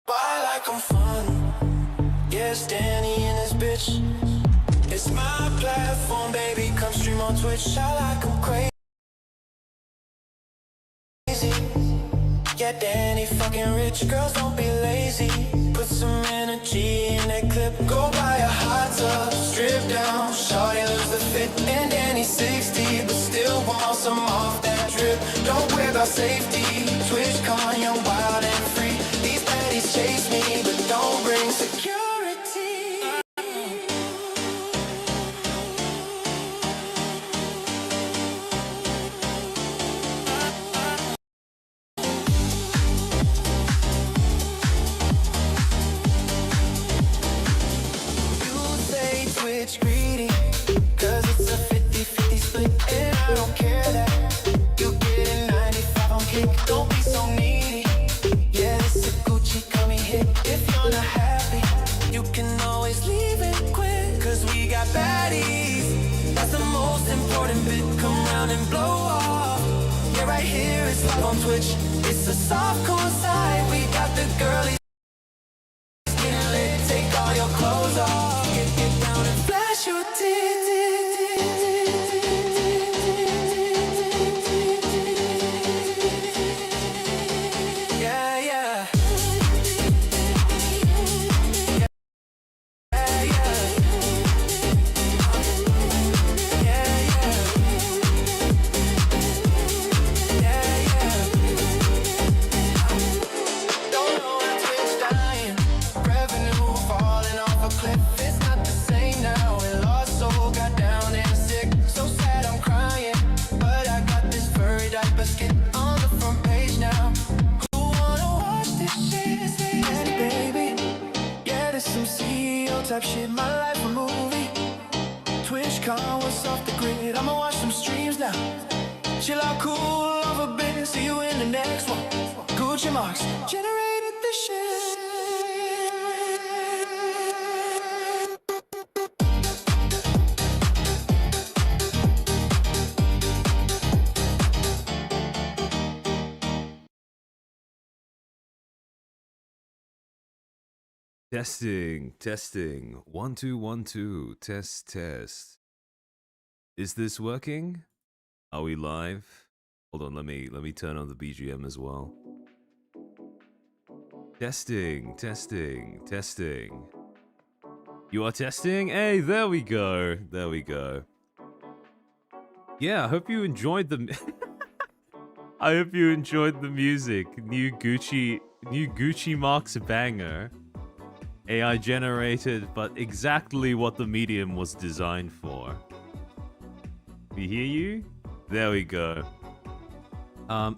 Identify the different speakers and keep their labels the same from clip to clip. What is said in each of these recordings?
Speaker 1: Why like I'm fun? Yes, Danny and this bitch. It's my platform, baby. Come stream on Twitch. I like 'em crazy. Yeah, Danny fucking rich. Girls don't be lazy. Put some energy in that clip. Go buy a hot tub. Strip down. Shawty lose the fit. And Danny 60, but still want some off that drip. Don't worry about safety. Twitch con, young, wild and free. These baddies chase me, but don't bring security. Twitch greedy, cause it's a 50-50 split. And I don't care that you get a 95 on kick. Don't be so needy. Yeah, this is a Gucci coming hit. If you're not happy, you can always leave it quick. Cause we got baddies. That's the most important bit. Come round and blow off. Yeah, right here it's live on Twitch. It's a soft core side. We got the girlies getting lit. Take all your clothes off. Get down and flash your yeah, yeah. Yeah, yeah. Yeah, yeah. Yeah, yeah. Don't know how Twitch dying. Revenue falling off a cliff. It's not the same now. And lost soul got down and sick. So sad I'm crying. But I got this furry diaper skit on the front page now. Who wanna watch this shit? Say Daddy, baby. Yeah, this some CEO type shit. My life a movie. TwitchCon was off the grid. I'ma watch some streams now. Chill out, cool off a bit. See you in the next one. Gucci marks generated the shit.
Speaker 2: Testing, testing. 1 2 1 2. Test, test. Is this working? Are we live? Hold on, let me turn on the BGM as well. Testing, testing, testing. You are testing? Hey, there we go. There we go. Yeah, I hope you enjoyed the I hope you enjoyed the music. New Gucci Marks banger. AI generated, but exactly what the medium was designed for. We hear you? There we go. I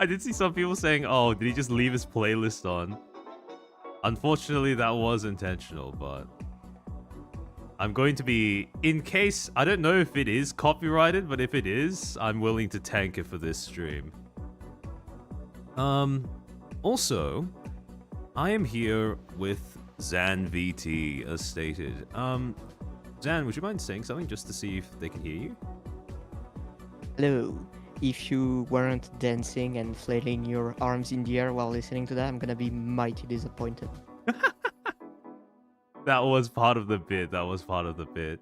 Speaker 2: did see some people saying, oh, did he just leave his playlist on? Unfortunately, that was intentional, but I'm going to be, in case, I don't know if it is copyrighted, but if it is, I'm willing to tank it for this stream. Also, I am here with Zan VT, as stated. Zan, would you mind saying something just to see if they can hear you?
Speaker 3: Hello. If you weren't dancing and flailing your arms in the air while listening to that, I'm gonna be mighty disappointed.
Speaker 2: That was part of the bit. That was part of the bit.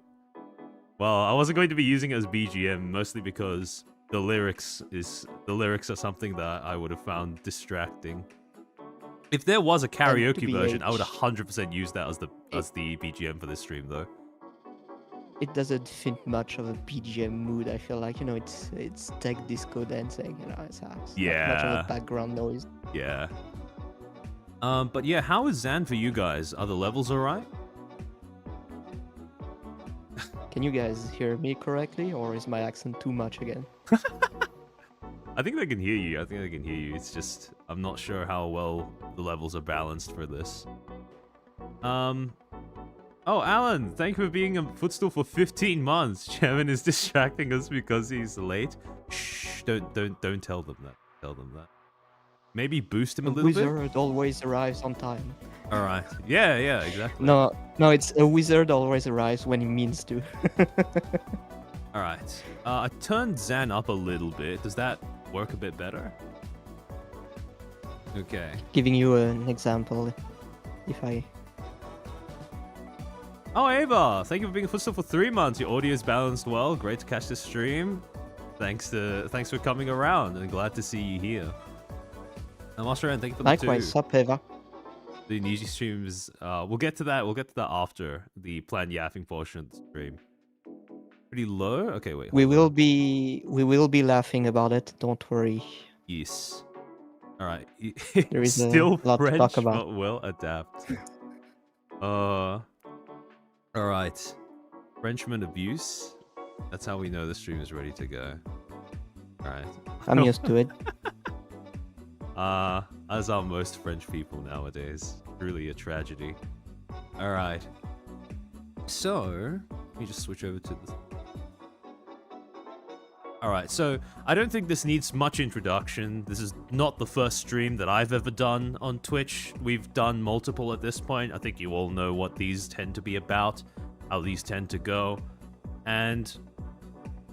Speaker 2: Well, I wasn't going to be using it as BGM, mostly because the lyrics are something that I would have found distracting. If there was a karaoke version, I would 100% use that as the BGM for this stream, though.
Speaker 3: It doesn't fit much of a BGM mood. I feel like, you know, it's tech disco dancing. You know, it's not much of a background noise.
Speaker 2: Yeah. But yeah, how is Zan for you guys? Are the levels alright?
Speaker 3: Can you guys hear me correctly, or is my accent too much again?
Speaker 2: I think they can hear you. I think they can hear you. It's just, I'm not sure how well the levels are balanced for this. Oh, Alan, thank you for being a Footstool for 15 months. Chairman is distracting us because he's late. Shh, don't tell them that. Tell them that. Maybe boost him a little bit.
Speaker 3: A wizard always arrives on time.
Speaker 2: All right. Yeah, exactly.
Speaker 3: No, it's a wizard always arrives when he means to.
Speaker 2: All right. I turned Zan up a little bit. Does that work a bit better? Okay.
Speaker 3: Giving you an example, if I...
Speaker 2: Oh, Ava, thank you for being a Footstool for 3 months. Your audio is balanced well. Great to catch this stream. Thanks for coming around, and glad to see you here. And Master Aaron, thank you for the
Speaker 3: Likewise,
Speaker 2: two.
Speaker 3: sup, Eva.
Speaker 2: The Niji streams, we'll get to that. We'll get to that after the planned yapping portion of the stream. Pretty low. Okay, wait.
Speaker 3: We
Speaker 2: hold
Speaker 3: will
Speaker 2: on.
Speaker 3: be laughing about it. Don't worry.
Speaker 2: Yes. All right.
Speaker 3: There is
Speaker 2: Still
Speaker 3: a lot to talk
Speaker 2: French,
Speaker 3: about.
Speaker 2: but will adapt. All right. Frenchman abuse. That's how we know the stream is ready to go. All right.
Speaker 3: I'm used to it.
Speaker 2: As are most French people nowadays. Truly a tragedy. All right. So, let me just switch over to the... Alright, so I don't think this needs much introduction. This is not the first stream that I've ever done on Twitch. We've done multiple at this point. I think you all know what these tend to be about, how these tend to go. And,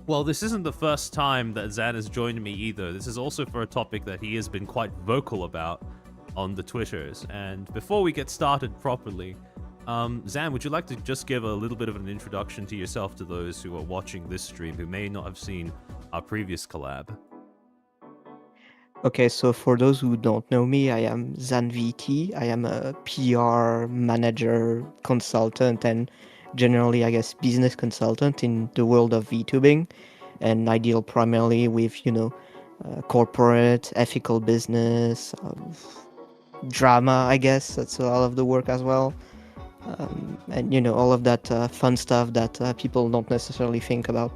Speaker 2: well, this isn't the first time that Zan has joined me either. This is also for a topic that he has been quite vocal about on the Twitters. And before we get started properly, Zan, would you like to just give a little bit of an introduction to yourself to those who are watching this stream who may not have seen our previous collab?
Speaker 3: Okay, so for those who don't know me, I am ZanVT. I am a PR manager, consultant, and generally, I guess, business consultant in the world of VTubing. And I deal primarily with, corporate, ethical business, drama, I guess. That's a lot of the work as well. And, all of that fun stuff that people don't necessarily think about.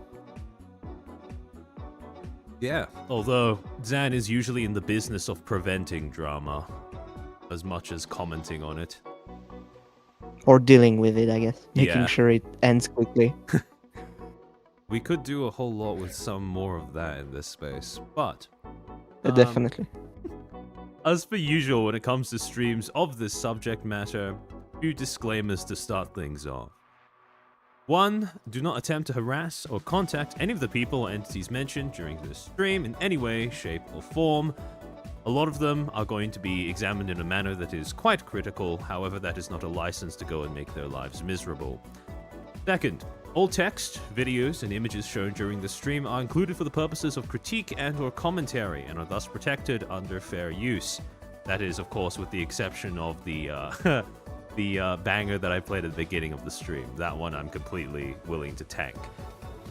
Speaker 2: Yeah, although Zan is usually in the business of preventing drama, as much as commenting on it.
Speaker 3: Or dealing with it, I guess. Making
Speaker 2: Yeah.
Speaker 3: sure it ends quickly.
Speaker 2: We could do a whole lot with some more of that in this space, but...
Speaker 3: Definitely.
Speaker 2: As per usual when it comes to streams of this subject matter, a few disclaimers to start things off. 1. Do not attempt to harass or contact any of the people or entities mentioned during this stream in any way, shape, or form. A lot of them are going to be examined in a manner that is quite critical, however, that is not a license to go and make their lives miserable. 2nd, all text, videos, and images shown during the stream are included for the purposes of critique and/or commentary and are thus protected under fair use. That is, of course, with the exception of the banger that I played at the beginning of the stream. That one I'm completely willing to tank.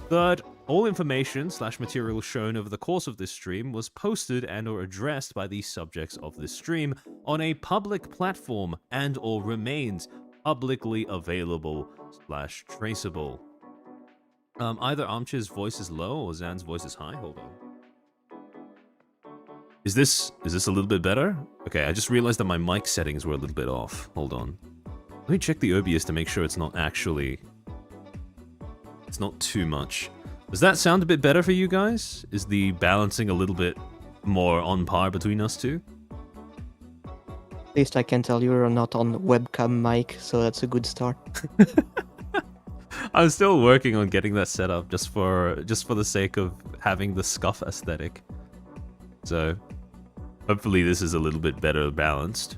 Speaker 2: 3rd, all information / material shown over the course of this stream was posted and/or addressed by the subjects of this stream on a public platform and/or remains publicly available / traceable. Either Armchair's voice is low or Zan's voice is high. Hold on. Is this a little bit better? Okay, I just realized that my mic settings were a little bit off. Hold on. Let me check the OBS to make sure it's not too much. Does that sound a bit better for you guys? Is the balancing a little bit more on par between us two?
Speaker 3: At least I can tell you're not on webcam mic, so that's a good start.
Speaker 2: I'm still working on getting that set up just for the sake of having the scuff aesthetic. So, hopefully this is a little bit better balanced.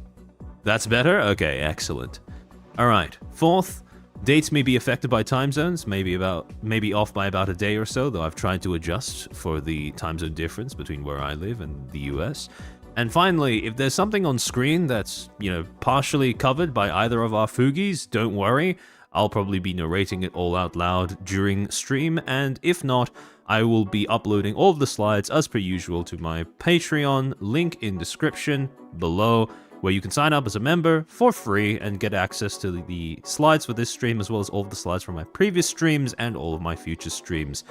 Speaker 2: That's better? Okay, excellent. Alright, 4th, dates may be affected by time zones, maybe off by about a day or so, though I've tried to adjust for the time zone difference between where I live and the US. And finally, if there's something on screen that's, partially covered by either of our Fugis, don't worry. I'll probably be narrating it all out loud during stream, and if not, I will be uploading all of the slides as per usual to my Patreon, link in description below, where you can sign up as a member for free and get access to the slides for this stream, as well as all of the slides from my previous streams and all of my future streams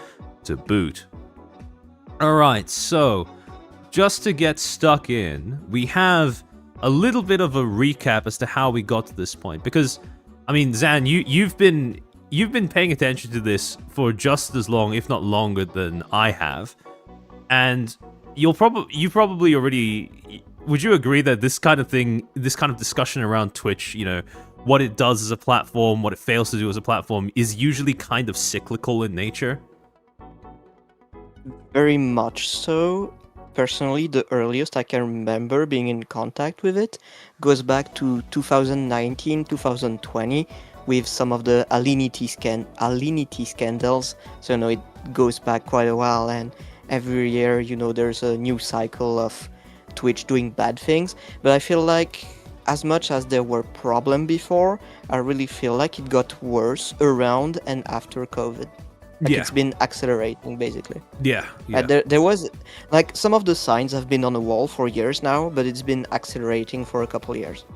Speaker 2: to boot. Alright, so, just to get stuck in, we have a little bit of a recap as to how we got to this point, because I mean, Zan, you've been paying attention to this for just as long, if not longer, than I have, and you probably already. Would you agree that this kind of discussion around Twitch, what it does as a platform, what it fails to do as a platform, is usually kind of cyclical in nature?
Speaker 3: Very much so. Personally, the earliest I can remember being in contact with it goes back to 2019, 2020, with some of the Alinity scandals. So, it goes back quite a while, and every year, there's a new cycle of Twitch doing bad things. But I feel like, as much as there were problems before, I really feel like it got worse around and after COVID. Like
Speaker 2: Yeah.
Speaker 3: it's been accelerating, basically.
Speaker 2: Yeah. Yeah.
Speaker 3: There was, like, some of the signs have been on the wall for years now, but it's been accelerating for a couple of years.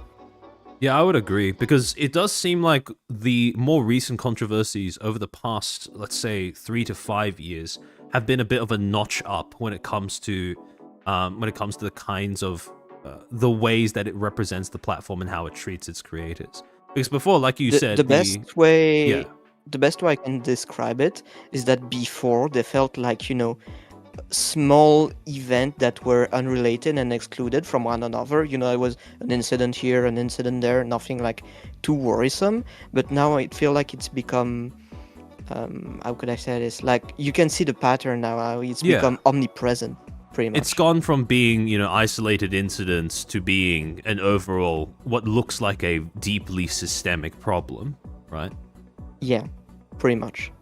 Speaker 2: Yeah, I would agree, because it does seem like the more recent controversies over the past, let's say, 3 to 5 years have been a bit of a notch up when it comes to the kinds of the ways that it represents the platform and how it treats its creators. Because before, like you said,
Speaker 3: The best way,
Speaker 2: yeah,
Speaker 3: the best way I can describe it is that before they felt like, small event that were unrelated and excluded from one another. It was an incident here, an incident there, nothing like too worrisome. But now I feel like it's become, how could I say this? Like, you can see the pattern now. How it's
Speaker 2: Yeah.
Speaker 3: become omnipresent, pretty much.
Speaker 2: it's gone from being, isolated incidents to being an overall, what looks like a deeply systemic problem, right?
Speaker 3: Yeah, pretty much.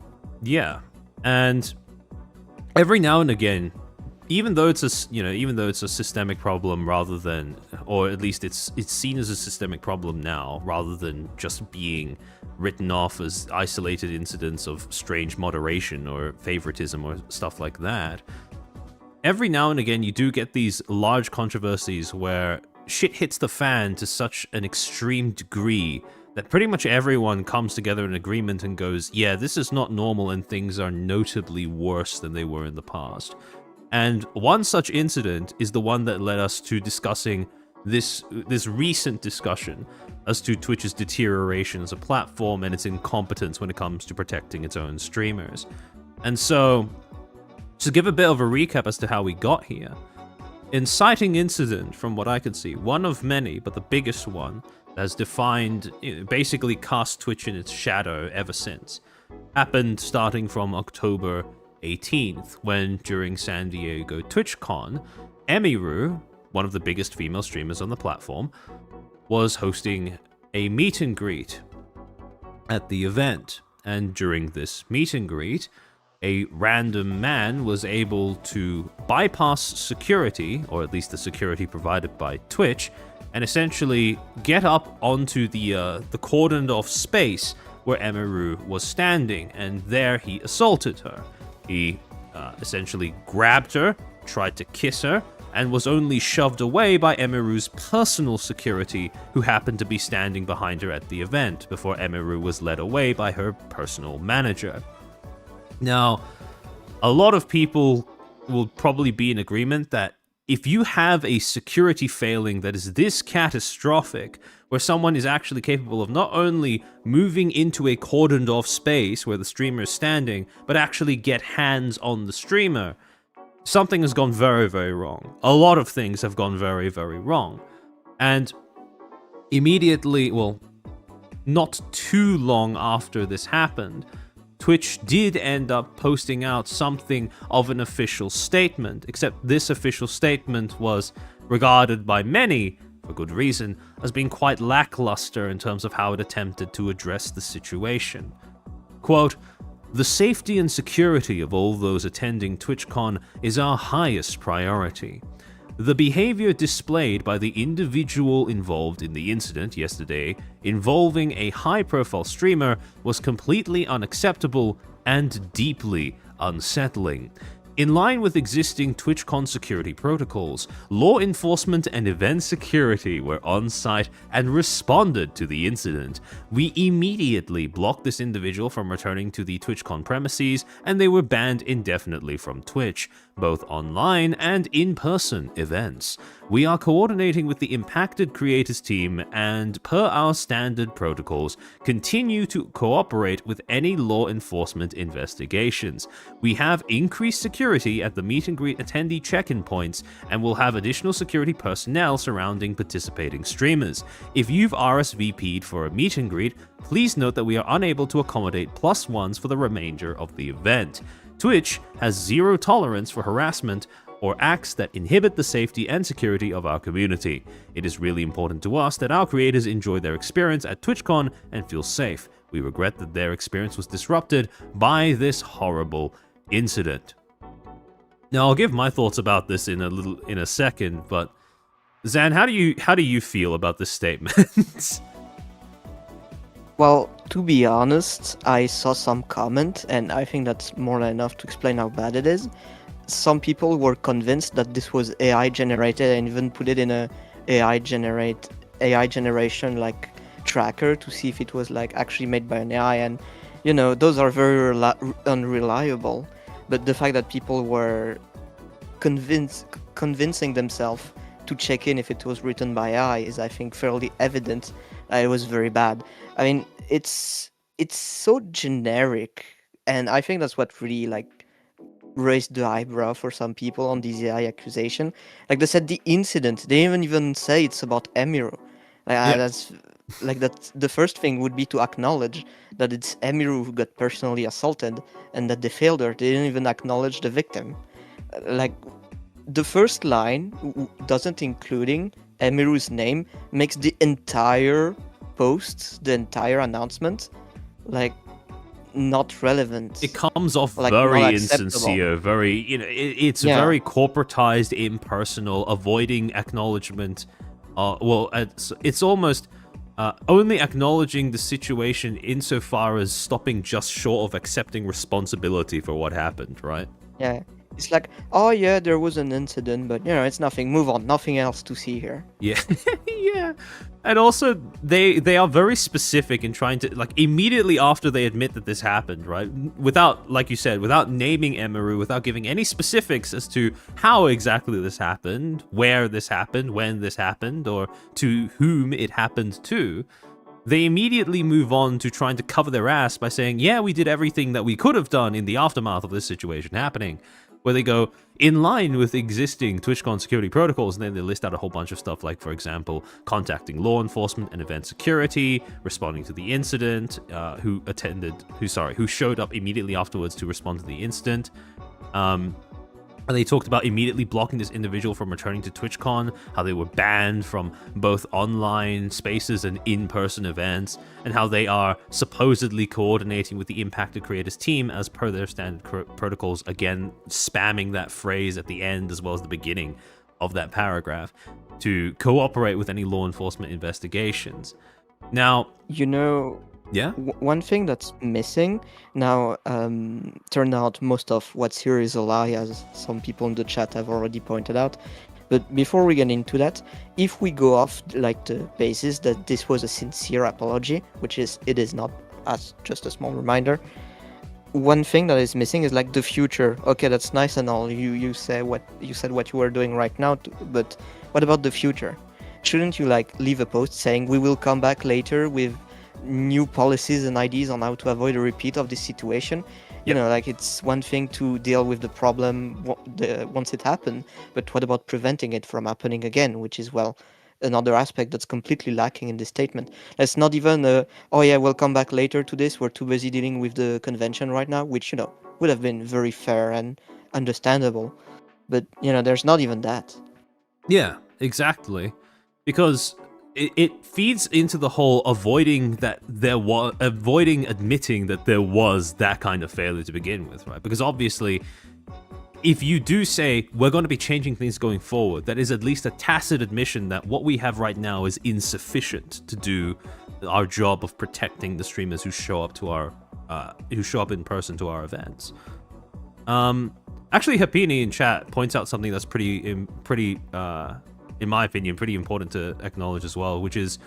Speaker 2: Yeah, and every now and again, even though it's a systemic problem rather than, or at least it's seen as a systemic problem now rather than just being written off as isolated incidents of strange moderation or favoritism or stuff like that. Every now and again, you do get these large controversies where shit hits the fan to such an extreme degree that pretty much everyone comes together in agreement and goes, yeah, this is not normal and things are notably worse than they were in the past. And one such incident is the one that led us to discussing this recent discussion as to Twitch's deterioration as a platform and its incompetence when it comes to protecting its own streamers. And so, to give a bit of a recap as to how we got here, inciting incident, from what I could see, one of many, but the biggest one, has defined, basically cast Twitch in its shadow ever since, happened starting from October 18th, when during San Diego TwitchCon, Emiru, one of the biggest female streamers on the platform, was hosting a meet and greet at the event. And during this meet and greet, a random man was able to bypass security, or at least the security provided by Twitch, and essentially get up onto the cordoned off space where Emiru was standing, and there he assaulted her. He essentially grabbed her, tried to kiss her, and was only shoved away by Emiru's personal security, who happened to be standing behind her at the event, before Emiru was led away by her personal manager. Now, a lot of people will probably be in agreement that if you have a security failing that is this catastrophic, where someone is actually capable of not only moving into a cordoned off space where the streamer is standing, but actually get hands on the streamer, something has gone very, very wrong. A lot of things have gone very, very wrong. And immediately, well, not too long after this happened, Twitch did end up posting out something of an official statement, except this official statement was regarded by many, for good reason, as being quite lackluster in terms of how it attempted to address the situation. Quote, "The safety and security of all those attending TwitchCon is our highest priority. The behavior displayed by the individual involved in the incident yesterday involving a high-profile streamer was completely unacceptable and deeply unsettling. In line with existing TwitchCon security protocols, law enforcement and event security were on site and responded to the incident. We immediately blocked this individual from returning to the TwitchCon premises, and they were banned indefinitely from Twitch, both online and in-person events. We are coordinating with the impacted creators team and, per our standard protocols, continue to cooperate with any law enforcement investigations. We have increased security at the meet and greet attendee check-in points and will have additional security personnel surrounding participating streamers. If you've RSVP'd for a meet and greet, please note that we are unable to accommodate +1s for the remainder of the event. Twitch has zero tolerance for harassment or acts that inhibit the safety and security of our community. It is really important to us that our creators enjoy their experience at TwitchCon and feel safe. We regret that their experience was disrupted by this horrible incident. Now, I'll give my thoughts about this in a second, but Zan, how do you feel about this statement?
Speaker 3: Well, to be honest, I saw some comment, and I think that's more than enough to explain how bad it is. Some people were convinced that this was AI generated and even put it in a AI generation like tracker to see if it was like actually made by an AI, and those are very unreliable. But the fact that people were convincing themselves to check in if it was written by AI is, I think, fairly evident that it was very bad. I mean, it's so generic, and I think that's what really like raised the eyebrow for some people on this AI accusation. Like they said, the incident. They even say it's about Emiru.
Speaker 2: Yeah.
Speaker 3: That's like that. The first thing would be to acknowledge that it's Emiru who got personally assaulted and that they failed her. They didn't even acknowledge the victim. Like the first line doesn't including Emiru's name makes the entire post, the entire announcement, like not relevant.
Speaker 2: It comes off
Speaker 3: like,
Speaker 2: very
Speaker 3: not acceptable.
Speaker 2: insincere, very, it's
Speaker 3: Yeah.
Speaker 2: very corporatized, impersonal, avoiding acknowledgement. It's almost only acknowledging the situation insofar as stopping just short of accepting responsibility for what happened, right?
Speaker 3: Yeah. It's like, oh yeah, there was an incident, but it's nothing. Move on. Nothing else to see here.
Speaker 2: Yeah, yeah. And also, they are very specific in trying to, like, immediately after they admit that this happened, right? Without, like you said, without naming Emiru, without giving any specifics as to how exactly this happened, where this happened, when this happened, or to whom it happened to, they immediately move on to trying to cover their ass by saying, yeah, we did everything that we could have done in the aftermath of this situation happening. Where they go, in line with existing TwitchCon security protocols, and then they list out a whole bunch of stuff like, for example, contacting law enforcement and event security, responding to the incident, who showed up immediately afterwards to respond to the incident. And they talked about immediately blocking this individual from returning to TwitchCon, how they were banned from both online spaces and in-person events, and how they are supposedly coordinating with the impacted creators team as per their standard protocols, again, spamming that phrase at the end as well as the beginning of that paragraph, to cooperate with any law enforcement investigations. Now, yeah?
Speaker 3: One thing that's missing now, turned out most of what's here is a lie, as some people in the chat have already pointed out. But before we get into that, if we go off like the basis that this was a sincere apology, which it is not, as just a small reminder, one thing that is missing is like the future. Okay, that's nice and all. You said what you were doing right now, but what about the future? Shouldn't you like leave a post saying we will come back later with new policies and ideas on how to avoid a repeat of this situation? Like it's one thing to deal with the problem once it happened, but what about preventing it from happening again, which is, well, another aspect that's completely lacking in this statement. It's not even oh yeah, we'll come back later to this, we're too busy dealing with the convention right now, which would have been very fair and understandable, but there's not even that.
Speaker 2: Yeah, exactly. Because it feeds into the whole avoiding admitting that there was that kind of failure to begin with, right? Because obviously, if you do say we're going to be changing things going forward, that is at least a tacit admission that what we have right now is insufficient to do our job of protecting the streamers who show up in person to our events. Actually, Hapini in chat points out something that's pretty in my opinion, pretty important to acknowledge as well, which is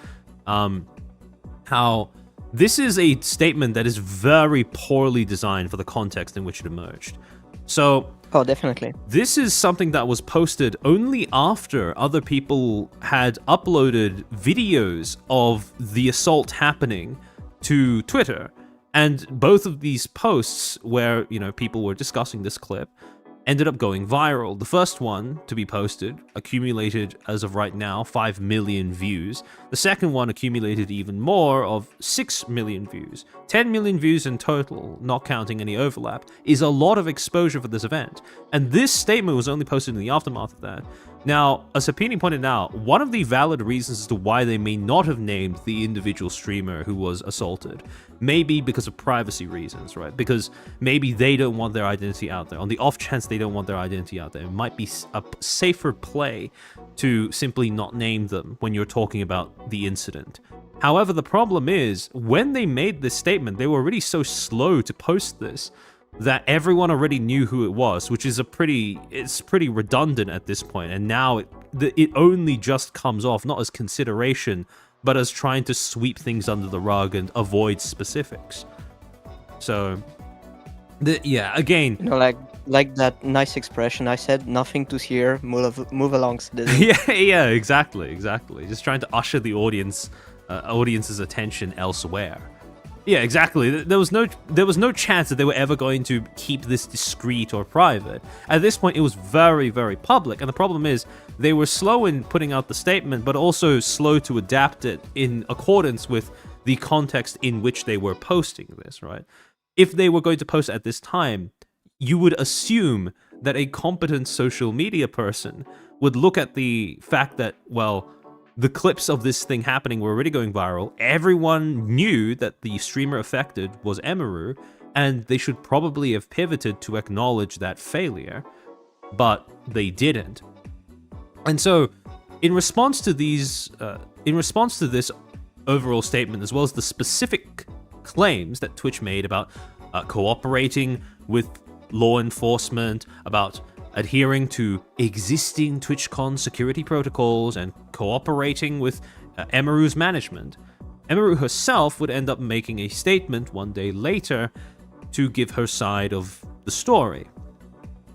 Speaker 2: how this is a statement that is very poorly designed for the context in which it emerged. So,
Speaker 3: definitely.
Speaker 2: This is something that was posted only after other people had uploaded videos of the assault happening to Twitter. And both of these posts where, people were discussing this clip ended up going viral. The first one to be posted accumulated, as of right now, 5 million views. The second one accumulated even more, of 6 million views. 10 million views in total, not counting any overlap, is a lot of exposure for this event. And this statement was only posted in the aftermath of that. Now, as Sapini pointed out, one of the valid reasons as to why they may not have named the individual streamer who was assaulted may be because of privacy reasons, right? Because maybe they don't want their identity out there. On the off chance they don't want their identity out there, it might be a safer play to simply not name them when you're talking about the incident. However, the problem is, when they made this statement, they were already so slow to post this that everyone already knew who it was, which is it's pretty redundant at this point. And now it only just comes off not as consideration, but as trying to sweep things under the rug and avoid specifics. So, again,
Speaker 3: like that nice expression I said, nothing to hear, move along, citizen.
Speaker 2: yeah, exactly. Just trying to usher the audience's attention elsewhere. Yeah, exactly. There was no chance that they were ever going to keep this discreet or private. At this point, it was very, very public. And the problem is, they were slow in putting out the statement, but also slow to adapt it in accordance with the context in which they were posting this, right? If they were going to post at this time, you would assume that a competent social media person would look at the fact that, well, the clips of this thing happening were already going viral. Everyone knew that the streamer affected was Emaru, and they should probably have pivoted to acknowledge that failure, but they didn't. And so, in response to this overall statement, as well as the specific claims that Twitch made about cooperating with law enforcement, about adhering to existing TwitchCon security protocols, and cooperating with Emaru's management, Emaru herself would end up making a statement one day later to give her side of the story.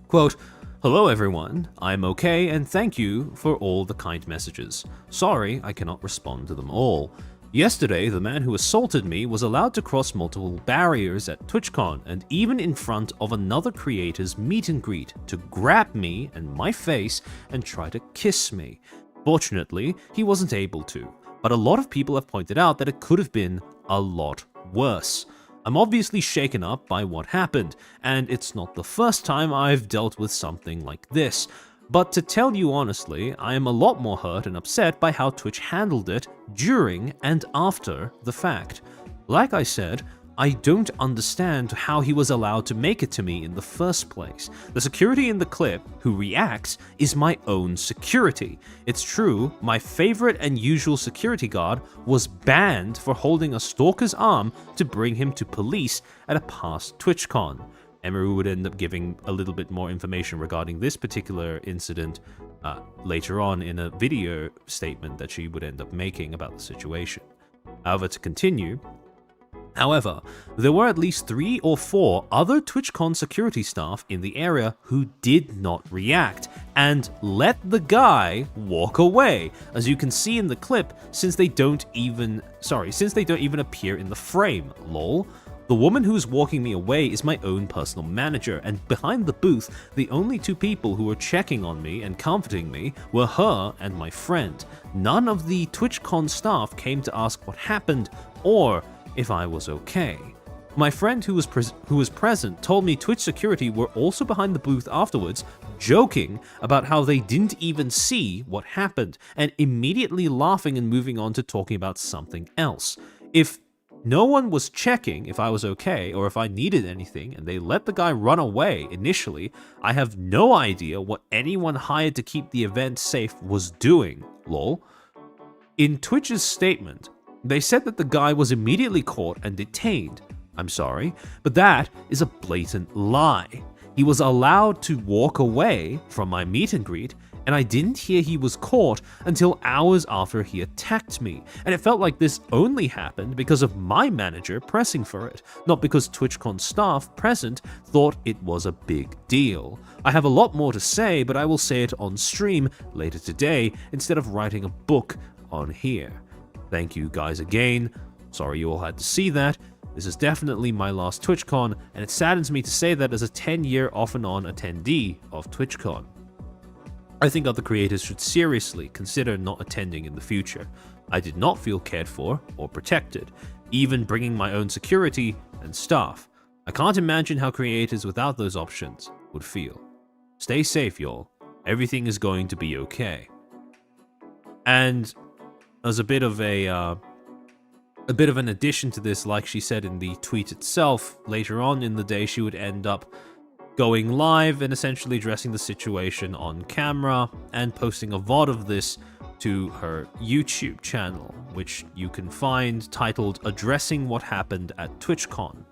Speaker 2: Quote, "Hello everyone, I'm okay and thank you for all the kind messages. Sorry I cannot respond to them all. Yesterday, the man who assaulted me was allowed to cross multiple barriers at TwitchCon and even in front of another creator's meet and greet to grab me and my face and try to kiss me. Fortunately, he wasn't able to, but a lot of people have pointed out that it could have been a lot worse. I'm obviously shaken up by what happened, and it's not the first time I've dealt with something like this. But to tell you honestly, I am a lot more hurt and upset by how Twitch handled it during and after the fact. Like I said, I don't understand how he was allowed to make it to me in the first place. The security in the clip who reacts is my own security. It's true, my favorite and usual security guard was banned for holding a stalker's arm to bring him to police at a past TwitchCon. Emaru would end up giving a little bit more information regarding this particular incident later on in a video statement that she would end up making about the situation. However, to continue, there were at least 3 or 4 other TwitchCon security staff in the area who did not react and let the guy walk away, as you can see in the clip, since they don't even appear in the frame, lol. The woman who's walking me away is my own personal manager, and behind the booth, the only 2 people who were checking on me and comforting me were her and my friend. None of the TwitchCon staff came to ask what happened or if I was okay. My friend who was present told me Twitch security were also behind the booth afterwards, joking about how they didn't even see what happened, and immediately laughing and moving on to talking about something else. If no one was checking if I was okay or if I needed anything, and they let the guy run away initially, I have no idea what anyone hired to keep the event safe was doing, lol. In Twitch's statement, they said that the guy was immediately caught and detained. I'm sorry, but that is a blatant lie. He was allowed to walk away from my meet and greet, and I didn't hear he was caught until hours after he attacked me, and it felt like this only happened because of my manager pressing for it, not because TwitchCon staff present thought it was a big deal. I have a lot more to say, but I will say it on stream later today instead of writing a book on here. Thank you guys again. Sorry you all had to see that. This is definitely my last TwitchCon, and it saddens me to say that as a 10-year off-and-on attendee of TwitchCon. I think other creators should seriously consider not attending in the future. I did not feel cared for or protected, even bringing my own security and staff. I can't imagine how creators without those options would feel. Stay safe, y'all. Everything is going to be okay. And as a bit of an addition to this, like she said in the tweet itself, later on in the day she would end up going live and essentially addressing the situation on camera and posting a VOD of this to her YouTube channel, which you can find titled Addressing What Happened at TwitchCon.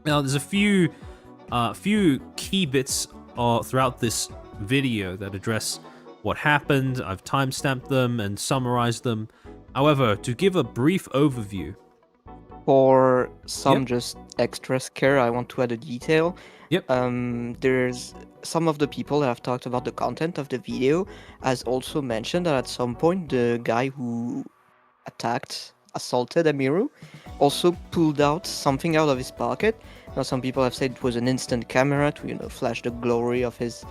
Speaker 2: Now, there's a few key bits throughout this video that address what happened. I've timestamped them and summarized them. However, to give a brief overview,
Speaker 3: For some just extra scare, I want to add a detail.
Speaker 2: Yep.
Speaker 3: There's some of the people that have talked about the content of the video has also mentioned that at some point the guy who assaulted Amiru, also pulled out something out of his pocket. Now some people have said it was an instant camera to flash the glory of his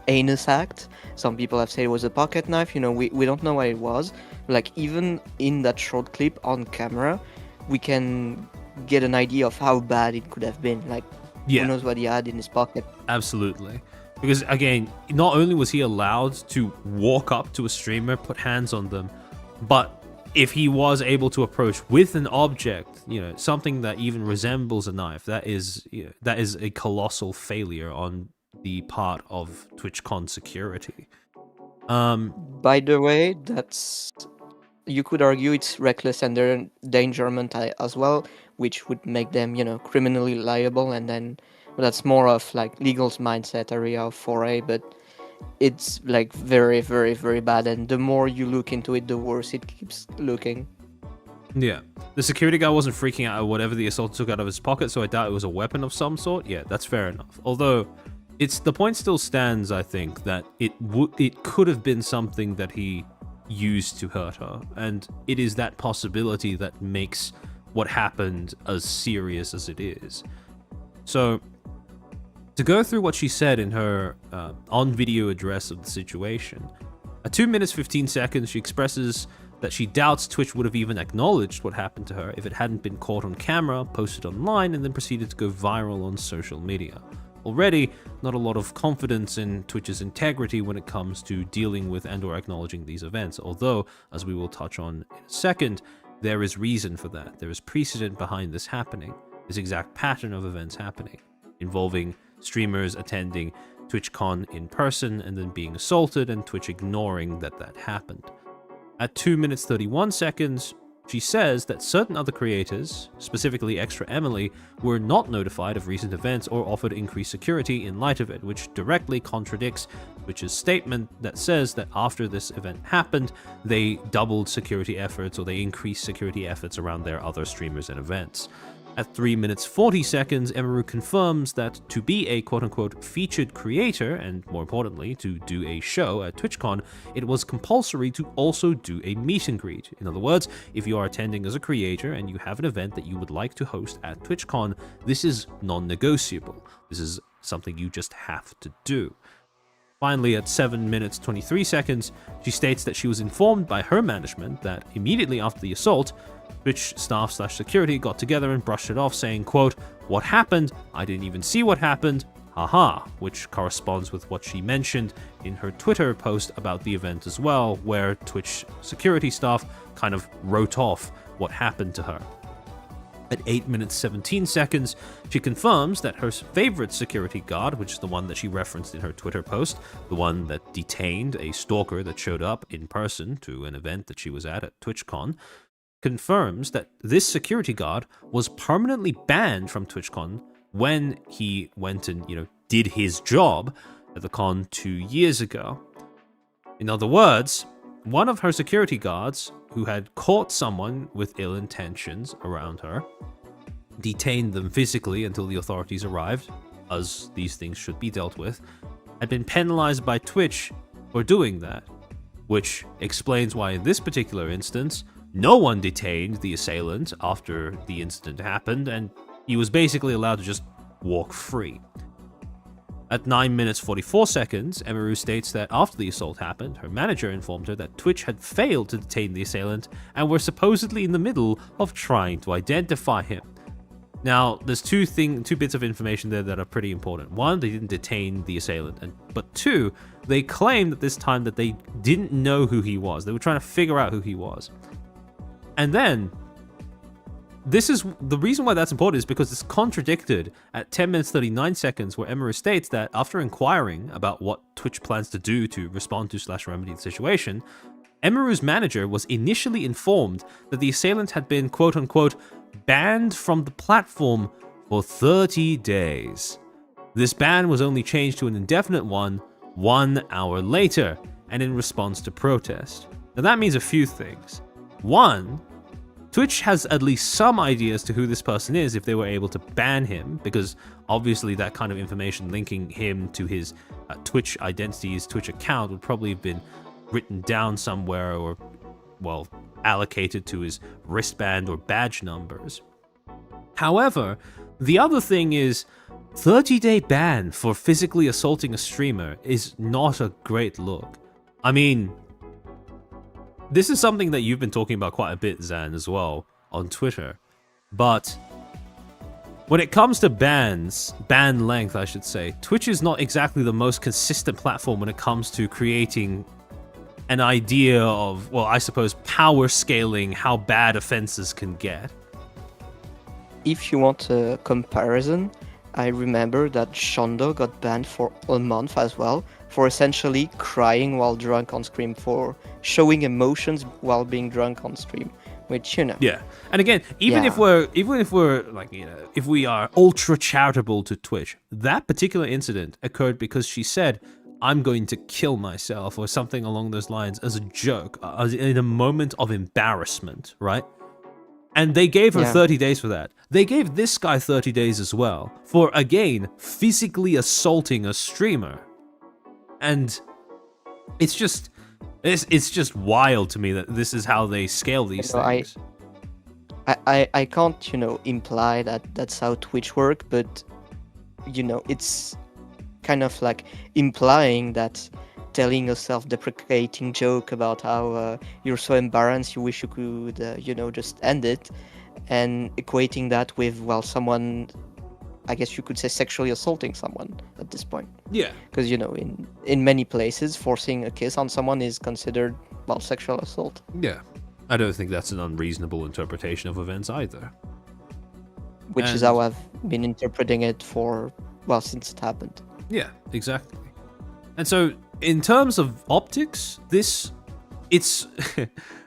Speaker 3: anus act. Some people have said it was a pocket knife. We don't know what it was. Like, even in that short clip on camera, we can get an idea of how bad it could have been. Like,
Speaker 2: yeah,
Speaker 3: who knows what he had in his pocket.
Speaker 2: absolutely. Because again, not only was he allowed to walk up to a streamer, put hands on them, but if he was able to approach with an object, something that even resembles a knife, that is a colossal failure on the part of TwitchCon security.
Speaker 3: By the way, you could argue it's reckless endangerment as well, which would make them, criminally liable, and then that's more of like legal's mindset area of 4A, but it's like very, very, very bad, and the more you look into it, the worse it keeps looking.
Speaker 2: Yeah. The security guy wasn't freaking out at whatever the assault took out of his pocket, so I doubt it was a weapon of some sort. Yeah, that's fair enough. Although, the point still stands, I think, that it could have been something that he used to hurt her, and it is that possibility that makes what happened as serious as it is. So, to go through what she said in her on-video address of the situation, at 2 minutes 15 seconds, she expresses that she doubts Twitch would have even acknowledged what happened to her if it hadn't been caught on camera, posted online, and then proceeded to go viral on social media. Already, not a lot of confidence in Twitch's integrity when it comes to dealing with and/or acknowledging these events, although, as we will touch on in a second, there is reason for that. There is precedent behind this happening, this exact pattern of events happening, involving streamers attending TwitchCon in person and then being assaulted, and Twitch ignoring that happened. At 2 minutes 31 seconds, she says that certain other creators, specifically Extra Emily, were not notified of recent events or offered increased security in light of it, which directly contradicts Twitch's statement that says that after this event happened, they doubled security efforts, or they increased security efforts around their other streamers and events. At 3 minutes 40 seconds, Emiru confirms that to be a quote-unquote featured creator, and more importantly, to do a show at TwitchCon, it was compulsory to also do a meet and greet. In other words, if you are attending as a creator and you have an event that you would like to host at TwitchCon, this is non-negotiable. This is something you just have to do. Finally, at 7 minutes 23 seconds, she states that she was informed by her management that immediately after the assault, Twitch staff/security got together and brushed it off, saying, quote, "What happened? I didn't even see what happened. Haha," which corresponds with what she mentioned in her Twitter post about the event as well, where Twitch security staff kind of wrote off what happened to her. At 8 minutes 17 seconds, she confirms that her favorite security guard, which is the one that she referenced in her Twitter post, the one that detained a stalker that showed up in person to an event that she was at TwitchCon, confirms that this security guard was permanently banned from TwitchCon when he went and, did his job at the con 2 years ago. In other words, one of her security guards, who had caught someone with ill intentions around her, detained them physically until the authorities arrived, as these things should be dealt with, had been penalized by Twitch for doing that, which explains why in this particular instance, No one detained the assailant after the incident happened, and he was basically allowed to just walk free. At 9 minutes 44 seconds, Emiru states that after the assault happened, her manager informed her that Twitch had failed to detain the assailant and were supposedly in the middle of trying to identify him. Now, there's two bits of information there that are pretty important. One, they didn't detain the assailant, but two, they claimed at this time that they didn't know who he was. They were trying to figure out who he was. And then, this is the reason why that's important is because it's contradicted at 10 minutes 39 seconds, where Emiru states that after inquiring about what Twitch plans to do to respond to / remedy the situation, Emiru's manager was initially informed that the assailant had been quote unquote banned from the platform for 30 days. This ban was only changed to an indefinite one 1 hour later, and in response to protest. Now that means a few things. One, Twitch has at least some idea as to who this person is if they were able to ban him, because obviously that kind of information linking him to his Twitch identity, his Twitch account, would probably have been written down somewhere or, well, allocated to his wristband or badge numbers. However, the other thing is 30-day ban for physically assaulting a streamer is not a great look. I mean, this is something that you've been talking about quite a bit, Zan, as well, on Twitter. But when it comes to bans, ban length, I should say, Twitch is not exactly the most consistent platform when it comes to creating an idea of, well, I suppose, power scaling how bad offenses can get.
Speaker 3: If you want a comparison, I remember that Shondo got banned for a month as well, for essentially crying while drunk on stream, for showing emotions while being drunk on stream, which, you know.
Speaker 2: Yeah, and again, even if we're like, you know, if we are ultra charitable to Twitch, that particular incident occurred because she said, "I'm going to kill myself," or something along those lines, as a joke, as in a moment of embarrassment, right? And they gave her 30 days for that. They gave this guy 30 days as well for, again, physically assaulting a streamer. And it's just wild to me that this is how they scale these things.
Speaker 3: I can't, imply that that's how Twitch work, but, it's kind of like implying that telling a self-deprecating joke about how you're so embarrassed you wish you could, just end it, and equating that with, well, someone, I guess you could say, sexually assaulting someone at this point.
Speaker 2: Yeah.
Speaker 3: Because, in many places, forcing a kiss on someone is considered, well, sexual assault.
Speaker 2: Yeah. I don't think that's an unreasonable interpretation of events either.
Speaker 3: Which is how I've been interpreting it since it happened.
Speaker 2: Yeah, exactly. And so, in terms of optics, it's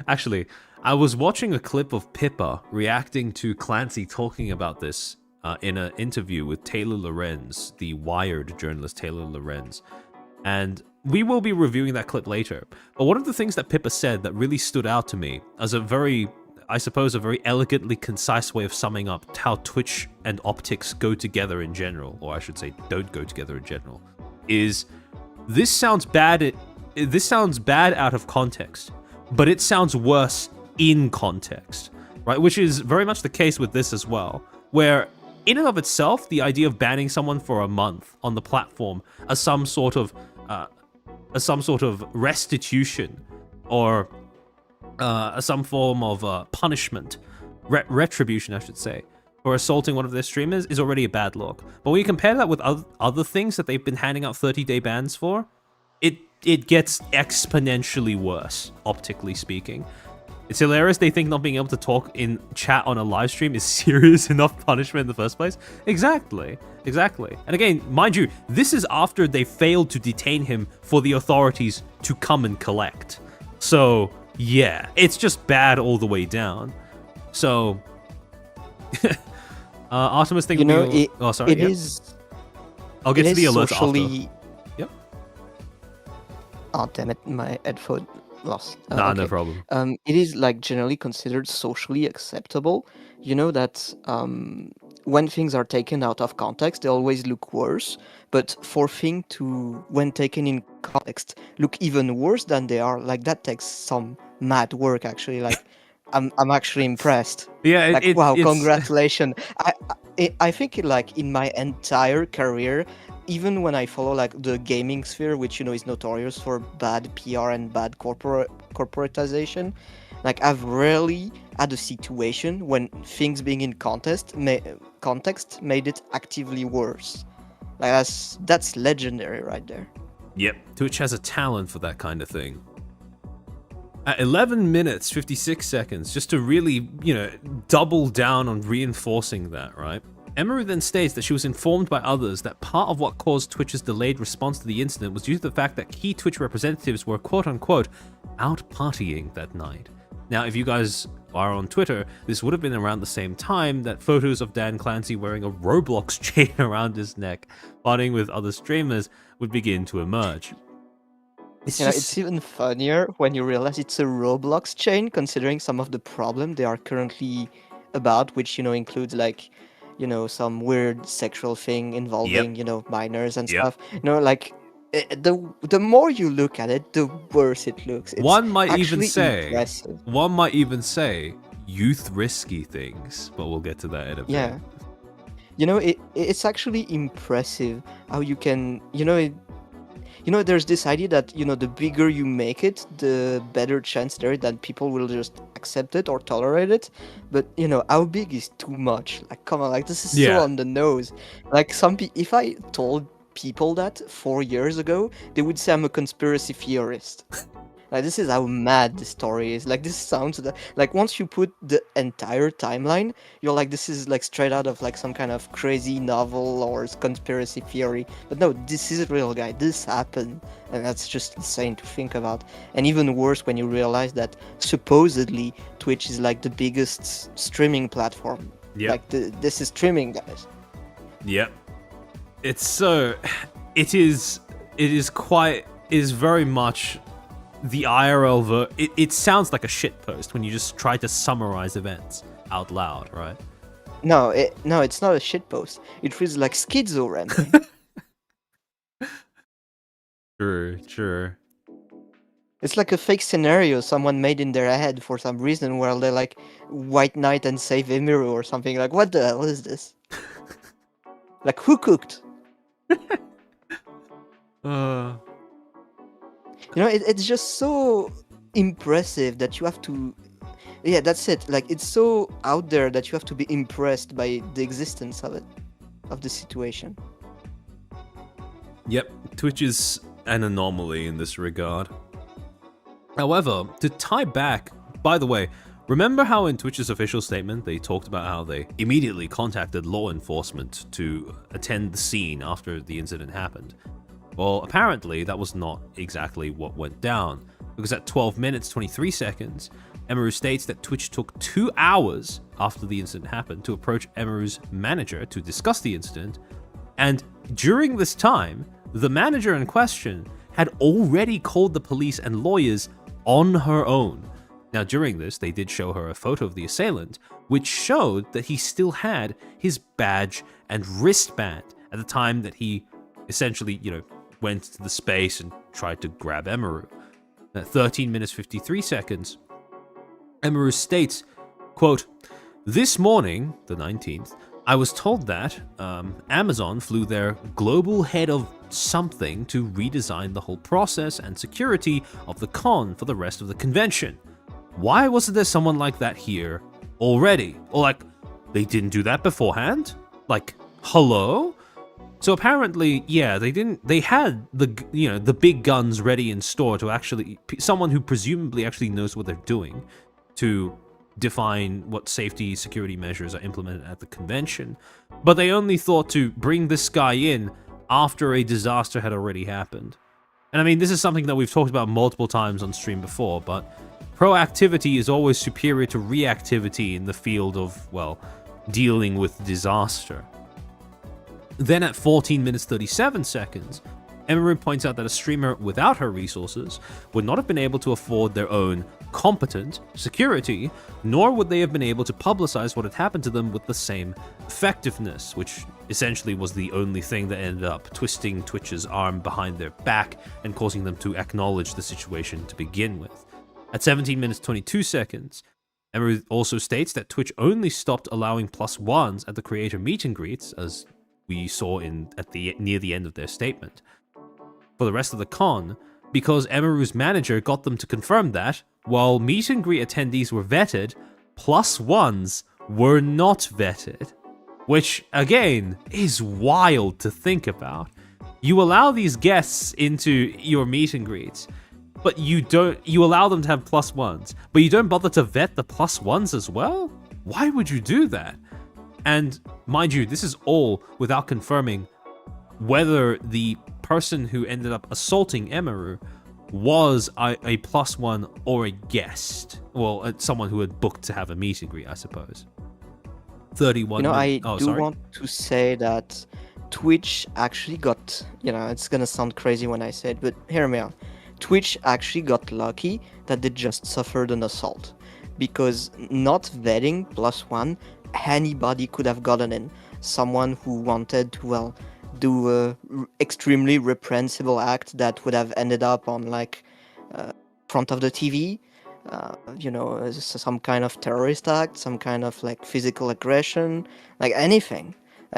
Speaker 2: actually, I was watching a clip of Pippa reacting to Clancy talking about this in an interview with Taylor Lorenz, the Wired journalist Taylor Lorenz. And we will be reviewing that clip later. But one of the things that Pippa said that really stood out to me as a very elegantly concise way of summing up how Twitch and optics go together in general, or I should say don't go together in general, is this sounds bad out of context, but it sounds worse in context, right? Which is very much the case with this as well, where in and of itself, the idea of banning someone for a month on the platform as some sort of restitution or some form of punishment, retribution, I should say, for assaulting one of their streamers is already a bad look. But when you compare that with other things that they've been handing out 30-day bans for, it gets exponentially worse, optically speaking. It's hilarious they think not being able to talk in chat on a live stream is serious enough punishment in the first place. Exactly. And again, mind you, this is after they failed to detain him for the authorities to come and collect. So, yeah, it's just bad all the way down. So, Artemis think
Speaker 3: I'll get
Speaker 2: to the alert
Speaker 3: socially...
Speaker 2: after. Yep.
Speaker 3: Oh, damn it, my headphone lost.
Speaker 2: Okay. No problem.
Speaker 3: It is generally considered socially acceptable. That when things are taken out of context, they always look worse. But for things to, when taken in context, look even worse than they are, that takes some mad work actually. I'm actually impressed.
Speaker 2: Yeah,
Speaker 3: Like, wow,
Speaker 2: it's
Speaker 3: congratulations. I think like in my entire career, even when I follow like the gaming sphere, which is notorious for bad PR and bad corporatization, like I've rarely had a situation when things being in context made it actively worse. Like that's legendary right there.
Speaker 2: Yep, Twitch has a talent for that kind of thing. At 11 minutes 56 seconds, just to really, double down on reinforcing that, right? Emery then states that she was informed by others that part of what caused Twitch's delayed response to the incident was due to the fact that key Twitch representatives were quote-unquote out partying that night. Now, if you guys are on Twitter, this would have been around the same time that photos of Dan Clancy wearing a Roblox chain around his neck, partying with other streamers, would begin to emerge.
Speaker 3: It's even funnier when you realize it's a Roblox chain, considering some of the problem they are currently about, which includes like, some weird sexual thing involving minors and
Speaker 2: Yep.
Speaker 3: stuff. The more you look at it, the worse it looks. It's
Speaker 2: One might even
Speaker 3: impressive.
Speaker 2: say youth risky things, but we'll get to that in a bit.
Speaker 3: Yeah, it's actually impressive how you can there's this idea that the bigger you make it, the better chance there is that people will just accept it or tolerate it. But how big is too much? Like, come on, like this is
Speaker 2: Yeah.
Speaker 3: so on the nose. Like if I told people that 4 years ago, they would say I'm a conspiracy theorist. Like, this is how mad the story is. Like, this sounds like once you put the entire timeline, you're like, this is like straight out of like some kind of crazy novel or conspiracy theory. But no, this is real, guy. This happened, and that's just insane to think about. And even worse when you realize that supposedly Twitch is like the biggest streaming platform.
Speaker 2: Yep.
Speaker 3: Like this is streaming, guys.
Speaker 2: Yep. It's so. It is very much the IRL it sounds like a shitpost when you just try to summarize events out loud, right?
Speaker 3: No, it's not a shitpost. It feels like schizophrenia.
Speaker 2: True.
Speaker 3: It's like a fake scenario someone made in their head for some reason, where they're like White Knight and save Emiru or something. Like, what the hell is this? Like, who cooked? It's just so impressive that you have to. Yeah, that's it. Like, it's so out there that you have to be impressed by the existence of it, of the situation.
Speaker 2: Yep, Twitch is an anomaly in this regard. However, to tie back, by the way, remember how in Twitch's official statement they talked about how they immediately contacted law enforcement to attend the scene after the incident happened? Well, apparently that was not exactly what went down, because at 12 minutes 23 seconds, Emeru states that Twitch took 2 hours after the incident happened to approach Emeru's manager to discuss the incident, and during this time, the manager in question had already called the police and lawyers on her own. Now, during this, they did show her a photo of the assailant, which showed that he still had his badge and wristband at the time that he essentially, went to the space and tried to grab Emeru. At 13 minutes 53 seconds, Emeru states, quote, "This morning, the 19th, I was told that Amazon flew their global head of something to redesign the whole process and security of the con for the rest of the convention. Why wasn't there someone like that here already? Or like, they didn't do that beforehand? Like, hello?" So apparently, yeah, they had the big guns ready in store to actually, someone who presumably actually knows what they're doing to define what safety security measures are implemented at the convention. But they only thought to bring this guy in after a disaster had already happened. And I mean, this is something that we've talked about multiple times on stream before, but proactivity is always superior to reactivity in the field of, well, dealing with disaster. Then at 14 minutes 37 seconds, Emery points out that a streamer without her resources would not have been able to afford their own competent security, nor would they have been able to publicize what had happened to them with the same effectiveness, which essentially was the only thing that ended up twisting Twitch's arm behind their back and causing them to acknowledge the situation to begin with. At 17 minutes 22 seconds, Emery also states that Twitch only stopped allowing +1s at the creator meet and greets, as we saw near the end of their statement, for the rest of the con, because Emeru's manager got them to confirm that, while meet and greet attendees were vetted, +1s were not vetted. Which, again, is wild to think about. You allow these guests into your meet and greets, but you allow them to have +1s, but you don't bother to vet the +1s as well? Why would you do that? And mind you, this is all without confirming whether the person who ended up assaulting Emeru was a +1 or a guest. Well, someone who had booked to have a meet and greet, I suppose. 31
Speaker 3: I
Speaker 2: sorry.
Speaker 3: want to say that Twitch actually got, it's gonna sound crazy when I say it, but hear me out. Twitch actually got lucky that they just suffered an assault, because not vetting +1, anybody could have gotten in. Someone who wanted to, do a extremely reprehensible act that would have ended up on front of the TV, some kind of terrorist act, some kind of physical aggression, anything.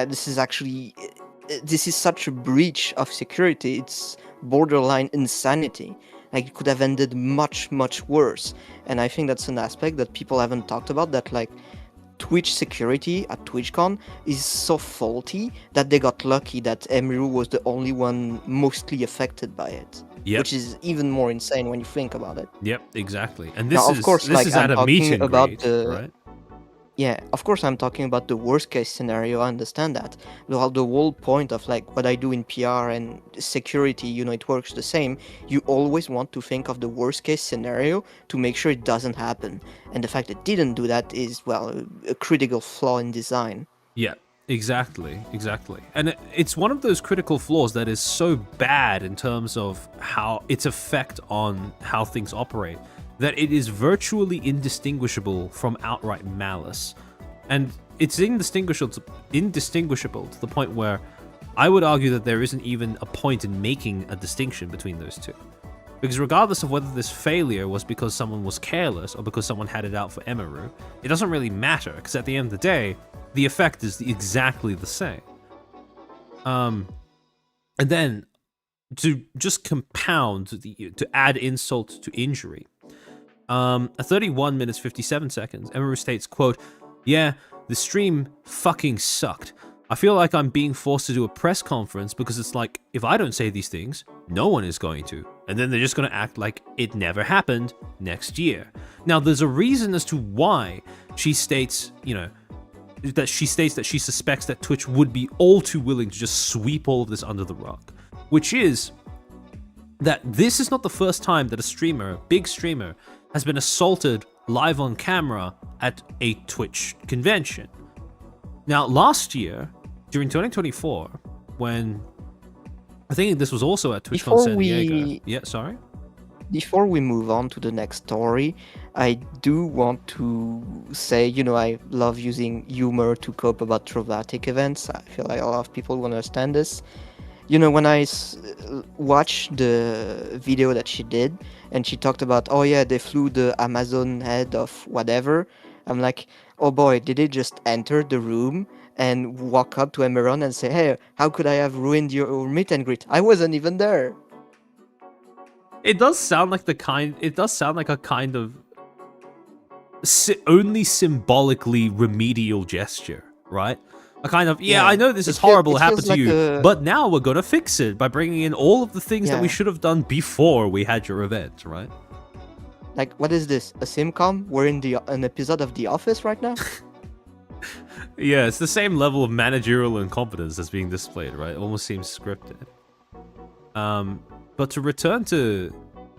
Speaker 3: This is such a breach of security. It's borderline insanity. It could have ended much, much worse. And I think that's an aspect that people haven't talked about, that Twitch security at TwitchCon is so faulty that they got lucky that Emiru was the only one mostly affected by it.
Speaker 2: Yep.
Speaker 3: Which is even more insane when you think about it.
Speaker 2: Yep, exactly. And this
Speaker 3: now, of course,
Speaker 2: this is at a meet and greet, right?
Speaker 3: Yeah, of course I'm talking about the worst case scenario, I understand that. The whole point of what I do in PR and security, it works the same. You always want to think of the worst case scenario to make sure it doesn't happen. And the fact it didn't do that is, a critical flaw in design.
Speaker 2: Yeah, exactly. And it's one of those critical flaws that is so bad in terms of how its effect on how things operate, that it is virtually indistinguishable from outright malice. And it's indistinguishable to the point where I would argue that there isn't even a point in making a distinction between those two. Because regardless of whether this failure was because someone was careless or because someone had it out for Emeru, it doesn't really matter, because at the end of the day, the effect is exactly the same. And then, to just compound, to add insult to injury, at 31 minutes 57 seconds, Emeru states, quote, "Yeah, the stream fucking sucked. I feel like I'm being forced to do a press conference because it's like, if I don't say these things, no one is going to. And then they're just going to act like it never happened next year." Now, there's a reason as to why she states, that she suspects that Twitch would be all too willing to just sweep all of this under the rug, which is that this is not the first time that a big streamer, has been assaulted live on camera at a Twitch convention. Now, last year, during 2024, when I think this was also at TwitchCon San Diego. Yeah, sorry?
Speaker 3: Before we move on to the next story, I do want to say, I love using humor to cope about traumatic events. I feel like a lot of people will understand this. When I watched the video that she did, and she talked about, oh yeah, they flew the Amazon head of whatever, I'm like, oh boy, did they just enter the room and walk up to Emeron and say, hey, how could I have ruined your meet and greet? I wasn't even there.
Speaker 2: It does sound like a kind of only symbolically remedial gesture, right? A kind of, I know this is horrible, it happened to you, but now we're gonna fix it by bringing in all of the things that we should have done before we had your event, right?
Speaker 3: What is this? A simcom? We're in an episode of The Office right now?
Speaker 2: Yeah, it's the same level of managerial incompetence that's being displayed, right? It almost seems scripted. But to return to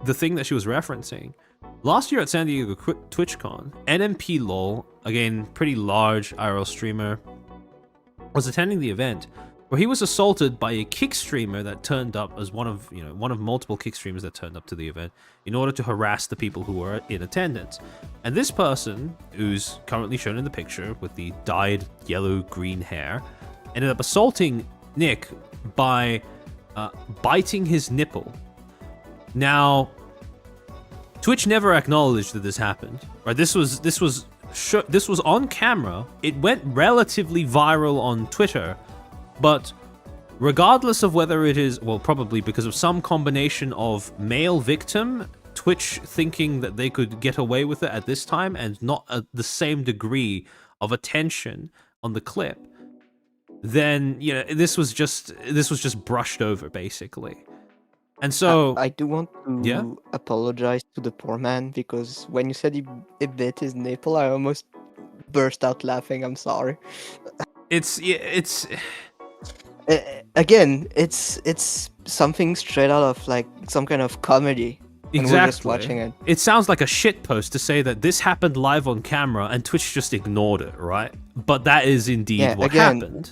Speaker 2: the thing that she was referencing, last year at San Diego TwitchCon, NMP LOL, again, pretty large IRL streamer, was attending the event where he was assaulted by a kick streamer that turned up as one of multiple kick streamers that turned up to the event in order to harass the people who were in attendance. And this person, who's currently shown in the picture with the dyed yellow-green hair, ended up assaulting Nick by biting his nipple. Now, Twitch never acknowledged that this happened. Right? This was on camera. It went relatively viral on Twitter, but regardless of whether it is, well, probably because of some combination of male victim, Twitch thinking that they could get away with it at this time, and not at the same degree of attention on the clip, then this was just brushed over basically. And so
Speaker 3: I do want to
Speaker 2: yeah?
Speaker 3: apologize to the poor man, because when you said he bit his nipple, I almost burst out laughing. I'm sorry.
Speaker 2: It's
Speaker 3: Again, it's something straight out of like some kind of comedy. And we're just
Speaker 2: exactly.
Speaker 3: watching it.
Speaker 2: It sounds like a shit post to say that this happened live on camera and Twitch just ignored it, right? But that is indeed what happened.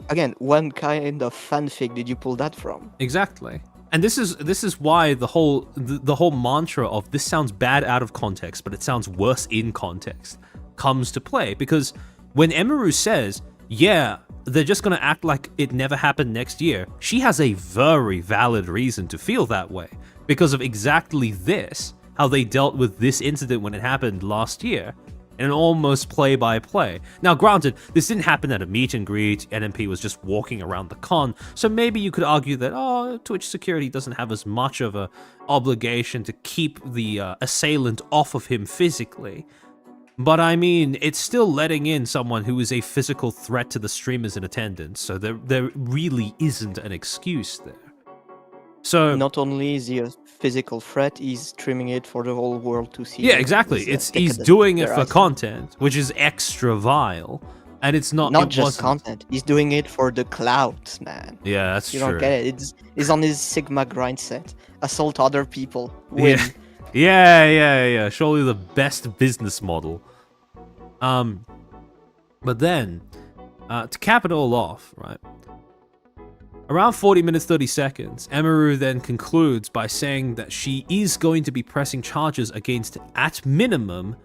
Speaker 3: Again, what kind of fanfic did you pull that from?
Speaker 2: Exactly. And this is why the whole mantra of this sounds bad out of context, but it sounds worse in context comes to play. Because when Emiru says, yeah, they're just going to act like it never happened next year, she has a very valid reason to feel that way. Because of exactly this, how they dealt with this incident when it happened last year, and almost play-by-play. Now, granted, this didn't happen at a meet and greet. NMP was just walking around the con, so maybe you could argue that, Twitch security doesn't have as much of a obligation to keep the assailant off of him physically. But I mean, it's still letting in someone who is a physical threat to the streamers in attendance, so there really isn't an excuse there. So
Speaker 3: not only is he a physical threat, he's streaming it for the whole world to see.
Speaker 2: Yeah, exactly. He's doing it for content, which is extra vile, and it's not
Speaker 3: just content. He's doing it for the clout, man.
Speaker 2: Yeah, that's true.
Speaker 3: You don't get it. He's on his Sigma grind set. Assault other people. Win.
Speaker 2: Yeah. Surely the best business model. But then, to cap it all off, right? Around 40 minutes 30 seconds, Emiru then concludes by saying that she is going to be pressing charges against, at minimum,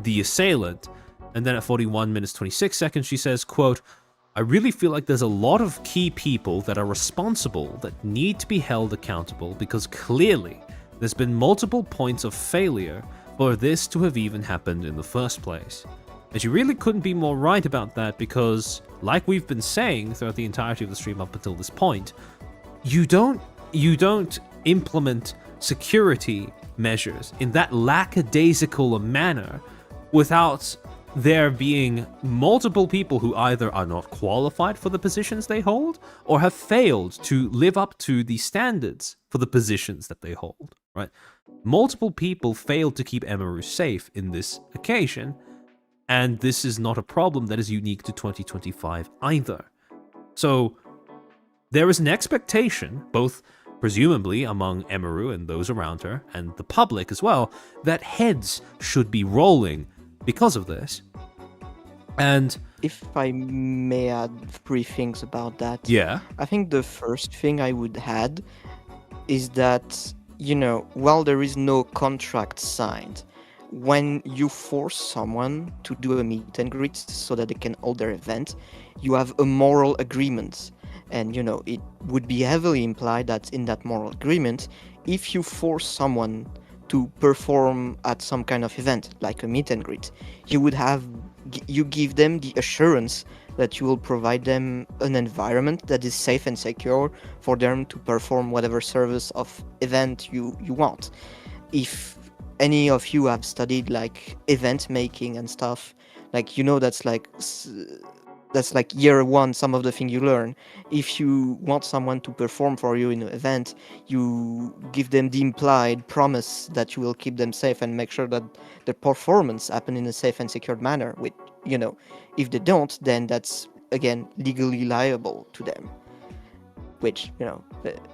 Speaker 2: the assailant. And then at 41 minutes 26 seconds, she says, quote, I really feel like there's a lot of key people that are responsible that need to be held accountable, because clearly there's been multiple points of failure for this to have even happened in the first place. And you really couldn't be more right about that, because, like we've been saying throughout the entirety of the stream up until this point, you don't implement security measures in that lackadaisical a manner without there being multiple people who either are not qualified for the positions they hold or have failed to live up to the standards for the positions that they hold, right? Multiple people failed to keep Emiru safe in this occasion. And this is not a problem that is unique to 2025 either. So there is an expectation, both presumably among Emiru and those around her, and the public as well, that heads should be rolling because of this. And
Speaker 3: if I may add 3 things about that.
Speaker 2: Yeah.
Speaker 3: I think the first thing I would add is that, while there is no contract signed, when you force someone to do a meet and greet so that they can hold their event, you have a moral agreement. And, it would be heavily implied that in that moral agreement, if you force someone to perform at some kind of event, like a meet and greet, you give them the assurance that you will provide them an environment that is safe and secure for them to perform whatever service of event you want. If any of you have studied like event making and stuff, like that's like year one, some of the things you learn. If you want someone to perform for you in an event, you give them the implied promise that you will keep them safe and make sure that the performance happen in a safe and secured manner. With if they don't, then that's again legally liable to them, which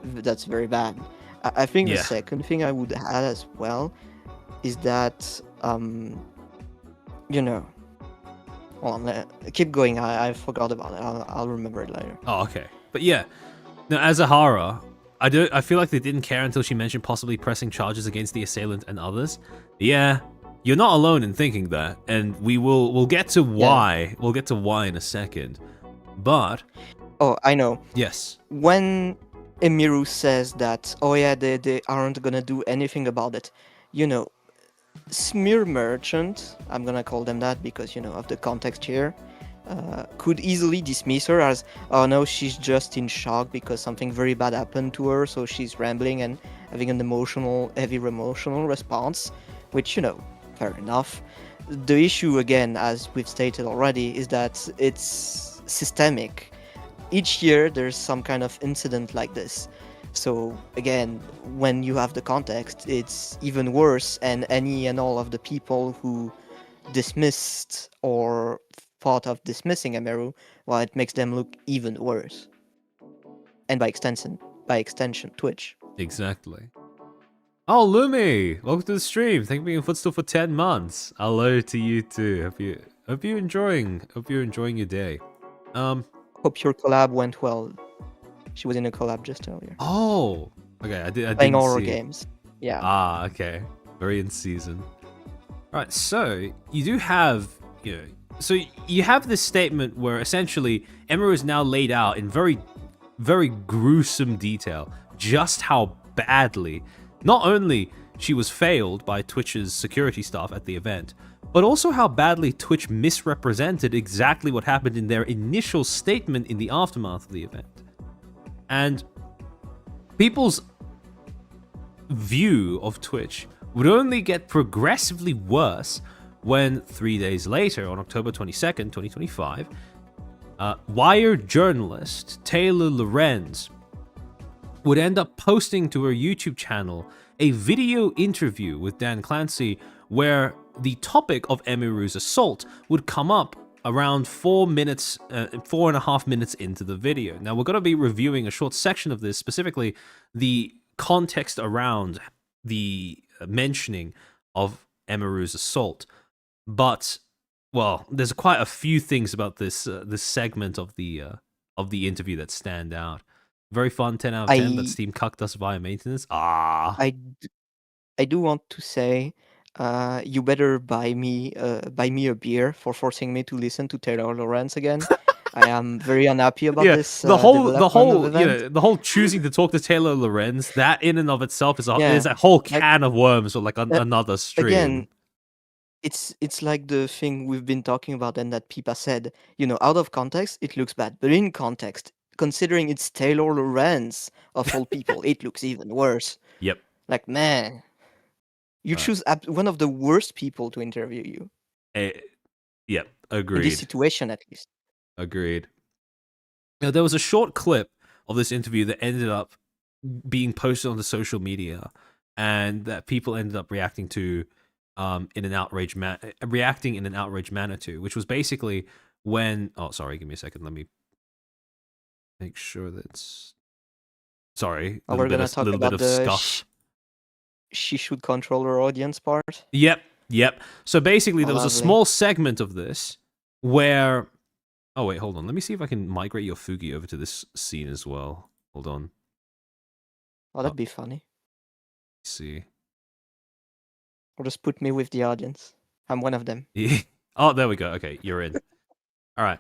Speaker 3: that's very bad. I think the second thing I would add as well is that, hold on, keep going. I forgot about it. I'll remember it later.
Speaker 2: Oh, okay. But yeah, now Azahara, I feel like they didn't care until she mentioned possibly pressing charges against the assailant and others. Yeah, you're not alone in thinking that, and we'll get to why. Yeah. We'll get to why in a second. But
Speaker 3: I know.
Speaker 2: Yes.
Speaker 3: When Emiru says that, they aren't gonna do anything about it, you know, smear merchant, I'm gonna call them that because, of the context here, could easily dismiss her as, oh no, she's just in shock because something very bad happened to her, so she's rambling and having an heavy emotional response, which, fair enough. The issue, again, as we've stated already, is that it's systemic. Each year there's some kind of incident like this. So again, when you have the context, it's even worse, and any and all of the people who dismissed or thought of dismissing Emeru, well, it makes them look even worse. And by extension, Twitch.
Speaker 2: Exactly. Oh, Lumi! Welcome to the stream. Thank you for being Footstool for 10 months. Hello to you too. Hope you're enjoying your day.
Speaker 3: Hope your collab went well. She was in a collab just earlier.
Speaker 2: Oh, okay. I
Speaker 3: Playing
Speaker 2: didn't
Speaker 3: horror
Speaker 2: see.
Speaker 3: games. Yeah.
Speaker 2: Ah, okay. Very in season. Right. So you do have, so you have this statement where essentially Emeru is now laid out in very, very gruesome detail just how badly not only she was failed by Twitch's security staff at the event, but also how badly Twitch misrepresented exactly what happened in their initial statement in the aftermath of the event. And people's view of Twitch would only get progressively worse when 3 days later, on October 22nd, 2025, Wired journalist Taylor Lorenz would end up posting to her YouTube channel a video interview with Dan Clancy where the topic of Emeru's assault would come up around 4.5 minutes into the video. Now, we're going to be reviewing a short section of this, specifically the context around the mentioning of Emeru's assault. But, well, there's quite a few things about this segment of the interview that stand out. Very fun, 10 out of 10, but Steam cucked us via maintenance.
Speaker 3: I do want to say, you better buy me a beer for forcing me to listen to Taylor Lorenz again. I am very unhappy about this
Speaker 2: the whole
Speaker 3: development.
Speaker 2: the whole choosing to talk to Taylor Lorenz, that in and of itself is
Speaker 3: Yeah,
Speaker 2: a whole
Speaker 3: like,
Speaker 2: can of worms or like another stream.
Speaker 3: again, it's like the thing we've been talking about and that Pipa said. Out of context, it looks bad, but in context, considering it's Taylor Lorenz of all people, it looks even worse.
Speaker 2: Yep.
Speaker 3: Like, man, you choose one of the worst people to interview you.
Speaker 2: Yep,
Speaker 3: In
Speaker 2: agreed.
Speaker 3: this situation, at least.
Speaker 2: Agreed. Now, there was a short clip of this interview that ended up being posted on the social media, and that people ended up reacting to in an outraged manner to, which was basically when. Oh, sorry, give me a second. Let me make sure that's. Sorry, a
Speaker 3: We're gonna talk
Speaker 2: little
Speaker 3: about
Speaker 2: bit of
Speaker 3: the
Speaker 2: scuff.
Speaker 3: She should control her audience part.
Speaker 2: Yep. So basically, there was a
Speaker 3: Lovely.
Speaker 2: small segment of this where. Oh wait, hold on. Let me see if I can migrate your Fugi over to this scene as well. Hold on.
Speaker 3: Oh, that'd be funny.
Speaker 2: Let's see.
Speaker 3: Or just put me with the audience. I'm one of them.
Speaker 2: Oh, there we go. Okay, you're in. All right.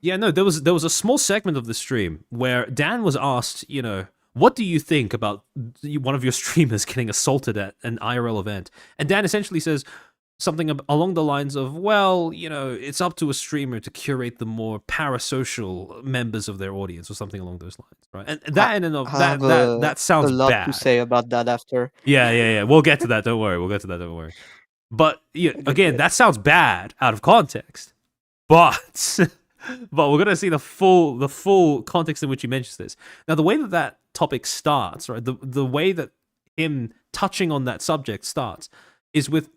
Speaker 2: Yeah, no, there was a small segment of the stream where Dan was asked, what do you think about one of your streamers getting assaulted at an IRL event? And Dan essentially says something along the lines of, well, it's up to a streamer to curate the more parasocial members of their audience, or something along those lines, right? And that in and of that sounds
Speaker 3: a lot
Speaker 2: bad.
Speaker 3: to say about that after.
Speaker 2: Yeah. We'll get to that. Don't worry. But again, that sounds bad out of context. But we're gonna see the full context in which he mentions this. Now, the way that topic starts, right? The way that him touching on that subject starts is with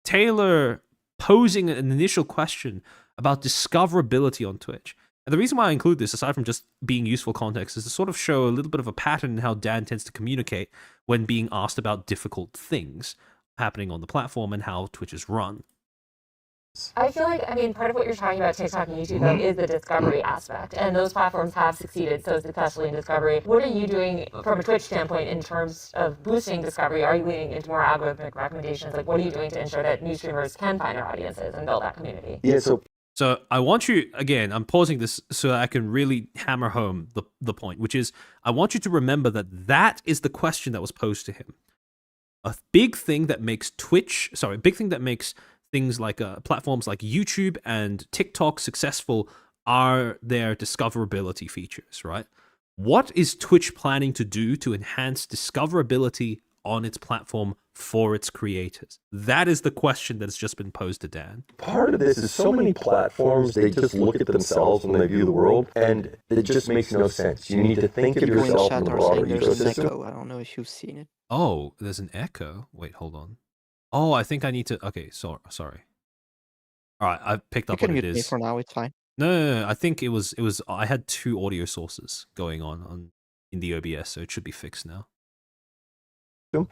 Speaker 2: Taylor posing an initial question about discoverability on Twitch. And the reason why I include this, aside from just being useful context, is to sort of show a little bit of a pattern in how Dan tends to communicate when being asked about difficult things happening on the platform and how Twitch is run.
Speaker 4: I feel like, part of what you're talking about TikTok and YouTube, though, is the discovery aspect. And those platforms have succeeded so successfully in discovery. What are you doing from a Twitch standpoint in terms of boosting discovery? Are you leaning into more algorithmic recommendations? Like, what are you doing to ensure that new streamers can find their audiences and build that community?
Speaker 5: Yeah,
Speaker 2: So I want you, again, I'm pausing this so that I can really hammer home the point, which is I want you to remember that is the question that was posed to him. a big thing that makes a big thing that makes things like platforms like YouTube and TikTok successful are their discoverability features, right? What is Twitch planning to do to enhance discoverability on its platform for its creators? That is the question that's just been posed to Dan.
Speaker 5: Part of this is so many platforms, they just look at themselves when they view the world, and it just makes no sense. You need to think of
Speaker 3: People in
Speaker 5: yourself in
Speaker 3: chat
Speaker 5: the
Speaker 3: are
Speaker 5: broader
Speaker 3: saying there's an
Speaker 5: ecosystem.
Speaker 3: echo. I don't know if you've seen it.
Speaker 2: Oh, there's an echo. Wait, hold on. Oh, I think I need to. Okay, sorry. All right, I've picked
Speaker 3: You
Speaker 2: up what
Speaker 3: can
Speaker 2: it
Speaker 3: mute me
Speaker 2: is.
Speaker 3: for now. It's fine.
Speaker 2: No. I think it was. I had two audio sources going on in the OBS, so it should be fixed now.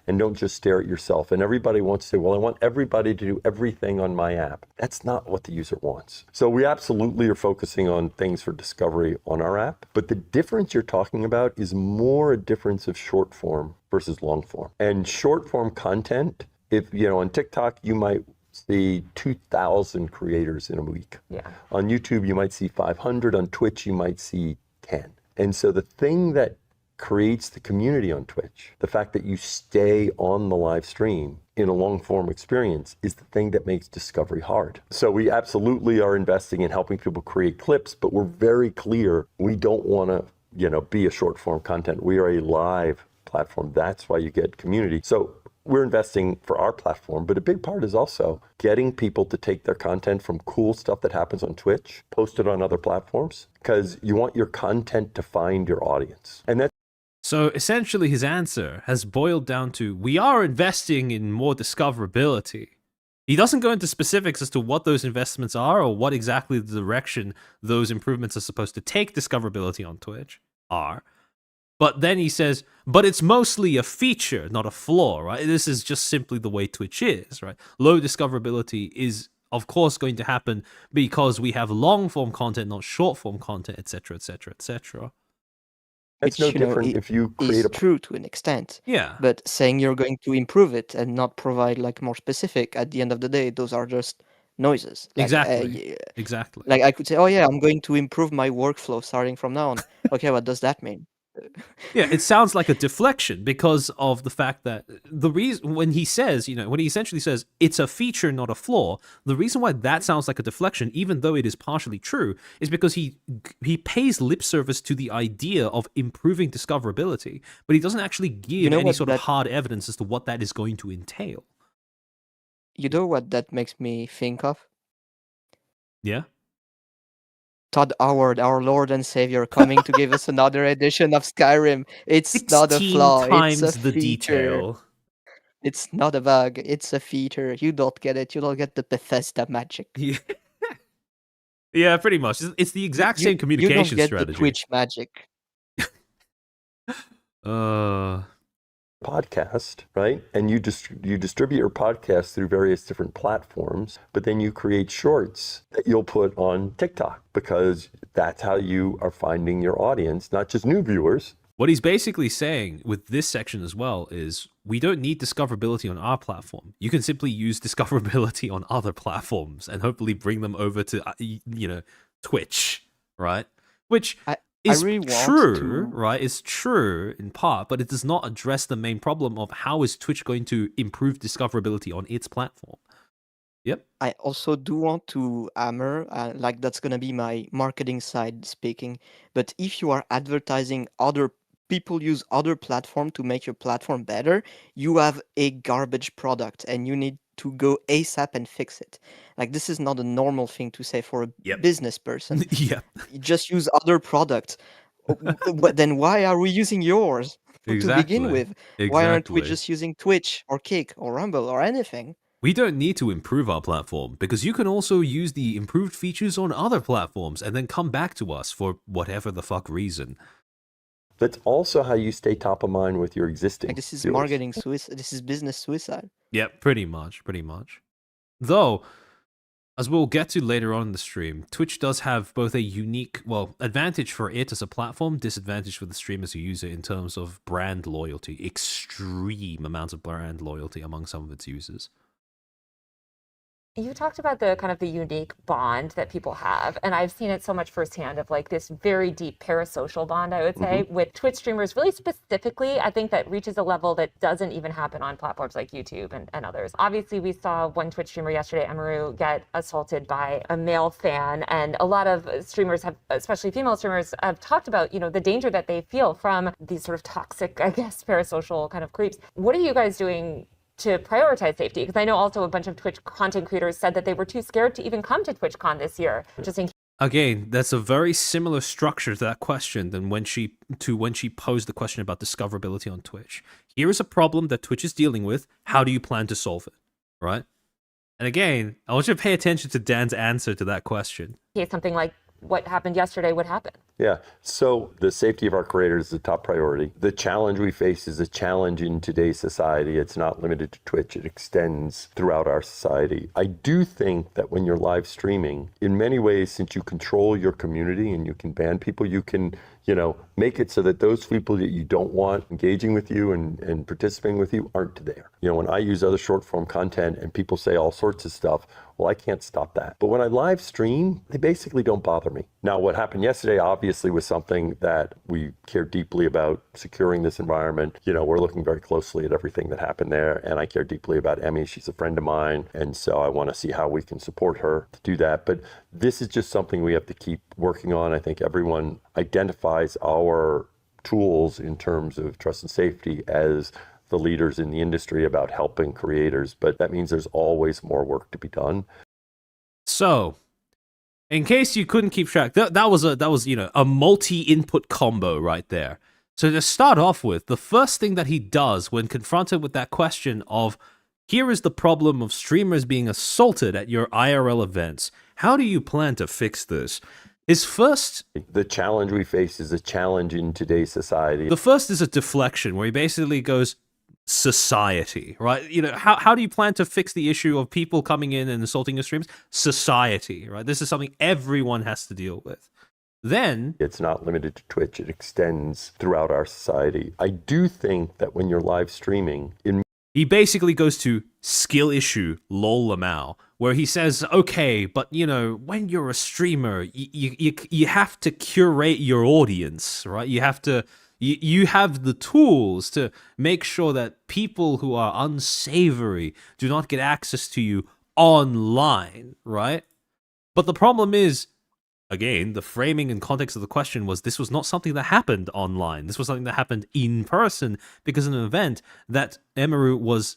Speaker 5: And don't just stare at yourself. And everybody wants to say, well, I want everybody to do everything on my app. That's not what the user wants. So we absolutely are focusing on things for discovery on our app. But the difference you're talking about is more a difference of short form versus long form. And short form content, if on TikTok, you might see 2,000 creators in a week.
Speaker 4: Yeah.
Speaker 5: On YouTube, you might see 500. On Twitch, you might see 10. And so the thing that creates the community on Twitch, the fact that you stay on the live stream in a long form experience, is the thing that makes discovery hard. So we absolutely are investing in helping people create clips, but we're very clear we don't want to be a short form content. We are a live platform. That's why you get community. So we're investing for our platform, but a big part is also getting people to take their content from cool stuff that happens on Twitch, post it on other platforms, because you want your content to find your audience. And that's
Speaker 2: So essentially, his answer has boiled down to, we are investing in more discoverability. He doesn't go into specifics as to what those investments are or what exactly the direction those improvements are supposed to take discoverability on Twitch are. But then he says, but it's mostly a feature, not a flaw, right? This is just simply the way Twitch is, right? Low discoverability is, of course, going to happen because we have long-form content, not short-form content, etc., etc., etc.
Speaker 5: That's no different if you create
Speaker 3: is true to an extent.
Speaker 2: Yeah.
Speaker 3: But saying you're going to improve it and not provide like more specific, at the end of the day, those are just noises. Like,
Speaker 2: Exactly. Exactly.
Speaker 3: Like I could say, oh yeah, I'm going to improve my workflow starting from now on. Okay, what does that mean?
Speaker 2: Yeah, it sounds like a deflection because of the fact that the reason when he says, when he essentially says it's a feature, not a flaw, the reason why that sounds like a deflection, even though it is partially true, is because he pays lip service to the idea of improving discoverability, but he doesn't actually give any sort of hard evidence as to what that is going to entail.
Speaker 3: You know what that makes me think of?
Speaker 2: Yeah?
Speaker 3: Todd Howard, our Lord and Savior, coming to give us another edition of Skyrim. It's not a
Speaker 2: 16
Speaker 3: flaw,
Speaker 2: times
Speaker 3: it's a
Speaker 2: the
Speaker 3: feature.
Speaker 2: detail.
Speaker 3: It's not a bug, it's a feature. You don't get it, you don't get the Bethesda magic.
Speaker 2: Yeah, yeah, pretty much. It's the exact same communication
Speaker 3: you don't get
Speaker 2: strategy.
Speaker 3: the Twitch magic.
Speaker 5: podcast, right? And you distribute your podcast through various different platforms, but then you create shorts that you'll put on TikTok because that's how you are finding your audience, not just new viewers.
Speaker 2: What he's basically saying with this section as well is we don't need discoverability on our platform. You can simply use discoverability on other platforms and hopefully bring them over to, Twitch, right? Which is
Speaker 3: really
Speaker 2: true, right? It's true in part, but it does not address the main problem of how is Twitch going to improve discoverability on its platform. Yep.
Speaker 3: I also do want to hammer, like that's going to be my marketing side speaking, but if you are advertising people use other platform to make your platform better, you have a garbage product and you need to go ASAP and fix it. Like this is not a normal thing to say for a business person.
Speaker 2: Yeah.
Speaker 3: You just use other products. Then why are we using yours to begin with? Why aren't we just using Twitch or Kick or Rumble or anything?
Speaker 2: We don't need to improve our platform because you can also use the improved features on other platforms and then come back to us for whatever the fuck reason.
Speaker 5: That's also how you stay top of mind with your existing
Speaker 3: This is
Speaker 5: viewers.
Speaker 3: marketing suicide. This is business suicide.
Speaker 2: Yeah, pretty much. Though, as we'll get to later on in the stream, Twitch does have both a unique, advantage for it as a platform, disadvantage for the stream as a user in terms of brand loyalty, extreme amounts of brand loyalty among some of its users.
Speaker 4: You talked about the kind of the unique bond that people have, and I've seen it so much firsthand of like this very deep parasocial bond, I would say, with Twitch streamers, really specifically. I think that reaches a level that doesn't even happen on platforms like YouTube and others. Obviously, we saw one Twitch streamer yesterday, Emaru, get assaulted by a male fan, and a lot of streamers have, especially female streamers, have talked about, you know, the danger that they feel from these sort of toxic, I guess, parasocial kind of creeps. What are you guys doing to prioritize safety? Because I know also a bunch of Twitch content creators said that they were too scared to even come to TwitchCon this year, just in.
Speaker 2: Again, that's a very similar structure to that question than when she posed the question about discoverability on Twitch. Here is a problem that Twitch is dealing with. How do you plan to solve it? Right? And again, I want you to pay attention to Dan's answer to that question.
Speaker 4: Case something like what happened yesterday would happen.
Speaker 5: Yeah. So the safety of our creators is a top priority. The challenge we face is a challenge in today's society. It's not limited to Twitch. It extends throughout our society. I do think that when you're live streaming, in many ways, since you control your community and you can ban people, you can, make it so that those people that you don't want engaging with you and participating with you aren't there. When I use other short form content and people say all sorts of stuff, well, I can't stop that. But when I live stream, they basically don't bother me. Now, what happened yesterday obviously was something that we care deeply about, securing this environment. We're looking very closely at everything that happened there, and I care deeply about Emmy. She's a friend of mine, and so I want to see how we can support her to do that. But this is just something we have to keep working on. I think everyone identifies our tools in terms of trust and safety as the leaders in the industry about helping creators, but that means there's always more work to be done.
Speaker 2: So, in case you couldn't keep track, that was a multi-input combo right there. So to start off with, the first thing that he does when confronted with that question of, here is the problem of streamers being assaulted at your IRL events, how do you plan to fix this? The
Speaker 5: challenge we face is a challenge in today's society.
Speaker 2: The first is a deflection where he basically goes, society, right? How do you plan to fix the issue of people coming in and assaulting your streams? Society, right? This is something everyone has to deal with. Then
Speaker 5: it's not limited to Twitch. It extends throughout our society. I do think that when you're live streaming,
Speaker 2: he basically goes to skill issue, lol lamau, where he says, okay, but when you're a streamer, you have to curate your audience, right? You have the tools to make sure that people who are unsavory do not get access to you online, right? But the problem is, again, the framing and context of the question was this was not something that happened online. This was something that happened in person because of an event that Emaru was,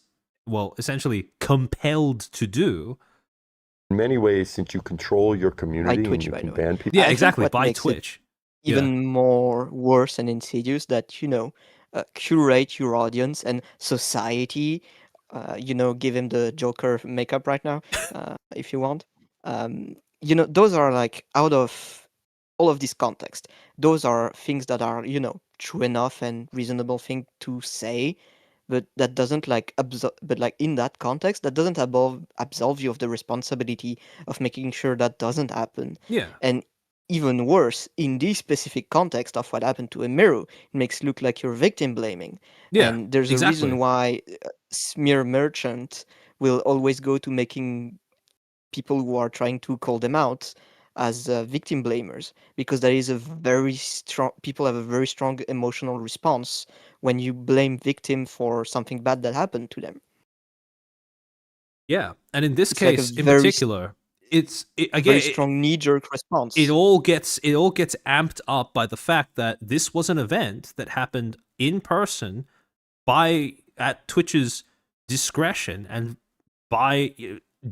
Speaker 2: essentially compelled to do.
Speaker 5: In many ways, since you control your community
Speaker 3: Twitch,
Speaker 5: and you
Speaker 3: by
Speaker 5: can
Speaker 3: the way.
Speaker 5: ban people.
Speaker 2: Yeah, exactly, by Twitch.
Speaker 3: Even more worse and insidious that, curate your audience and society, give him the Joker makeup right now, if you want. Those are like out of all of this context. Those are things that are, true enough and reasonable thing to say, but that doesn't but in that context, that doesn't absolve you of the responsibility of making sure that doesn't happen.
Speaker 2: Yeah.
Speaker 3: And even worse, in this specific context of what happened to Emiru, it makes it look like you're victim blaming.
Speaker 2: Yeah,
Speaker 3: and there's a reason why smear merchant will always go to making people who are trying to call them out as victim blamers, because there is people have a very strong emotional response when you blame victim for something bad that happened to them.
Speaker 2: Yeah, and in this
Speaker 3: It's like
Speaker 2: case in particular, again,
Speaker 3: very strong knee-jerk response.
Speaker 2: It all gets amped up by the fact that this was an event that happened in person at Twitch's discretion and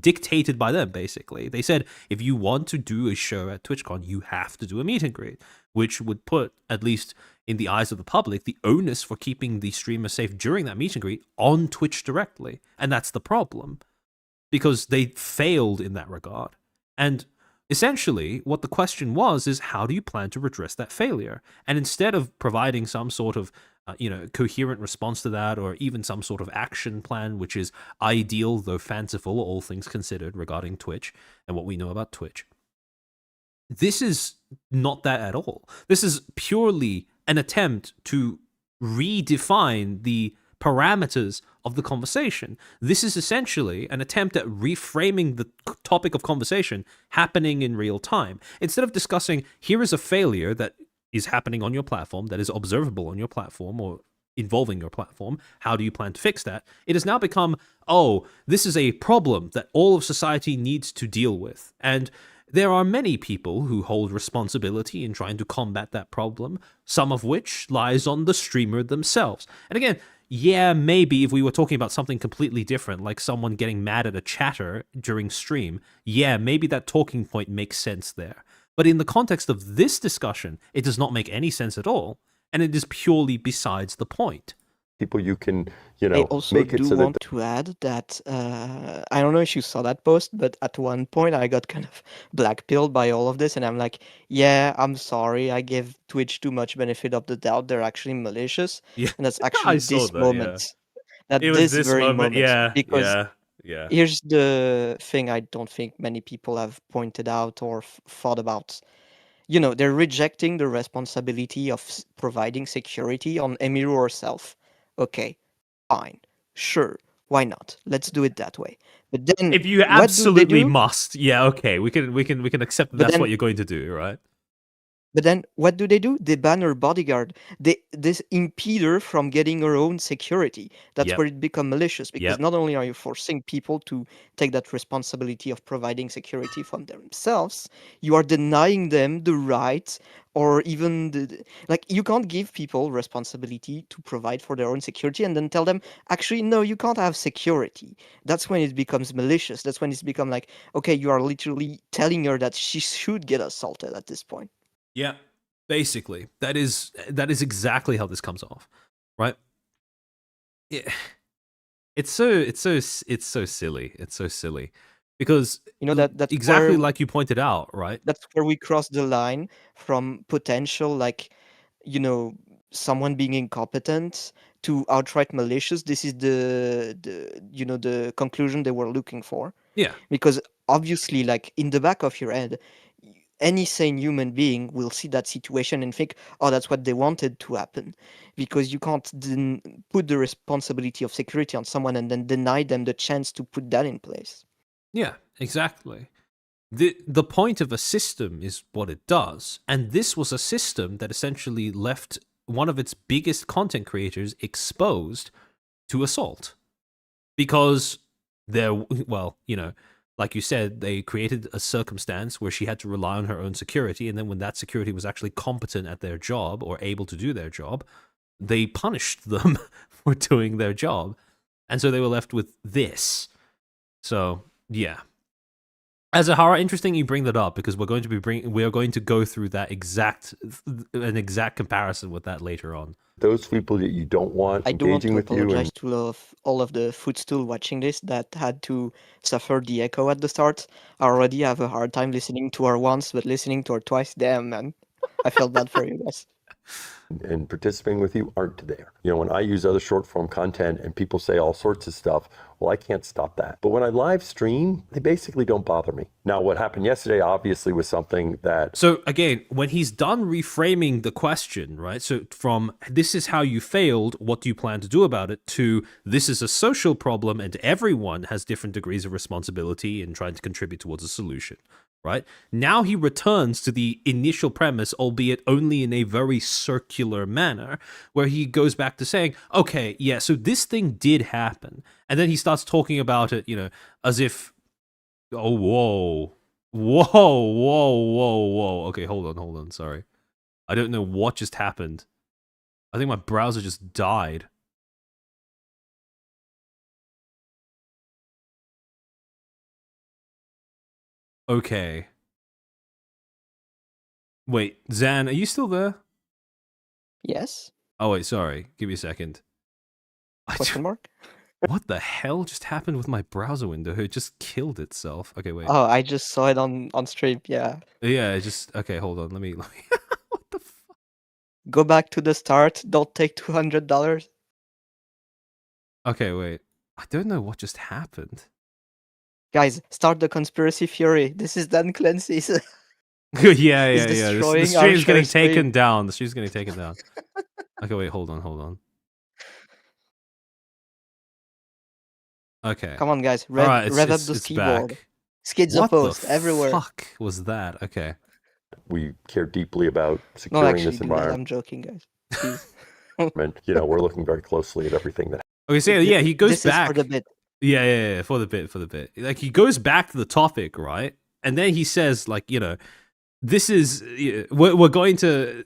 Speaker 2: dictated by them, basically. They said, if you want to do a show at TwitchCon, you have to do a meet and greet, which would put, at least in the eyes of the public, the onus for keeping the streamer safe during that meet and greet on Twitch directly. And that's the problem, because they failed in that regard. And essentially, what the question was is, how do you plan to redress that failure? And instead of providing some sort of coherent response to that, or even some sort of action plan, which is ideal though fanciful, all things considered, regarding Twitch and what we know about Twitch, this is not that at all. This is purely an attempt to redefine the parameters of the conversation. This is essentially an attempt at reframing the topic of conversation happening in real time. Instead of discussing, here is a failure that is happening on your platform, that is observable on your platform or involving your platform, how do you plan to fix that? It has now become, oh, this is a problem that all of society needs to deal with. And there are many people who hold responsibility in trying to combat that problem, some of which lies on the streamer themselves. And again, yeah, maybe if we were talking about something completely different, like someone getting mad at a chatter during stream, yeah, maybe that talking point makes sense there. But in the context of this discussion, it does not make any sense at all, and it is purely besides the point.
Speaker 5: People you can,
Speaker 3: I also
Speaker 5: make it
Speaker 3: do
Speaker 5: so that
Speaker 3: want to add that I don't know if you saw that post, but at one point I got kind of blackpilled by all of this, and I'm like, yeah, I'm sorry, I give Twitch too much benefit of the doubt. They're actually malicious,
Speaker 2: Yeah,
Speaker 3: and that's actually
Speaker 2: I saw
Speaker 3: this
Speaker 2: that, yeah.
Speaker 3: moment, that
Speaker 2: It was
Speaker 3: this
Speaker 2: this
Speaker 3: very
Speaker 2: moment,
Speaker 3: moment,
Speaker 2: yeah,
Speaker 3: because
Speaker 2: yeah.
Speaker 3: here's the thing I don't think many people have pointed out or thought about. They're rejecting the responsibility of providing security on Emiru herself. Okay, fine, sure, why not? Let's do it that way. But then,
Speaker 2: If you
Speaker 3: what do they
Speaker 2: absolutely
Speaker 3: do?
Speaker 2: must, yeah, okay, we can accept that
Speaker 3: But
Speaker 2: that's
Speaker 3: then
Speaker 2: what you're going to do, right?
Speaker 3: But then what do? They ban her bodyguard. This impede her from getting her own security. That's
Speaker 2: Yep,
Speaker 3: where it becomes malicious, because
Speaker 2: yep.
Speaker 3: not only are you forcing people to take that responsibility of providing security for themselves, you are denying them the right, or even like, you can't give people responsibility to provide for their own security and then tell them, actually, no, you can't have security. That's when it becomes malicious. That's when it's become like, okay, you are literally telling her that she should get assaulted at this point.
Speaker 2: Yeah, basically, that is exactly how this comes off, right? Yeah, it's so silly. It's so silly because
Speaker 3: That's
Speaker 2: exactly
Speaker 3: where
Speaker 2: like you pointed out, right?
Speaker 3: we cross the line from potential, like, you know someone being incompetent, to outright malicious. This is the conclusion they were looking for,
Speaker 2: Yeah,
Speaker 3: because obviously, like, in the back of your head, any sane human being will see that situation and think, oh, that's what they wanted to happen, because you can't put the responsibility of security on someone and then deny them the chance to put that in place.
Speaker 2: yeah, exactly. The point of a system is what it does, and this was a system that essentially left one of its biggest content creators exposed to assault because like you said, they created a circumstance where she had to rely on her own security, and then when that security was actually competent at their job or able to do their job, they punished them for doing their job, and so they were left with this. So yeah, as a horror, interesting you bring that up, because we are going to go through an exact comparison with that later on.
Speaker 5: those people that you don't want
Speaker 3: I do want
Speaker 5: engaging
Speaker 3: to
Speaker 5: with you,
Speaker 3: apologize
Speaker 5: and
Speaker 3: to all of the Footstool watching this that had to suffer the echo at the start. I already have a hard time listening to her once, but listening to her twice, damn, man. I felt bad for you guys.
Speaker 5: and participating with you aren't there. When I use other short form content and people say all sorts of stuff, well, I can't stop that. But when I live stream, they basically don't bother me. Now, what happened yesterday obviously was something that...
Speaker 2: So again, when he's done reframing the question, right? So from this is how you failed, what do you plan to do about it, to this is a social problem and everyone has different degrees of responsibility in trying to contribute towards a solution. Right? Now he returns to the initial premise, albeit only in a very circular manner, where he goes back to saying, okay, yeah, so this thing did happen. And then he starts talking about it, as if, oh, whoa. Okay, hold on, sorry. I don't know what just happened. I think my browser just died. Okay. Wait, Zan, are you still there?
Speaker 3: Yes?
Speaker 2: Oh, wait, sorry. Give me a second.
Speaker 3: Question mark?
Speaker 2: What the hell just happened with my browser window? It just killed itself. Okay, wait.
Speaker 3: Oh, I just saw it on stream, yeah.
Speaker 2: Yeah, it just... Okay, hold on. Let me... What the fuck?
Speaker 3: Go back to the start, don't take $200.
Speaker 2: Okay, wait. I don't know what just happened.
Speaker 3: Guys, start the conspiracy theory. This is Dan Clancy's.
Speaker 2: yeah. The
Speaker 3: destroying our
Speaker 2: stream's getting
Speaker 3: stream.
Speaker 2: taken down. The stream's getting taken down. Okay, wait, hold on. Okay.
Speaker 3: Come on, guys.
Speaker 2: All right,
Speaker 3: Rev up
Speaker 2: it's
Speaker 3: those
Speaker 2: it's
Speaker 3: keyboard.
Speaker 2: back.
Speaker 3: Skids a
Speaker 2: What the
Speaker 3: post everywhere.
Speaker 2: fuck was that? Okay.
Speaker 5: We care deeply about
Speaker 3: No,
Speaker 5: securing
Speaker 3: actually,
Speaker 5: this
Speaker 3: do that.
Speaker 5: environment.
Speaker 3: I'm joking, guys. Please.
Speaker 5: You know, we're looking very closely at everything that.
Speaker 2: Okay, so yeah, he goes
Speaker 3: This
Speaker 2: back.
Speaker 3: is for the bit.
Speaker 2: Yeah, for the bit. Like, he goes back to the topic, right? And then he says, like, you know, this is, we're going to,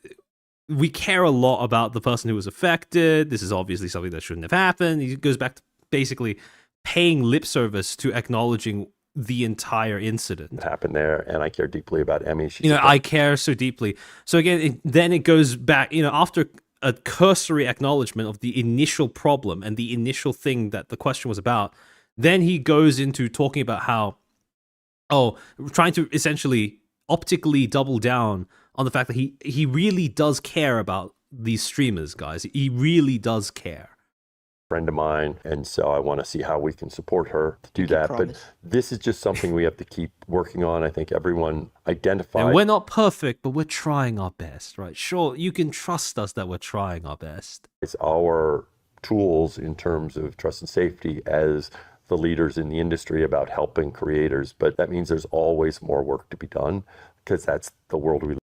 Speaker 2: we care a lot about the person who was affected. This is obviously something that shouldn't have happened. He goes back to basically paying lip service to acknowledging the entire incident.
Speaker 5: Happened there, and I care deeply about Emmy. She's
Speaker 2: You know,
Speaker 5: a-
Speaker 2: I care so deeply. So again, then it goes back, you know, after a cursory acknowledgement of the initial problem and the initial thing that the question was about, then he goes into talking about how, trying to essentially optically double down on the fact that he really does care about these streamers, guys. He really does care.
Speaker 5: friend of mine, and so I want to see how we can support her to do that.
Speaker 3: promise.
Speaker 5: But this is just something we have to keep working on. I think everyone identified.
Speaker 2: And we're not perfect, but we're trying our best, right? Sure, you can trust us that we're trying our best.
Speaker 5: It's our tools in terms of trust and safety as the leaders in the industry about helping creators. But that means there's always more work to be done because that's the world we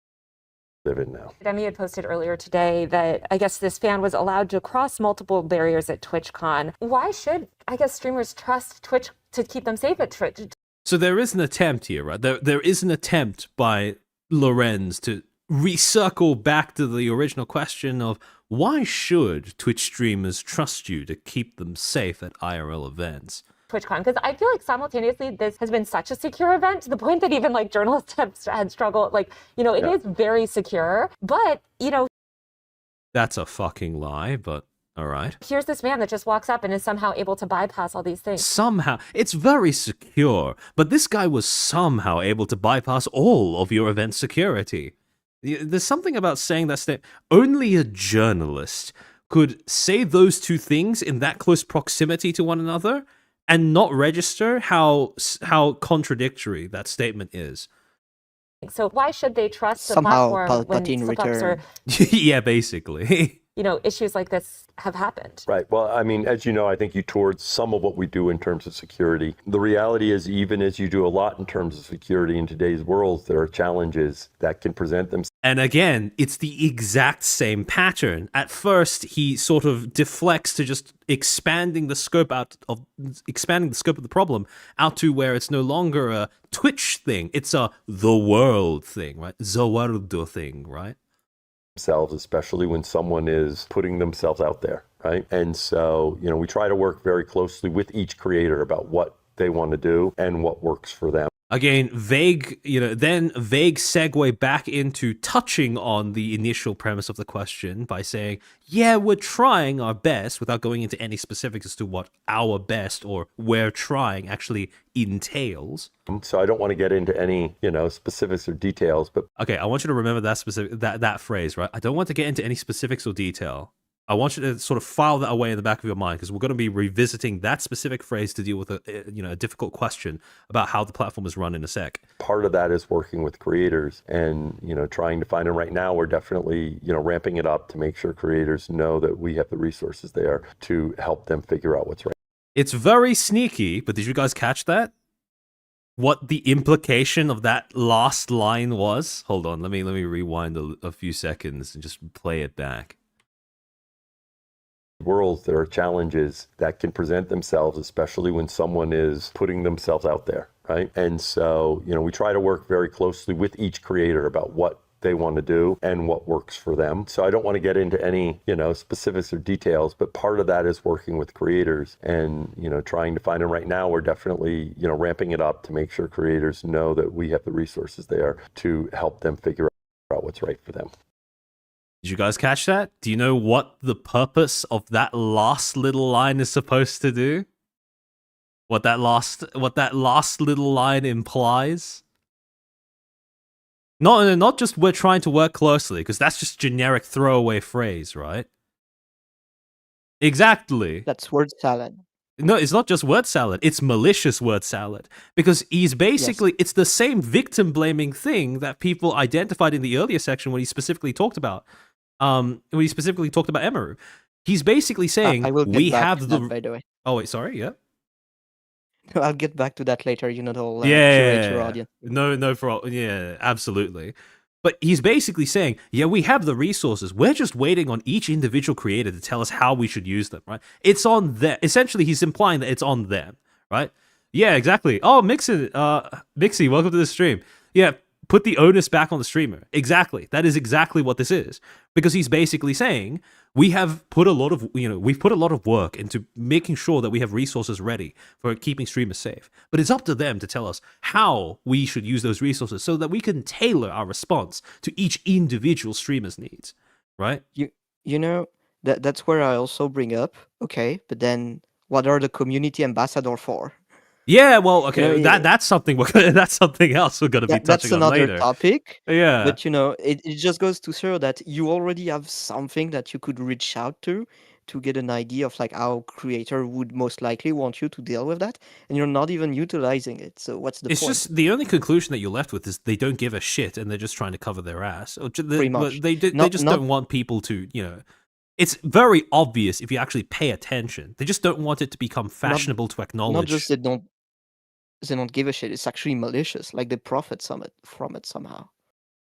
Speaker 5: live in now.
Speaker 4: Demi had posted earlier today that I guess this fan was allowed to cross multiple barriers at TwitchCon. Why should, I guess, streamers trust Twitch to keep them safe at Twitch?
Speaker 2: So there is an attempt here, right? There is an attempt by Lorenz to recircle back to the original question of why should Twitch streamers trust you to keep them safe at IRL events?
Speaker 4: TwitchCon, because I feel like simultaneously this has been such a secure event to the point that even like journalists have had struggled. Like, you know, it is very secure, but you know,
Speaker 2: That's a fucking lie, but all right.
Speaker 4: here's this man that just walks up and is somehow able to bypass all these things.
Speaker 2: Somehow, it's very secure, but this guy was somehow able to bypass all of your event security. There's something about saying that only a journalist could say those two things in that close proximity to one another and not register how contradictory that statement is.
Speaker 4: So why should they trust the
Speaker 3: Somehow
Speaker 4: platform when
Speaker 3: Palpatine
Speaker 4: slip-ups or,
Speaker 2: Yeah, basically.
Speaker 4: you know, issues like this have happened?
Speaker 5: Right. Well, I mean, as you know, I think you toured some of what we do in terms of security. The reality is, even as you do a lot in terms of security in today's world, there are challenges that can present themselves.
Speaker 2: And again, it's the exact same pattern. At first, he sort of deflects to just expanding the scope of the problem out to where it's no longer a Twitch thing; it's a the world thing, right? The world thing, right?
Speaker 5: Especially when someone is putting themselves out there, right? And so, you know, we try to work very closely with each creator about what they want to do and what works for them.
Speaker 2: Again, vague segue back into touching on the initial premise of the question by saying, yeah, we're trying our best without going into any specifics as to what our best or we're trying actually entails.
Speaker 5: So I don't want to get into any, you know, specifics or details, but
Speaker 2: Okay, I want you to remember that phrase, right? I don't want to get into any specifics or detail. I want you to sort of file that away in the back of your mind because we're going to be revisiting that specific phrase to deal with a difficult question about how the platform is run in a sec.
Speaker 5: part of that is working with creators and, you know, trying to find, and right now we're definitely, you know, ramping it up to make sure creators know that we have the resources there to help them figure out what's right.
Speaker 2: It's very sneaky, but did you guys catch that? What the implication of that last line was? Hold on, let me rewind a few seconds and just play it back.
Speaker 5: Worlds, there are challenges that can present themselves, especially when someone is putting themselves out there, right? And so, you know, we try to work very closely with each creator about what they want to do and what works for them. So I don't want to get into any, you know, specifics or details, but part of that is working with creators and, you know, trying to find, and right now we're definitely, you know, ramping it up to make sure creators know that we have the resources there to help them figure out what's right for them.
Speaker 2: Did you guys catch that? Do you know what the purpose of that last little line is supposed to do? What that last little line implies? Not just we're trying to work closely, because that's just generic throwaway phrase, right? Exactly.
Speaker 3: That's word salad.
Speaker 2: No, it's not just word salad. It's malicious word salad. Because he's basically, it's the same victim blaming thing that people identified in the earlier section when he specifically talked about Emaru. He's basically saying,
Speaker 3: I will get
Speaker 2: we
Speaker 3: back
Speaker 2: have
Speaker 3: to
Speaker 2: the...
Speaker 3: that, by the way.
Speaker 2: Oh, wait, sorry, yeah?
Speaker 3: I'll get back to that later. You know, the whole curate your
Speaker 2: Yeah.
Speaker 3: audience.
Speaker 2: Yeah, absolutely. But he's basically saying, yeah, we have the resources. We're just waiting on each individual creator to tell us how we should use them, right? It's on them. Essentially, he's implying that it's on them, right? Yeah, exactly. Oh, Mixie, welcome to the stream. Yeah, put the onus back on the streamer. Exactly. That is exactly what this is. Because he's basically saying, we've put a lot of work into making sure that we have resources ready for keeping streamers safe. But it's up to them to tell us how we should use those resources so that we can tailor our response to each individual streamer's needs, right?
Speaker 3: You know, that's where I also bring up, okay, but then what are the community ambassador for?
Speaker 2: Yeah, well,
Speaker 3: You know,
Speaker 2: okay, that's something that's something else we're gonna be
Speaker 3: that's
Speaker 2: touching on
Speaker 3: another
Speaker 2: later.
Speaker 3: topic.
Speaker 2: Yeah.
Speaker 3: But it just goes to show that you already have something that you could reach out to get an idea of like how creator would most likely want you to deal with that, and you're not even utilizing it. So what's the
Speaker 2: It's
Speaker 3: point?
Speaker 2: just the only conclusion that you're left with is they don't give a shit and they're just trying to cover their ass.
Speaker 3: Pretty much.
Speaker 2: They just
Speaker 3: Not
Speaker 2: don't want people to, it's very obvious if you actually pay attention. They just don't want it to become fashionable to
Speaker 3: not
Speaker 2: acknowledge.
Speaker 3: just they don't give a shit. It's actually malicious. Like they profit from it somehow.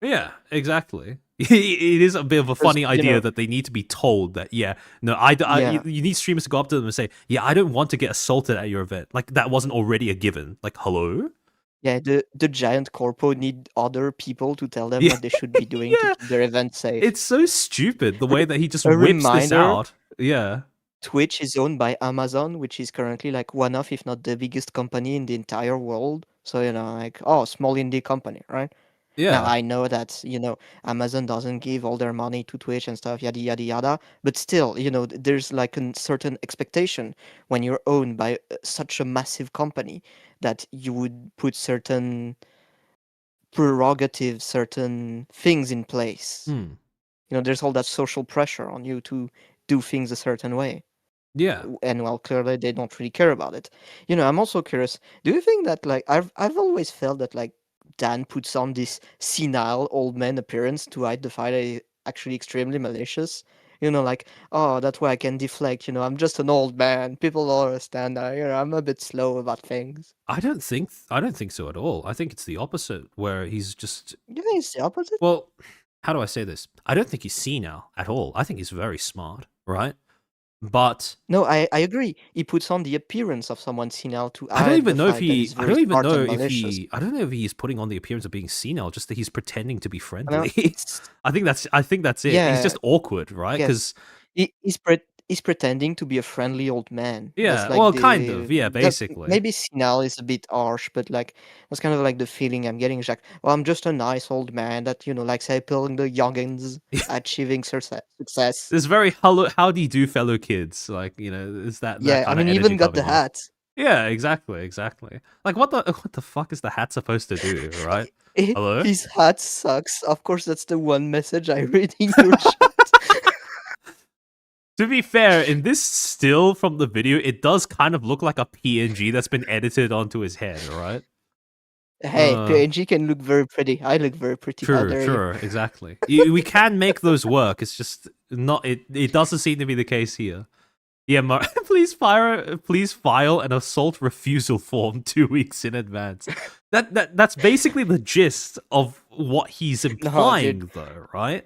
Speaker 2: Yeah, exactly. It is a bit of a
Speaker 3: 'Cause,
Speaker 2: funny idea that they need to be told that, yeah, no,
Speaker 3: Yeah.
Speaker 2: you need streamers to go up to them and say, yeah, I don't want to get assaulted at your event. Like, that wasn't already a given. Like, hello?
Speaker 3: Yeah, the giant corpo need other people to tell them
Speaker 2: Yeah,
Speaker 3: what they should be doing to
Speaker 2: yeah.
Speaker 3: keep their event safe.
Speaker 2: It's so stupid the way that he just
Speaker 3: A
Speaker 2: whips this
Speaker 3: reminder,
Speaker 2: out. Yeah.
Speaker 3: Twitch is owned by Amazon, which is currently like one of, if not the biggest company in the entire world. So, like, oh, small indie company, right? Now,
Speaker 2: Yeah.
Speaker 3: I know that, Amazon doesn't give all their money to Twitch and stuff, yada, yada, yada. But still, there's like a certain expectation when you're owned by such a massive company that you would put certain prerogatives, certain things in place.
Speaker 2: Hmm.
Speaker 3: There's all that social pressure on you to do things a certain way.
Speaker 2: Yeah.
Speaker 3: And well, clearly they don't really care about it. I'm also curious. Do you think that like I've always felt that like Dan puts on this senile old man appearance to hide the fact that he's actually extremely malicious? Like, oh, that's why I can deflect. I'm just an old man. People don't understand that. I'm a bit slow about things.
Speaker 2: I don't think so at all. I think it's the opposite, where he's just,
Speaker 3: You think it's the opposite?
Speaker 2: well, how do I say this? I don't think he's senile at all. I think he's very smart, right? But
Speaker 3: No, I agree. He puts on the appearance of someone senile to
Speaker 2: I don't
Speaker 3: hide
Speaker 2: even
Speaker 3: the
Speaker 2: know if
Speaker 3: fact that
Speaker 2: he.
Speaker 3: he's
Speaker 2: I
Speaker 3: very
Speaker 2: don't even
Speaker 3: smart
Speaker 2: know
Speaker 3: and
Speaker 2: if
Speaker 3: malicious.
Speaker 2: he. I don't know if he's putting on the appearance of being senile, just that he's pretending to be
Speaker 3: No,
Speaker 2: friendly.
Speaker 3: it's
Speaker 2: I think that's it. He's
Speaker 3: yeah,
Speaker 2: just awkward, right?
Speaker 3: yes.
Speaker 2: Because
Speaker 3: He's pretending to be a friendly old man. That's
Speaker 2: yeah,
Speaker 3: like
Speaker 2: well, kind of, yeah,
Speaker 3: that
Speaker 2: basically.
Speaker 3: maybe senile is a bit harsh, but like that's kind of like the feeling I'm getting. It's like, well, I'm just a nice old man that likes helping the youngins achieving success.
Speaker 2: There's very howdy do fellow kids, like is that
Speaker 3: Yeah, I
Speaker 2: kind of
Speaker 3: mean, he
Speaker 2: energy
Speaker 3: even got the
Speaker 2: coming off?
Speaker 3: hat.
Speaker 2: Yeah, exactly. Like what the fuck is the hat supposed to do, right? Hello?
Speaker 3: His hat sucks. Of course, that's the one message I read in your chat.
Speaker 2: To be fair, in this still from the video, it does kind of look like a PNG that's been edited onto his head, right?
Speaker 3: Hey, PNG can look very pretty. I look very pretty. How dare you?
Speaker 2: Sure, exactly. We can make those work. It's just not. It doesn't seem to be the case here. Yeah, please file an assault refusal form 2 weeks in advance. That's basically the gist of what he's implying, though, right?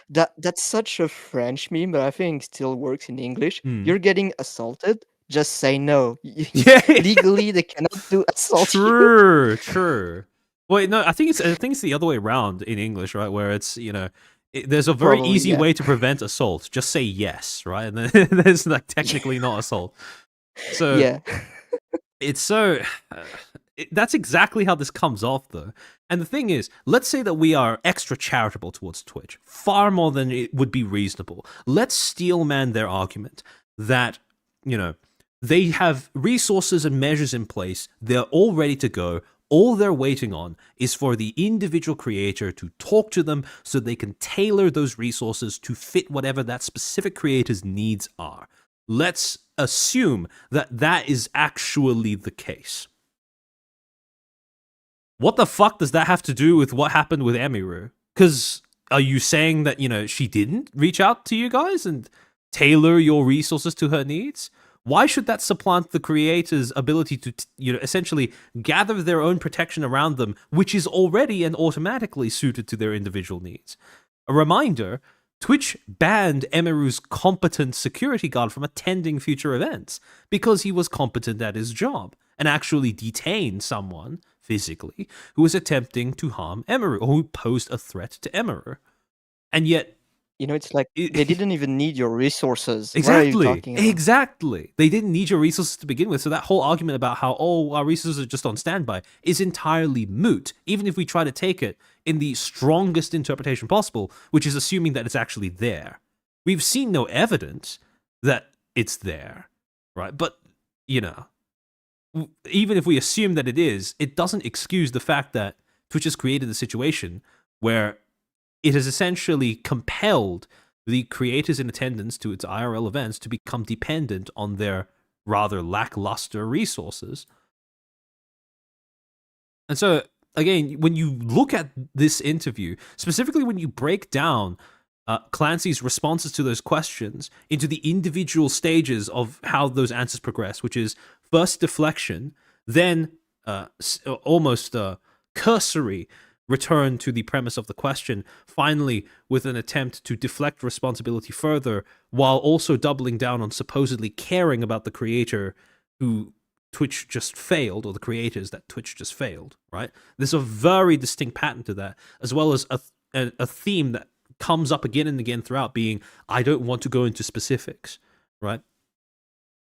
Speaker 3: That's such a French meme, but I think it still works in English.
Speaker 2: Hmm.
Speaker 3: You're getting assaulted. Just say no.
Speaker 2: Yeah.
Speaker 3: Legally, they cannot assault you.
Speaker 2: True. Wait, no, I think it's the other way around in English, right? Where it's there's a very
Speaker 3: Probably,
Speaker 2: easy
Speaker 3: yeah.
Speaker 2: way to prevent assault. Just say yes, right? And then there's like technically not assault. So
Speaker 3: Yeah.
Speaker 2: it's so that's exactly how this comes off, though. And the thing is, let's say that we are extra charitable towards Twitch, far more than it would be reasonable. Let's steelman their argument that they have resources and measures in place. They're all ready to go. All they're waiting on is for the individual creator to talk to them so they can tailor those resources to fit whatever that specific creator's needs are. Let's assume that that is actually the case. What the fuck does that have to do with what happened with Emiru? Because are you saying that, she didn't reach out to you guys and tailor your resources to her needs? Why should that supplant the creator's ability to, essentially gather their own protection around them, which is already and automatically suited to their individual needs? A reminder, Twitch banned Emeru's competent security guard from attending future events because he was competent at his job and actually detained someone physically who was attempting to harm Emeru or who posed a threat to Emeru. And yet,
Speaker 3: It's like
Speaker 2: It-
Speaker 3: they didn't even need your resources. What are you
Speaker 2: exactly,
Speaker 3: talking about?
Speaker 2: exactly. They didn't need your resources to begin with. So that whole argument about how, our resources are just on standby is entirely moot, even if we try to take it in the strongest interpretation possible, which is assuming that it's actually there. We've seen no evidence that it's there, right? But, even if we assume that it is, it doesn't excuse the fact that Twitch has created a situation where it has essentially compelled the creators in attendance to its IRL events to become dependent on their rather lackluster resources. And so, again, when you look at this interview, specifically when you break down Clancy's responses to those questions into the individual stages of how those answers progress, which is first deflection, then almost cursory return to the premise of the question, finally with an attempt to deflect responsibility further while also doubling down on supposedly caring about the creator who Twitch just failed, or the creators that Twitch just failed, right? There's a very distinct pattern to that, as well as a theme that comes up again and again throughout, being, I don't want to go into specifics, right?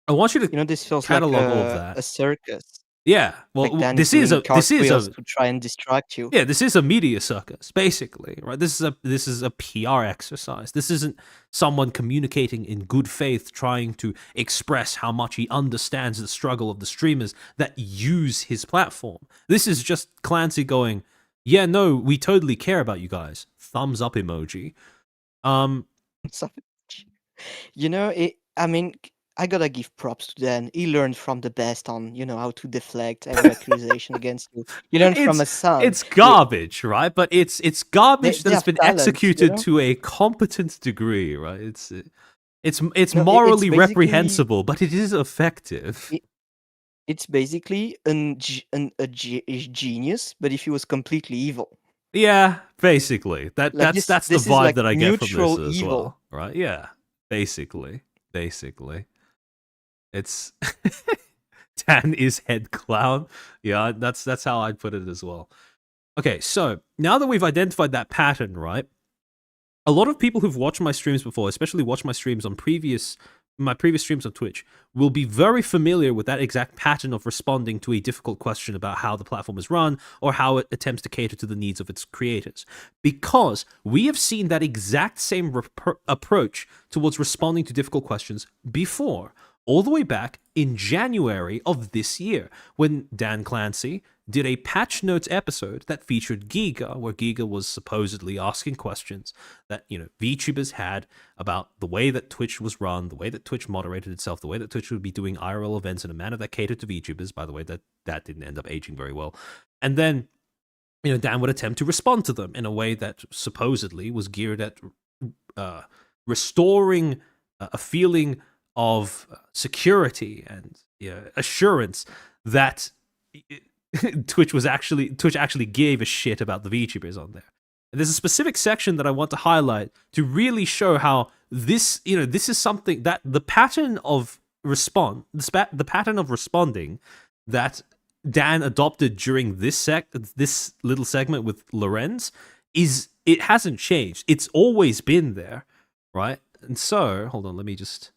Speaker 2: I want you to
Speaker 3: This feels like
Speaker 2: catalog all of that.
Speaker 3: a circus.
Speaker 2: Yeah,
Speaker 3: Like
Speaker 2: well,
Speaker 3: Dan
Speaker 2: this
Speaker 3: is
Speaker 2: is
Speaker 3: doing cartwheels to try and distract you.
Speaker 2: yeah, this is a media circus, basically, right? This is a PR exercise. This isn't someone communicating in good faith, trying to express how much he understands the struggle of the streamers that use his platform. This is just Clancy going, yeah, no, we totally care about you guys. Thumbs up emoji.
Speaker 3: So, I mean, I gotta give props to Dan. He learned from the best on, how to deflect every accusation against you. You learned from a son.
Speaker 2: It's garbage, right? But it's garbage that
Speaker 3: they
Speaker 2: has
Speaker 3: have
Speaker 2: been
Speaker 3: talent,
Speaker 2: executed to a competent degree, right? It's
Speaker 3: No, it's
Speaker 2: morally
Speaker 3: basically
Speaker 2: reprehensible, but it is effective.
Speaker 3: it's basically a genius, but if he was completely evil.
Speaker 2: Yeah, basically.
Speaker 3: Like
Speaker 2: That's the
Speaker 3: this is
Speaker 2: vibe
Speaker 3: like
Speaker 2: that I get from
Speaker 3: neutral
Speaker 2: this as
Speaker 3: evil.
Speaker 2: well, right? Yeah, basically. It's Dan is head clown. Yeah, that's how I'd put it as well. Okay, so now that we've identified that pattern, right? A lot of people who've watched my streams before, especially watched my streams on my previous streams on Twitch, will be very familiar with that exact pattern of responding to a difficult question about how the platform is run or how it attempts to cater to the needs of its creators. Because we have seen that exact same approach towards responding to difficult questions before, all the way back in January of this year, when Dan Clancy did a patch notes episode that featured Giga, where Giga was supposedly asking questions that, VTubers had about the way that Twitch was run, the way that Twitch moderated itself, the way that Twitch would be doing IRL events in a manner that catered to VTubers. By the way, that didn't end up aging very well. And then, Dan would attempt to respond to them in a way that supposedly was geared at restoring a feeling of security and assurance that Twitch actually gave a shit about the VTubers on there. And there's a specific section that I want to highlight to really show how this is something that the pattern of responding that Dan adopted during this little segment with Lorenz it hasn't changed. It's always been there, right? And so, hold on, let me just.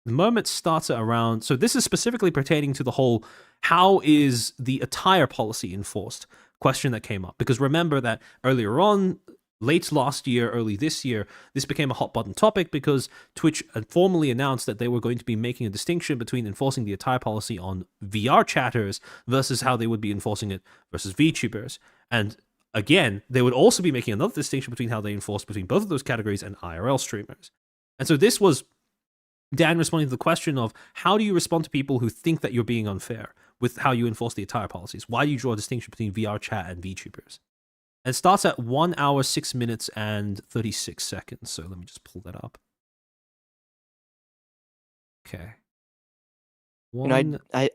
Speaker 2: The moment starts at around. So this is specifically pertaining to the whole how is the attire policy enforced question that came up. Because remember that earlier on, late last year, early this year, this became a hot button topic because Twitch had formally announced that they were going to be making a distinction between enforcing the attire policy on VR chatters versus how they would be enforcing it versus VTubers. And again, they would also be making another distinction between how they enforce between both of those categories and IRL streamers. And so this was Dan responding to the question of how do you respond to people who think that you're being unfair with how you enforce the attire policies? Why do you draw a distinction between VR chat and VTubers? And it starts at 1 hour, 6 minutes, and 36 seconds. So let me just pull that up. Okay.
Speaker 3: You know, I
Speaker 2: One.
Speaker 3: I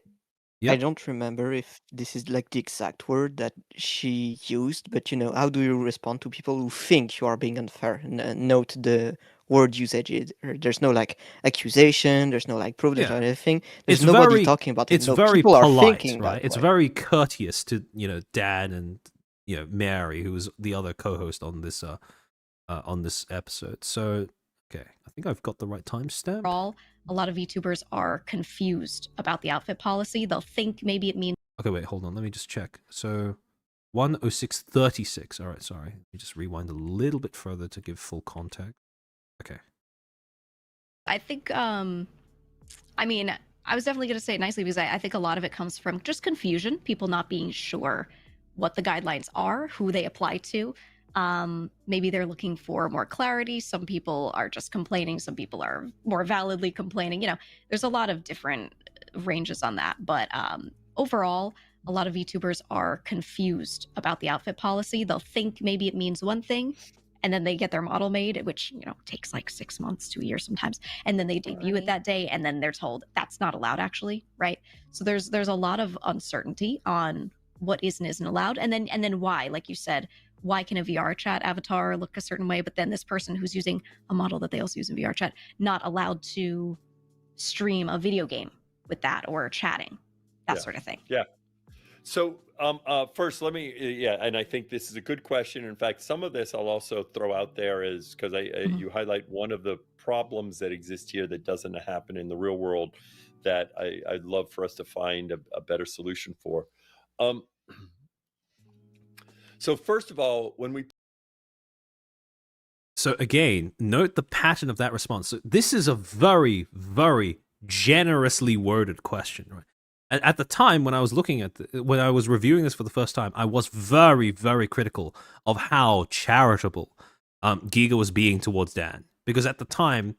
Speaker 3: I
Speaker 2: Yep.
Speaker 3: don't remember if this is like the exact word that she used, but you know, how do you respond to people who think you are being unfair? Note the word usage. There's no like accusation. There's no like proof. There's
Speaker 2: Yeah.
Speaker 3: not anything. There's
Speaker 2: It's
Speaker 3: nobody
Speaker 2: very
Speaker 3: talking about it.
Speaker 2: it's
Speaker 3: No,
Speaker 2: very
Speaker 3: people are
Speaker 2: polite,
Speaker 3: thinking
Speaker 2: right?
Speaker 3: that
Speaker 2: It's
Speaker 3: way.
Speaker 2: very courteous to, Dan and, Mary, who was the other co-host on this episode. So, okay, I think I've got the right timestamp.
Speaker 6: Overall, a lot of VTubers are confused about the outfit policy. They'll think maybe it means
Speaker 2: Okay, wait, hold on. Let me just check. So 1:06:36. All right, sorry. Let me just rewind a little bit further to give full context. Okay.
Speaker 6: I think I mean, I was definitely going to say it nicely because I think a lot of it comes from just confusion, people not being sure what the guidelines are, who they apply to. Maybe they're looking for more clarity. Some people are just complaining. Some people are more validly complaining. You know, there's a lot of different ranges on that. But overall, a lot of VTubers are confused about the outfit policy. They'll think maybe it means one thing, and then they get their model made, which, takes like 6 months to a year sometimes, and then they debut it that day, and then they're told that's not allowed actually, right? So there's a lot of uncertainty on what is and isn't allowed, and then why, like you said, why can a VR chat avatar look a certain way, but then this person who's using a model that they also use in VR chat not allowed to stream a video game with that or chatting, that sort of thing.
Speaker 5: Yeah. So first, let me, and I think this is a good question. In fact, some of this I'll also throw out there is because you highlight one of the problems that exist here that doesn't happen in the real world that I'd love for us to find a better solution for. So first of all, when we
Speaker 2: So again, note the pattern of that response. So this is a very, very generously worded question, right? At the time when I was looking at when I was reviewing this for the first time, I was very, very critical of how charitable Giga was being towards Dan, because at the time,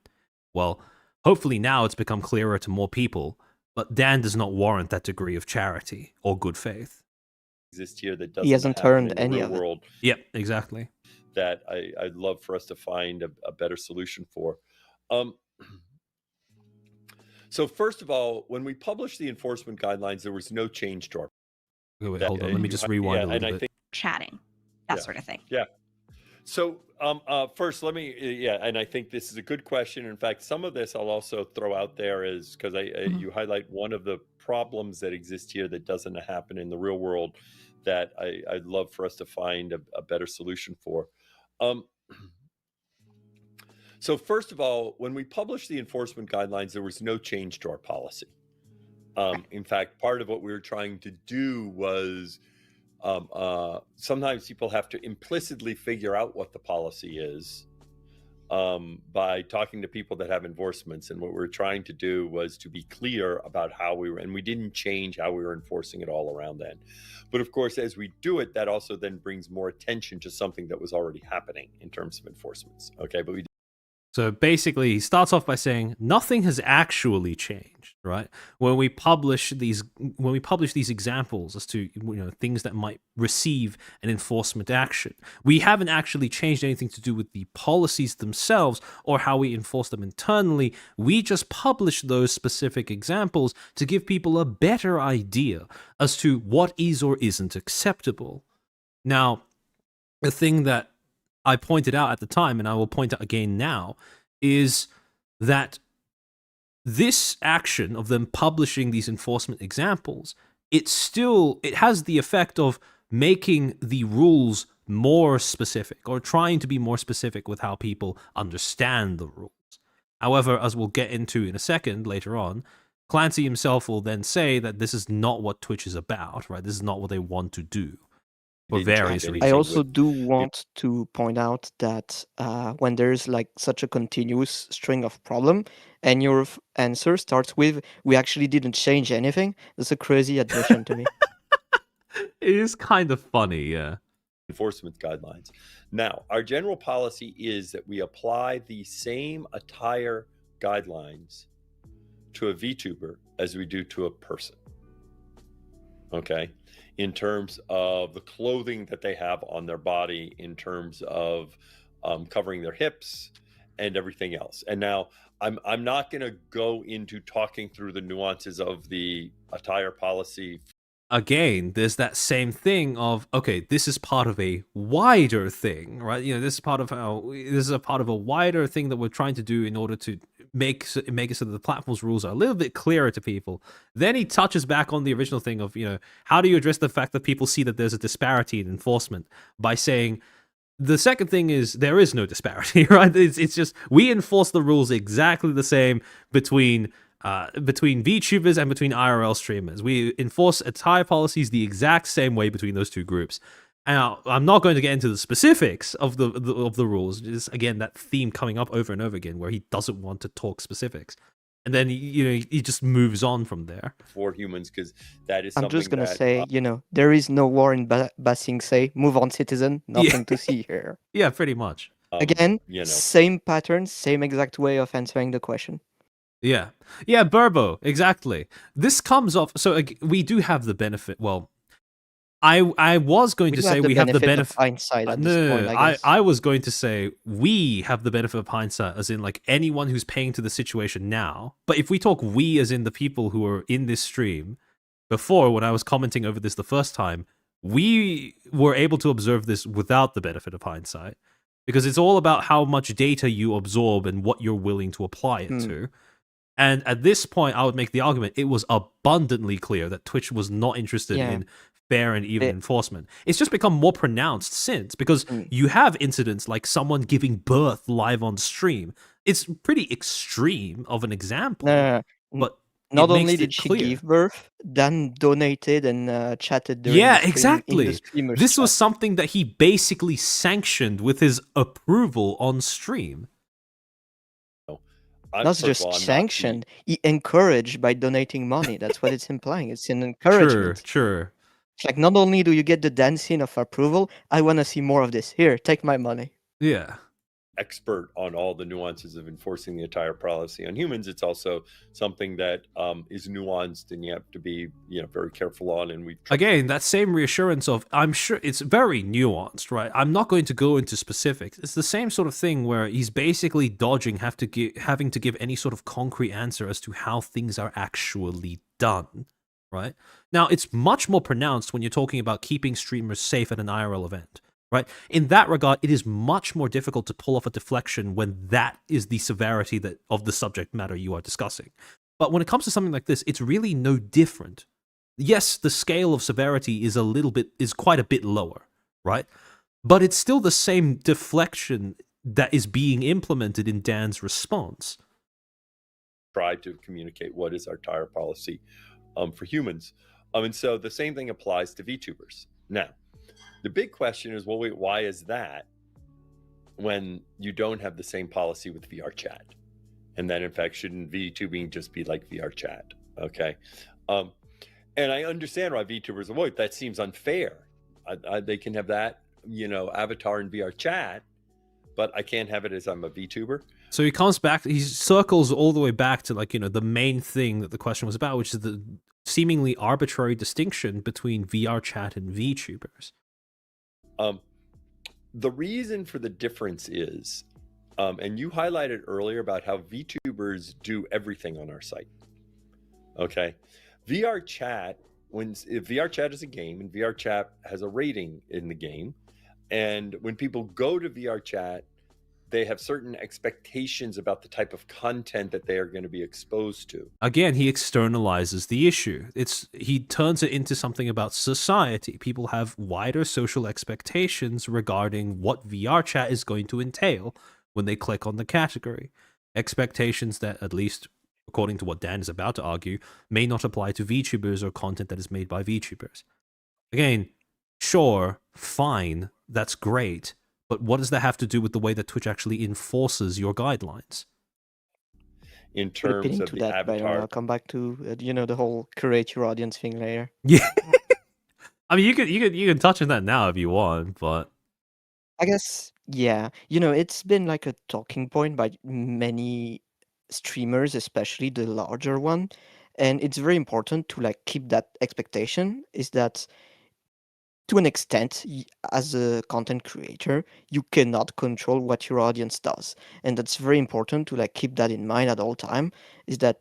Speaker 2: well, hopefully now it's become clearer to more people, but Dan does not warrant that degree of charity or good faith.
Speaker 5: exist here that doesn't
Speaker 3: He hasn't
Speaker 5: happen
Speaker 3: earned
Speaker 5: in the
Speaker 3: any
Speaker 5: real
Speaker 3: of it.
Speaker 5: world.
Speaker 2: Yep, exactly.
Speaker 5: That I'd love for us to find a better solution for. So first of all, when we published the enforcement guidelines, there was no change to our.
Speaker 2: Wait, hold on. Let me just rewind a little bit.
Speaker 6: Chatting, that sort of thing.
Speaker 5: Yeah. So first, let me, and I think this is a good question. In fact, some of this I'll also throw out there is because you highlight one of the problems that exist here that doesn't happen in the real world that I'd love for us to find a better solution for. So first of all, when we published the enforcement guidelines, there was no change to our policy. In fact, part of what we were trying to do was sometimes people have to implicitly figure out what the policy is by talking to people that have endorsements. And what we were trying to do was to be clear about how we were, and we didn't change how we were enforcing it all around then. But of course, as we do it, that also then brings more attention to something that was already happening in terms of enforcements. Okay, but we.
Speaker 2: So basically, he starts off by saying nothing has actually changed, right? When we publish these examples as to things that might receive an enforcement action, we haven't actually changed anything to do with the policies themselves or how we enforce them internally. We just publish those specific examples to give people a better idea as to what is or isn't acceptable. Now, the thing that I pointed out at the time, and I will point out again now, is that this action of them publishing these enforcement examples, it has the effect of making the rules more specific or trying to be more specific with how people understand the rules. However, as we'll get into in a second later on, Clancy himself will then say that this is not what Twitch is about, right? This is not what they want to do. For various reasons.
Speaker 3: I also do want to point out that when there's like such a continuous string of problem and your answer starts with, we actually didn't change anything, that's a crazy admission to me.
Speaker 2: It is kind of funny, yeah.
Speaker 5: Enforcement guidelines. Now, our general policy is that we apply the same attire guidelines to a VTuber as we do to a person. Okay? In terms of the clothing that they have on their body, in terms of covering their hips, and everything else. And now I'm not going to go into talking through the nuances of the attire policy.
Speaker 2: Again, there's that same thing of, okay, this is part of a wider thing, right? This is part of a wider thing that we're trying to do in order to make it so that the platform's rules are a little bit clearer to people. Then he touches back on the original thing of, how do you address the fact that people see that there's a disparity in enforcement by saying, the second thing is there is no disparity, right? It's just we enforce the rules exactly the same between VTubers and between IRL streamers. We enforce attire policies the exact same way between those two groups. Now, I'm not going to get into the specifics of the rules. Just again, that theme coming up over and over again, where he doesn't want to talk specifics, and then he just moves on from there.
Speaker 5: For humans, because that is
Speaker 3: I'm
Speaker 5: something
Speaker 3: just gonna
Speaker 5: that,
Speaker 3: say, there is no war in Ba Sing Se. Move on, citizen. Nothing to see here.
Speaker 2: Yeah, pretty much.
Speaker 3: Again, same pattern, same exact way of answering the question.
Speaker 2: Yeah, Burbo, exactly. This comes off. So we do have the benefit. Well, I was going to say we have the benefit
Speaker 3: of hindsight at this point, I guess.
Speaker 2: I was going to say we have the benefit of hindsight, as in like anyone who's paying to the situation now. But if we talk we, as in the people who are in this stream, before when I was commenting over this the first time, we were able to observe this without the benefit of hindsight, because it's all about how much data you absorb and what you're willing to apply it to. And at this point, I would make the argument it was abundantly clear that Twitch was not interested in fair and even enforcement. It's just become more pronounced since, because you have incidents like someone giving birth live on stream. It's pretty extreme of an example, but
Speaker 3: not only did she give birth, Dan donated and chatted during the stream,
Speaker 2: exactly.
Speaker 3: In the streamer's
Speaker 2: this
Speaker 3: chat.
Speaker 2: was something that he basically sanctioned with his approval on stream.
Speaker 3: Not just sanctioned, he encouraged by donating money. That's what it's implying. It's an encouragement.
Speaker 2: Sure.
Speaker 3: It's like, not only do you get the dancing of approval, I want to see more of this. Here, take my money.
Speaker 2: Yeah.
Speaker 5: Expert on all the nuances of enforcing the attire policy on humans. It's also something that is nuanced, and you have to be very careful on. And
Speaker 2: again, that same reassurance of, I'm sure it's very nuanced, right? I'm not going to go into specifics. It's the same sort of thing where he's basically dodging having to give any sort of concrete answer as to how things are actually done, right? Now, it's much more pronounced when you're talking about keeping streamers safe at an IRL event. Right? In that regard, it is much more difficult to pull off a deflection when that is the severity of the subject matter you are discussing. But when it comes to something like this, it's really no different. Yes, the scale of severity is quite a bit lower, right? But it's still the same deflection that is being implemented in Dan's response.
Speaker 5: Try to communicate what is our attire policy for humans. And so the same thing applies to VTubers. Now, the big question is, well, wait, why is that when you don't have the same policy with VR chat? And then, in fact, shouldn't VTubing just be like VR chat? Okay. And I understand why VTubers avoid. That seems unfair. They can have that, avatar in VR chat, but I can't have it as I'm a VTuber.
Speaker 2: So he circles all the way back to the main thing that the question was about, which is the seemingly arbitrary distinction between VR chat and VTubers.
Speaker 5: The reason for the difference is, and you highlighted earlier about how VTubers do everything on our site. Okay, VR chat, if VR chat is a game and VR chat has a rating in the game, and when people go to VR chat, they have certain expectations about the type of content that they are going to be exposed to.
Speaker 2: Again, he externalizes the issue. He turns it into something about society. People have wider social expectations regarding what VR chat is going to entail when they click on the category. Expectations that, at least according to what Dan is about to argue, may not apply to VTubers or content that is made by VTubers. Again, sure, fine, that's great. But what does that have to do with the way that Twitch actually enforces your guidelines?
Speaker 5: In terms of the avatar,
Speaker 3: I'll come back to the whole curate your audience thing later.
Speaker 2: Yeah, I mean you can touch on that now if you want, but
Speaker 3: I guess it's been like a talking point by many streamers, especially the larger one, and it's very important to keep that expectation. Is that to an extent, as a content creator, you cannot control what your audience does, and that's very important to like keep that in mind at all time. Is that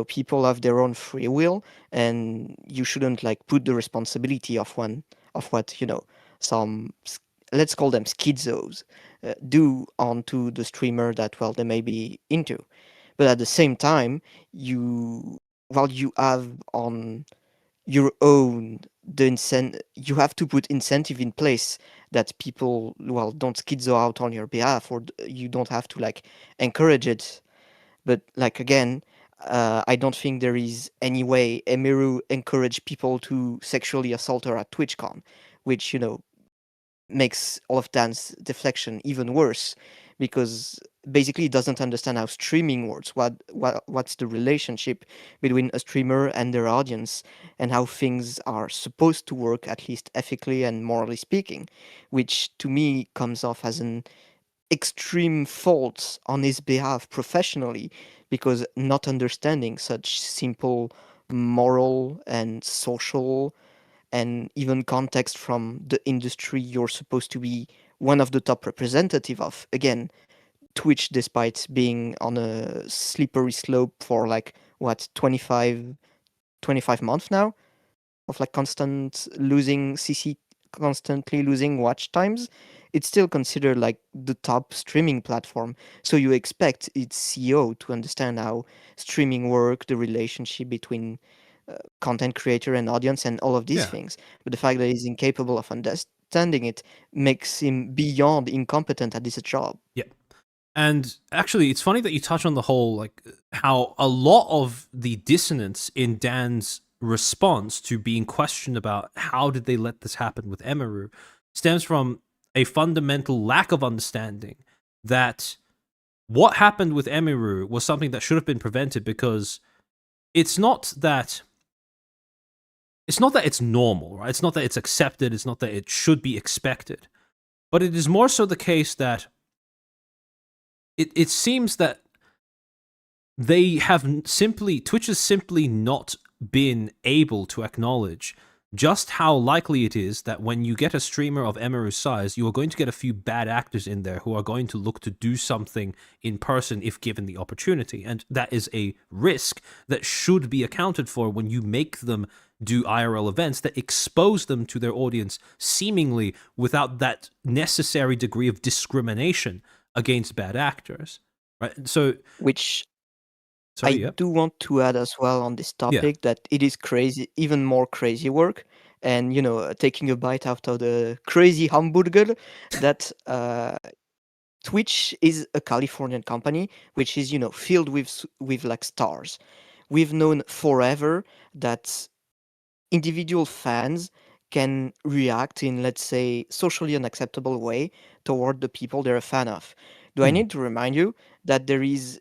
Speaker 3: people have their own free will, and you shouldn't like put the responsibility of what some let's call them schizos do onto the streamer that well they may be into. But at the same time, you while you have on your own you have to put incentive in place that people well don't schizo out on your behalf, or you don't have to like encourage it. But like again, I don't think there is any way Emiru encourage people to sexually assault her at TwitchCon, which makes all of dance deflection even worse, because basically it doesn't understand how streaming works, what's the relationship between a streamer and their audience, and how things are supposed to work, at least ethically and morally speaking, which to me comes off as an extreme fault on his behalf professionally, because not understanding such simple moral and social and even context from the industry you're supposed to be one of the top representative of. Again, Twitch, despite being on a slippery slope for like what 25 months now of like constantly losing watch times, it's still considered like the top streaming platform. So you expect its CEO to understand how streaming work, the relationship between content creator and audience, and all of these
Speaker 2: Yeah.
Speaker 3: things. But the fact that he's incapable of understanding it makes him beyond incompetent at this job.
Speaker 2: Yeah. And actually, it's funny that you touch on the whole, like, how a lot of the dissonance in Dan's response to being questioned about how did they let this happen with Emiru stems from a fundamental lack of understanding that what happened with Emiru was something that should have been prevented, because it's not that it's normal, right? It's not that it's accepted, it's not that it should be expected. But it is more so the case that it seems that Twitch has simply not been able to acknowledge just how likely it is that when you get a streamer of Emiru's size, you are going to get a few bad actors in there who are going to look to do something in person if given the opportunity. And that is a risk that should be accounted for when you make them do IRL events that expose them to their audience seemingly without that necessary degree of discrimination against bad actors. Right? So,
Speaker 3: Which
Speaker 2: sorry,
Speaker 3: I
Speaker 2: yep.
Speaker 3: do want to add as well on this
Speaker 2: Yeah.
Speaker 3: topic, that it is crazy, even more crazy work. And, taking a bite out of the crazy hamburger, that Twitch is a Californian company, which is, filled with like stars. We've known forever that individual fans can react in, let's say, socially unacceptable way toward the people they're a fan of. Do I
Speaker 2: Hmm.
Speaker 3: need to remind you that there is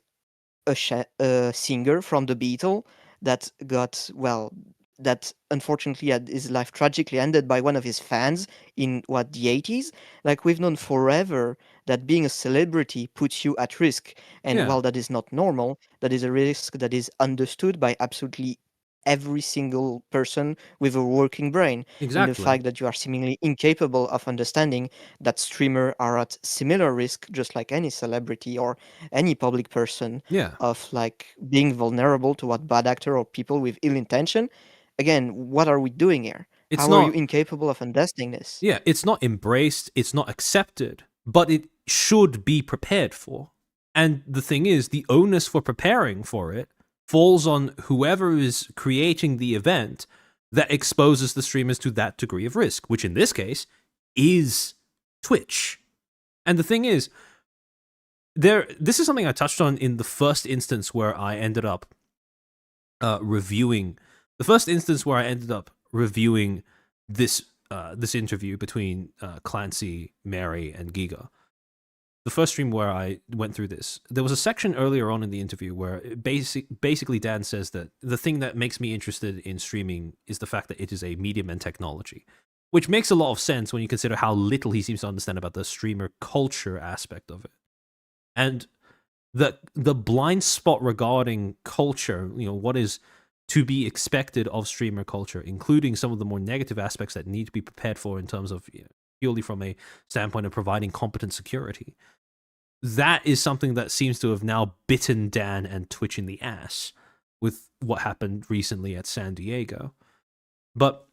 Speaker 3: a singer from the Beatles that got well, that unfortunately had his life tragically ended by one of his fans in what, the 80s? Like, we've known forever that being a celebrity puts you at risk, and
Speaker 2: Yeah,
Speaker 3: while that is not normal, that is a risk that is understood by absolutely every single person with a working brain. And the
Speaker 2: exactly.
Speaker 3: fact that you are seemingly incapable of understanding that streamers are at similar risk, just like any celebrity or any public person,
Speaker 2: Yeah.
Speaker 3: of like being vulnerable to what bad actor or people with ill intention. Again, what are we doing here?
Speaker 2: It's
Speaker 3: How are you
Speaker 2: not,
Speaker 3: incapable of understanding this?
Speaker 2: yeah, it's not embraced, it's not accepted, but it should be prepared for. And the thing is, the onus for preparing for it falls on whoever is creating the event that exposes the streamers to that degree of risk, which in this case is Twitch. And the thing is, this is something I touched on in the first instance where I ended up reviewing this interview between Clancy, Mary, and Giga. The first stream where I went through this, there was a section earlier on in the interview where basically Dan says that the thing that makes me interested in streaming is the fact that it is a medium and technology, which makes a lot of sense when you consider how little he seems to understand about the streamer culture aspect of it. And the blind spot regarding culture, what is to be expected of streamer culture, including some of the more negative aspects that need to be prepared for in terms of purely from a standpoint of providing competent security. That is something that seems to have now bitten Dan and Twitch in the ass with what happened recently at San Diego. But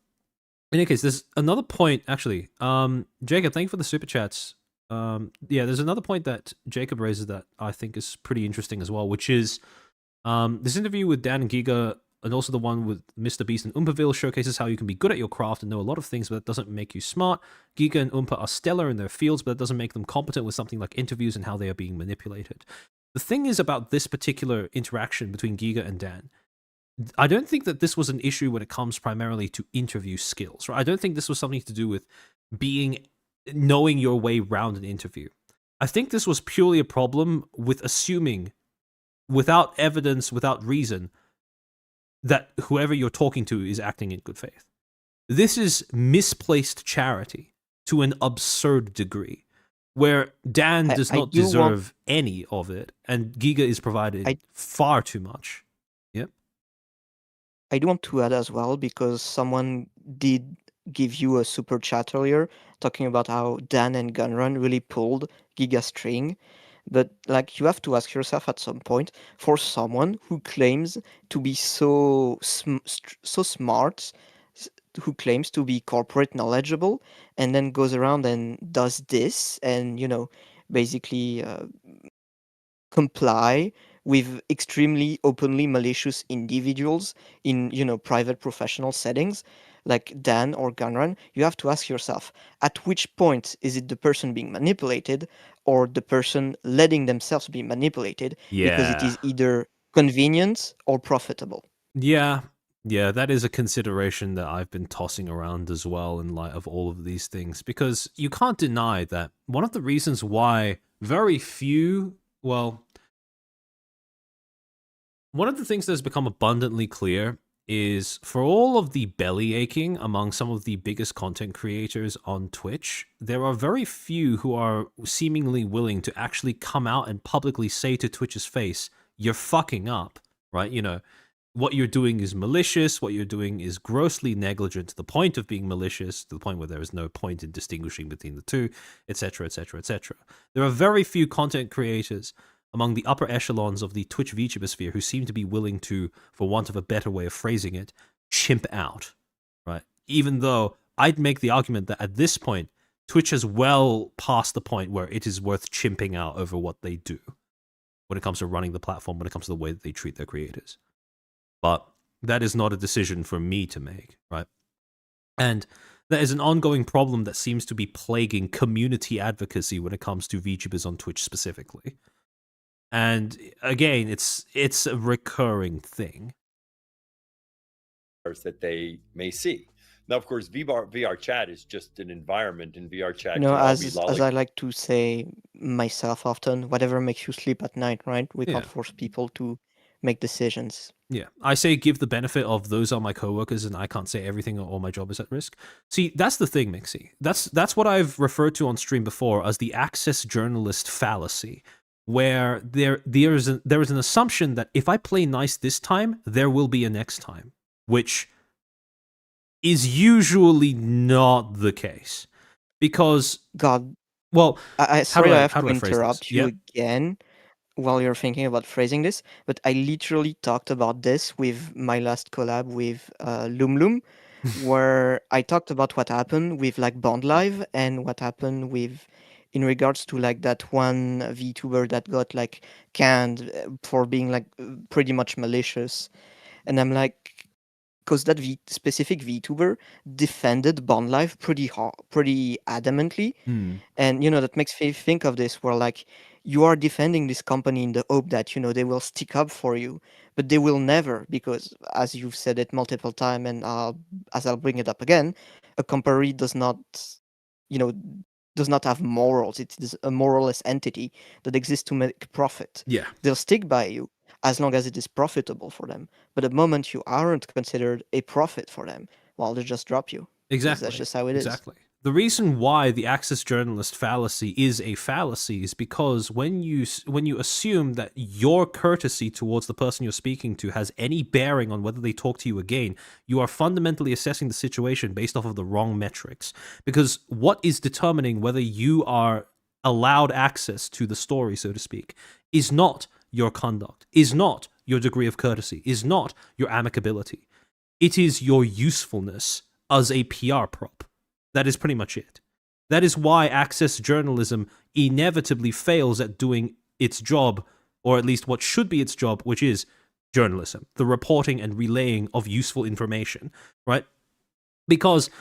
Speaker 2: in any case, there's another point, actually. Jacob, thank you for the super chats. There's another point that Jacob raises that I think is pretty interesting as well, which is this interview with Dan and Giga, and also the one with Mr. Beast and Oompaville, showcases how you can be good at your craft and know a lot of things, but that doesn't make you smart. Giga and Oompa are stellar in their fields, but that doesn't make them competent with something like interviews and how they are being manipulated. The thing is about this particular interaction between Giga and Dan, I don't think that this was an issue when it comes primarily to interview skills, right? I don't think this was something to do with knowing your way around an interview. I think this was purely a problem with assuming, without evidence, without reason, that whoever you're talking to is acting in good faith. This is misplaced charity to an absurd degree, where Dan does not deserve any of it, and Giga is provided far too much. Yep.
Speaker 3: I do want to add as well, because someone did give you a super chat earlier talking about how Dan and Gunrun really pulled Giga string. But like, you have to ask yourself at some point, for someone who claims to be so smart, who claims to be corporate knowledgeable, and then goes around and does this, and basically comply with extremely openly malicious individuals in private professional settings like Dan or Gunrun, you have to ask yourself, at which point is it the person being manipulated or the person letting themselves be manipulated? Because it is either convenient or profitable.
Speaker 2: Yeah, that is a consideration that I've been tossing around as well in light of all of these things, because you can't deny that one of the reasons why very few, one of the things that has become abundantly clear is for all of the belly aching among some of the biggest content creators on Twitch, there are very few who are seemingly willing to actually come out and publicly say to Twitch's face, you're fucking up, right? What you're doing is malicious, what you're doing is grossly negligent to the point of being malicious, to the point where there is no point in distinguishing between the two, etc., etc., etc. There are very few content creators among the upper echelons of the Twitch VTuber sphere who seem to be willing to, for want of a better way of phrasing it, chimp out, right? Even though I'd make the argument that at this point, Twitch has well passed the point where it is worth chimping out over what they do when it comes to running the platform, when it comes to the way that they treat their creators. But that is not a decision for me to make, right? And there is an ongoing problem that seems to be plaguing community advocacy when it comes to VTubers on Twitch specifically. And again, it's a recurring thing
Speaker 5: that they may see. Now, of course, VR chat is just an environment, and VR chat
Speaker 3: as I like to say myself often, whatever makes you sleep at night, right? We can't force people to make decisions.
Speaker 2: Yeah, I say give the benefit of those are my coworkers, and I can't say everything or my job is at risk. See, that's the thing, Mixie. That's what I've referred to on stream before as the access journalist fallacy, where there is an assumption that if I play nice this time, there will be a next time, which is usually not the case. Because well,
Speaker 3: I have to interrupt you again while you're thinking about phrasing this, but I literally talked about this with my last collab with Loom, where I talked about what happened with like Bond Live and what happened with in regards to like that one VTuber that got like canned for being like pretty much malicious. And I'm like, because that specific VTuber defended Bond Live pretty adamantly. And, that makes me think of this where like you are defending this company in the hope that, they will stick up for you, but they will never, because as you've said it multiple times, and as I'll bring it up again, a company does not have morals. It is a moralless entity that exists to make profit.
Speaker 2: Yeah.
Speaker 3: They'll stick by you as long as it is profitable for them. But the moment you aren't considered a profit for them, well, they'll just drop you.
Speaker 2: Exactly.
Speaker 3: That's just how it is.
Speaker 2: Exactly. the reason why the access journalist fallacy is a fallacy is because when you assume that your courtesy towards the person you're speaking to has any bearing on whether they talk to you again, you are fundamentally assessing the situation based off of the wrong metrics. Because what is determining whether you are allowed access to the story, so to speak, is not your conduct, is not your degree of courtesy, is not your amicability. It is your usefulness as a PR prop. That is pretty much it. That is why access journalism inevitably fails at doing its job, or at least what should be its job, which is journalism, the reporting and relaying of useful information, right? Because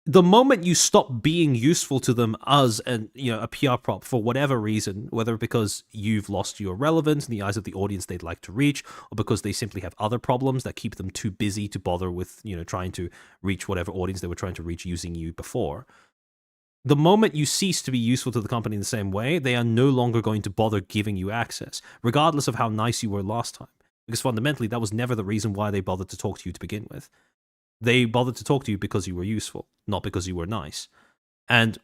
Speaker 2: the moment you stop being useful to them as a PR prop for whatever reason, whether because you've lost your relevance in the eyes of the audience they'd like to reach, or because they simply have other problems that keep them too busy to bother with, trying to reach whatever audience they were trying to reach using you before. The moment you cease to be useful to the company in the same way, they are no longer going to bother giving you access, regardless of how nice you were last time. Because fundamentally, that was never the reason why they bothered to talk to you to begin with. They bothered to talk to you because you were useful, not because you were nice. And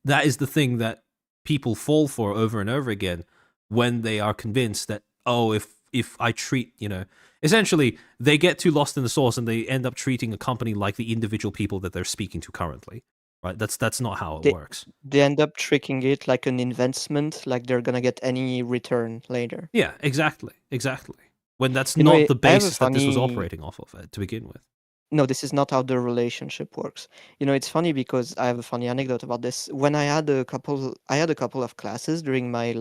Speaker 2: that is the thing that people fall for over and over again when they are convinced that, oh, if I treat, essentially they get too lost in the sauce and they end up treating a company like the individual people that they're speaking to currently. Right? That's not how it works.
Speaker 3: They end up tricking it like an investment, like they're gonna get any return later.
Speaker 2: Yeah, exactly. When that's not the basis that this was operating off of to begin with.
Speaker 3: No, this is not how the relationship works. It's funny because I have a funny anecdote about this. When I had a couple of classes during my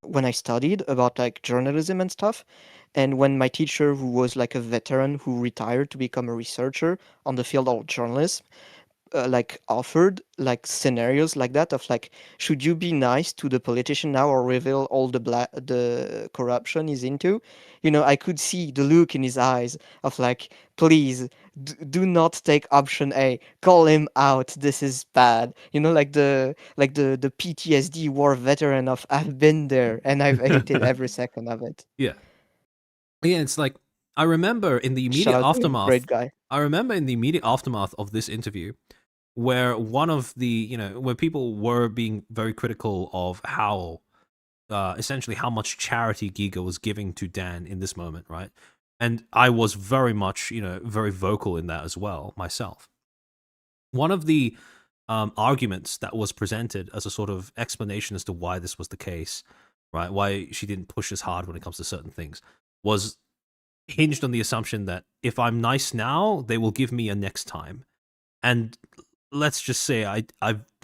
Speaker 3: when I studied about like journalism and stuff, and when my teacher, who was like a veteran who retired to become a researcher on the field of journalism, offered like scenarios like that of like, should you be nice to the politician now or reveal all the corruption he's into? I could see the look in his eyes of like, please do not take option A, call him out, this is bad. The PTSD war veteran of, I've been there and I've hated every second of it.
Speaker 2: Yeah, it's like, I remember in the immediate
Speaker 3: Shout out to him,
Speaker 2: aftermath.
Speaker 3: great guy.
Speaker 2: I remember in the immediate aftermath of this interview, where one of the, where people were being very critical of how, essentially how much charity Giga was giving to Dan in this moment, right? And I was very much, very vocal in that as well myself. One of the arguments that was presented as a sort of explanation as to why this was the case, right? Why she didn't push as hard when it comes to certain things, was hinged on the assumption that if I'm nice now, they will give me a next time. And let's just say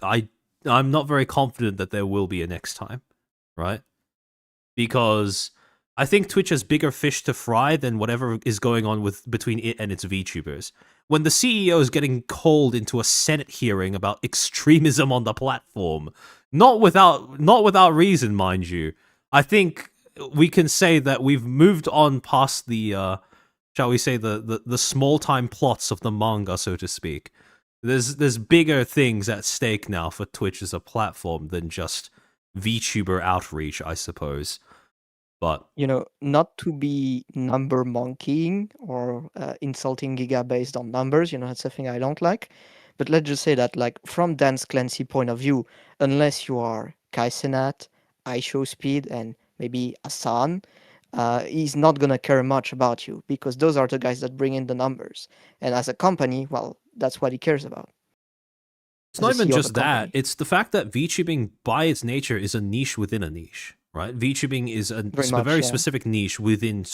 Speaker 2: I'm not very confident that there will be a next time, right? Because I think Twitch has bigger fish to fry than whatever is going on between it and its VTubers. When the CEO is getting called into a Senate hearing about extremism on the platform, not without reason, mind you, I think we can say that we've moved on past the, shall we say, the small time plots of the manga, so to speak. There's bigger things at stake now for Twitch as a platform than just VTuber outreach, I suppose. But
Speaker 3: not to be number monkeying or insulting Giga based on numbers, that's something I don't like. But let's just say that, like, from Dance Clancy point of view, unless you are Kai Cenat, iShowSpeed, and maybe Asan, he's not gonna care much about you because those are the guys that bring in the numbers. And as a company, well, that's what he cares about.
Speaker 2: It's not even just that. It's the fact that VTubing, by its nature, is a niche within a niche, right? VTubing is a very specific niche within,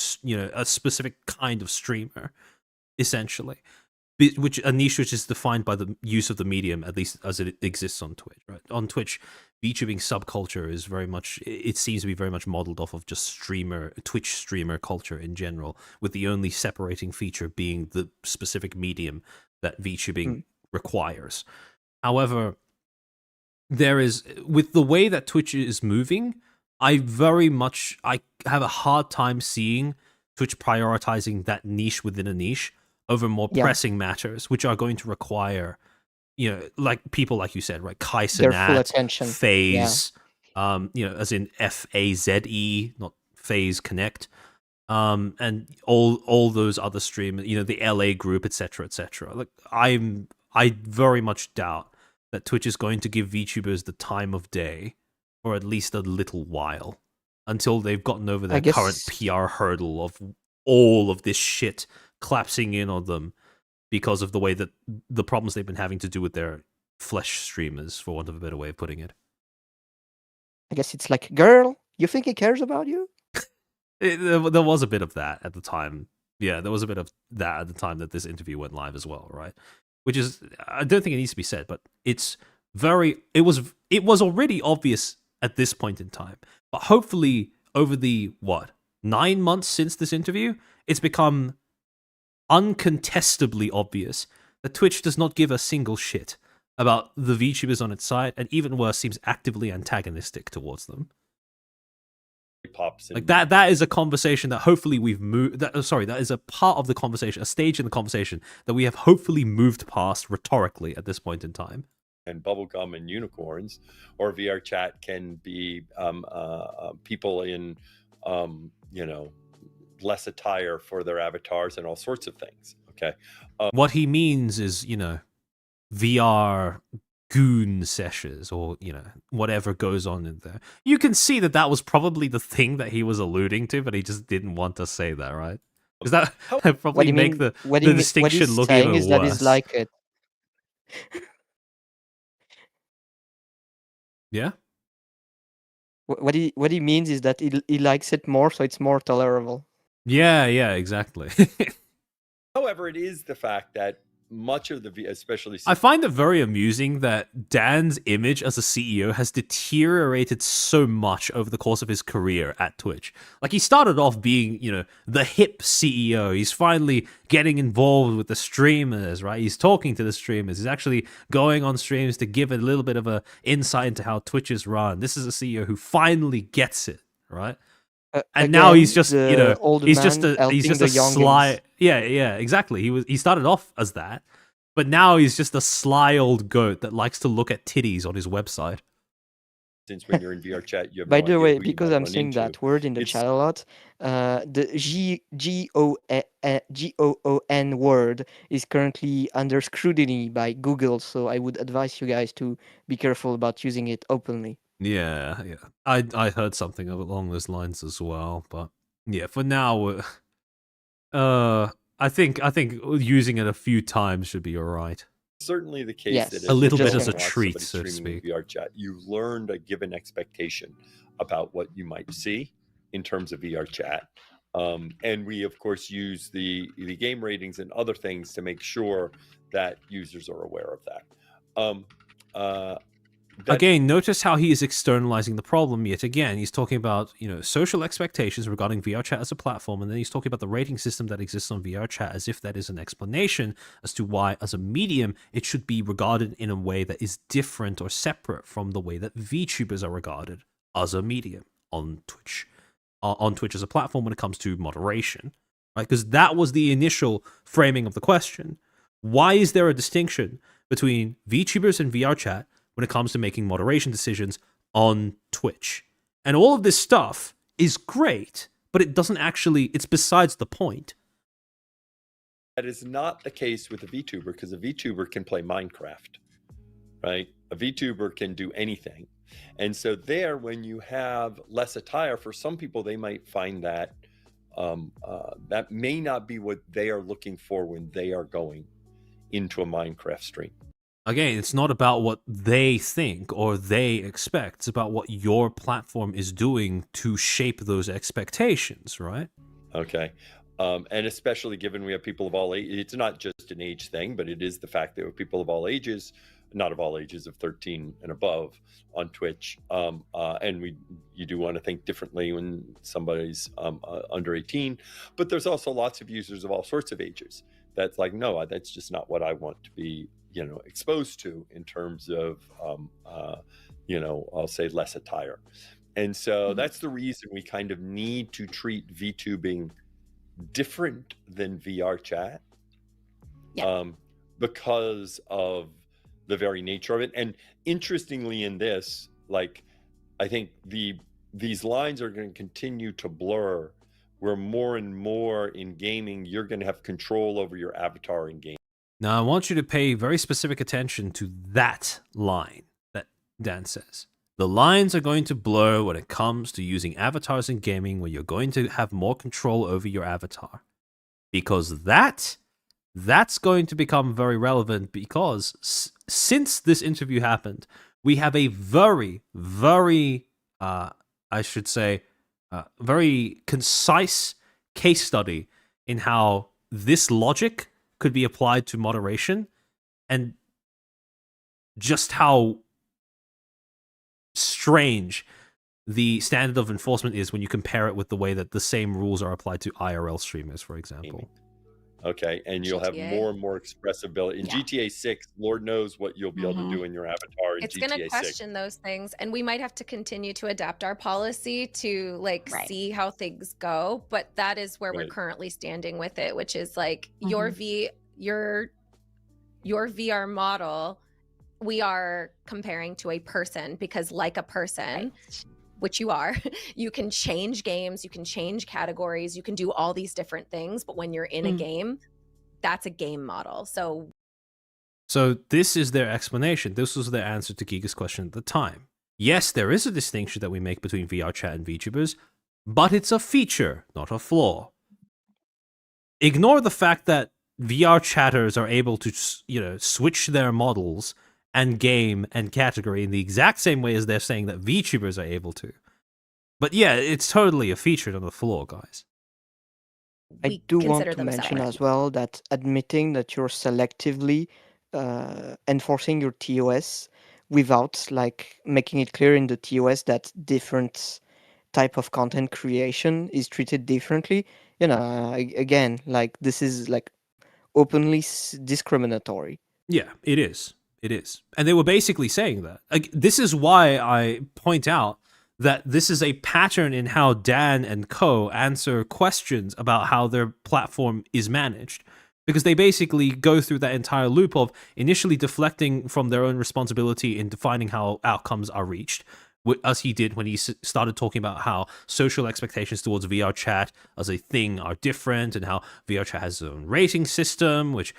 Speaker 2: a specific kind of streamer, essentially. Which is defined by the use of the medium, at least as it exists on Twitch, right? On Twitch, VTubing subculture is very much, it seems to be very much modeled off of just Twitch streamer culture in general, with the only separating feature being the specific medium that VTubing requires. However, with the way that Twitch is moving, I have a hard time seeing Twitch prioritizing that niche within a niche over more pressing matters, which are going to require, like people like you said, right? Kai Cenat, FaZe, as in FAZE, not FaZe Connect, and all those other streamers, the LA group, etc., etc. Like, I very much doubt that Twitch is going to give VTubers the time of day for at least a little while until they've gotten over their current
Speaker 3: guess
Speaker 2: PR hurdle of all of this shit collapsing in on them because of the way that the problems they've been having to do with their flesh streamers, for want of a better way of putting it.
Speaker 3: it's like, girl, you think he cares about you?
Speaker 2: There was a bit of that at the time. Yeah, there was a bit of that at the time that this interview went live as well, right? Which is, I don't think it needs to be said, but it was already obvious at this point in time. But hopefully, over the 9 months since this interview, it's become uncontestably obvious that Twitch does not give a single shit about the VTubers on its side, and even worse, seems actively antagonistic towards them.
Speaker 5: Pops
Speaker 2: like that is a conversation that hopefully we've moved that is a part of the conversation, a stage in the conversation that we have hopefully moved past rhetorically at this point in time.
Speaker 5: And bubblegum and unicorns, or VR chat can be people in less attire for their avatars and all sorts of things. Okay,
Speaker 2: what he means is VR goon sessions, or whatever goes on in there. You can see that was probably the thing that he was alluding to, but he just didn't want to say that, right? Because that probably make the distinction look even worse.
Speaker 3: That is like it.
Speaker 2: Yeah.
Speaker 3: What he means is that he likes it more, so it's more tolerable.
Speaker 2: Yeah, exactly.
Speaker 5: However, it is the fact that much of the, especially,
Speaker 2: I find it very amusing that Dan's image as a CEO has deteriorated so much over the course of his career at Twitch. Like, he started off being, the hip CEO. He's finally getting involved with the streamers, right? He's talking to the streamers. He's actually going on streams to give a little bit of a insight into how Twitch is run. This is a CEO who finally gets it, right? And again, now he's just, he's just a sly, yeah, exactly. He started off as that, but now he's just a sly old goat that likes to look at titties on his website.
Speaker 5: Since when you're in VR chat, you have
Speaker 3: by the way, because I'm saying that word in the chat a lot, the GOON word is currently under scrutiny by Google, so I would advise you guys to be careful about using it openly.
Speaker 2: Yeah. I heard something along those lines as well, but yeah, for now, I think using it a few times should be alright.
Speaker 5: Certainly the case.
Speaker 3: Yes,
Speaker 5: that
Speaker 2: a little bit as a treat, so to speak.
Speaker 5: VR chat, you learned a given expectation about what you might see in terms of VR chat, and we of course use the game ratings and other things to make sure that users are aware of that.
Speaker 2: Again, notice how he is externalizing the problem yet again. He's talking about, social expectations regarding VR chat as a platform, and then he's talking about the rating system that exists on VR chat as if that is an explanation as to why, as a medium, it should be regarded in a way that is different or separate from the way that VTubers are regarded as a medium on Twitch as a platform when it comes to moderation, right? Because that was the initial framing of the question. Why is there a distinction between VTubers and VR chat when it comes to making moderation decisions on Twitch? And all of this stuff is great, but it doesn't actually, it's besides the point.
Speaker 5: That is not the case with a VTuber, because a VTuber can play Minecraft, right? A VTuber can do anything. And so there, when you have less attire, for some people, they might find that that may not be what they are looking for when they are going into a Minecraft stream.
Speaker 2: Again, it's not about what they think or they expect. It's about what your platform is doing to shape those expectations, right?
Speaker 5: Okay. And especially given we have people of all ages, it's not just an age thing, but it is the fact that we have people of all ages, not of all ages, of 13 and above on Twitch. And you do want to think differently when somebody's under 18. But there's also lots of users of all sorts of ages that's like, no, that's just not what I want to be exposed to in terms of, I'll say less attire. And so that's the reason we kind of need to treat VTubing different than VR chat, because of the very nature of it. And interestingly in this, like, I think these lines are going to continue to blur, where more and more in gaming, you're going to have control over your avatar in game.
Speaker 2: Now, I want you to pay very specific attention to that line that Dan says. The lines are going to blur when it comes to using avatars in gaming, where you're going to have more control over your avatar. Because that's going to become very relevant, because since this interview happened, we have a very, very, I should say, very concise case study in how this logic could be applied to moderation, and just how strange the standard of enforcement is when you compare it with the way that the same rules are applied to IRL streamers, for example.
Speaker 5: Okay, and you'll have
Speaker 7: GTA.
Speaker 5: more and more expressibility. In
Speaker 6: Yeah.
Speaker 5: GTA 6, Lord knows what you'll be able to do in your avatar in
Speaker 7: It's
Speaker 5: GTA
Speaker 7: going to
Speaker 5: 6.
Speaker 7: question those things, and we might have to continue to adapt our policy to like
Speaker 6: Right.
Speaker 7: see how things go, but that is where we're
Speaker 5: Right.
Speaker 7: currently standing with it, which is like your VR model, we are comparing to a person, because like a person, which you are, you can change games, you can change categories, you can do all these different things, but when you're in a game, that's a game model. So
Speaker 2: this is their explanation. This was their answer to Giga's question at the time. Yes, there is a distinction that we make between VR chat and VTubers, but it's a feature, not a flaw. Ignore the fact that VR chatters are able to, switch their models and game and category in the exact same way as they're saying that VTubers are able to. But yeah, it's totally a feature, not a flaw, guys.
Speaker 3: I
Speaker 7: we
Speaker 3: do want
Speaker 7: consider
Speaker 3: to
Speaker 7: them
Speaker 3: mention
Speaker 7: separate.
Speaker 3: as well that admitting that you're selectively enforcing your TOS without like making it clear in the TOS that different type of content creation is treated differently. Again, like this is like openly discriminatory.
Speaker 2: Yeah, it is. It is. And they were basically saying that. Like, this is why I point out that this is a pattern in how Dan and Co answer questions about how their platform is managed. Because they basically go through that entire loop of initially deflecting from their own responsibility in defining how outcomes are reached, as he did when he started talking about how social expectations towards VR chat as a thing are different, and how VR chat has its own rating system, which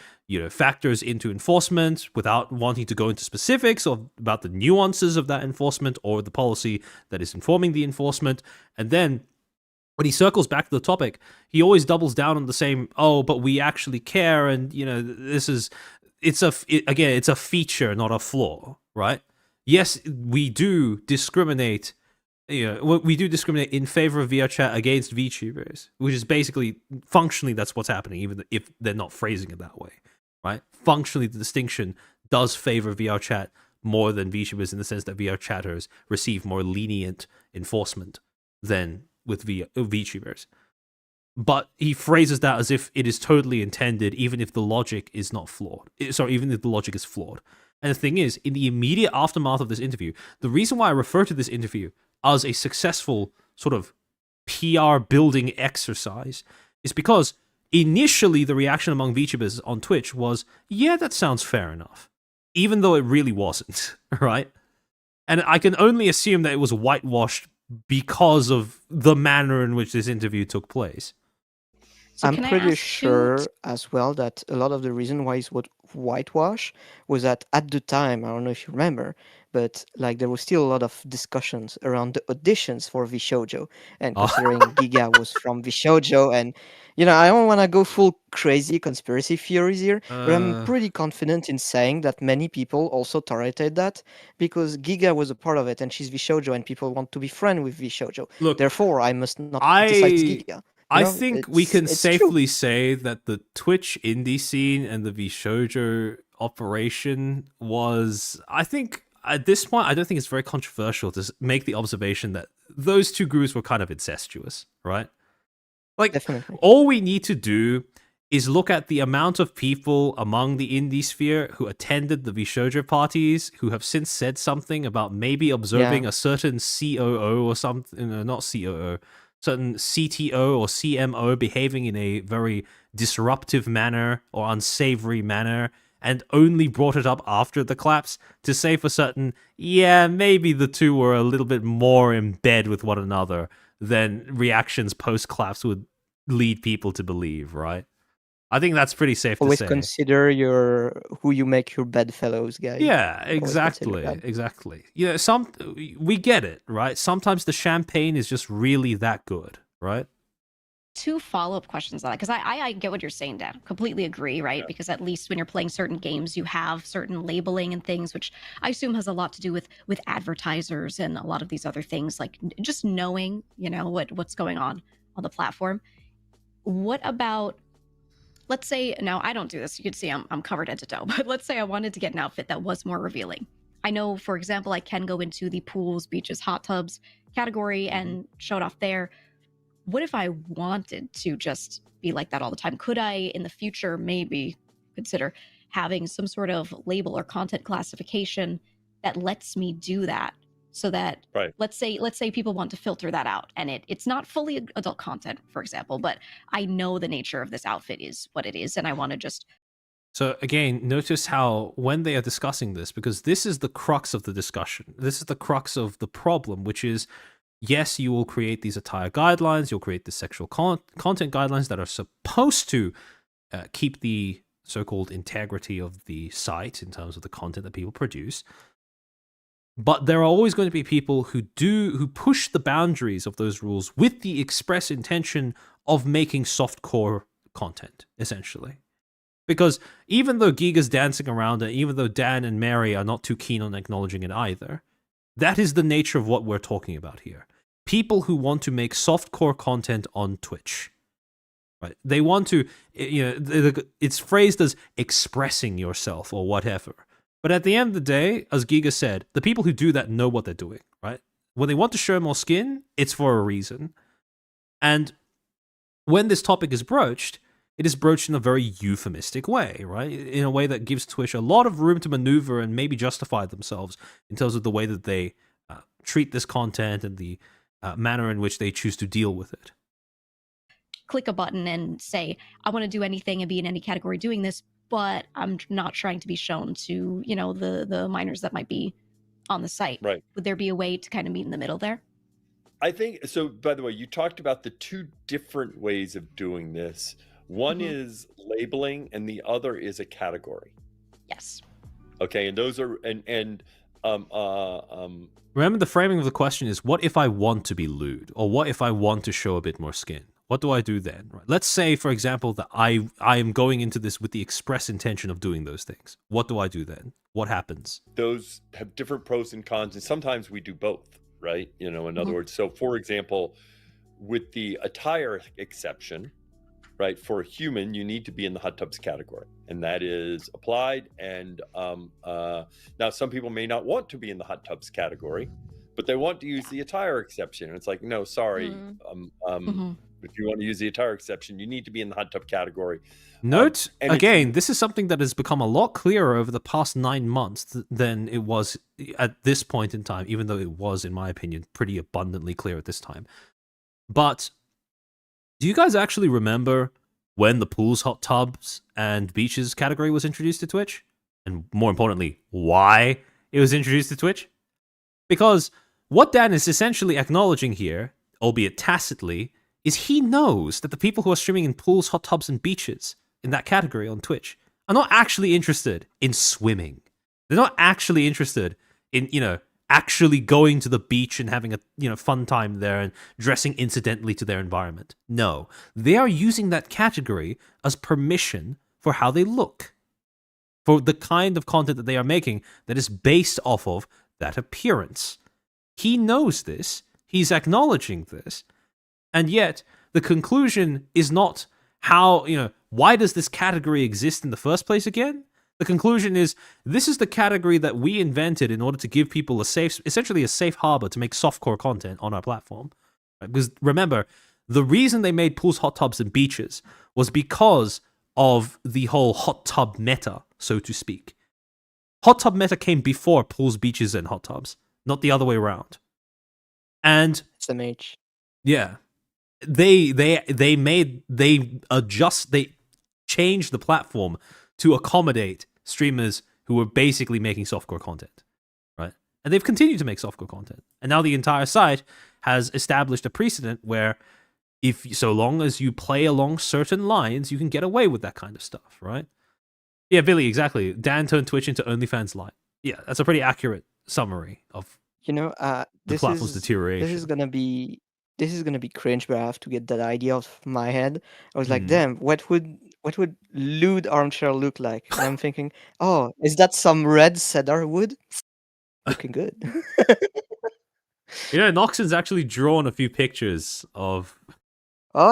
Speaker 2: factors into enforcement, without wanting to go into specifics about the nuances of that enforcement or the policy that is informing the enforcement. And then when he circles back to the topic, he always doubles down on the same, but we actually care, and it's a feature, not a flaw, right? Yes, we do discriminate. We do discriminate in favor of VR chat against VTubers, which is basically functionally that's what's happening, even if they're not phrasing it that way, right? Functionally, the distinction does favor VR chat more than VTubers, in the sense that VR chatters receive more lenient enforcement than with VTubers. But he phrases that as if it is totally intended, even if the logic is not flawed. Even if the logic is flawed. And the thing is, in the immediate aftermath of this interview, the reason why I refer to this interview as a successful sort of PR building exercise is because initially the reaction among VTubers on Twitch was, yeah, that sounds fair enough. Even though it really wasn't, right? And I can only assume that it was whitewashed because of the manner in which this interview took place.
Speaker 6: So
Speaker 3: I'm
Speaker 6: can I
Speaker 3: pretty
Speaker 6: ask
Speaker 3: sure as well that a lot of the reason why it's what whitewash was that at the time, I don't know if you remember, but like there was still a lot of discussions around the auditions for Vishojo, and considering Giga was from Vishojo, and I don't want to go full crazy conspiracy theories here, but I'm pretty confident in saying that many people also tolerated that because Giga was a part of it, and she's Vishojo, and people want to be friends with Vishojo.
Speaker 2: Look,
Speaker 3: Therefore, I must not criticize Giga.
Speaker 2: I think we can
Speaker 3: it's
Speaker 2: safely say that the Twitch indie scene and the Vishojo operation was, I think, at this point, I don't think it's very controversial to make the observation that those two groups were kind of incestuous, right? Like,
Speaker 3: Definitely.
Speaker 2: all we need to do is look at the amount of people among the indie sphere who attended the Vishojo parties, who have since said something about maybe observing a certain COO or something, not COO, certain CTO or CMO behaving in a very disruptive manner or unsavory manner, and only brought it up after the claps to say for certain, yeah, maybe the two were a little bit more in bed with one another than reactions post claps would lead people to believe, right? I think that's pretty safe to
Speaker 3: Always
Speaker 2: say.
Speaker 3: consider who you make your bedfellows, guys.
Speaker 2: Yeah,
Speaker 3: Always consider
Speaker 2: exactly,
Speaker 3: that.
Speaker 2: exactly. Yeah, we get it, right? Sometimes the champagne is just really that good, right?
Speaker 6: 2 follow-up questions on that, because I get what you're saying, Dan. Completely agree, right? Because at least when you're playing certain games, you have certain labeling and things, which I assume has a lot to do with advertisers and a lot of these other things, like just knowing, what's going on the platform. What about, let's say, now I don't do this. You can see I'm covered head to toe, but let's say I wanted to get an outfit that was more revealing. I know, for example, I can go into the pools, beaches, hot tubs category and show it off there. What if I wanted to just be like that all the time? Could I, in the future, maybe consider having some sort of label or content classification that lets me do that, so that
Speaker 5: Right.
Speaker 6: let's say people want to filter that out, and it's not fully adult content, for example, but I know the nature of this outfit is what it is, and I want to just
Speaker 2: So again, notice how when they are discussing this, because this is the crux of the discussion, this is the crux of the problem, which is, yes, you will create these attire guidelines, you'll create the sexual content guidelines that are supposed to keep the so-called integrity of the site in terms of the content that people produce. But there are always going to be people who push the boundaries of those rules with the express intention of making softcore content, essentially. Because even though Giga's dancing around it, even though Dan and Mary are not too keen on acknowledging it either, that is the nature of what we're talking about here. People who want to make softcore content on Twitch. Right? They want to, it's phrased as expressing yourself or whatever. But at the end of the day, as Giga said, the people who do that know what they're doing, right? When they want to show more skin, it's for a reason. And when this topic is broached, it is broached in a very euphemistic way, right? In a way that gives Twitch a lot of room to maneuver and maybe justify themselves in terms of the way that they treat this content and the manner in which they choose to deal with it.
Speaker 6: click a button and say, I want to do anything and be in any category doing this, but I'm not trying to be shown to, the minors that might be on the site.
Speaker 5: Right.
Speaker 6: Would there be a way to kind of meet in the middle there?
Speaker 5: I think so. By the way, you talked about the 2 different ways of doing this. One is labeling, and the other is a category.
Speaker 6: Yes.
Speaker 5: Okay, and those are
Speaker 2: Remember, the framing of the question is, what if I want to be lewd? Or what if I want to show a bit more skin? What do I do then? Right? Let's say, for example, that I am going into this with the express intention of doing those things. What do I do then? What happens?
Speaker 5: those have different pros and cons, and sometimes we do both, right? In other words, so for example, with the attire exception, right, for a human, you need to be in the hot tubs category, and that is applied. And now some people may not want to be in the hot tubs category, but they want to use the attire exception. And it's like, no, sorry. If you want to use the attire exception, you need to be in the hot tub category.
Speaker 2: Note,
Speaker 5: and
Speaker 2: again, this is something that has become a lot clearer over the past 9 months than it was at this point in time, even though it was, in my opinion, pretty abundantly clear at this time. But do you guys actually remember when the pools, hot tubs, and beaches category was introduced to Twitch? And more importantly, why it was introduced to Twitch? Because what Dan is essentially acknowledging here, albeit tacitly, is he knows that the people who are streaming in pools, hot tubs, and beaches in that category on Twitch are not actually interested in swimming. They're not actually interested in, actually going to the beach and having a fun time there and dressing incidentally to their environment. No, they are using that category as permission for how they look, for the kind of content that they are making that is based off of that appearance. He knows this, he's acknowledging this, and yet the conclusion is not how, why does this category exist in the first place again? The conclusion is, this is the category that we invented in order to give people essentially a safe harbor to make softcore content on our platform. Right? Because remember, the reason they made pools, hot tubs, and beaches was because of the whole hot tub meta, so to speak. Hot tub meta came before pools, beaches, and hot tubs, not the other way around. And
Speaker 3: SMH.
Speaker 2: yeah, they changed the platform to accommodate streamers who were basically making softcore content, right? And they've continued to make softcore content. And now the entire site has established a precedent where if so long as you play along certain lines, you can get away with that kind of stuff, right? Yeah, Billy, exactly. Dan turned Twitch into OnlyFans Lite. Yeah, that's a pretty accurate summary of
Speaker 3: You know,
Speaker 2: the platform's
Speaker 3: this is
Speaker 2: deterioration.
Speaker 3: gonna be cringe, but I have to get that idea out of my head. I was like,
Speaker 2: Mm.
Speaker 3: damn, what would lewd armchair look like? And I'm thinking, oh, is that some red cedar wood? Looking good.
Speaker 2: You know, Noxon's actually drawn a few pictures of.
Speaker 3: Oh,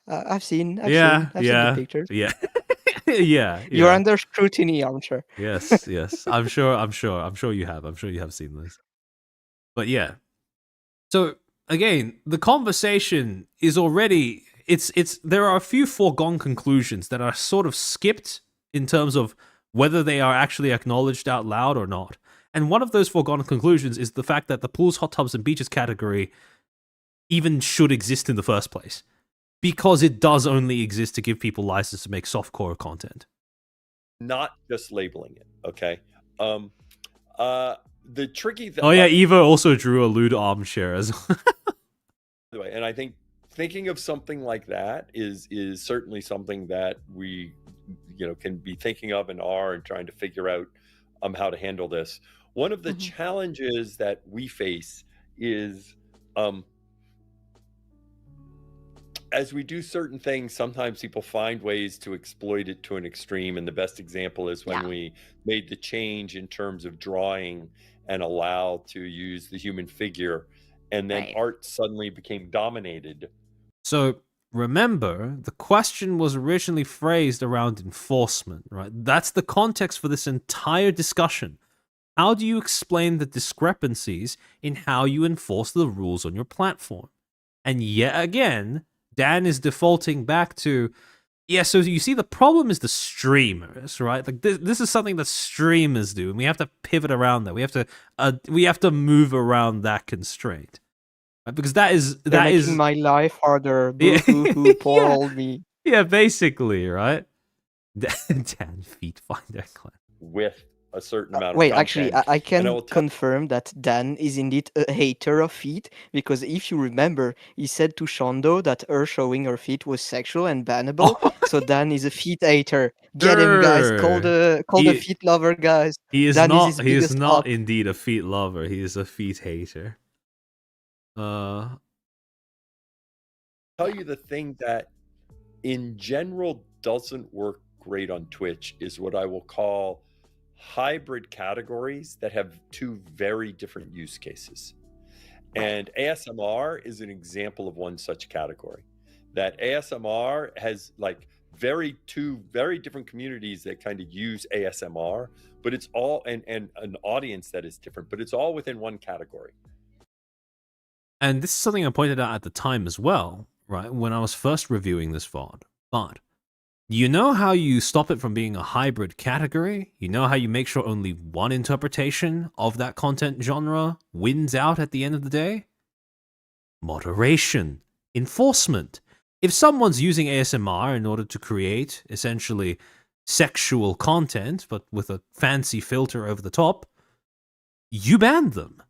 Speaker 3: I've seen
Speaker 2: Yeah,
Speaker 3: the
Speaker 2: yeah,
Speaker 3: pictures.
Speaker 2: yeah, yeah,
Speaker 3: You're
Speaker 2: yeah.
Speaker 3: under scrutiny, armchair.
Speaker 2: Yes, yes. I'm sure you have. I'm sure you have seen this. But yeah. So again, the conversation is already it's there are a few foregone conclusions that are sort of skipped in terms of whether they are actually acknowledged out loud or not. And one of those foregone conclusions is the fact that the pools, hot tubs, and beaches category even should exist in the first place. Because it does only exist to give people license to make softcore content.
Speaker 5: Not just labeling it, okay? The tricky thing.
Speaker 2: Oh yeah, Evo also drew a lewd armchair as well.
Speaker 5: By the way, and I think thinking of something like that is certainly something that we, can be thinking of and are and trying to figure out how to handle this. One of the challenges that we face is as we do certain things, sometimes people find ways to exploit it to an extreme. And the best example is when we made the change in terms of drawing and allow to use the human figure. And then art suddenly became dominated.
Speaker 2: So remember, the question was originally phrased around enforcement, right? That's the context for this entire discussion. How do you explain the discrepancies in how you enforce the rules on your platform? And yet again, Dan is defaulting back to, so you see, the problem is the streamers, right? Like this is something that streamers do, and we have to pivot around that. We have to move around that constraint, right? Because that is
Speaker 3: making my life harder. Boo hoo hoo, poor old me.
Speaker 2: Yeah, basically, right? Dan feet finder clan
Speaker 5: with a certain amount
Speaker 3: Wait,
Speaker 5: of content.
Speaker 3: actually, I can confirm that Dan is indeed a hater of feet, because if you remember, he said to Shondo that her showing her feet was sexual and bannable. So Dan is a feet hater. Get him, guys! Call the feet lover, guys. Dan is his biggest
Speaker 2: not
Speaker 3: op.
Speaker 2: indeed a feet lover. He is a feet hater.
Speaker 5: Tell you the thing that in general doesn't work great on Twitch is what I will call hybrid categories that have two very different use cases. And ASMR is an example of one such category. That ASMR has like two very different communities that kind of use ASMR, but it's all and an audience that is different, but it's all within one category.
Speaker 2: And this is something I pointed out at the time as well, right? When I was first reviewing this VOD. But you know how you stop it from being a hybrid category? You know how you make sure only one interpretation of that content genre wins out at the end of the day? Moderation. Enforcement. If someone's using ASMR in order to create, essentially, sexual content, but with a fancy filter over the top, you ban them.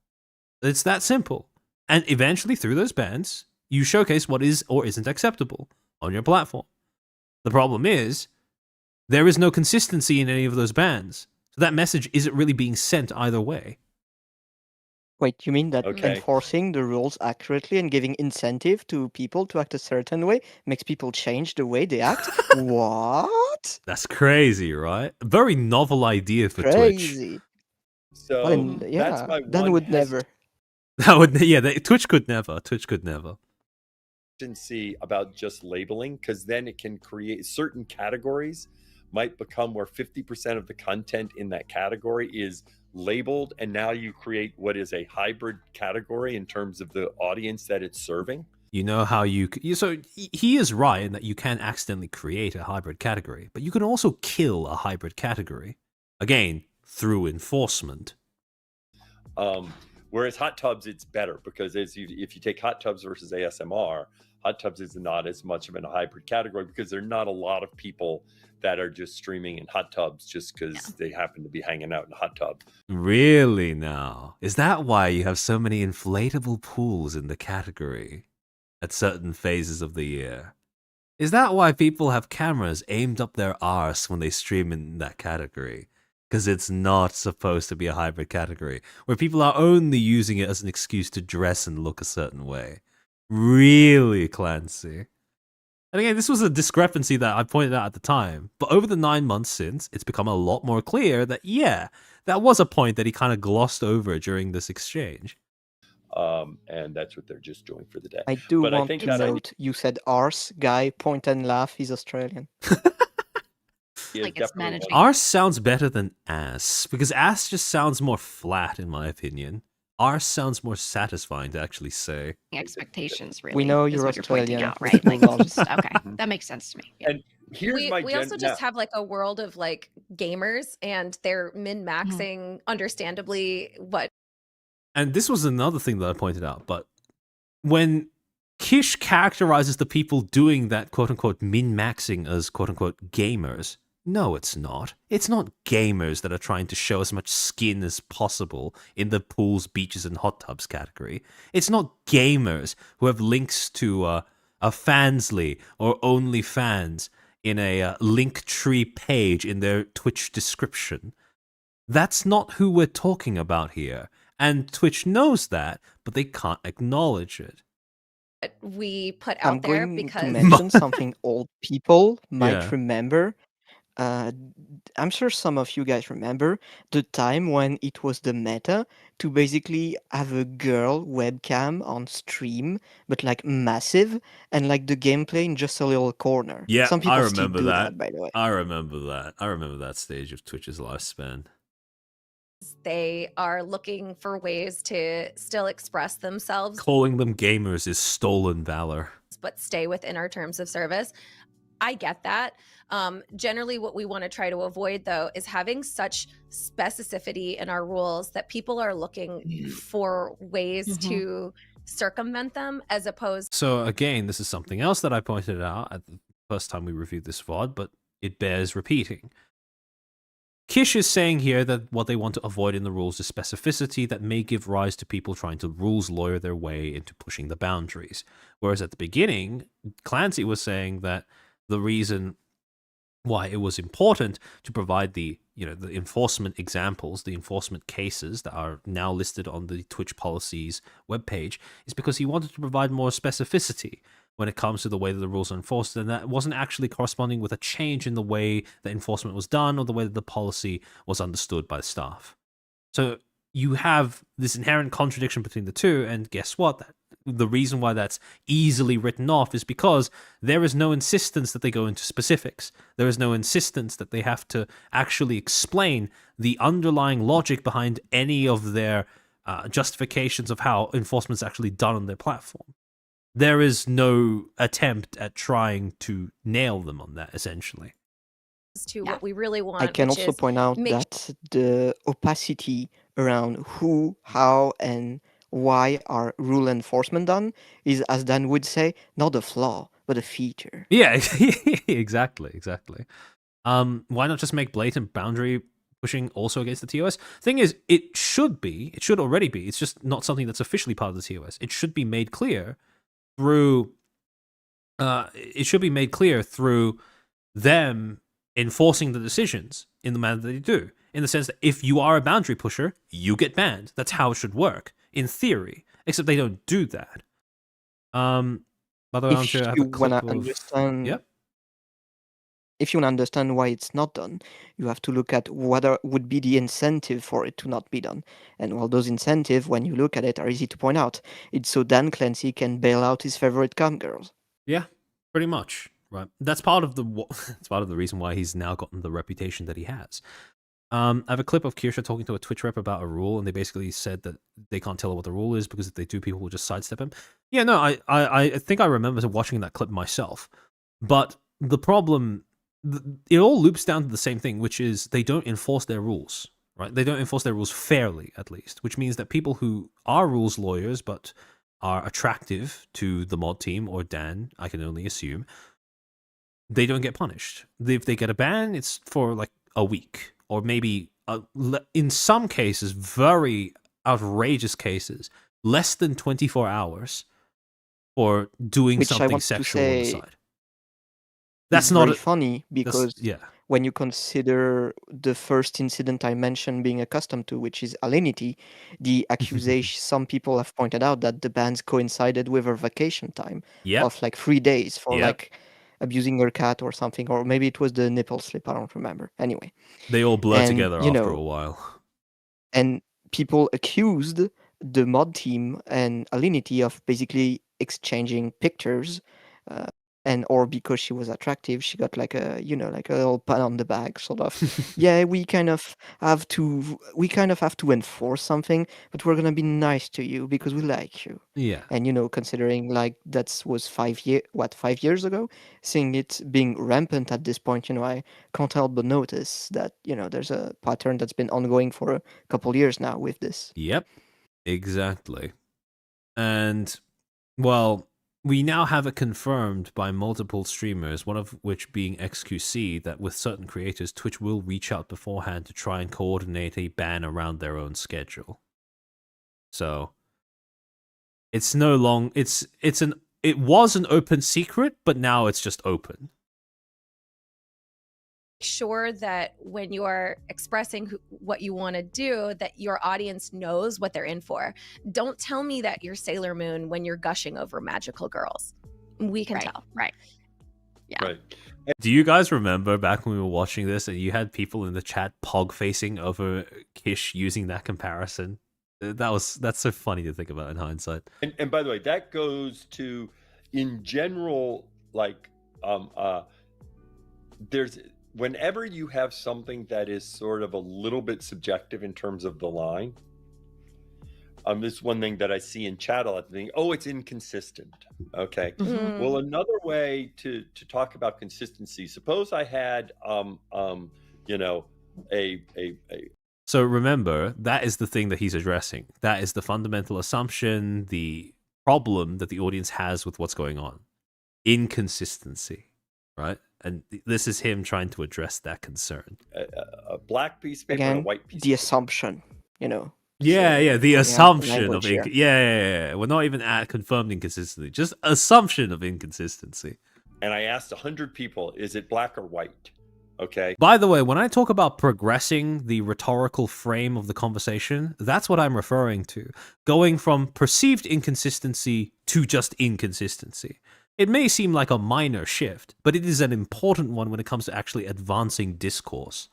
Speaker 2: It's that simple. And eventually, through those bans, you showcase what is or isn't acceptable on your platform. The problem is, there is no consistency in any of those bans. So that message isn't really being sent either way.
Speaker 3: Wait, you mean that enforcing the rules accurately and giving incentive to people to act a certain way makes people change the way they act? What?
Speaker 2: That's crazy, right? A very novel idea for Twitch.
Speaker 5: So that's my
Speaker 3: Dan would never.
Speaker 2: Twitch could never. Twitch could never.
Speaker 5: About just labeling, because then it can create certain categories might become where 50% of the content in that category is labeled, and now you create what is a hybrid category in terms of the audience that it's serving.
Speaker 2: You know how so he is right in that you can accidentally create a hybrid category, but you can also kill a hybrid category, again, through enforcement.
Speaker 5: Whereas hot tubs, it's better because if you take hot tubs versus ASMR, hot tubs is not as much of a hybrid category because there are not a lot of people that are just streaming in hot tubs just because they happen to be hanging out in a hot tub.
Speaker 2: Really now? Is that why you have so many inflatable pools in the category? at certain phases of the year. Is that why people have cameras aimed up their arse when they stream in that category? Because it's not supposed to be a hybrid category, where people are only using it as an excuse to dress and look a certain way. Really, Clancy? And again, this was a discrepancy that I pointed out at the time, but over the 9 months since, it's become a lot more clear that, yeah, that was a point that he kind of glossed over during this exchange.
Speaker 5: And that's what they're just doing for the day.
Speaker 3: I do
Speaker 5: But I
Speaker 3: want
Speaker 5: think
Speaker 3: to
Speaker 5: that
Speaker 3: note, you said arse, guy, point and laugh, is Australian.
Speaker 5: is
Speaker 6: Like it's
Speaker 5: definitely
Speaker 6: managing.
Speaker 5: one-
Speaker 2: Arse sounds better than ass, because ass just sounds more flat, in my opinion. Arse sounds more satisfying to actually say.
Speaker 6: Expectations, really.
Speaker 3: We know
Speaker 6: is
Speaker 3: you're
Speaker 6: what you're pointing
Speaker 3: Australian.
Speaker 6: out,
Speaker 3: Let's
Speaker 6: right? Like,
Speaker 3: move on.
Speaker 6: just, okay, that makes sense to me. Yeah.
Speaker 5: And here's my
Speaker 7: We also just have like a world of like gamers and they're min-maxing understandably what
Speaker 2: And this was another thing that I pointed out, but when Kish characterizes the people doing that quote-unquote min-maxing as quote-unquote gamers, no, it's not. It's not gamers that are trying to show as much skin as possible in the pools, beaches, and hot tubs category. It's not gamers who have links to a Fansly or OnlyFans in a link tree page in their Twitch description. That's not who we're talking about here. And Twitch knows that, but they can't acknowledge it.
Speaker 7: we put
Speaker 3: I'm
Speaker 7: out there
Speaker 3: going to
Speaker 7: because
Speaker 3: mention something old people might
Speaker 2: Yeah.
Speaker 3: remember. I'm sure some of you guys remember the time when it was the meta to basically have a girl webcam on stream, but like massive, and like the gameplay in just a little corner.
Speaker 2: Yeah,
Speaker 3: Some people
Speaker 2: I
Speaker 3: still
Speaker 2: remember
Speaker 3: do
Speaker 2: that.
Speaker 3: by the way.
Speaker 2: I remember that. I remember that stage of Twitch's lifespan.
Speaker 7: they are looking for ways to still express themselves
Speaker 2: Calling them gamers is stolen valor.
Speaker 7: but stay within our terms of service. I get that. Generally, what we want to try to avoid, though, is having such specificity in our rules that people are looking for ways to circumvent them as opposed
Speaker 2: So again, this is something else that I pointed out at the first time we reviewed this VOD, but it bears repeating. Kish is saying here that what they want to avoid in the rules is specificity that may give rise to people trying to rules lawyer their way into pushing the boundaries. Whereas at the beginning, Clancy was saying that the reason why it was important to provide the enforcement examples, the enforcement cases that are now listed on the Twitch policies webpage, is because he wanted to provide more specificity when it comes to the way that the rules are enforced, and that wasn't actually corresponding with a change in the way that enforcement was done or the way that the policy was understood by staff. So you have this inherent contradiction between the two, and guess what? The reason why that's easily written off is because there is no insistence that they go into specifics. There is no insistence that they have to actually explain the underlying logic behind any of their justifications of how enforcement's actually done on their platform. There is no attempt at trying to nail them on that, essentially.
Speaker 7: to what we really want.
Speaker 3: I can
Speaker 7: which
Speaker 3: also
Speaker 7: is
Speaker 3: point out
Speaker 7: make
Speaker 3: that the opacity around who, how, and why are rule enforcement done is, as Dan would say, not a flaw, but a feature.
Speaker 2: Yeah, exactly. Why not just make blatant boundary pushing also against the TOS? Thing is, it should already be. It's just not something that's officially part of the TOS. It should be made clear through them enforcing the decisions in the manner that they do. In the sense that if you are a boundary pusher, you get banned. That's how it should work, in theory. Except they don't do that. By the way, I'm
Speaker 3: If
Speaker 2: sure I have
Speaker 3: you
Speaker 2: a clip
Speaker 3: wanna
Speaker 2: of...
Speaker 3: understand,
Speaker 2: Yep.
Speaker 3: if you want to understand why it's not done, you have to look at what would be the incentive for it to not be done. And well, those incentives, when you look at it, are easy to point out. It's so Dan Clancy can bail out his favorite cam girls.
Speaker 2: Yeah, pretty much. Right. That's part of the it's part of the reason why he's now gotten the reputation that he has. I have a clip of Kirsha talking to a Twitch rep about a rule, and they basically said that they can't tell her what the rule is because if they do, people will just sidestep him. Yeah, no, I think I remember watching that clip myself. But the problem, it all loops down to the same thing, which is they don't enforce their rules, right? They don't enforce their rules fairly, at least, which means that people who are rules lawyers but are attractive to the mod team or Dan, I can only assume, they don't get punished. If they get a ban, it's for like a week. Or maybe, in some cases, very outrageous cases, less than 24 hours. or doing
Speaker 3: Which I
Speaker 2: something
Speaker 3: want to
Speaker 2: sexual on the
Speaker 3: say
Speaker 2: side. That's
Speaker 3: is
Speaker 2: not
Speaker 3: very
Speaker 2: a,
Speaker 3: funny
Speaker 2: that's,
Speaker 3: because
Speaker 2: yeah.
Speaker 3: when you consider the first incident I mentioned being accustomed to, which is Alinity, the accusation, some people have pointed out that the bans coincided with her vacation time
Speaker 2: Yep.
Speaker 3: of like 3 days for
Speaker 2: Yep.
Speaker 3: like abusing her cat or something, or maybe it was the nipple slip, I don't remember. Anyway,
Speaker 2: They all blur
Speaker 3: and
Speaker 2: together
Speaker 3: you
Speaker 2: after
Speaker 3: know,
Speaker 2: a while.
Speaker 3: and people accused the mod team and Alinity of basically exchanging pictures, uh, and or because she was attractive, she got like a like a little pat on the back, sort of. Yeah, we kind of have to enforce something, but we're gonna be nice to you because we like you.
Speaker 2: Yeah.
Speaker 3: And considering like that was 5 years ago, seeing it being rampant at this point, I can't help but notice that there's a pattern that's been ongoing for a couple years now with this.
Speaker 2: Yep. Exactly. And, well, we now have it confirmed by multiple streamers, one of which being XQC, that with certain creators, Twitch will reach out beforehand to try and coordinate a ban around their own schedule. So it's no long it was an open secret, but now it's just open.
Speaker 7: Sure that when you are expressing what you want to do, that your audience knows what they're in for. Don't tell me that you're Sailor Moon when you're gushing over magical girls. We can tell.
Speaker 6: Right. Yeah.
Speaker 5: Right.
Speaker 2: Do you guys remember back when we were watching this and you had people in the chat pog facing over Kish using that comparison? That's so funny to think about in hindsight.
Speaker 5: And by the way, that goes to, in general, like there's whenever you have something that is sort of a little bit subjective in terms of the line. This is one thing that I see in chat a lot. Think, oh, it's inconsistent. Okay.
Speaker 7: Mhm.
Speaker 5: Well, another way to talk about consistency. Suppose I had
Speaker 2: So remember, that is the thing that he's addressing. That is the fundamental assumption, the problem that the audience has with what's going on. Inconsistency, right? And this is him trying to address that concern.
Speaker 5: a black piece of paper and a
Speaker 3: Again,
Speaker 5: white piece.
Speaker 3: the assumption,
Speaker 2: Yeah, the
Speaker 3: we have
Speaker 2: assumption of
Speaker 3: language here.
Speaker 2: yeah. We're not even at confirmed inconsistency, just assumption of inconsistency.
Speaker 5: And I asked 100 people, is it black or white? Okay.
Speaker 2: By the way, when I talk about progressing the rhetorical frame of the conversation, that's what I'm referring to. Going from perceived inconsistency to just inconsistency. It may seem like a minor shift, but it is an important one when it comes to actually advancing discourse.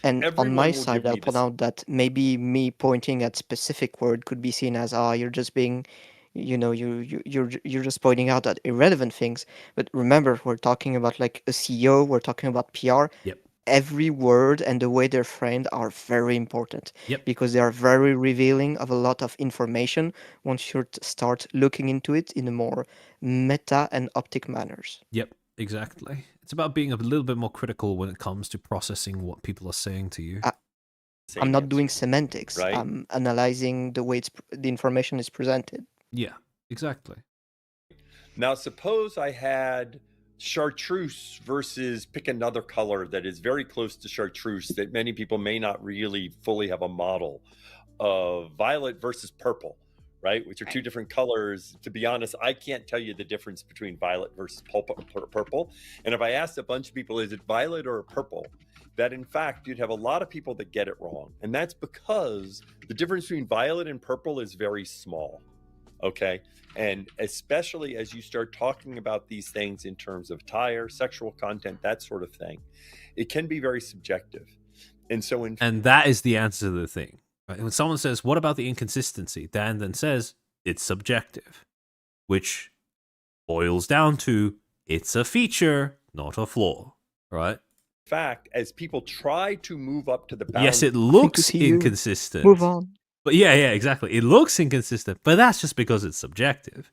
Speaker 3: And
Speaker 5: Everyone
Speaker 3: on my
Speaker 5: will
Speaker 3: side,
Speaker 5: give
Speaker 3: I'll
Speaker 5: me
Speaker 3: point
Speaker 5: this.
Speaker 3: out that maybe me pointing at specific word could be seen as, you're just being, you're just pointing out at irrelevant things. But remember, we're talking about like a CEO, we're talking about PR.
Speaker 2: Yep.
Speaker 3: Every word and the way they're framed are very important.
Speaker 2: Yep.
Speaker 3: Because they are very revealing of a lot of information once you start looking into it in a more meta and optic manners.
Speaker 2: Yep, exactly. It's about being a little bit more critical when it comes to processing what people are saying to you.
Speaker 5: Same
Speaker 3: I'm not
Speaker 5: answer,
Speaker 3: doing semantics.
Speaker 5: right?
Speaker 3: I'm analyzing the way the information is presented.
Speaker 2: Yeah, exactly.
Speaker 5: Now, suppose I had chartreuse versus pick another color that is very close to chartreuse that many people may not really fully have a model of, violet versus purple, right? Which are two different colors. To be honest, I can't tell you the difference between violet versus purple. And if I asked a bunch of people, is it violet or purple? That in fact, you'd have a lot of people that get it wrong. And that's because the difference between violet and purple is very small. Okay. And especially as you start talking about these things in terms of attire, sexual content, that sort of thing, it can be very subjective. And so
Speaker 2: and that is the answer to the thing. Right? When someone says, what about the inconsistency? Dan then says, it's subjective, which boils down to, it's a feature, not a flaw, right?
Speaker 5: in fact, as people try to move up to the boundary,
Speaker 2: Yes, it
Speaker 3: to
Speaker 2: looks
Speaker 3: see you.
Speaker 2: inconsistent.
Speaker 3: Move on.
Speaker 2: But yeah, exactly. It looks inconsistent, but that's just because it's subjective.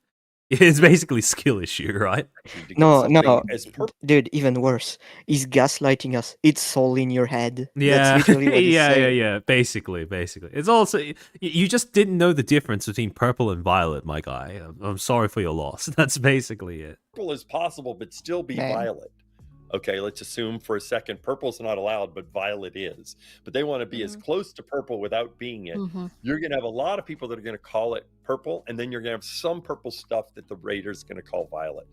Speaker 2: It's basically skill issue, right?
Speaker 5: to get
Speaker 3: No,
Speaker 5: something as purple.
Speaker 3: dude, even worse. He's gaslighting us. It's all in your head.
Speaker 2: Yeah,
Speaker 3: That's literally what he's saying.
Speaker 2: yeah. Basically. It's also you just didn't know the difference between purple and violet, my guy. I'm sorry for your loss. That's basically it.
Speaker 5: Purple is possible, but still be
Speaker 3: Man.
Speaker 5: violet. Okay, let's assume for a second purple's not allowed, but violet is. But they want to be as close to purple without being it.
Speaker 6: Mm-hmm.
Speaker 5: You're going to have a lot of people that are going to call it purple, and then you're going to have some purple stuff that the rater's going to call violet,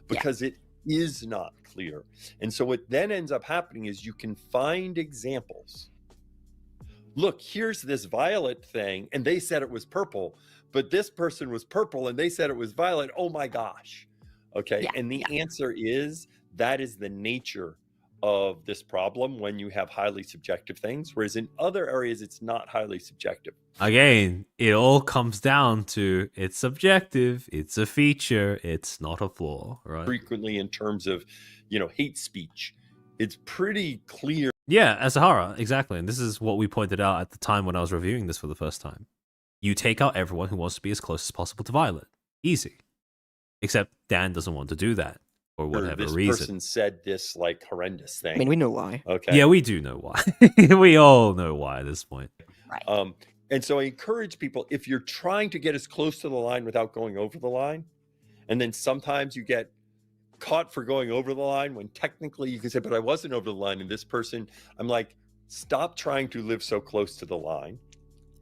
Speaker 5: because it is not clear. And so what then ends up happening is you can find examples. Look, here's this violet thing, and they said it was purple, but this person was purple and they said it was violet. Oh my gosh. Okay. And the answer is that is the nature of this problem when you have highly subjective things, whereas in other areas it's not highly subjective.
Speaker 2: Again, it all comes down to it's subjective, it's a feature, it's not a flaw, right?
Speaker 5: Frequently in terms of, hate speech, it's pretty clear.
Speaker 2: Yeah, Asahara, exactly. And this is what we pointed out at the time when I was reviewing this for the first time. You take out everyone who wants to be as close as possible to Violet. Easy. Except Dan doesn't want to do that for whatever
Speaker 5: this
Speaker 2: reason.
Speaker 5: Person said this like horrendous thing.
Speaker 3: I mean, we know why.
Speaker 5: Okay.
Speaker 2: Yeah, we do know why. We all know why at this point.
Speaker 6: Right.
Speaker 5: And so I encourage people, if you're trying to get as close to the line without going over the line, and then sometimes you get caught for going over the line when technically you can say, but I wasn't over the line, and this person, I'm like, stop trying to live so close to the line.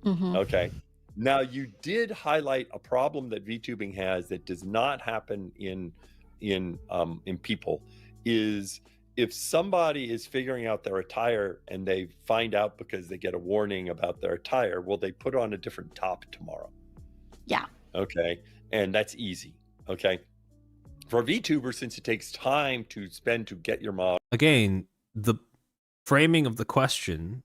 Speaker 6: Mm-hmm.
Speaker 5: Okay. Now you did highlight a problem that VTubing has that does not happen in people, is if somebody is figuring out their attire and they find out because they get a warning about their attire, well, they put on a different top tomorrow.
Speaker 6: Yeah.
Speaker 5: Okay. And that's easy. Okay. For a VTuber, since it takes time to spend to get your model.
Speaker 2: Again, the framing of the question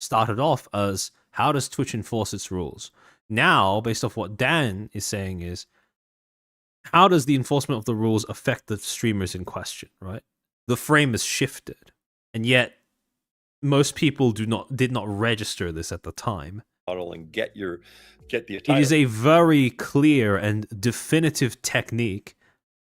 Speaker 2: started off as, how does Twitch enforce its rules? Now, based off what Dan is saying, is how does the enforcement of the rules affect the streamers in question, right? The frame is shifted, and yet most people did not register this at the time.
Speaker 5: And get the attire.
Speaker 2: It is a very clear and definitive technique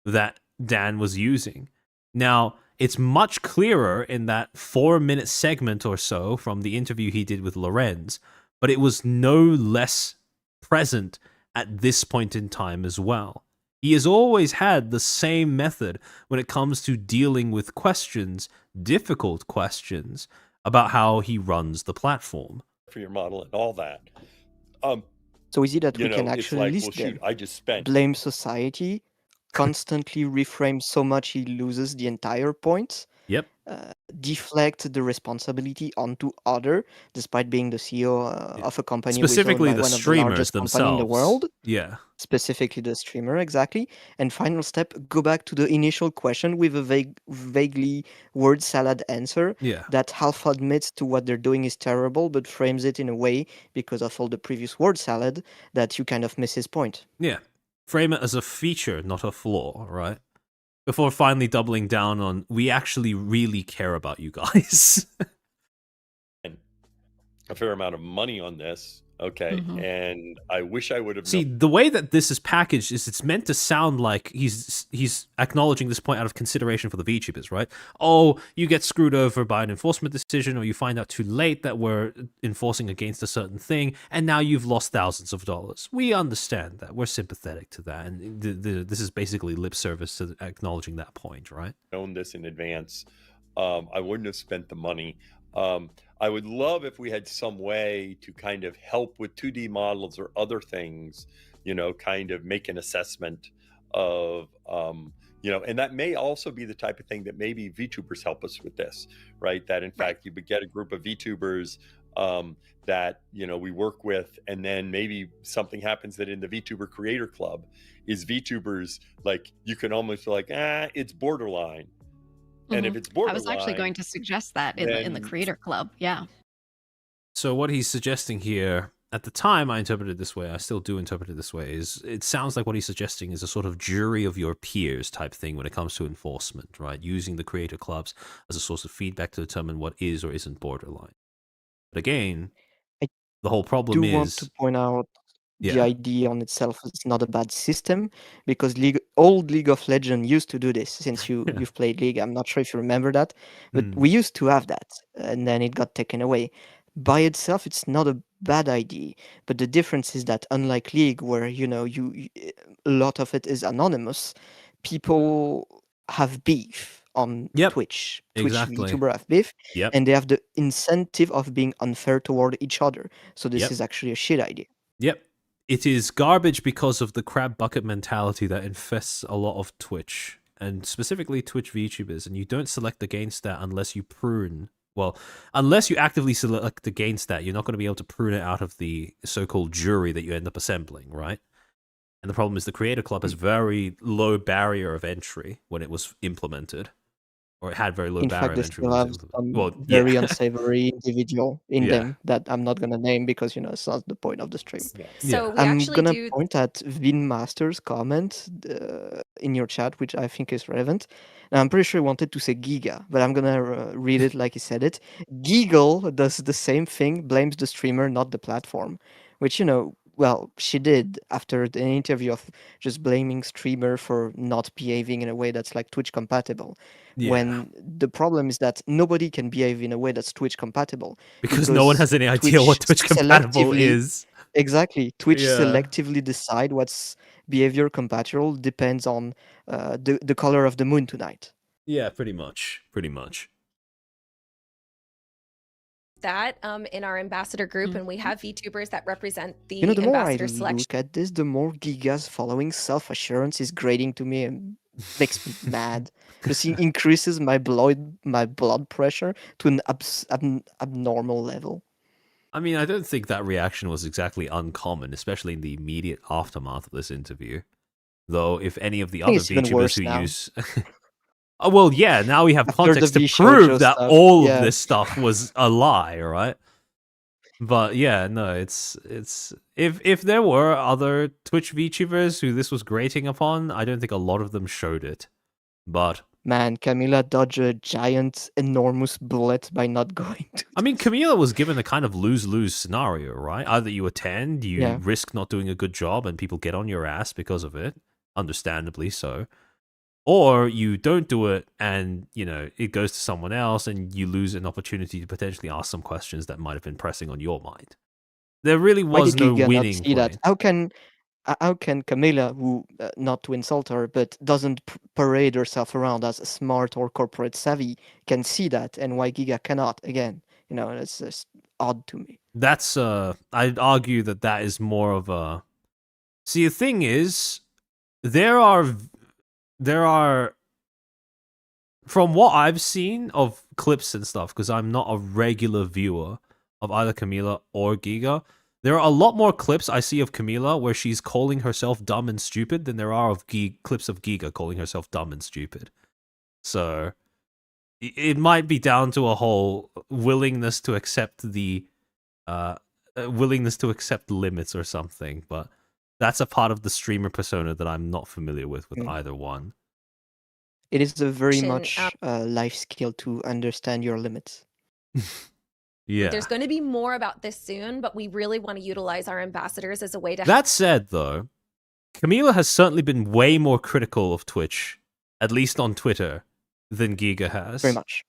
Speaker 2: that Dan was using. Now, it's much clearer in that 4-minute segment or so from the interview he did with Lorenz, but it was no less present at this point in time as well. He has always had the same method when it comes to dealing with questions, difficult questions, about how he runs the platform.
Speaker 5: For your model and all that.
Speaker 3: So is it that we can
Speaker 5: it's
Speaker 3: actually
Speaker 5: like,
Speaker 3: list
Speaker 5: well, shoot,
Speaker 3: them,
Speaker 5: I just spent.
Speaker 3: blame society, constantly reframe so much he loses the entire point,
Speaker 2: Yep.
Speaker 3: deflect the responsibility onto other, despite being the CEO of a company
Speaker 2: specifically
Speaker 3: who is owned by
Speaker 2: the
Speaker 3: one of the
Speaker 2: streamers
Speaker 3: largest
Speaker 2: themselves
Speaker 3: company in the world.
Speaker 2: Yeah.
Speaker 3: Specifically the streamer, exactly. And final step, go back to the initial question with a vaguely word salad answer
Speaker 2: Yeah.
Speaker 3: that half admits to what they're doing is terrible, but frames it in a way, because of all the previous word salad, that you kind of miss his point.
Speaker 2: Yeah. Frame it as a feature, not a flaw, right? Before finally doubling down on, we actually really care about you guys.
Speaker 5: A fair amount of money on this. Okay.
Speaker 6: Mm-hmm.
Speaker 5: And I wish I would have
Speaker 2: See, the way that this is packaged is it's meant to sound like he's acknowledging this point out of consideration for the VTubers, right? Oh, you get screwed over by an enforcement decision, or you find out too late that we're enforcing against a certain thing, and now you've lost thousands of dollars. We understand that. We're sympathetic to that. And this is basically lip service to acknowledging that point, right?
Speaker 5: known this in advance, I wouldn't have spent the money. I would love if we had some way to kind of help with 2D models or other things, kind of make an assessment of, and that may also be the type of thing that maybe VTubers help us with this, right? That in fact, you would get a group of VTubers that, we work with, and then maybe something happens that in the VTuber Creator Club is VTubers, like, you can almost be like, it's borderline. And if it's borderline,
Speaker 6: I was actually going to suggest that in the Creator Club. Yeah.
Speaker 2: So what he's suggesting here, at the time I interpreted it this way, I still do interpret it this way, is it sounds like what he's suggesting is a sort of jury of your peers type thing when it comes to enforcement, right? Using the creator clubs as a source of feedback to determine what is or isn't borderline. But again,
Speaker 3: I
Speaker 2: the whole problem
Speaker 3: do want
Speaker 2: is...
Speaker 3: to point out the
Speaker 2: Yeah.
Speaker 3: idea on itself is not a bad system, because old League of Legends used to do this. Since you've played League, I'm not sure if you remember that, but we used to have that, and then it got taken away. By itself, it's not a bad idea, but the difference is that unlike League, where you a lot of it is anonymous, people have beef on
Speaker 2: Yep,
Speaker 3: Twitch.
Speaker 2: exactly.
Speaker 3: Twitch VTuber have beef,
Speaker 2: Yep.
Speaker 3: and they have the incentive of being unfair toward each other. So this
Speaker 2: Yep.
Speaker 3: is actually a shit idea.
Speaker 2: Yep. it is garbage because of the crab bucket mentality that infests a lot of Twitch, and specifically Twitch VTubers, and you don't select against that unless you prune. Well, unless you actively select against that, you're not going to be able to prune it out of the so-called jury that you end up assembling, right? And the problem is the Creator Club has very low barrier of entry when it was implemented. Or it had very low
Speaker 3: In
Speaker 2: barrier
Speaker 3: fact,
Speaker 2: of
Speaker 3: they
Speaker 2: entry
Speaker 3: still
Speaker 2: when it was
Speaker 3: have
Speaker 2: implemented.
Speaker 3: some
Speaker 2: Well,
Speaker 3: very
Speaker 2: yeah.
Speaker 3: unsavory individual in
Speaker 2: Yeah.
Speaker 3: them that I'm not gonna name because it's not the point of the stream.
Speaker 7: So
Speaker 2: Yeah.
Speaker 7: we
Speaker 3: I'm
Speaker 7: actually
Speaker 3: gonna
Speaker 7: do.
Speaker 3: point at Vin Master's comment in your chat, which I think is relevant. Now, I'm pretty sure he wanted to say Giga, but I'm gonna read it like he said it. Giggle does the same thing, blames the streamer, not the platform, which well, she did after an interview of just blaming streamer for not behaving in a way that's like Twitch compatible.
Speaker 2: Yeah.
Speaker 3: When the problem is that nobody can behave in a way that's Twitch compatible
Speaker 2: Because no one has any idea what Twitch compatible
Speaker 3: selectively
Speaker 2: is.
Speaker 3: exactly Twitch
Speaker 2: Yeah.
Speaker 3: selectively decide what's behavior compatible depends on the color of the moon tonight.
Speaker 2: Yeah, pretty much. Pretty much.
Speaker 7: That in our ambassador group, and we have VTubers that represent the
Speaker 3: The more I
Speaker 7: ambassador selection.
Speaker 3: look at this, the more Giga's following self-assurance is grating to me and makes me mad. Just increases my blood pressure to an abnormal level.
Speaker 2: I mean, I don't think that reaction was exactly uncommon, especially in the immediate aftermath of this interview. Though, if any of the
Speaker 3: I think
Speaker 2: other
Speaker 3: it's even
Speaker 2: VTubers
Speaker 3: worse
Speaker 2: who
Speaker 3: now.
Speaker 2: use... Oh, well, yeah, now we have
Speaker 3: After the
Speaker 2: context to
Speaker 3: V-Shoujo
Speaker 2: prove that
Speaker 3: stuff,
Speaker 2: all of
Speaker 3: yeah.
Speaker 2: this stuff was a lie, right? But yeah, no, it's if there were other Twitch VTubers who this was grating upon, I don't think a lot of them showed it. But
Speaker 3: Man, Camila dodged a giant, enormous bullet by not going to.
Speaker 2: I mean, Camila was given a kind of lose-lose scenario, right? Either you attend, you
Speaker 3: Yeah.
Speaker 2: risk not doing a good job, and people get on your ass because of it, understandably so. Or you don't do it, and it goes to someone else, and you lose an opportunity to potentially ask some questions that might have been pressing on your mind. There really
Speaker 3: Why
Speaker 2: was
Speaker 3: did
Speaker 2: no
Speaker 3: Giga not
Speaker 2: winning
Speaker 3: see that?
Speaker 2: point.
Speaker 3: How can Camila, who not to insult her, but doesn't parade herself around as smart or corporate savvy, can see that, and why Giga cannot? Again, it's just odd to me.
Speaker 2: That's I'd argue that is more of a. See, the thing is, there are, from what I've seen of clips and stuff, because I'm not a regular viewer of either Camila or Giga. There are a lot more clips I see of Camila where she's calling herself dumb and stupid than there are of clips of Giga calling herself dumb and stupid. So it might be down to a whole willingness to accept the limits or something, but that's a part of the streamer persona that I'm not familiar with either one.
Speaker 3: It is a very
Speaker 7: Shin,
Speaker 3: much life skill to understand your limits.
Speaker 2: Yeah.
Speaker 7: There's going to be more about this soon, but we really want to utilize our ambassadors as a way to.
Speaker 2: That said, though, Camila has certainly been way more critical of Twitch, at least on Twitter, than Giga has.
Speaker 3: Very much.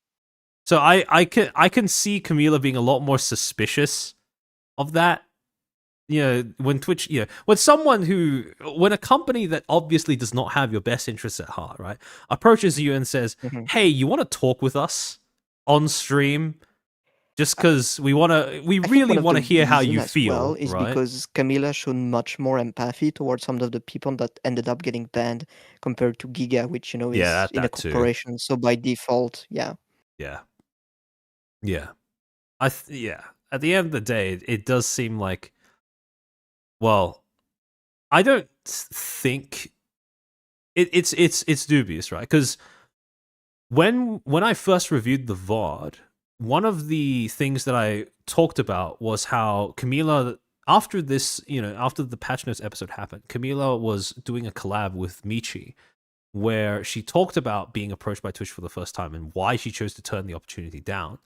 Speaker 2: So I can see Camila being a lot more suspicious of that. When Twitch, when a company that obviously does not have your best interests at heart, right, approaches you and says, "Hey, you want to talk with us on stream?" Just because we really want to hear how you feel,
Speaker 3: well, is
Speaker 2: right?
Speaker 3: because Camila shown much more empathy towards some of the people that ended up getting banned compared to Giga, which is in a
Speaker 2: that too.
Speaker 3: corporation. So by default, yeah.
Speaker 2: Yeah. At the end of the day, it does seem like, well, I don't think it's dubious, right? Because when I first reviewed the VOD, one of the things that I talked about was how Camila, after this, after the Patch Notes episode happened, Camila was doing a collab with Michi, where she talked about being approached by Twitch for the first time and why she chose to turn the opportunity down.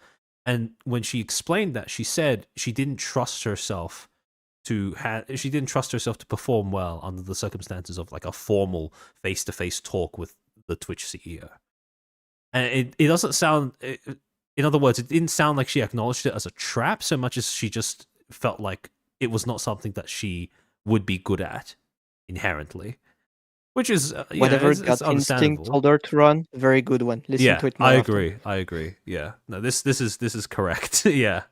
Speaker 2: And when she explained that, she said she didn't trust herself to perform well under the circumstances of like a formal face-to-face talk with the Twitch CEO. And it doesn't sound. In other words, it didn't sound like she acknowledged it as a trap so much as she just felt like it was not something that she would be good at inherently. Which is
Speaker 3: whatever
Speaker 2: it's
Speaker 3: gut instinct
Speaker 2: understandable.
Speaker 3: told her to run, very good one. Listen to it more
Speaker 2: I
Speaker 3: often.
Speaker 2: agree. Yeah. No, this is correct. Yeah.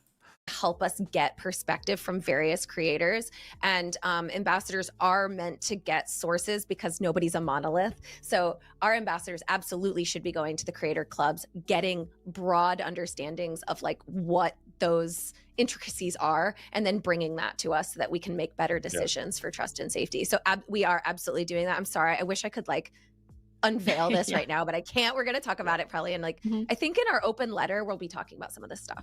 Speaker 7: help us get perspective from various creators, and ambassadors are meant to get sources because nobody's a monolith. So our ambassadors absolutely should be going to the creator clubs, getting broad understandings of like what those intricacies are, and then bringing that to us so that we can make better decisions for trust and safety. So we are absolutely doing that. I'm sorry, I wish I could like unveil this right now, but I can't. We're going to talk about it probably in like I think in our open letter we'll be talking about some of this stuff.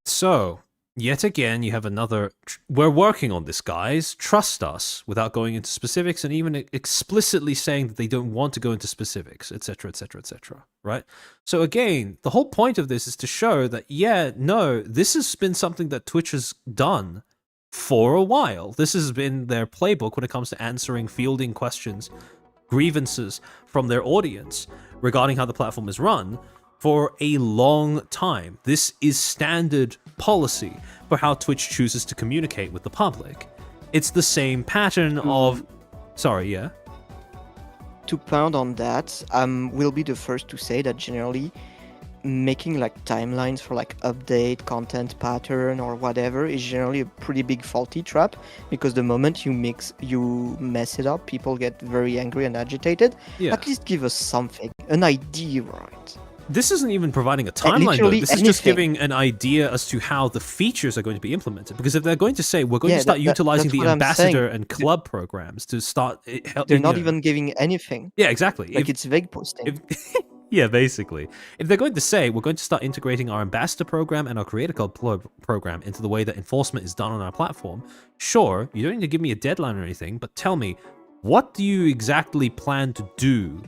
Speaker 2: So, yet again, you have another. We're working on this, guys. Trust us, without going into specifics and even explicitly saying that they don't want to go into specifics, etc., etc., etc. Right? So, again, the whole point of this is to show that, yeah, no, this has been something that Twitch has done for a while. This has been their playbook when it comes to answering, fielding questions, grievances from their audience regarding how the platform is run for a long time. This is standard policy for how Twitch chooses to communicate with the public. It's the same pattern of... Sorry, yeah?
Speaker 3: To pound on that, will be the first to say that generally making like timelines for like update, content pattern or whatever is generally a pretty big faulty trap, because the moment you mess it up, people get very angry and agitated.
Speaker 2: Yeah.
Speaker 3: At least give us something, an idea, right?
Speaker 2: This isn't even providing a timeline, though. This is just giving an idea as to how the features are going to be implemented. Because if they're going to say, we're going to start utilizing the ambassador and club programs to start...
Speaker 3: They're not even giving anything.
Speaker 2: Yeah, exactly.
Speaker 3: Like it's vague posting.
Speaker 2: Yeah, basically. If they're going to say, we're going to start integrating our ambassador program and our creator club program into the way that enforcement is done on our platform, sure, you don't need to give me a deadline or anything, but tell me, what do you exactly plan to do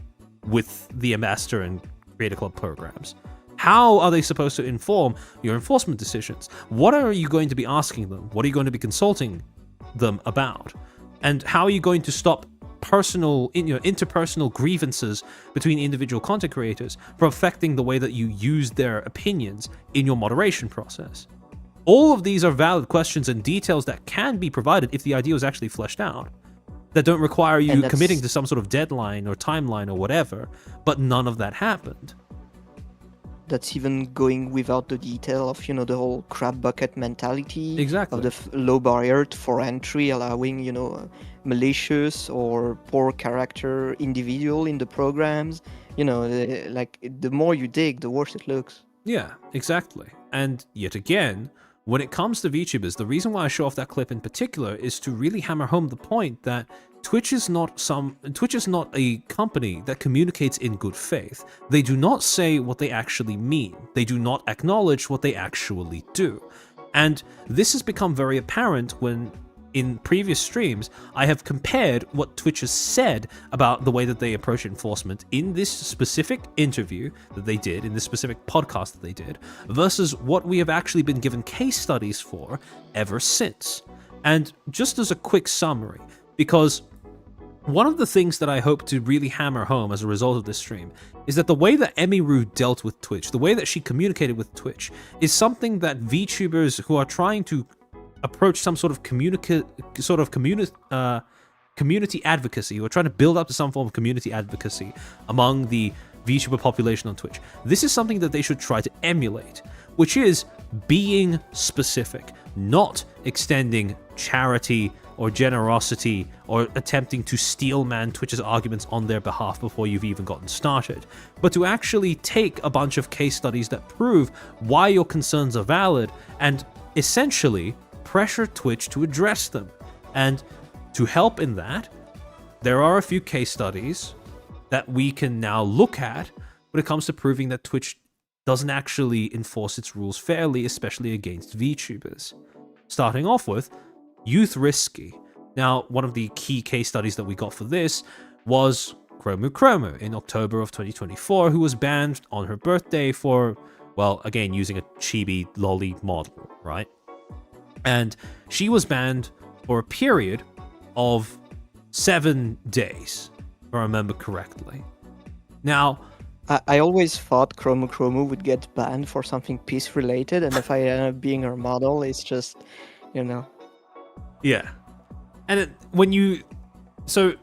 Speaker 2: with the ambassador and creator club programs? How are they supposed to inform your enforcement decisions? What are you going to be asking them? What are you going to be consulting them about? And how are you going to stop interpersonal grievances between individual content creators from affecting the way that you use their opinions in your moderation process? All of these are valid questions and details that can be provided if the idea was actually fleshed out, that don't require you committing to some sort of deadline or timeline or whatever, but none of that happened.
Speaker 3: That's even going without the detail of, the whole crab bucket mentality.
Speaker 2: Exactly.
Speaker 3: Of the low barrier for entry, allowing, malicious or poor character individual in the programs. Like the more you dig, the worse it looks.
Speaker 2: Yeah, exactly. And yet again, when it comes to VTubers, the reason why I show off that clip in particular is to really hammer home the point that Twitch is not a company that communicates in good faith. They do not say what they actually mean. They do not acknowledge what they actually do. And this has become very apparent when, in previous streams, I have compared what Twitch has said about the way that they approach enforcement in this specific interview that they did, in this specific podcast that they did, versus what we have actually been given case studies for ever since. And just as a quick summary, because one of the things that I hope to really hammer home as a result of this stream is that the way that Emiru dealt with Twitch, the way that she communicated with Twitch, is something that VTubers who are trying to approach some sort of community advocacy, or trying to build up to some form of community advocacy among the VTuber population on Twitch. This is something that they should try to emulate, which is being specific, not extending charity or generosity or attempting to steelman Twitch's arguments on their behalf before you've even gotten started, but to actually take a bunch of case studies that prove why your concerns are valid and essentially pressure Twitch to address them. And to help in that, there are a few case studies that we can now look at when it comes to proving that Twitch doesn't actually enforce its rules fairly, especially against VTubers. Starting off with Youth Risky. Now, one of the key case studies that we got for this was Chromu in October of 2024, who was banned on her birthday for, well, again, using a chibi lolly model, right? And she was banned for a period of 7 days, if I remember correctly. Now,
Speaker 3: I always thought Chromu would get banned for something peace-related, and if I end up being her model, it's just,
Speaker 2: Yeah. And so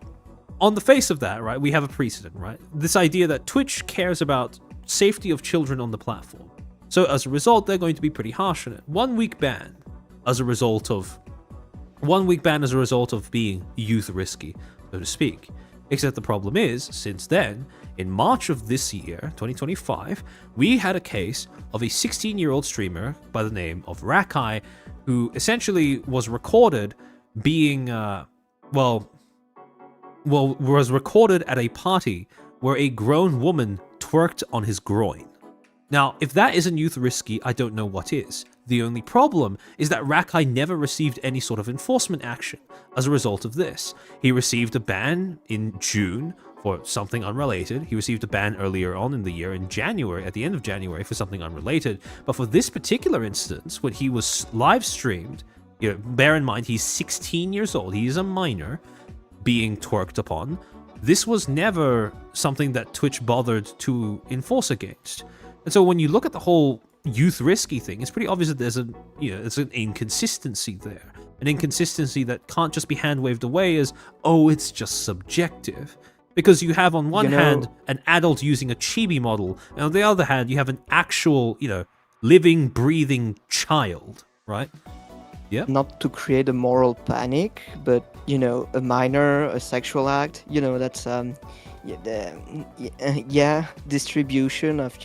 Speaker 2: on the face of that, right, we have a precedent, right? This idea that Twitch cares about safety of children on the platform. So as a result, they're going to be pretty harsh on it. 1 week ban as a result of being youth risky, so to speak. Except the problem is, since then, in March of this year, 2025, we had a case of a 16-year-old streamer by the name of Rakai, who essentially was recorded being, was recorded at a party where a grown woman twerked on his groin. Now, if that isn't youth risky, I don't know what is. The only problem is that Rakai never received any sort of enforcement action as a result of this. He received a ban in June for something unrelated. He received a ban earlier on in the year in January, at the end of January, for something unrelated. But for this particular instance, when he was live streamed, bear in mind he's 16 years old, he is a minor, being twerked upon. This was never something that Twitch bothered to enforce against. And so when you look at the whole youth risky thing, it's pretty obvious that there's it's an inconsistency there. An inconsistency that can't just be hand-waved away as, oh, it's just subjective. Because you have on one hand an adult using a chibi model, and on the other hand you have an actual, living, breathing child, right? Yeah.
Speaker 3: Not to create a moral panic, but a minor, a sexual act, that's distribution of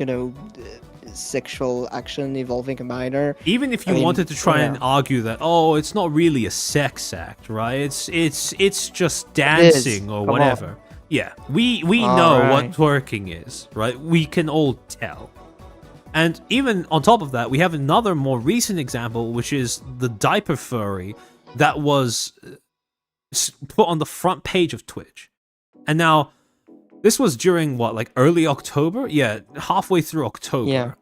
Speaker 3: sexual action involving a minor.
Speaker 2: Even if you wanted to try and argue that, oh, it's not really a sex act, right? It's just dancing or whatever. Yeah, we know what twerking is, right? We can all tell. And even on top of that, we have another more recent example, which is the diaper furry that was put on the front page of Twitch. And now, this was during early October? Yeah, halfway through October.
Speaker 3: Yeah.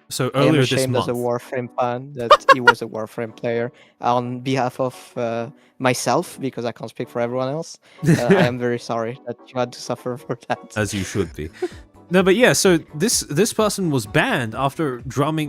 Speaker 2: So earlier this month.
Speaker 3: I am ashamed as a Warframe fan that he was a Warframe player. On behalf of myself, because I can't speak for everyone else, I am very sorry that you had to suffer for that.
Speaker 2: As you should be. No, but yeah, so this person was banned after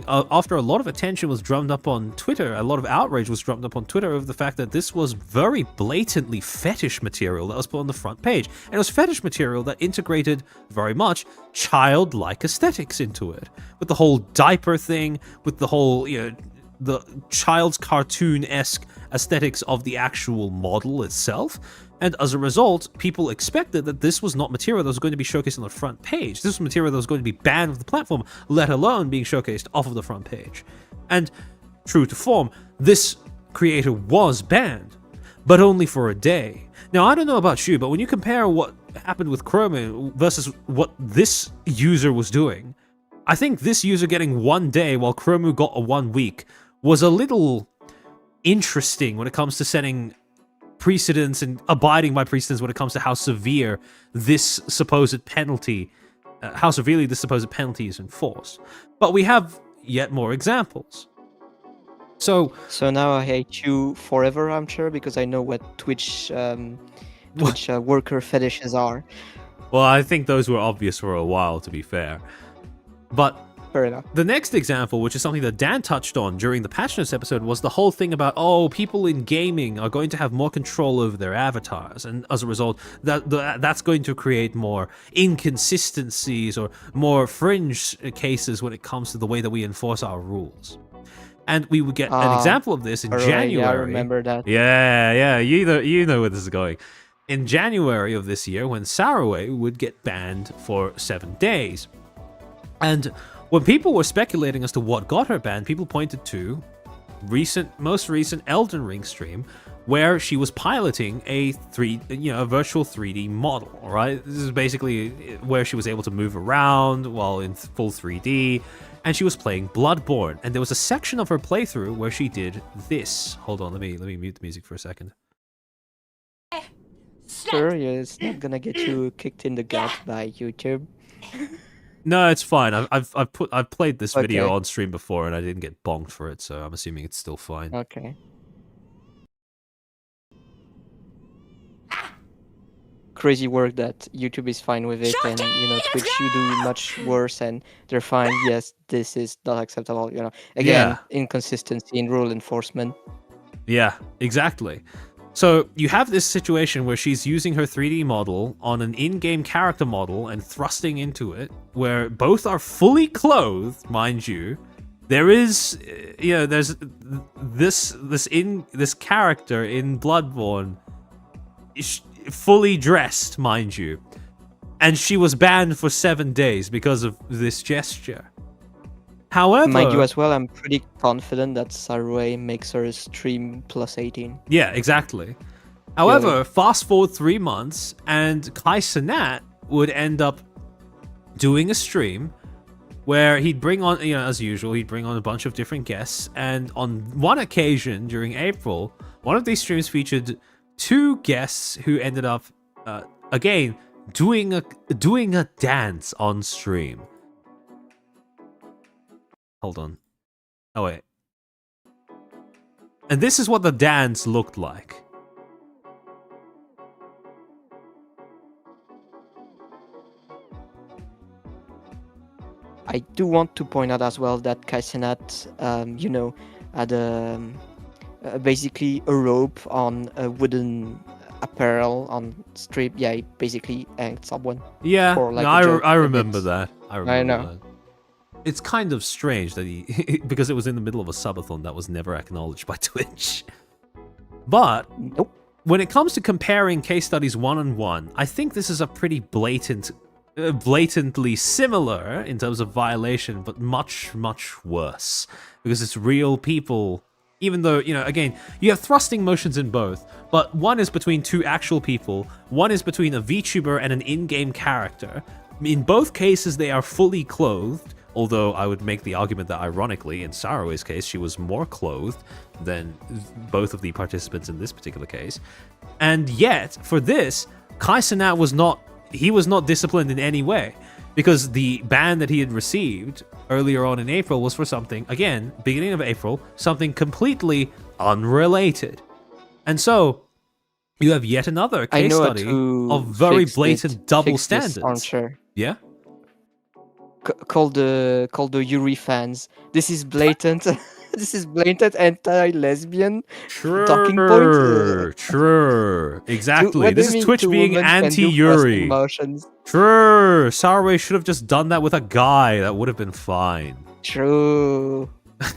Speaker 2: after a lot of attention was drummed up on Twitter, a lot of outrage was drummed up on Twitter over the fact that this was very blatantly fetish material that was put on the front page. And it was fetish material that integrated very much childlike aesthetics into it. With the whole diaper thing, with the whole, the child's cartoon-esque aesthetics of the actual model itself. And as a result, people expected that this was not material that was going to be showcased on the front page. This was material that was going to be banned off the platform, let alone being showcased off of the front page. And true to form, this creator was banned, but only for a day. Now, I don't know about you, but when you compare what happened with Chrome versus what this user was doing, I think this user getting 1 day while Chromu got a 1 week was a little interesting when it comes to setting precedents and abiding by precedents when it comes to how severe this supposed penalty, how severely this supposed penalty is enforced. But we have yet more examples. So
Speaker 3: now I hate you forever, I'm sure, because I know what Twitch worker fetishes are.
Speaker 2: Well, I think those were obvious for a while, to be fair. But
Speaker 3: fair enough.
Speaker 2: The next example, which is something that Dan touched on during the patch notes episode, was the whole thing about, people in gaming are going to have more control over their avatars, and as a result, that's going to create more inconsistencies or more fringe cases when it comes to the way that we enforce our rules. And we would get an example of this in January.
Speaker 3: Yeah, I remember that.
Speaker 2: Yeah, you know where this is going. In January of this year, when Saraway would get banned for 7 days. And when people were speculating as to what got her banned, people pointed to most recent Elden Ring stream, where she was piloting a virtual 3D model. Right, this is basically where she was able to move around while in full 3D, and she was playing Bloodborne. And there was a section of her playthrough where she did this. Hold on, let me mute the music for a second.
Speaker 3: Sure, it's not gonna get you kicked in the gut by YouTube.
Speaker 2: No, it's fine. I've played this video on stream before and I didn't get bonked for it, so I'm assuming it's still fine.
Speaker 3: Okay. Crazy work that YouTube is fine with it, and Twitch you do much worse, and they're fine. Yes, this is not acceptable. Again, inconsistency in rule enforcement.
Speaker 2: Yeah, exactly. So you have this situation where she's using her 3D model on an in-game character model and thrusting into it, where both are fully clothed, mind you. There is, there's this character in Bloodborne, fully dressed, mind you, and she was banned for 7 days because of this gesture. However,
Speaker 3: mind you as well, I'm pretty confident that Sarway makes her stream plus 18.
Speaker 2: Yeah, exactly. However, fast forward 3 months, and Kai Cenat would end up doing a stream where he'd bring on, as usual, he'd bring on a bunch of different guests. And on one occasion during April, one of these streams featured 2 guests who ended up, again, doing a dance on stream. Hold on. Oh, wait. And this is what the dance looked like.
Speaker 3: I do want to point out as well that Kai Cenat, had basically a rope on a wooden apparel on strip. Yeah, he basically hanged someone.
Speaker 2: Yeah,
Speaker 3: for, like,
Speaker 2: no,
Speaker 3: a joke,
Speaker 2: I
Speaker 3: but
Speaker 2: remember
Speaker 3: it's-
Speaker 2: that. I
Speaker 3: know.
Speaker 2: that. It's kind of strange that he, because it was in the middle of a subathon that was never acknowledged by Twitch. But
Speaker 3: Nope.
Speaker 2: when it comes to comparing case studies one-on-one, I think this is a pretty blatantly similar in terms of violation, but much, much worse. Because it's real people, even though, again, you have thrusting motions in both, but one is between 2 actual people, one is between a VTuber and an in-game character. In both cases, they are fully clothed, although I would make the argument that, ironically, in Saraway's case, she was more clothed than both of the participants in this particular case. And yet, for this, Kai Cenat was not disciplined in any way, because the ban that he had received earlier on in April was for something, again, beginning of April, something completely unrelated. And so, you have yet another case study of very blatant double standards.
Speaker 3: Armchair.
Speaker 2: Yeah?
Speaker 3: Call the Yuri fans. This is blatant. This is blatant anti-lesbian talking point.
Speaker 2: True. Exactly.
Speaker 3: What do
Speaker 2: This
Speaker 3: you
Speaker 2: is
Speaker 3: mean
Speaker 2: Twitch
Speaker 3: two
Speaker 2: being
Speaker 3: women can do
Speaker 2: anti-Yuri.
Speaker 3: thrusting motions?
Speaker 2: True. Saraway should have just done that with a guy. That would have been fine.
Speaker 3: True.
Speaker 2: And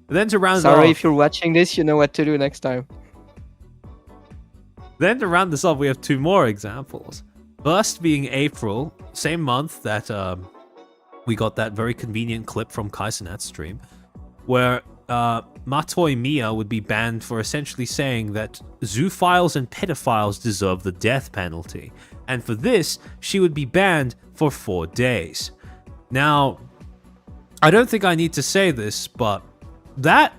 Speaker 2: then to round
Speaker 3: Sorry
Speaker 2: off,
Speaker 3: if you're watching this, you know what to do next time.
Speaker 2: Then to round this off, we have 2 more examples. First being April, same month that we got that very convenient clip from Kai Cenat's stream, where Matoi Mia would be banned for essentially saying that zoophiles and pedophiles deserve the death penalty. And for this, she would be banned for 4 days. Now, I don't think I need to say this, but that,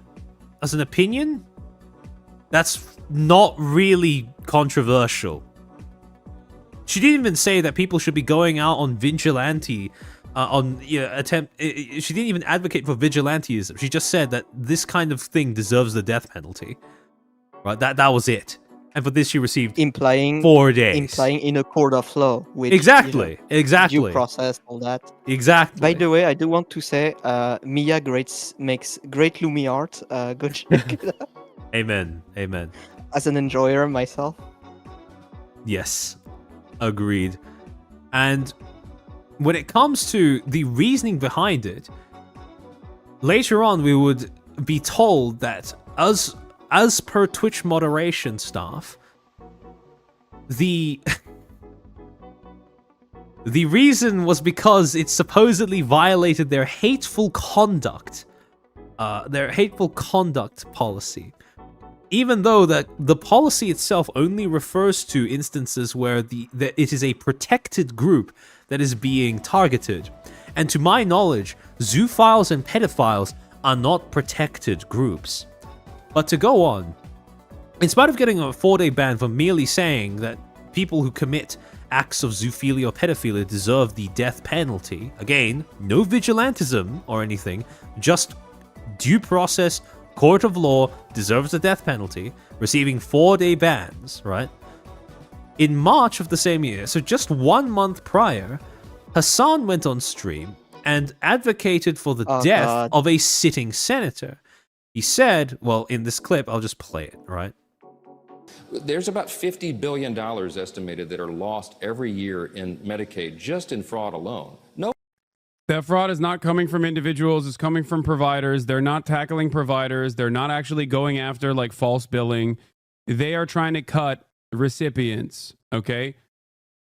Speaker 2: as an opinion, that's not really controversial. She didn't even say that people should be going out on vigilante, she didn't even advocate for vigilantism. She just said that this kind of thing deserves the death penalty. Right? That was it. And for this, she received
Speaker 3: Implying
Speaker 2: 4 days.
Speaker 3: Implying in a court of law. With,
Speaker 2: Exactly.
Speaker 3: Due process, all that.
Speaker 2: Exactly.
Speaker 3: By the way, I do want to say, Mia makes great Lumi art. Go check it out.
Speaker 2: Amen. Amen.
Speaker 3: As an enjoyer myself.
Speaker 2: Yes. Agreed. And when it comes to the reasoning behind it, later on we would be told that as per Twitch moderation staff, the reason was because it supposedly violated their hateful conduct policy. Even though the policy itself only refers to instances where that it is a protected group that is being targeted. And to my knowledge, zoophiles and pedophiles are not protected groups. But to go on, in spite of getting a 4-day ban for merely saying that people who commit acts of zoophilia or pedophilia deserve the death penalty, again, no vigilantism or anything, just due process, court of law, deserves the death penalty, receiving 4-day bans, right? In March of the same year, so just 1 month prior, Hassan went on stream and advocated for the death of a sitting senator. He said, well, in this clip, I'll just play it, right?
Speaker 8: There's about $50 billion estimated that are lost every year in Medicaid just in fraud alone. No.
Speaker 9: That fraud is not coming from individuals, it's coming from providers. They're not tackling providers. They're not actually going after like false billing. They are trying to cut recipients, okay?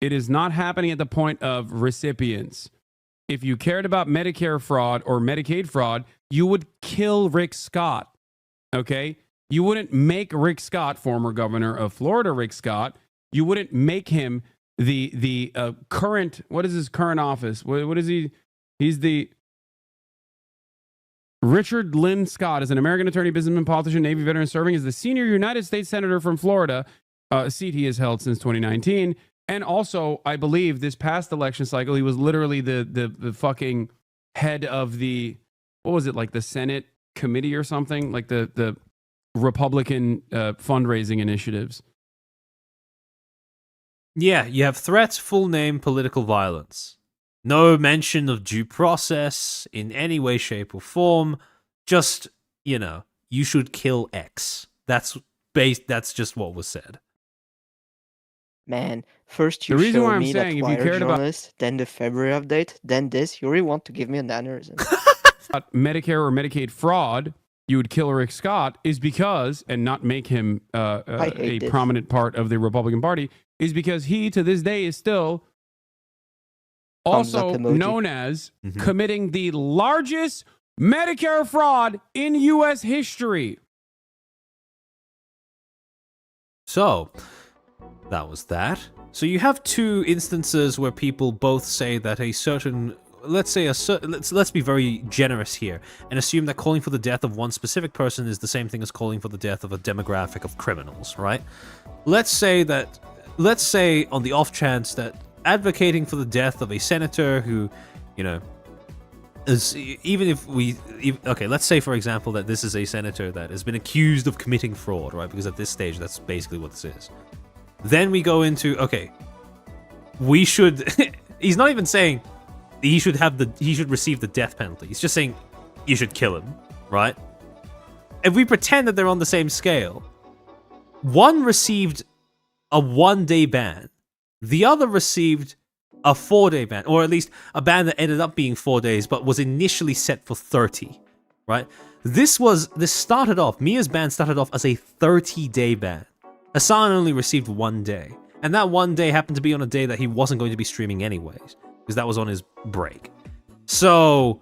Speaker 9: It is not happening at the point of recipients. If you cared about Medicare fraud or Medicaid fraud, you would kill Rick Scott, okay? You wouldn't make Rick Scott, former governor of Florida, Rick Scott, you wouldn't make him the current, what is his current office? What is he? He's the Richard Lynn Scott is an American attorney, businessman, politician, Navy veteran, serving as the senior United States senator from Florida, a seat he has held since 2019. And also, I believe this past election cycle, he was literally the fucking head of the, what was it, like the Senate committee or something? Like the Republican fundraising initiatives.
Speaker 2: Yeah, you have threats, full name, political violence. No mention of due process in any way, shape, or form. Just, you should kill X. That's just what was said.
Speaker 3: Man, first you
Speaker 9: The reason
Speaker 3: show
Speaker 9: why I'm
Speaker 3: me
Speaker 9: saying
Speaker 3: that
Speaker 9: if you
Speaker 3: Wired
Speaker 9: cared about-
Speaker 3: journalist, then the February update, then this. You really want to give me an aneurysm?
Speaker 9: Medicare or Medicaid fraud, you would kill Rick Scott, is because, and not make him a
Speaker 3: this.
Speaker 9: prominent part of the Republican Party, is because he, to this day, is still
Speaker 3: Thumbs up
Speaker 9: also
Speaker 3: emoji.
Speaker 9: known as committing the largest Medicare fraud in U.S. history.
Speaker 2: So, that was that. So you have two instances where people both say that a certain, let's be very generous here and assume that calling for the death of one specific person is the same thing as calling for the death of a demographic of criminals, right? Let's say on the off chance that advocating for the death of a senator who, is, let's say for example that this is a senator that has been accused of committing fraud, right? Because at this stage, that's basically what this is. Then we go into, we should, he's not even saying he should receive the death penalty. He's just saying you should kill him, right? If we pretend that they're on the same scale, one received a 1-day ban, the other received a 4-day ban, or at least a ban that ended up being 4 days, but was initially set for 30, right? Mia's ban started off as a 30-day ban. Hassan only received 1 day, and that 1 day happened to be on a day that he wasn't going to be streaming anyways, because that was on his break. So,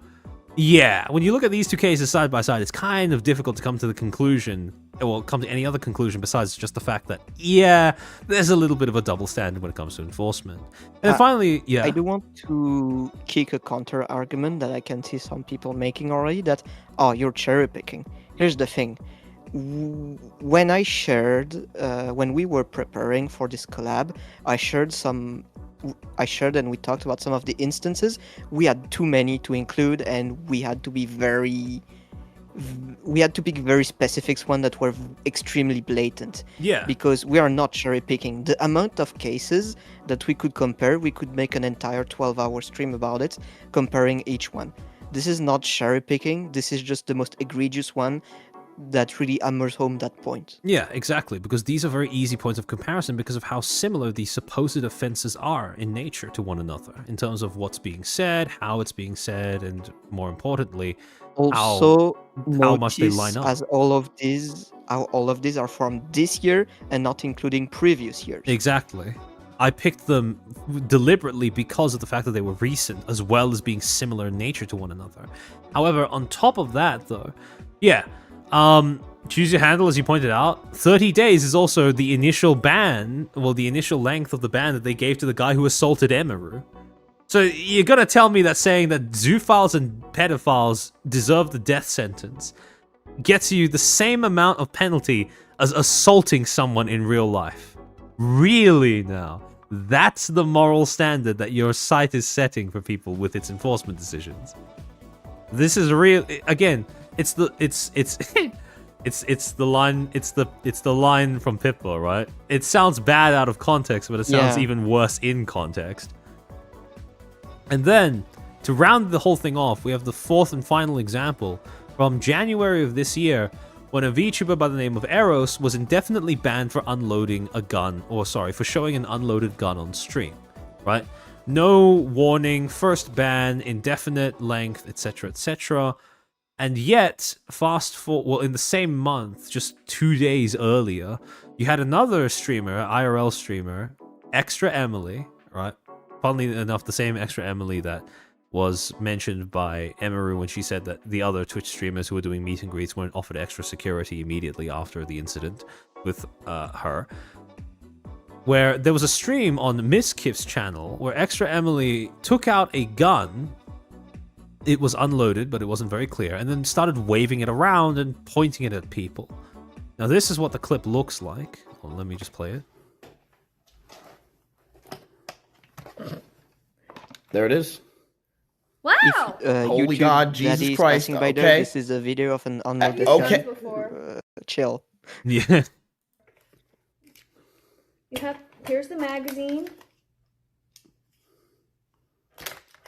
Speaker 2: yeah, when you look at these two cases side by side, it's kind of difficult to come to the conclusion, or come to any other conclusion besides just the fact that, yeah, there's a little bit of a double standard when it comes to enforcement. And then finally, yeah.
Speaker 3: I do want to kick a counter argument that I can see some people making already, that, you're cherry picking. Here's the thing. When I shared, when we were preparing for this collab, I shared and we talked about some of the instances. We had too many to include, and we had to pick very specific ones that were extremely blatant.
Speaker 2: Yeah.
Speaker 3: Because we are not cherry picking. The amount of cases that we could compare, we could make an entire 12-hour stream about it, comparing each one. This is not cherry picking. This is just the most egregious one that really hammers home that point.
Speaker 2: Yeah, exactly, because these are very easy points of comparison because of how similar these supposed offenses are in nature to one another, in terms of what's being said, how it's being said, and more importantly,
Speaker 3: also
Speaker 2: how much they line up.
Speaker 3: As all of these are from this year and not including previous years.
Speaker 2: Exactly. I picked them deliberately because of the fact that they were recent, as well as being similar in nature to one another. However, on top of that, though, yeah, choose your handle, as you pointed out. 30 days is also the initial ban, well, the initial length of the ban that they gave to the guy who assaulted Emiru. So you're gonna tell me that saying that zoophiles and pedophiles deserve the death sentence gets you the same amount of penalty as assaulting someone in real life? Really now? That's the moral standard that your site is setting for people with its enforcement decisions. This is real. Again, it's the line from Pitbull, right? It sounds bad out of context, but it sounds even worse in context. And then, to round the whole thing off, we have the fourth and final example from January of this year, when a VTuber by the name of Eros was indefinitely banned for unloading a gun, or sorry, for showing an unloaded gun on stream, right? No warning, first ban, indefinite length, etc., etc. And yet, in the same month, just 2 days earlier, you had another streamer, IRL streamer, Extra Emily, right? Funnily enough, the same Extra Emily that was mentioned by Emaru when she said that the other Twitch streamers who were doing meet and greets weren't offered extra security immediately after the incident with her. Where there was a stream on Miss Kip's channel where Extra Emily took out a gun. It was unloaded, but it wasn't very clear, and then started waving it around and pointing it at people. Now this is what the clip looks like. Well, let me just play it.
Speaker 10: There it is.
Speaker 7: Wow.
Speaker 10: Holy
Speaker 3: YouTube
Speaker 10: God, Jesus
Speaker 3: daddy is
Speaker 10: Christ,
Speaker 3: passing by there,
Speaker 10: okay.
Speaker 3: this is a video of an unloaded
Speaker 10: okay.
Speaker 3: gun. Chill.
Speaker 2: Yeah.
Speaker 11: Here's the magazine.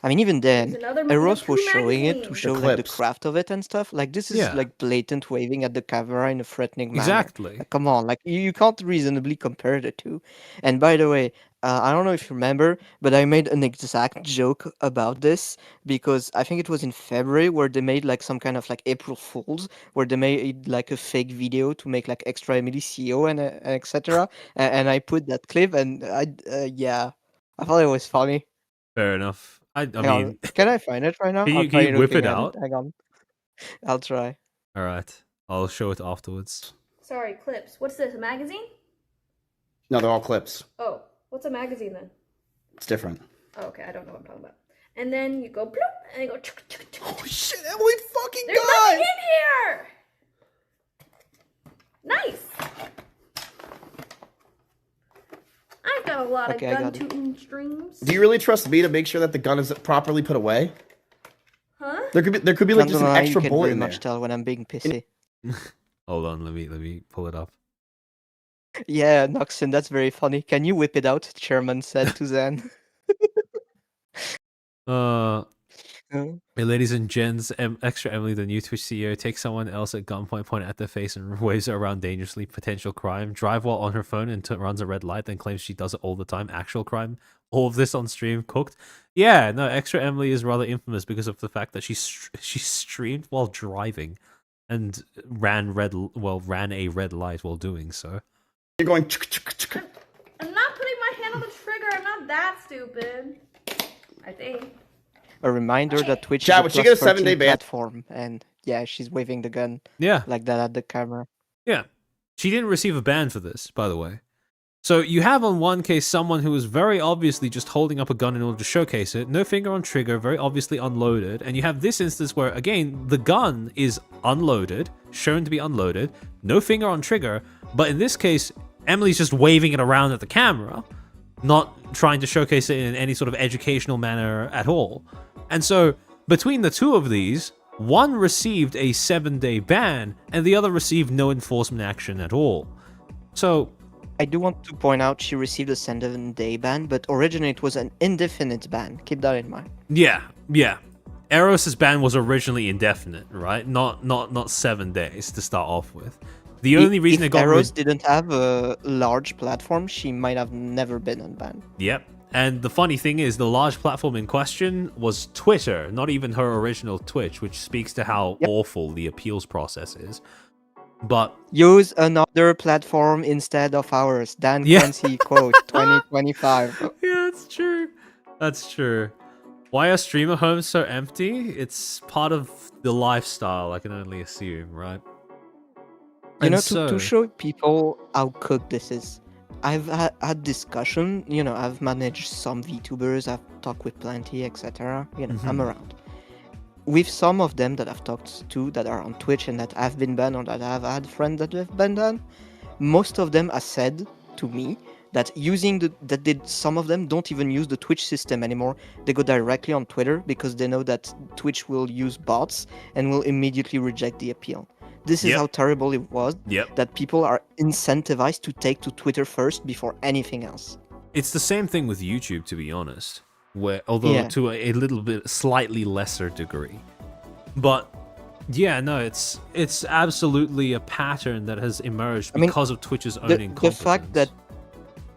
Speaker 3: I mean, even then,
Speaker 11: There's another
Speaker 3: Eros was
Speaker 11: two
Speaker 3: showing it to
Speaker 11: magazines.
Speaker 3: show like the craft of it and stuff. Like this is
Speaker 2: Yeah.
Speaker 3: like blatant waving at the camera in a threatening manner.
Speaker 2: Exactly.
Speaker 3: Like, come on, like you can't reasonably compare the two. And by the way, I don't know if you remember, but I made an exact joke about this because I think it was in February where they made like some kind of like April Fools, where they made like a fake video to make like Extra Emily CEO and etc. And I put that clip, and yeah, I thought it was funny.
Speaker 2: Fair enough. I
Speaker 3: Hang on,
Speaker 2: mean,
Speaker 3: can I find it right now?
Speaker 2: can you,
Speaker 3: I'll
Speaker 2: can you
Speaker 3: try
Speaker 2: whip
Speaker 3: looking
Speaker 2: it
Speaker 3: at
Speaker 2: out?
Speaker 3: Hang on, I'll try.
Speaker 2: All right, I'll show it afterwards.
Speaker 11: Sorry, clips. What's this? A magazine?
Speaker 10: No, they're all clips.
Speaker 11: Oh, what's a magazine then?
Speaker 10: It's different.
Speaker 11: Oh, okay, I don't know what I'm talking about. And then you go bloop, and you go.
Speaker 10: Oh shit, Emily fucking
Speaker 11: There's
Speaker 10: God!
Speaker 11: nothing in here. Nice. I've got a lot
Speaker 3: Okay, I
Speaker 11: of gun
Speaker 3: got it.
Speaker 11: tooting streams.
Speaker 10: Do you really trust me to make sure that the gun is properly put away?
Speaker 11: Huh?
Speaker 10: There could be like
Speaker 3: Not
Speaker 10: just an
Speaker 3: gonna lie,
Speaker 10: extra
Speaker 3: you can
Speaker 10: bullet
Speaker 3: very
Speaker 10: in there.
Speaker 3: much tell when I'm being pissy.
Speaker 2: Hold on, let me pull it up.
Speaker 3: Yeah, Noxon, that's very funny. Can you whip it out? Chairman said to Zen.
Speaker 2: Hey, ladies and gents, Extra Emily, the new Twitch CEO, takes someone else at gunpoint, point it at their face, and waves it around dangerously. Potential crime. Drive while on her phone and runs a red light, then claims she does it all the time. Actual crime. All of this on stream. Cooked. Yeah, no, Extra Emily is rather infamous because of the fact that she streamed while driving, and ran a red light while doing so.
Speaker 10: You're going.
Speaker 11: I'm not putting my hand on the trigger. I'm not that stupid. I think.
Speaker 3: A reminder that Twitch
Speaker 10: Chad,
Speaker 3: is
Speaker 10: would
Speaker 3: a
Speaker 10: she get a
Speaker 3: plus
Speaker 10: 7-day
Speaker 3: 13
Speaker 10: ban?
Speaker 3: platform, and yeah, she's waving the gun.
Speaker 2: Yeah,
Speaker 3: like that at the camera.
Speaker 2: Yeah, she didn't receive a ban for this, by the way. So you have on one case someone who is very obviously just holding up a gun in order to showcase it, no finger on trigger, very obviously unloaded, and you have this instance where, again, the gun is unloaded, shown to be unloaded, no finger on trigger, but in this case, Emily's just waving it around at the camera, not trying to showcase it in any sort of educational manner at all. And so, between the two of these, one received a 7-day ban, and the other received no enforcement action at all. So,
Speaker 3: I do want to point out she received a 7-day ban, but originally it was an indefinite ban. Keep that in mind.
Speaker 2: Yeah. Eros's ban was originally indefinite, right? Not 7 days to start off with. The only reason
Speaker 3: if
Speaker 2: it got
Speaker 3: Eros didn't have a large platform, she might have never been unbanned.
Speaker 2: Yep. And the funny thing is, the large platform in question was Twitter, not even her original Twitch, which speaks to how awful the appeals process is. But
Speaker 3: use another platform instead of ours. Dan Quincy quote 2025.
Speaker 2: Yeah, that's true. That's true. Why are streamer homes so empty? It's part of the lifestyle, I can only assume, right?
Speaker 3: You know, to show people how cooked this is, I've had discussion, you know, I've managed some VTubers, I've talked with plenty, etc. You know, I'm around. With some of them that I've talked to that are on Twitch and that have been banned or that I've had friends that have been banned, most of them have said to me that some of them don't even use the Twitch system anymore. They go directly on Twitter because they know that Twitch will use bots and will immediately reject the appeal. This is how terrible it was, that people are incentivized to take to Twitter first before anything else.
Speaker 2: It's the same thing with YouTube, to be honest, where although to a little bit slightly lesser degree. But Yeah, no, it's absolutely a pattern that has emerged
Speaker 3: I mean,
Speaker 2: because of Twitch's own
Speaker 3: the
Speaker 2: incompetence.
Speaker 3: fact that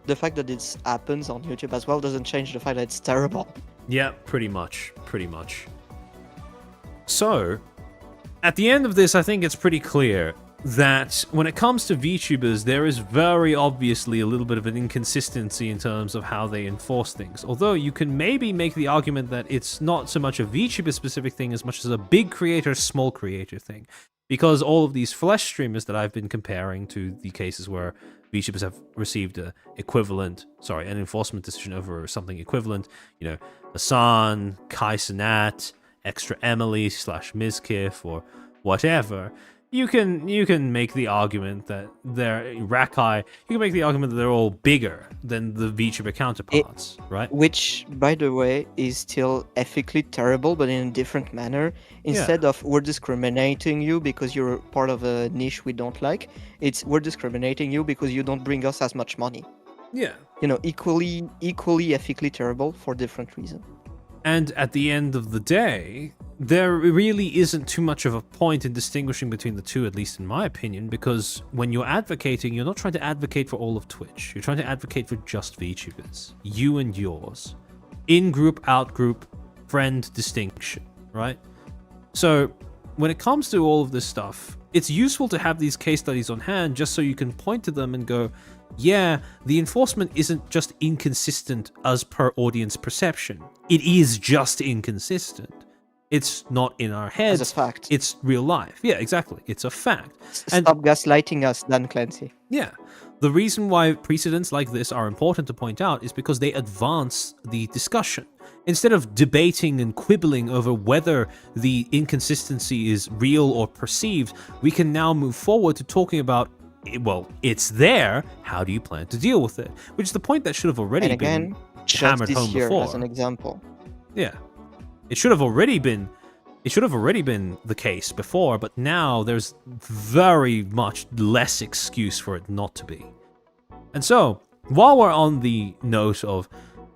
Speaker 3: it happens on YouTube as well doesn't change the fact that it's terrible.
Speaker 2: Yeah, pretty much. So, at the end of this, I think it's pretty clear that when it comes to VTubers, there is very obviously a little bit of an inconsistency in terms of how they enforce things. Although you can maybe make the argument that it's not so much a VTuber-specific thing as much as a big creator, small creator thing. Because all of these flesh streamers that I've been comparing to the cases where VTubers have received an enforcement decision over something equivalent, you know, Hassan, Kai Cenat, Extra Emily / Mizkif, or whatever, you can make the argument that they're Rakai. You can make the argument that they're all bigger than the VTuber counterparts, right?
Speaker 3: Which, by the way, is still ethically terrible, but in a different manner. Instead of we're discriminating you because you're part of a niche we don't like, it's we're discriminating you because you don't bring us as much money.
Speaker 2: Yeah.
Speaker 3: You know, equally ethically terrible for different reasons.
Speaker 2: And at the end of the day, there really isn't too much of a point in distinguishing between the two, at least in my opinion, because when you're advocating, you're not trying to advocate for all of Twitch. You're trying to advocate for just VTubers. You and yours. In-group, out-group, friend distinction, right? So, when it comes to all of this stuff, it's useful to have these case studies on hand just so you can point to them and go, yeah, the enforcement isn't just inconsistent as per audience perception. It is just inconsistent. It's not in our heads.
Speaker 3: It's a fact.
Speaker 2: It's real life. Yeah, exactly. It's a fact.
Speaker 3: Stop gaslighting us, Dan Clancy.
Speaker 2: Yeah. The reason why precedents like this are important to point out is because they advance the discussion. Instead of debating and quibbling over whether the inconsistency is real or perceived, we can now move forward to talking about, well, it's there. How do you plan to deal with it? Which is the point that should have already been hammered home before.
Speaker 3: As an example.
Speaker 2: Yeah, it should have already been. It should have already been the case before, but now there's very much less excuse for it not to be. And so, while we're on the note of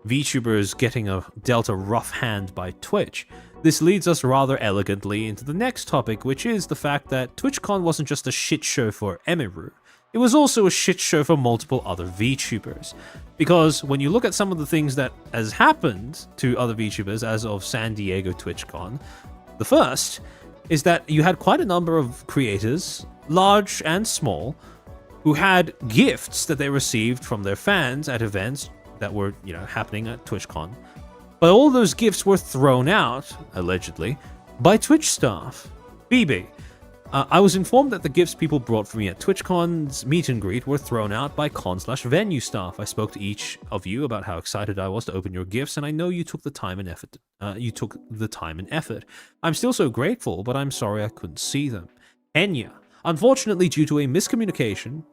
Speaker 2: VTubers getting dealt a rough hand by Twitch, this leads us rather elegantly into the next topic, which is the fact that TwitchCon wasn't just a shit show for Emiru. It was also a shit show for multiple other VTubers. Because when you look at some of the things that has happened to other VTubers as of San Diego TwitchCon, the first is that you had quite a number of creators, large and small, who had gifts that they received from their fans at events that were, happening at TwitchCon. But all those gifts were thrown out, allegedly, by Twitch staff. BB, I was informed that the gifts people brought for me at TwitchCon's meet and greet were thrown out by con/venue staff. I spoke to each of you about how excited I was to open your gifts, and I know you took the time and effort. I'm still so grateful, but I'm sorry I couldn't see them. Enya, unfortunately, due to a miscommunication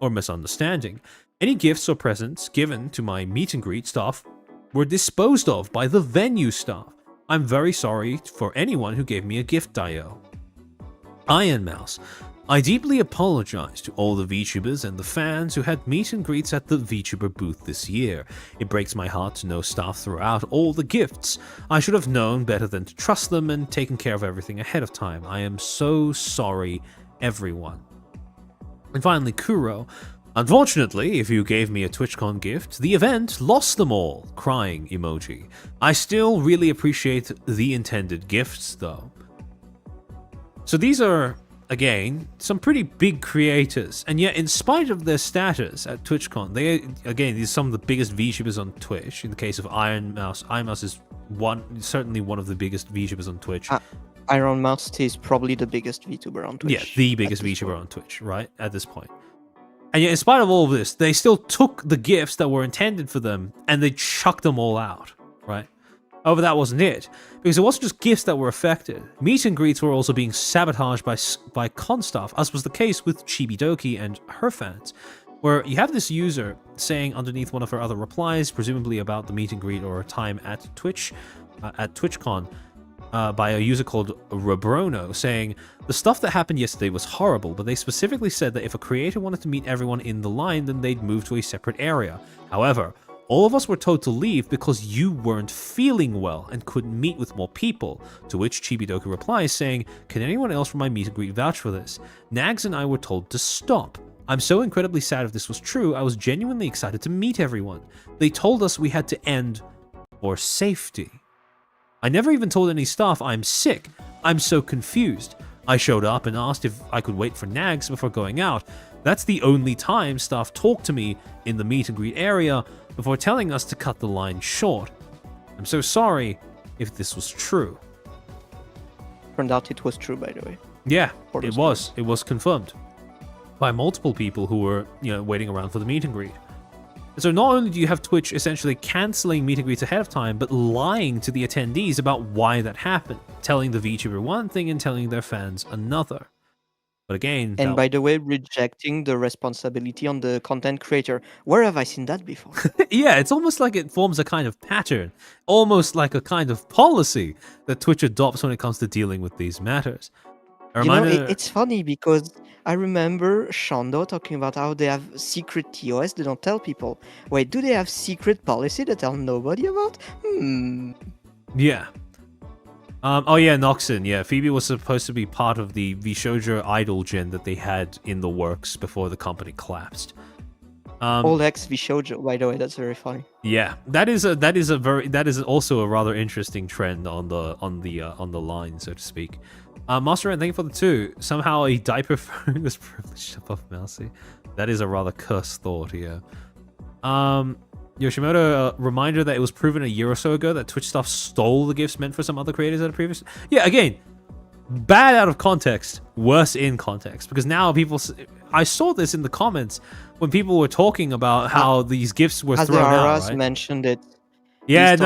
Speaker 2: or misunderstanding, any gifts or presents given to my meet and greet staff were disposed of by the venue staff. I'm very sorry for anyone who gave me a gift, Dio. Iron Mouse, I deeply apologize to all the VTubers and the fans who had meet and greets at the VTuber booth this year. It breaks my heart to know staff threw out all the gifts. I should have known better than to trust them and taken care of everything ahead of time. I am so sorry, everyone. And finally, Kuro, unfortunately, if you gave me a TwitchCon gift, the event lost them all. Crying emoji. I still really appreciate the intended gifts, though. So these are, again, some pretty big creators, and yet in spite of their status at TwitchCon, these are some of the biggest VTubers on Twitch. In the case of Iron Mouse is certainly one of the biggest VTubers on Twitch.
Speaker 3: Iron Mouse is probably the biggest VTuber on Twitch.
Speaker 2: Yeah, the biggest VTuber on Twitch, right, at this point. And yet, in spite of all of this, they still took the gifts that were intended for them, and they chucked them all out, right? However, that wasn't it, because it wasn't just gifts that were affected. Meet and greets were also being sabotaged by con staff, as was the case with Chibidoki and her fans, where you have this user saying underneath one of her other replies, presumably about the meet and greet or time at Twitch, at TwitchCon, by a user called Robrono, saying, the stuff that happened yesterday was horrible, but they specifically said that if a creator wanted to meet everyone in the line, then they'd move to a separate area. However, All of us were told to leave because you weren't feeling well and couldn't meet with more people. To which Chibidoku replies saying, can anyone else from my meet and greet vouch for this? Nags and I were told to stop. I'm so incredibly sad if this was true. I was genuinely excited to meet everyone. They told us we had to end for safety. I never even told any staff I'm sick. I'm so confused. I showed up and asked if I could wait for Nags before going out. That's the only time staff talked to me in the meet and greet area before telling us to cut the line short. I'm so sorry if this was true.
Speaker 3: Turned out it was true, by the way.
Speaker 2: Yeah, it was. It was confirmed by multiple people who were, waiting around for the meet and greet. So not only do you have Twitch essentially cancelling meet and greets ahead of time, but lying to the attendees about why that happened, telling the VTuber one thing and telling their fans another. But again,
Speaker 3: and by the way, rejecting the responsibility on the content creator. Where have I seen that before?
Speaker 2: yeah, it's almost like it forms a kind of pattern, almost like a kind of policy that Twitch adopts when it comes to dealing with these matters.
Speaker 3: It's funny because I remember Shondo talking about how they have secret TOS they don't tell people. Wait, do they have secret policy they tell nobody about?
Speaker 2: Yeah. Oh yeah, Noxon. Yeah, Phoebe was supposed to be part of the Vishoujo idol gen that they had in the works before the company collapsed.
Speaker 3: Old ex Vishoujo, by the way, that's very funny.
Speaker 2: Yeah, that is also a rather interesting trend on the line, so to speak. Master Ant, thank you for the 2. Somehow a diaper phone was privileged above Mousy. That is a rather cursed thought here. Yoshimoto, reminder that it was proven a year or so ago that Twitch staff stole the gifts meant for some other creators at a previous... Yeah, again, bad out of context, worse in context. Because now people... I saw this in the comments when people were talking about how these gifts were thrown out, right?
Speaker 3: mentioned it.
Speaker 2: Yeah,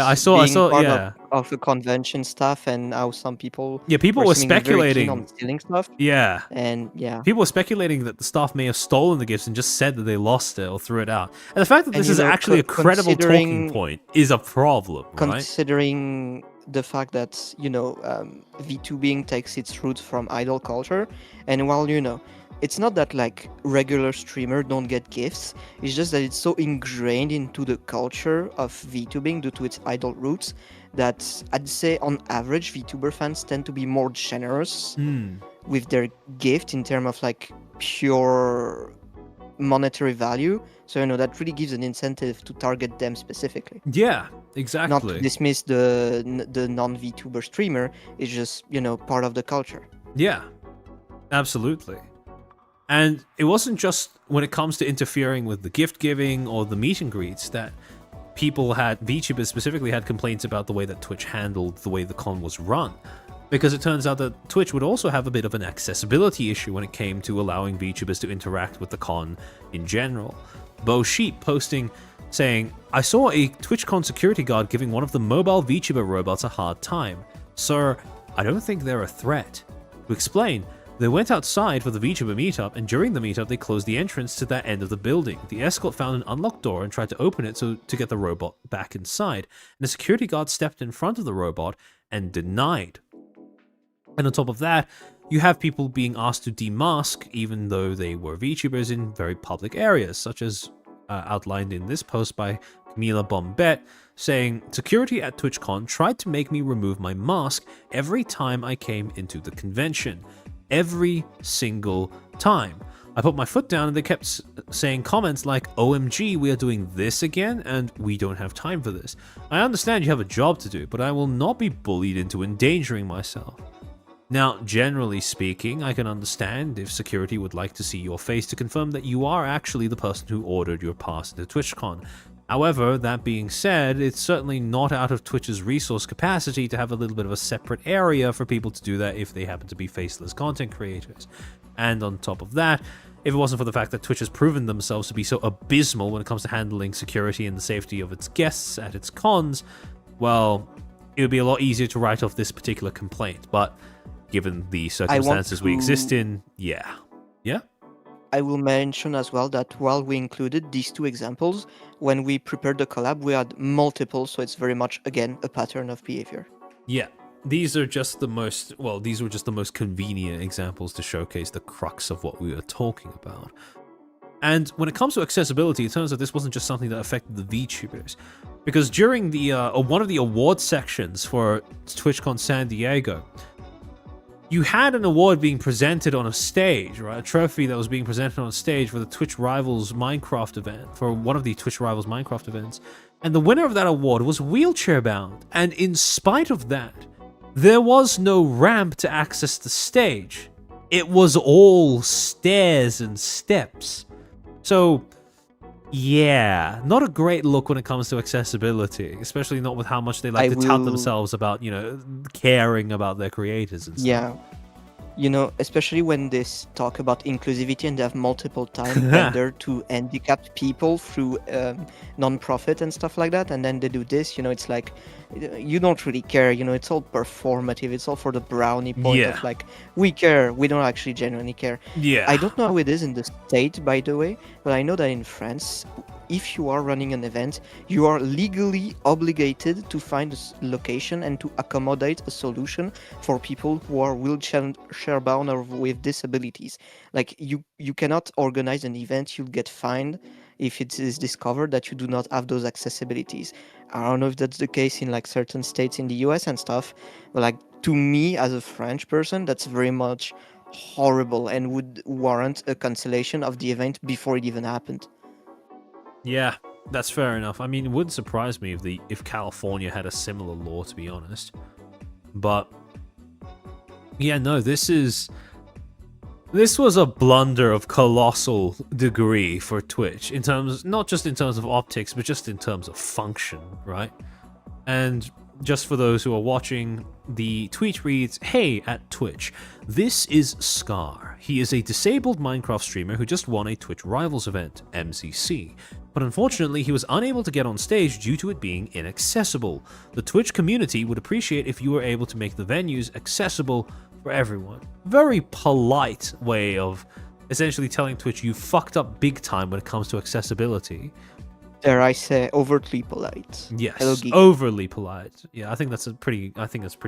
Speaker 2: I saw, yeah.
Speaker 3: Of the convention stuff and how some people...
Speaker 2: Yeah, people were speculating
Speaker 3: on stealing stuff.
Speaker 2: Yeah.
Speaker 3: And yeah.
Speaker 2: People were speculating that the staff may have stolen the gifts and just said that they lost it or threw it out. And the fact that this is actually a credible talking point is a problem, right?
Speaker 3: Considering the fact that, VTubing takes its roots from idol culture, and while, it's not that like regular streamers don't get gifts, it's just that it's so ingrained into the culture of VTubing due to its idol roots that I'd say on average VTuber fans tend to be more generous with their gift in terms of like pure monetary value. So that really gives an incentive to target them specifically.
Speaker 2: Yeah, exactly.
Speaker 3: Not to dismiss the non-VTuber streamer, it's just part of the culture.
Speaker 2: Yeah, absolutely. And it wasn't just when it comes to interfering with the gift giving or the meet and greets that VTubers specifically had complaints about the way that Twitch handled the way the con was run. Because it turns out that Twitch would also have a bit of an accessibility issue when it came to allowing VTubers to interact with the con in general. Bo Sheep posting saying, I saw a TwitchCon security guard giving one of the mobile VTuber robots a hard time. Sir, I don't think they're a threat. To explain, they went outside for the VTuber meetup, and during the meetup, they closed the entrance to that end of the building. The escort found an unlocked door and tried to open it to get the robot back inside, and the security guard stepped in front of the robot and denied. And on top of that, you have people being asked to demask even though they were VTubers in very public areas, such as outlined in this post by Camila Bombette, saying, security at TwitchCon tried to make me remove my mask every time I came into the convention. Every single time. I put my foot down and they kept saying comments like, OMG, we are doing this again and we don't have time for this. I understand you have a job to do, but I will not be bullied into endangering myself. Now, generally speaking, I can understand if security would like to see your face to confirm that you are actually the person who ordered your pass into TwitchCon. However, that being said, it's certainly not out of Twitch's resource capacity to have a little bit of a separate area for people to do that if they happen to be faceless content creators. And on top of that, if it wasn't for the fact that Twitch has proven themselves to be so abysmal when it comes to handling security and the safety of its guests at its cons, well, it would be a lot easier to write off this particular complaint. But given the circumstances we exist in, yeah. Yeah?
Speaker 3: I will mention as well that while we included these 2 examples, when we prepared the collab, we had multiple, so it's very much, again, a pattern of behavior.
Speaker 2: Yeah, these are just the most, these were just the most convenient examples to showcase the crux of what we were talking about. And when it comes to accessibility, it turns out this wasn't just something that affected the VTubers. Because during the one of the award sections for TwitchCon San Diego, you had an award being presented on a stage, right? A trophy that was being presented on a stage for the Twitch Rivals Minecraft event, for one of the Twitch Rivals Minecraft events. And the winner of that award was wheelchair bound. And in spite of that, there was no ramp to access the stage. It was all stairs and steps. So, yeah, not a great look when it comes to accessibility, especially not with how much they like to tout themselves about, you know, caring about their creators and stuff.
Speaker 3: Yeah. You know, especially when they talk about inclusivity and they have multiple time render to handicapped people through non-profit and stuff like that, and then they do this, you know, it's like, you don't really care, you know, it's all performative, it's all for the brownie point of like, we care, we don't actually genuinely care.
Speaker 2: Yeah.
Speaker 3: I don't know how it is in the States, by the way, but I know that in France, if you are running an event, you are legally obligated to find a location and to accommodate a solution for people who are wheelchair bound or with disabilities. Like you cannot organize an event, you'll get fined if it is discovered that you do not have those accessibilities. I don't know if that's the case in like certain states in the US and stuff, but like to me as a French person, that's very much horrible and would warrant a cancellation of the event before it even happened.
Speaker 2: Yeah, that's fair enough. I mean, it wouldn't surprise me if California had a similar law, to be honest. But yeah, no, this was a blunder of colossal degree for Twitch in terms, not just in terms of optics, but just in terms of function, right? And just for those who are watching, the tweet reads, "Hey, at Twitch, this is Scar. He is a disabled Minecraft streamer who just won a Twitch Rivals event, MCC. But unfortunately, he was unable to get on stage due to it being inaccessible. The Twitch community would appreciate if you were able to make the venues accessible for everyone." Very polite way of essentially telling Twitch you fucked up big time when it comes to accessibility.
Speaker 3: Dare I say, overtly polite.
Speaker 2: Yes,
Speaker 3: Hello, geek.
Speaker 2: overly polite. Yeah, I think that's a pretty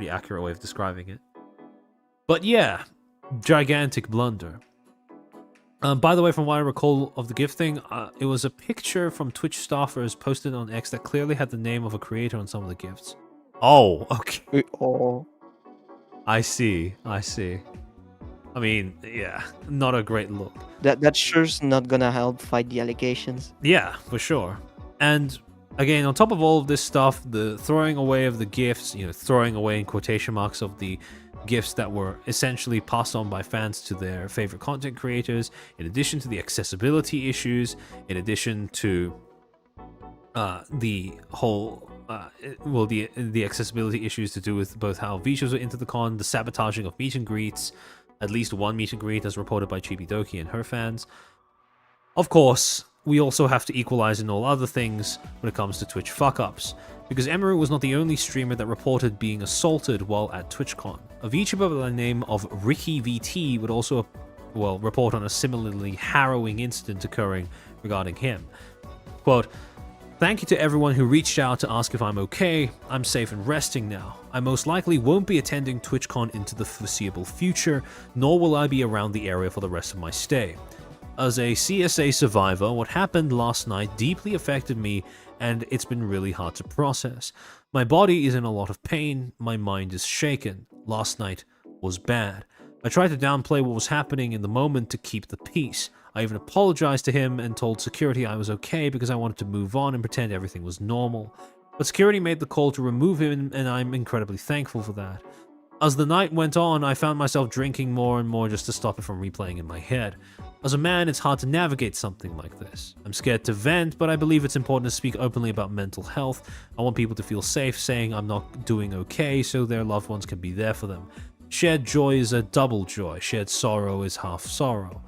Speaker 2: accurate way of describing it. But yeah, gigantic blunder. By the way, from what I recall of the gift thing, it was a picture from Twitch staffers posted on X that clearly had the name of a creator on some of the gifts. Oh, okay.
Speaker 3: Oh.
Speaker 2: I see. I mean, yeah, not a great look.
Speaker 3: That sure's not gonna help fight the allegations.
Speaker 2: Yeah, for sure. And again, on top of all of this stuff, the throwing away of the gifts, you know, throwing away in quotation marks of the gifts that were essentially passed on by fans to their favorite content creators, in addition to the accessibility issues, in addition to the whole the accessibility issues to do with both how VTubers were into the con, the sabotaging of meet and greets, at least one meet and greet as reported by Chibidoki and her fans. Of course, we also have to equalize in all other things when it comes to Twitch fuck-ups, because Emeru was not the only streamer that reported being assaulted while at TwitchCon. A VTuber by the name of Ricky VT would also, report on a similarly harrowing incident occurring regarding him. Quote, "Thank you to everyone who reached out to ask if I'm okay. I'm safe and resting now. I most likely won't be attending TwitchCon into the foreseeable future, nor will I be around the area for the rest of my stay. As a CSA survivor, what happened last night deeply affected me, and it's been really hard to process. My body is in a lot of pain, my mind is shaken. Last night was bad. I tried to downplay what was happening in the moment to keep the peace. I even apologized to him and told security I was okay because I wanted to move on and pretend everything was normal. But security made the call to remove him, and I'm incredibly thankful for that. As the night went on, I found myself drinking more and more just to stop it from replaying in my head. As a man, it's hard to navigate something like this. I'm scared to vent, but I believe it's important to speak openly about mental health. I want people to feel safe saying I'm not doing okay so their loved ones can be there for them. Shared joy is a double joy. Shared sorrow is half sorrow.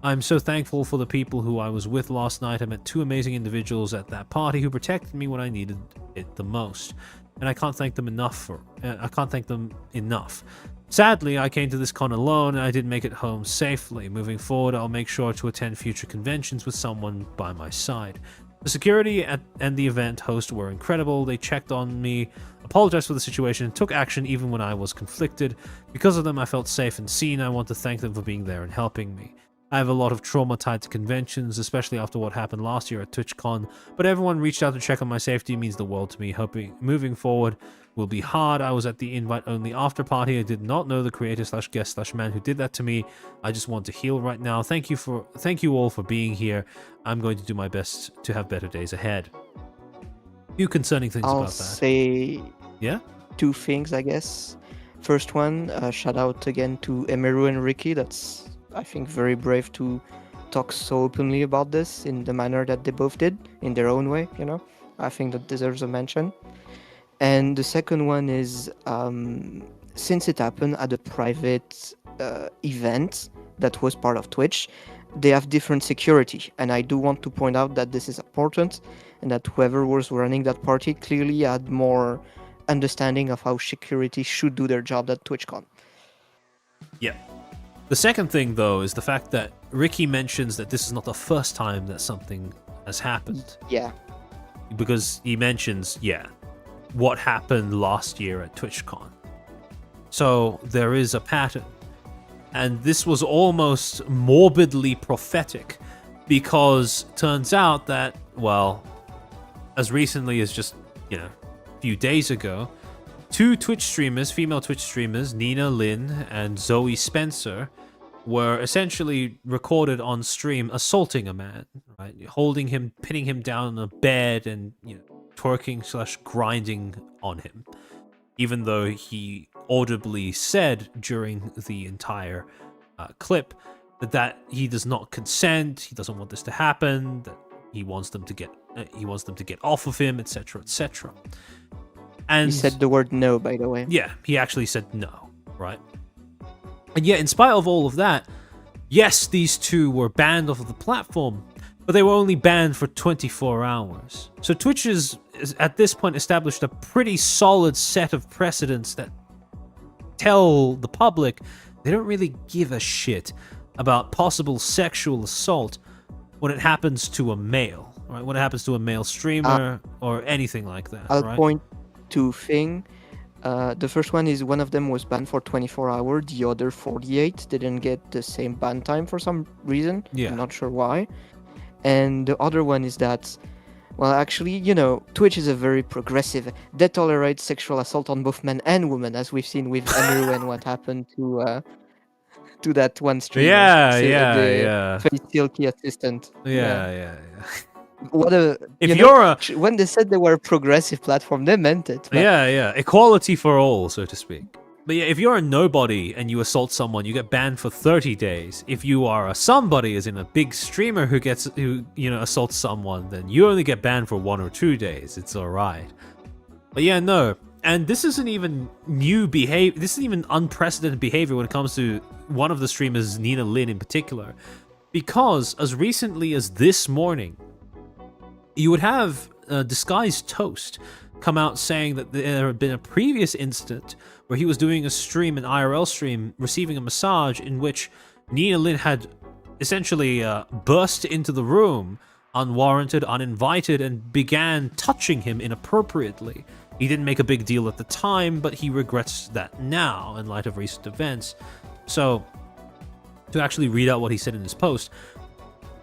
Speaker 2: I'm so thankful for the people who I was with last night. I met two amazing individuals at that party who protected me when I needed it the most. And I can't thank them enough. Sadly, I came to this con alone and I didn't make it home safely. Moving forward, I'll make sure to attend future conventions with someone by my side. The security and the event host were incredible. They checked on me, apologized for the situation, and took action even when I was conflicted. Because of them, I felt safe and seen. I want to thank them for being there and helping me. I have a lot of trauma tied to conventions, especially after what happened last year at TwitchCon, but everyone reached out to check on my safety. It means the world to me. Hoping moving forward will be hard. I was at the invite-only after party. I did not know the creator/guest/man who did that to me. I just want to heal right now. Thank you all for being here. I'm going to do my best to have better days ahead. Few concerning things
Speaker 3: I'll
Speaker 2: about that.
Speaker 3: say
Speaker 2: Yeah?
Speaker 3: 2 things, I guess. First one, shout out again to Emeru and Ricky. That's, I think, very brave to talk so openly about this in the manner that they both did, in their own way, you know. I think that deserves a mention. And the second one is, since it happened at a private event that was part of Twitch, they have different security. And I do want to point out that this is important, and that whoever was running that party clearly had more understanding of how security should do their job at TwitchCon.
Speaker 2: Yeah. The second thing, though, is the fact that Ricky mentions that this is not the first time that something has happened.
Speaker 3: Yeah.
Speaker 2: Because he mentions, what happened last year at TwitchCon. So there is a pattern. And this was almost morbidly prophetic, because turns out that, well, as recently as just, a few days ago, 2 Twitch streamers, female Twitch streamers, Nina Lynn and Zoe Spencer, were essentially recorded on stream assaulting a man, right? Holding him, pinning him down on a bed and, twerking/grinding on him. Even though he audibly said during the entire clip that he does not consent, he doesn't want this to happen, that he wants them to get off of him, etc., etc. And
Speaker 3: He said the word no, by the way.
Speaker 2: yeah, he actually said no, right? And yet, in spite of all of that, yes, these 2 were banned off of the platform, but they were only banned for 24 hours. So Twitch is at this point established a pretty solid set of precedents that tell the public they don't really give a shit about possible sexual assault when it happens to a male, right? When it happens to a male streamer or anything like that,
Speaker 3: I'll
Speaker 2: right?
Speaker 3: point 2 things. The first one is one of them was banned for 24 hours, the other 48 didn't get the same ban time for some reason.
Speaker 2: Yeah.
Speaker 3: I'm not sure why. And the other one is that, well, actually, Twitch is a very progressive. They tolerate sexual assault on both men and women, as we've seen with Emeru and what happened to that one streamer.
Speaker 2: Yeah.
Speaker 3: The Silky assistant.
Speaker 2: Yeah.
Speaker 3: What a
Speaker 2: If you're a
Speaker 3: when they said they were a progressive platform, they meant it. But
Speaker 2: equality for all, so to speak. But yeah, if you're a nobody and you assault someone, you get banned for 30 days. If you are a somebody, as in a big streamer who assaults someone, then you only get banned for 1 or 2 days. It's all right. But yeah, no. And this isn't even new behavior. This isn't even unprecedented behavior when it comes to one of the streamers, Nina Lynn in particular. Because as recently as this morning, you would have Disguised Toast come out saying that there had been a previous incident where he was doing a stream, an IRL stream, receiving a massage in which Nina Lynn had essentially burst into the room unwarranted, uninvited, and began touching him inappropriately. He didn't make a big deal at the time, but he regrets that now in light of recent events. So, to actually read out what he said in his post,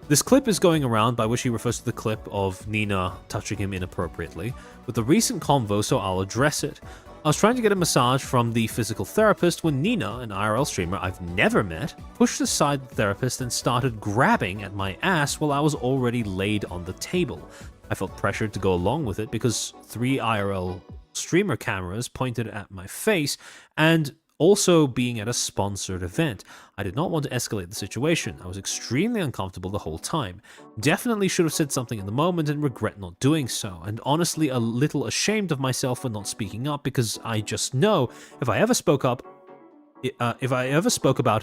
Speaker 2: this clip is going around, by which he refers to the clip of Nina touching him inappropriately, with a recent convo, so I'll address it. I was trying to get a massage from the physical therapist when Nina, an IRL streamer I've never met, pushed aside the therapist and started grabbing at my ass while I was already laid on the table. I felt pressured to go along with it because 3 IRL streamer cameras pointed at my face, and also being at a sponsored event. I did not want to escalate the situation. I was extremely uncomfortable the whole time. Definitely should have said something in the moment and regret not doing so, and honestly a little ashamed of myself for not speaking up, because I just know if I ever spoke about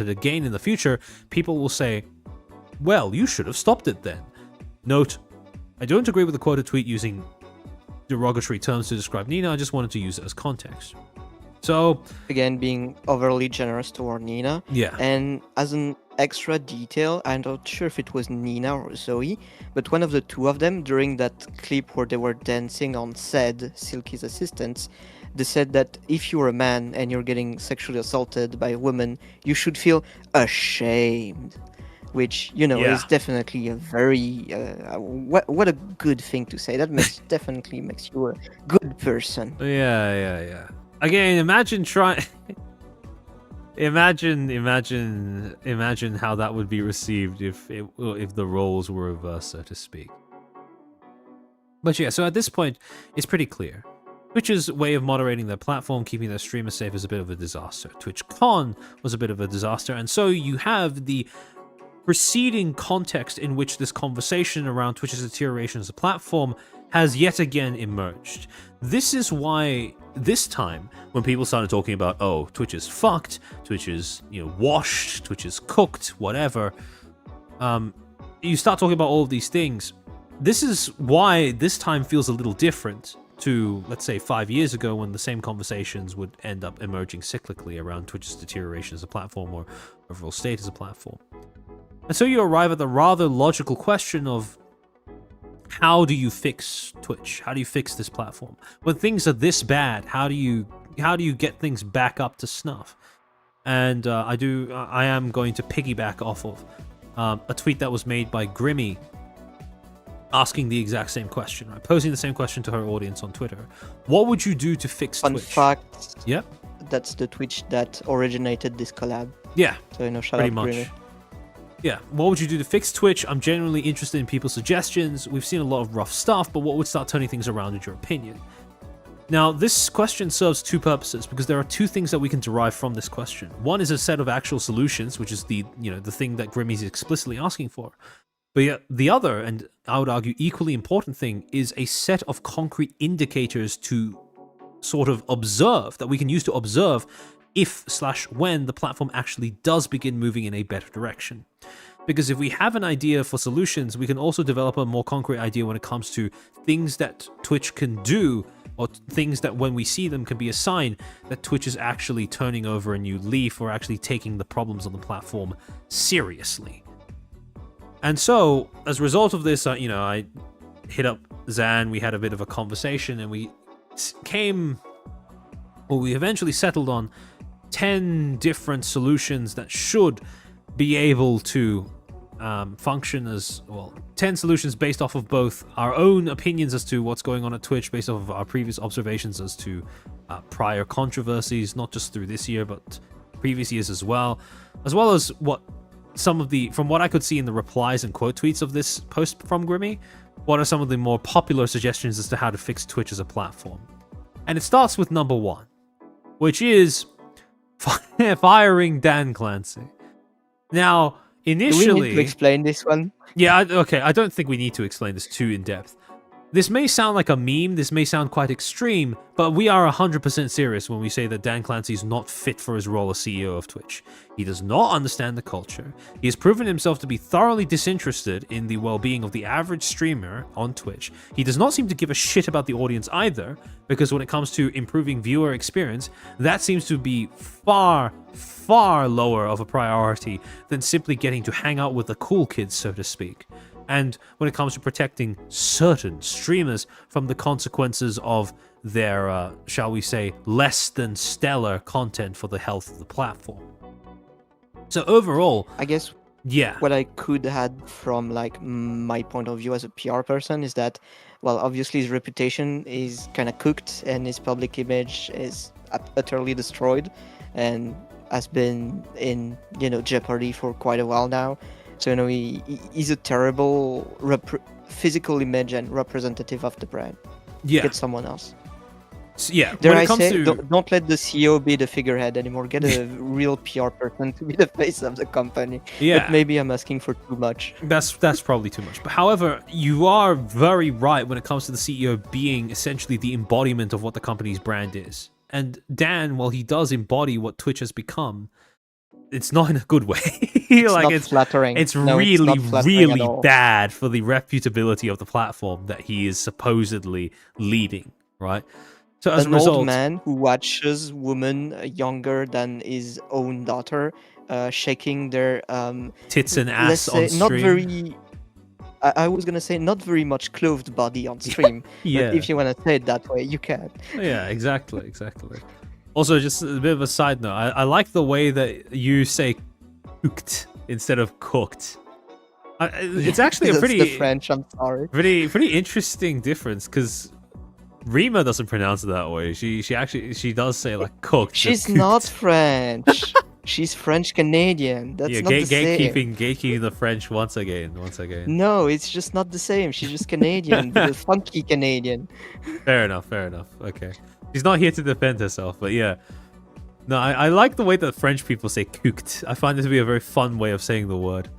Speaker 2: it again in the future, people will say, well, you should have stopped it then. Note, I don't agree with the quoted tweet using derogatory terms to describe Nina. I just wanted to use it as context. So,
Speaker 3: again, being overly generous toward Nina.
Speaker 2: Yeah.
Speaker 3: And as an extra detail, I'm not sure if it was Nina or Zoe, but one of the 2 of them, during that clip where they were dancing on said Silky's assistants, they said that if you're a man and you're getting sexually assaulted by a woman, you should feel ashamed. which is
Speaker 2: Yeah.
Speaker 3: definitely a very what a good thing to say. That definitely makes you a good person.
Speaker 2: Yeah. Again, imagine trying. Imagine how that would be received if the roles were reversed, so to speak. But yeah, so at this point, it's pretty clear. Twitch's way of moderating their platform, keeping their streamers safe, is a bit of a disaster. TwitchCon was a bit of a disaster, and so you have the preceding context in which this conversation around Twitch's deterioration as a platform has yet again emerged. This is why this time, when people started talking about, oh, Twitch is fucked, Twitch is, washed, Twitch is cooked, whatever, you start talking about all of these things. This is why this time feels a little different to, let's say, 5 years ago, when the same conversations would end up emerging cyclically around Twitch's deterioration as a platform or overall state as a platform. And so you arrive at the rather logical question of, how do you fix Twitch? How do you fix this platform? When things are this bad, how do you get things back up to snuff? And I am going to piggyback off of a tweet that was made by Grimmy, asking the exact same question, right? Posing the same question to her audience on Twitter. What would you do to fix
Speaker 3: Fun
Speaker 2: Twitch?
Speaker 3: fact,
Speaker 2: Yep.
Speaker 3: that's the Twitch that originated this collab.
Speaker 2: Yeah.
Speaker 3: So shout
Speaker 2: pretty
Speaker 3: out
Speaker 2: much.
Speaker 3: Grimmy.
Speaker 2: Yeah, what would you do to fix Twitch? I'm genuinely interested in people's suggestions. We've seen a lot of rough stuff, but what would start turning things around in your opinion? Now, this question serves two purposes, because there are two things that we can derive from this question. One is a set of actual solutions, which is the thing that Grimmy's explicitly asking for. But yet the other, and I would argue equally important thing, is a set of concrete indicators to sort of observe, that we can use to observe if/when the platform actually does begin moving in a better direction. Because if we have an idea for solutions, we can also develop a more concrete idea when it comes to things that Twitch can do, or things that when we see them can be a sign that Twitch is actually turning over a new leaf, or actually taking the problems on the platform seriously. And so, as a result of this, I hit up Zan, we had a bit of a conversation, and we eventually settled on 10 different solutions that should be able to function as, 10 solutions based off of both our own opinions as to what's going on at Twitch, based off of our previous observations as to prior controversies, not just through this year, but previous years as well as what from what I could see in the replies and quote tweets of this post from Grimmy, what are some of the more popular suggestions as to how to fix Twitch as a platform. And it starts with number 1, which is firing Dan Clancy. Now, initially...
Speaker 3: Do we need to explain this one?
Speaker 2: Yeah, okay, I don't think we need to explain this too in depth. This may sound like a meme, this may sound quite extreme, but we are 100% serious when we say that Dan Clancy is not fit for his role as CEO of Twitch. He does not understand the culture. He has proven himself to be thoroughly disinterested in the well-being of the average streamer on Twitch. He does not seem to give a shit about the audience either, because when it comes to improving viewer experience, that seems to be far, far lower of a priority than simply getting to hang out with the cool kids, so to speak. And when it comes to protecting certain streamers from the consequences of their, shall we say, less than stellar content for the health of the platform. So overall,
Speaker 3: I guess what I could add from my point of view as a PR person is that, obviously his reputation is kind of cooked and his public image is utterly destroyed and has been in jeopardy for quite a while now. So he's a terrible physical image and representative of the brand.
Speaker 2: Yeah.
Speaker 3: Get someone else.
Speaker 2: Yeah.
Speaker 3: Dare
Speaker 2: when
Speaker 3: I
Speaker 2: it comes
Speaker 3: say,
Speaker 2: to...
Speaker 3: don't let the CEO be the figurehead anymore. Get a real PR person to be the face of the company.
Speaker 2: Yeah.
Speaker 3: But maybe I'm asking for too much.
Speaker 2: That's probably too much. But however, you are very right when it comes to the CEO being essentially the embodiment of what the company's brand is. And Dan, while he does embody what Twitch has become, it's not in a good way.
Speaker 3: It's flattering.
Speaker 2: It's
Speaker 3: No,
Speaker 2: really,
Speaker 3: it's not flattering
Speaker 2: really
Speaker 3: at all.
Speaker 2: bad for the reputability of the platform that he is supposedly leading, right? So as
Speaker 3: An
Speaker 2: a result,
Speaker 3: old man who watches women younger than his own daughter shaking their
Speaker 2: tits and
Speaker 3: let's
Speaker 2: ass on
Speaker 3: say, not
Speaker 2: stream.
Speaker 3: very. I was gonna say not very much clothed body on stream.
Speaker 2: Yeah.
Speaker 3: But if you wanna say it that way, you can.
Speaker 2: Yeah, exactly. Also, just a bit of a side note. I like the way that you say cooked instead of cooked. It's actually a
Speaker 3: That's
Speaker 2: pretty
Speaker 3: the French. I'm sorry.
Speaker 2: pretty interesting difference because Rima doesn't pronounce it that way. She does say like cooked.
Speaker 3: She's
Speaker 2: cooked.
Speaker 3: not French. She's French Canadian. That's
Speaker 2: Yeah,
Speaker 3: not the same.
Speaker 2: gatekeeping the French once again.
Speaker 3: No, it's just not the same. She's just Canadian, but a funky Canadian.
Speaker 2: Fair enough. Okay, she's not here to defend herself, but yeah. No, I like the way that French people say cooked. I find it to be a very fun way of saying the word.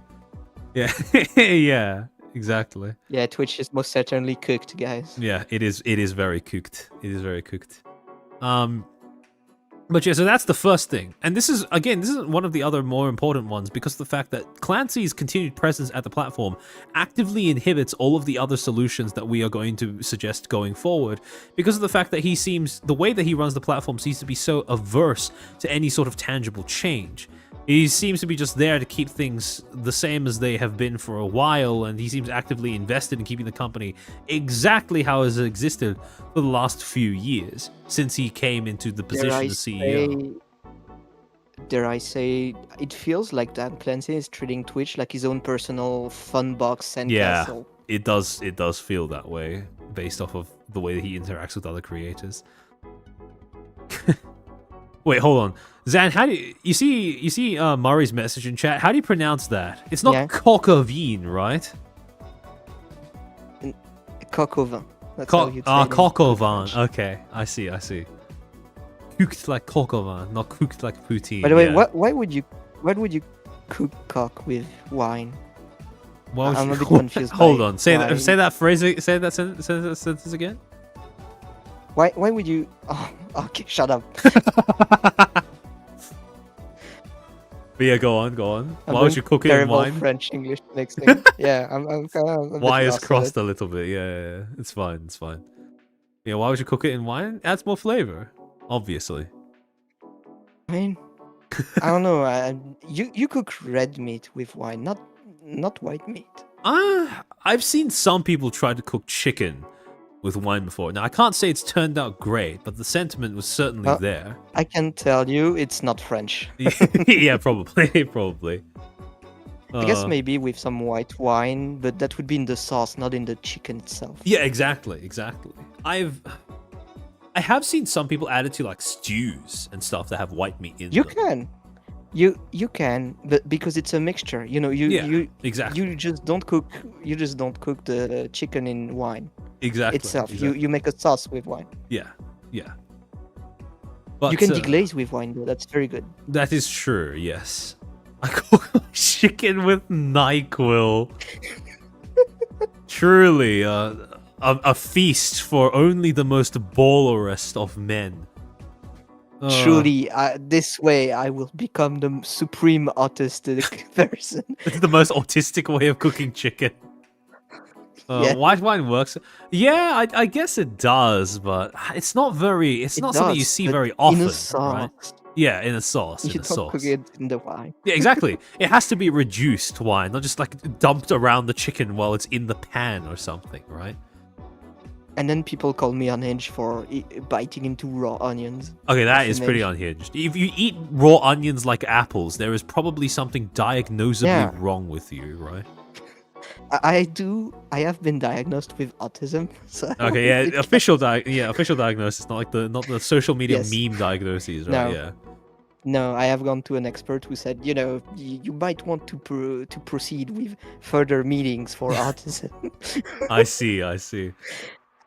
Speaker 2: Yeah, yeah, exactly.
Speaker 3: Yeah, Twitch is most certainly cooked, guys.
Speaker 2: Yeah, it is very cooked. It is very cooked. But yeah, so that's the first thing. And this is one of the other more important ones because of the fact that Clancy's continued presence at the platform actively inhibits all of the other solutions that we are going to suggest going forward because of the fact that the way that he runs the platform seems to be so averse to any sort of tangible change. He seems to be just there to keep things the same as they have been for a while, and he seems actively invested in keeping the company exactly how it has existed for the last few years since he came into the position of CEO.
Speaker 3: Dare I say, it feels like Dan Clancy is treating Twitch like his own personal fun box and castle.
Speaker 2: It does feel that way based off of the way that he interacts with other creators. Wait, hold on. Zan, how do you see Murray's message in chat? How do you pronounce that? It's not coq au vin, right?
Speaker 3: Coq au vin. That's how you'd say it in
Speaker 2: coq au vin.
Speaker 3: French.
Speaker 2: Okay, I see. Cooked like coq au vin, not cooked like poutine.
Speaker 3: By the way,
Speaker 2: yeah.
Speaker 3: why would you cook cock with wine?
Speaker 2: Why would
Speaker 3: I'm
Speaker 2: you-
Speaker 3: a bit confused.
Speaker 2: Hold
Speaker 3: by
Speaker 2: on. Say
Speaker 3: why.
Speaker 2: that phrase. Say that sentence again.
Speaker 3: Why would you? Oh, okay, shut up.
Speaker 2: But yeah, go on.
Speaker 3: I'm
Speaker 2: Why would
Speaker 3: doing
Speaker 2: you cook it in
Speaker 3: terrible
Speaker 2: wine?
Speaker 3: French English mixing. Yeah, I'm kind of. a bit
Speaker 2: Why is
Speaker 3: lost with
Speaker 2: crossed
Speaker 3: it.
Speaker 2: a little bit. Yeah. It's fine. Yeah, why would you cook it in wine? Adds more flavor, obviously.
Speaker 3: I mean, I don't know. You cook red meat with wine, not white meat.
Speaker 2: I've seen some people try to cook chicken with wine before. Now, I can't say it's turned out great, but the sentiment was certainly there.
Speaker 3: I can tell you, it's not French.
Speaker 2: Yeah, probably.
Speaker 3: I guess maybe with some white wine, but that would be in the sauce, not in the chicken itself.
Speaker 2: Yeah, exactly. I have seen some people add it to like stews and stuff that have white meat in
Speaker 3: You
Speaker 2: them.
Speaker 3: can. You can, but because it's a mixture, you
Speaker 2: exactly.
Speaker 3: You just don't cook the chicken in wine
Speaker 2: Exactly.
Speaker 3: itself.
Speaker 2: exactly.
Speaker 3: You make a sauce with wine.
Speaker 2: Yeah. But
Speaker 3: You can deglaze with wine though. That's very good.
Speaker 2: That is true. Yes. I cook chicken with NyQuil. Truly, a feast for only the most ballerest of men.
Speaker 3: Truly, this way I will become the supreme autistic person.
Speaker 2: It's the most autistic way of cooking chicken.
Speaker 3: Yeah.
Speaker 2: White wine works. Yeah, I guess it does, but it's not something you
Speaker 3: does,
Speaker 2: see
Speaker 3: but
Speaker 2: very often.
Speaker 3: in a
Speaker 2: Right?
Speaker 3: sauce.
Speaker 2: Yeah, in a sauce.
Speaker 3: You
Speaker 2: In a
Speaker 3: don't
Speaker 2: sauce.
Speaker 3: cook it in the wine.
Speaker 2: Yeah, exactly. It has to be reduced wine, not just like dumped around the chicken while it's in the pan or something, right?
Speaker 3: And then people call me unhinged for biting into raw onions.
Speaker 2: Okay, that is pretty
Speaker 3: Unhinged.
Speaker 2: unhinged. If you eat raw onions like apples, there is probably something diagnosably
Speaker 3: Yeah.
Speaker 2: wrong with you, right?
Speaker 3: I have been diagnosed with autism. So
Speaker 2: Okay, yeah, official diagnosis, not the social media
Speaker 3: Yes.
Speaker 2: meme diagnoses, right?
Speaker 3: No.
Speaker 2: Yeah.
Speaker 3: No, I have gone to an expert who said, you might want to proceed with further meetings for autism.
Speaker 2: I see.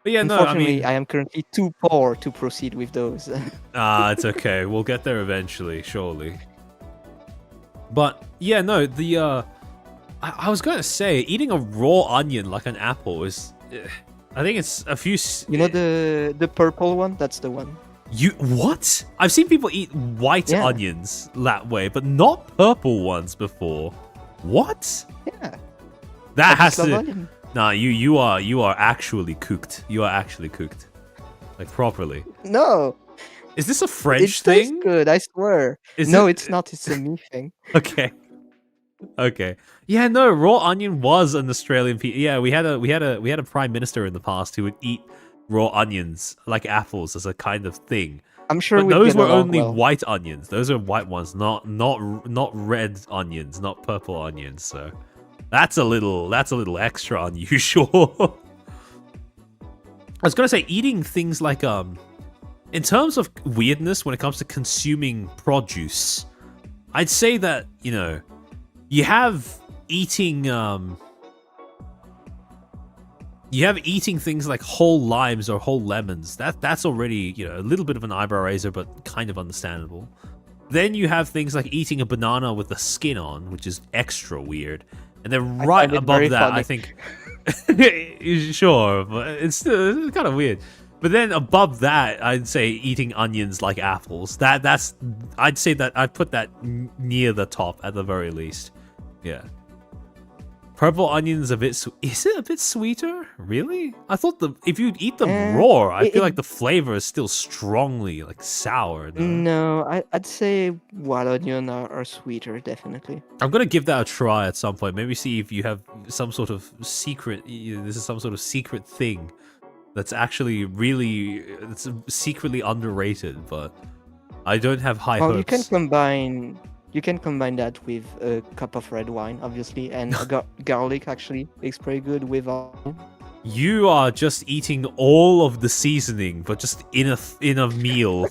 Speaker 2: But yeah, no, I
Speaker 3: Unfortunately,
Speaker 2: mean,
Speaker 3: I am currently too poor to proceed with those.
Speaker 2: it's okay. We'll get there eventually, surely. But yeah, no, I was going to say, eating a raw onion like an apple is, I think it's a few.
Speaker 3: You know the purple one? That's the one.
Speaker 2: What? I've seen people eat white
Speaker 3: Yeah.
Speaker 2: onions that way, but not purple ones before. What?
Speaker 3: Yeah.
Speaker 2: That
Speaker 3: I
Speaker 2: has
Speaker 3: just love
Speaker 2: to.
Speaker 3: onion.
Speaker 2: Nah, you are actually cooked. You are actually cooked, like properly.
Speaker 3: No,
Speaker 2: Is this a
Speaker 3: it
Speaker 2: French
Speaker 3: tastes
Speaker 2: thing?
Speaker 3: good. I swear.
Speaker 2: Is
Speaker 3: No,
Speaker 2: it-
Speaker 3: it's not. It's a me thing.
Speaker 2: Okay. Okay. Yeah, no, raw onion was an Australian Yeah, we had a prime minister in the past who would eat raw onions like apples as a kind of thing.
Speaker 3: I'm sure
Speaker 2: But
Speaker 3: we'd
Speaker 2: those
Speaker 3: get
Speaker 2: were
Speaker 3: along
Speaker 2: only
Speaker 3: well.
Speaker 2: white onions. Those are white ones, not red onions, not purple onions. So that's a little extra unusual. I was gonna say eating things like in terms of weirdness when it comes to consuming produce, I'd say that, you know, you have eating things like whole limes or whole lemons. That's already, you know, a little bit of an eyebrow raiser, but kind of understandable. Then you have things like eating a banana with the skin on, which is extra weird. And then right
Speaker 3: find it
Speaker 2: above
Speaker 3: very
Speaker 2: that,
Speaker 3: funny.
Speaker 2: I think, sure, but it's still kind of weird. But then above that, I'd say eating onions like apples. I'd say that I'd put that near the top at the very least. Yeah. Purple onions is it a bit sweeter? Really? I thought if you eat them raw, I feel like the flavor is still strongly like sour. No?
Speaker 3: No, I'd say white onion are sweeter, definitely.
Speaker 2: I'm gonna give that a try at some point. Maybe see if you have some sort of secret. This is some sort of secret thing that's actually it's secretly underrated, but I don't have high
Speaker 3: Well,
Speaker 2: hopes.
Speaker 3: you can combine that with a cup of red wine, obviously, and garlic actually makes pretty good with onion.
Speaker 2: You are just eating all of the seasoning, but just in a meal.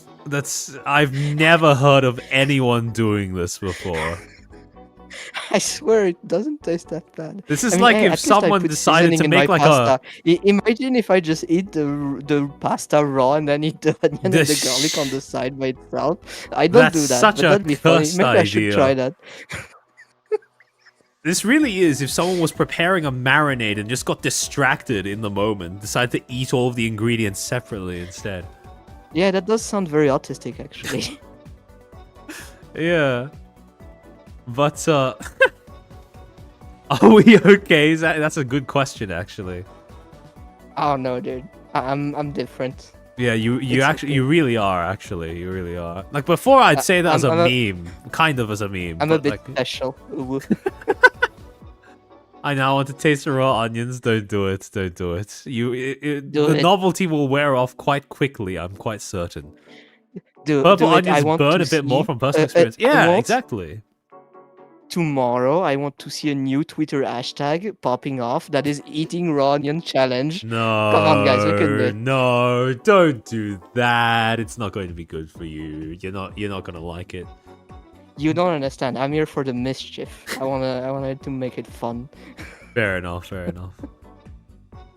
Speaker 2: I've never heard of anyone doing this before.
Speaker 3: I swear it doesn't taste that bad.
Speaker 2: This is
Speaker 3: I mean,
Speaker 2: like
Speaker 3: at
Speaker 2: if
Speaker 3: least I
Speaker 2: someone
Speaker 3: put
Speaker 2: decided to
Speaker 3: seasoning in
Speaker 2: make
Speaker 3: my
Speaker 2: like
Speaker 3: pasta. Imagine if I just eat the pasta raw and then eat the onion and the garlic on the side by itself. I don't do
Speaker 2: That's
Speaker 3: that,
Speaker 2: such
Speaker 3: but
Speaker 2: a
Speaker 3: that'd be funny.
Speaker 2: cursed
Speaker 3: Maybe I should
Speaker 2: idea.
Speaker 3: try that.
Speaker 2: This really is if someone was preparing a marinade and just got distracted in the moment, decided to eat all of the ingredients separately instead.
Speaker 3: Yeah, that does sound very autistic, actually.
Speaker 2: Yeah. But, are we okay? That's a good question, actually.
Speaker 3: Oh no, dude. I'm different.
Speaker 2: Yeah, you
Speaker 3: It's
Speaker 2: actually,
Speaker 3: okay.
Speaker 2: you really are, actually. You really are. Like, before I'd say that as a
Speaker 3: I'm
Speaker 2: meme. Kind of as a meme.
Speaker 3: I'm a
Speaker 2: but,
Speaker 3: bit
Speaker 2: like,
Speaker 3: special. Ooh.
Speaker 2: I now want to taste the raw onions. Don't do it. Don't do it.
Speaker 3: Do
Speaker 2: The
Speaker 3: it.
Speaker 2: novelty will wear off quite quickly, I'm quite certain.
Speaker 3: Do
Speaker 2: Purple
Speaker 3: it. I
Speaker 2: onions
Speaker 3: want
Speaker 2: burn
Speaker 3: to
Speaker 2: a bit more
Speaker 3: see-
Speaker 2: from personal
Speaker 3: I
Speaker 2: experience. Yeah,
Speaker 3: want-
Speaker 2: exactly.
Speaker 3: Tomorrow, I want to see a new Twitter hashtag popping off that is eating raw onion challenge.
Speaker 2: No,
Speaker 3: Come on, guys, we can do it.
Speaker 2: no, don't do that. It's not going to be good for you. You're not gonna like it.
Speaker 3: You don't understand. I'm here for the mischief. I wanted to make it fun.
Speaker 2: Fair enough. Fair enough.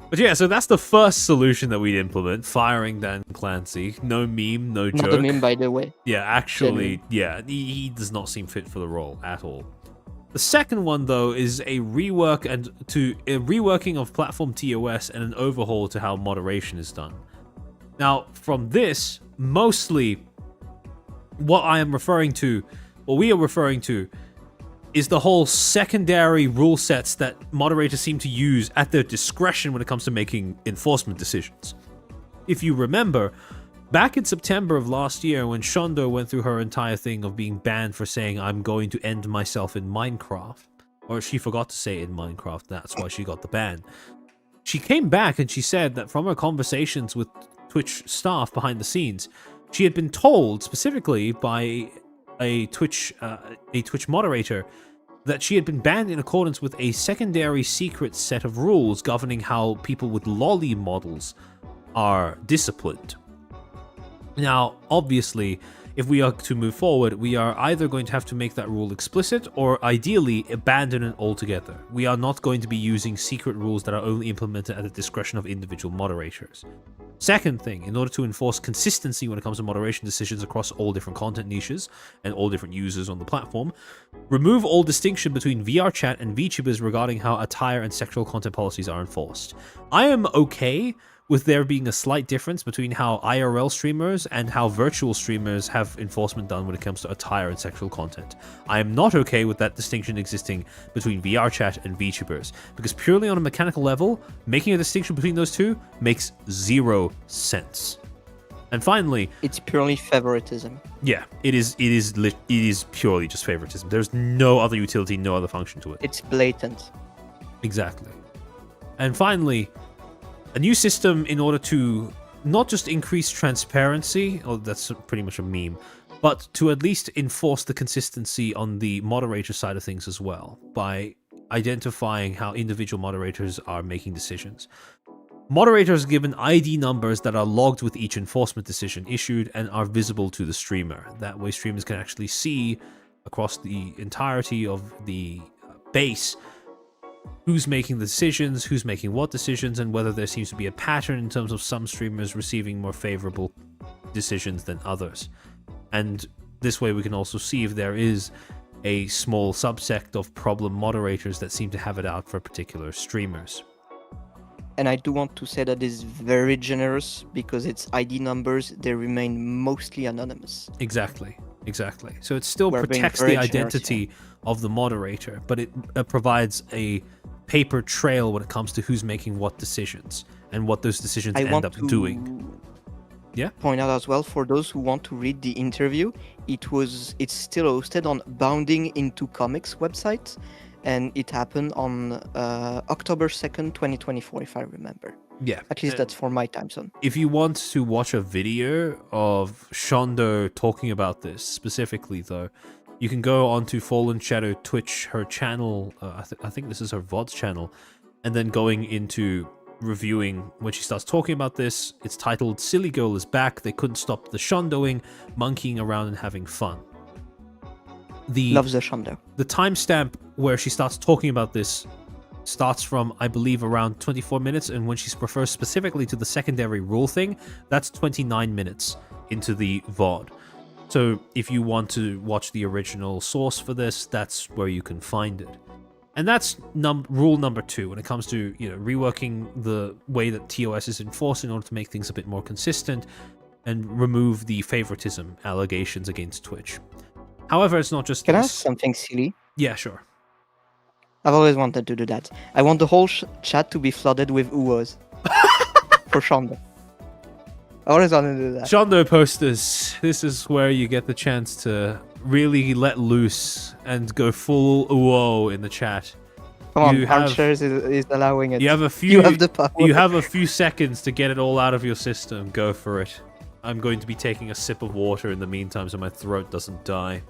Speaker 2: But yeah, so that's the first solution that we'd implement: firing Dan Clancy. No meme, no joke.
Speaker 3: Not a meme, by the way.
Speaker 2: Yeah, actually, yeah, he does not seem fit for the role at all. The second one, though, is a reworking of platform TOS and an overhaul to how moderation is done. Now, from this, mostly what we are referring to, is the whole secondary rule sets that moderators seem to use at their discretion when it comes to making enforcement decisions. If you remember, back in September of last year, when Shondo went through her entire thing of being banned for saying, "I'm going to end myself in Minecraft," or she forgot to say in Minecraft, that's why she got the ban. She came back and she said that from her conversations with Twitch staff behind the scenes, she had been told specifically by a Twitch moderator that she had been banned in accordance with a secondary secret set of rules governing how people with lolly models are disciplined. Now, obviously, if we are to move forward, we are either going to have to make that rule explicit or ideally abandon it altogether. We are not going to be using secret rules that are only implemented at the discretion of individual moderators. Second thing, in order to enforce consistency when it comes to moderation decisions across all different content niches and all different users on the platform, remove all distinction between VR chat and VTubers regarding how attire and sexual content policies are enforced. I am okay with there being a slight difference between how IRL streamers and how virtual streamers have enforcement done when it comes to attire and sexual content. I am not okay with that distinction existing between VR chat and VTubers, because purely on a mechanical level, making a distinction between those two makes zero sense. And finally,
Speaker 3: It's purely favoritism.
Speaker 2: yeah, it is purely just favoritism. There's no other utility, no other function to it.
Speaker 3: It's blatant.
Speaker 2: Exactly. And finally, a new system in order to not just increase transparency, oh, that's pretty much a meme, but to at least enforce the consistency on the moderator side of things as well, by identifying how individual moderators are making decisions. Moderators are given ID numbers that are logged with each enforcement decision issued and are visible to the streamer. That way streamers can actually see across the entirety of the base who's making the decisions, who's making what decisions, and whether there seems to be a pattern in terms of some streamers receiving more favorable decisions than others. And this way we can also see if there is a small subsect of problem moderators that seem to have it out for particular streamers.
Speaker 3: And I do want to say that this is very generous because its ID numbers, they remain mostly anonymous.
Speaker 2: Exactly. So it still
Speaker 3: We're being
Speaker 2: protects
Speaker 3: very
Speaker 2: the
Speaker 3: generous,
Speaker 2: identity of the moderator, but it provides a paper trail when it comes to who's making what decisions and what those decisions
Speaker 3: I
Speaker 2: end
Speaker 3: want
Speaker 2: up
Speaker 3: to
Speaker 2: doing. Yeah?
Speaker 3: point out as well, for those who want to read the interview, it's still hosted on Bounding Into Comics website, and it happened on October 2nd, 2024, if I remember.
Speaker 2: Yeah.
Speaker 3: At least that's for my time zone.
Speaker 2: If you want to watch a video of Shondo talking about this specifically, though, you can go onto Fallen Shadow Twitch, her channel. I think this is her VODs channel, and then going into reviewing when she starts talking about this. It's titled "Silly Girl is Back. They couldn't stop the Shondoing, monkeying around and having fun."
Speaker 3: Loves the Shondo.
Speaker 2: The timestamp where she starts talking about this starts from, I believe, around 24 minutes, and when she refers specifically to the secondary rule thing, that's 29 minutes into the VOD. So if you want to watch the original source for this, that's where you can find it. And that's rule number 2 when it comes to, reworking the way that TOS is enforced in order to make things a bit more consistent and remove the favoritism allegations against Twitch. However, it's not just
Speaker 3: Can I
Speaker 2: this.
Speaker 3: ask something silly?
Speaker 2: Yeah, sure.
Speaker 3: I've always wanted to do that. I want the whole chat to be flooded with uos for Shondo. I always wanted to do that.
Speaker 2: Shondo posters. This is where you get the chance to really let loose and go full uo in the chat.
Speaker 3: Come on, Archers is allowing it.
Speaker 2: You have a few.
Speaker 3: You have the power.
Speaker 2: You have a few seconds to get it all out of your system. Go for it. I'm going to be taking a sip of water in the meantime, so my throat doesn't die.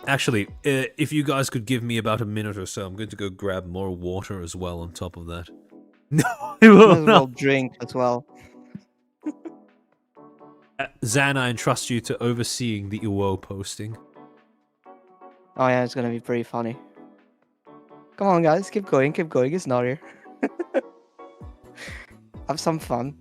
Speaker 2: Actually, if you guys could give me about a minute or so, I'm going to go grab more water as well on top of that. No, it will not.
Speaker 3: Drink as well.
Speaker 2: Zan, I entrust you to overseeing the UO posting.
Speaker 3: Oh yeah, it's gonna be pretty funny. Come on, guys, keep going, it's not here. Have some fun.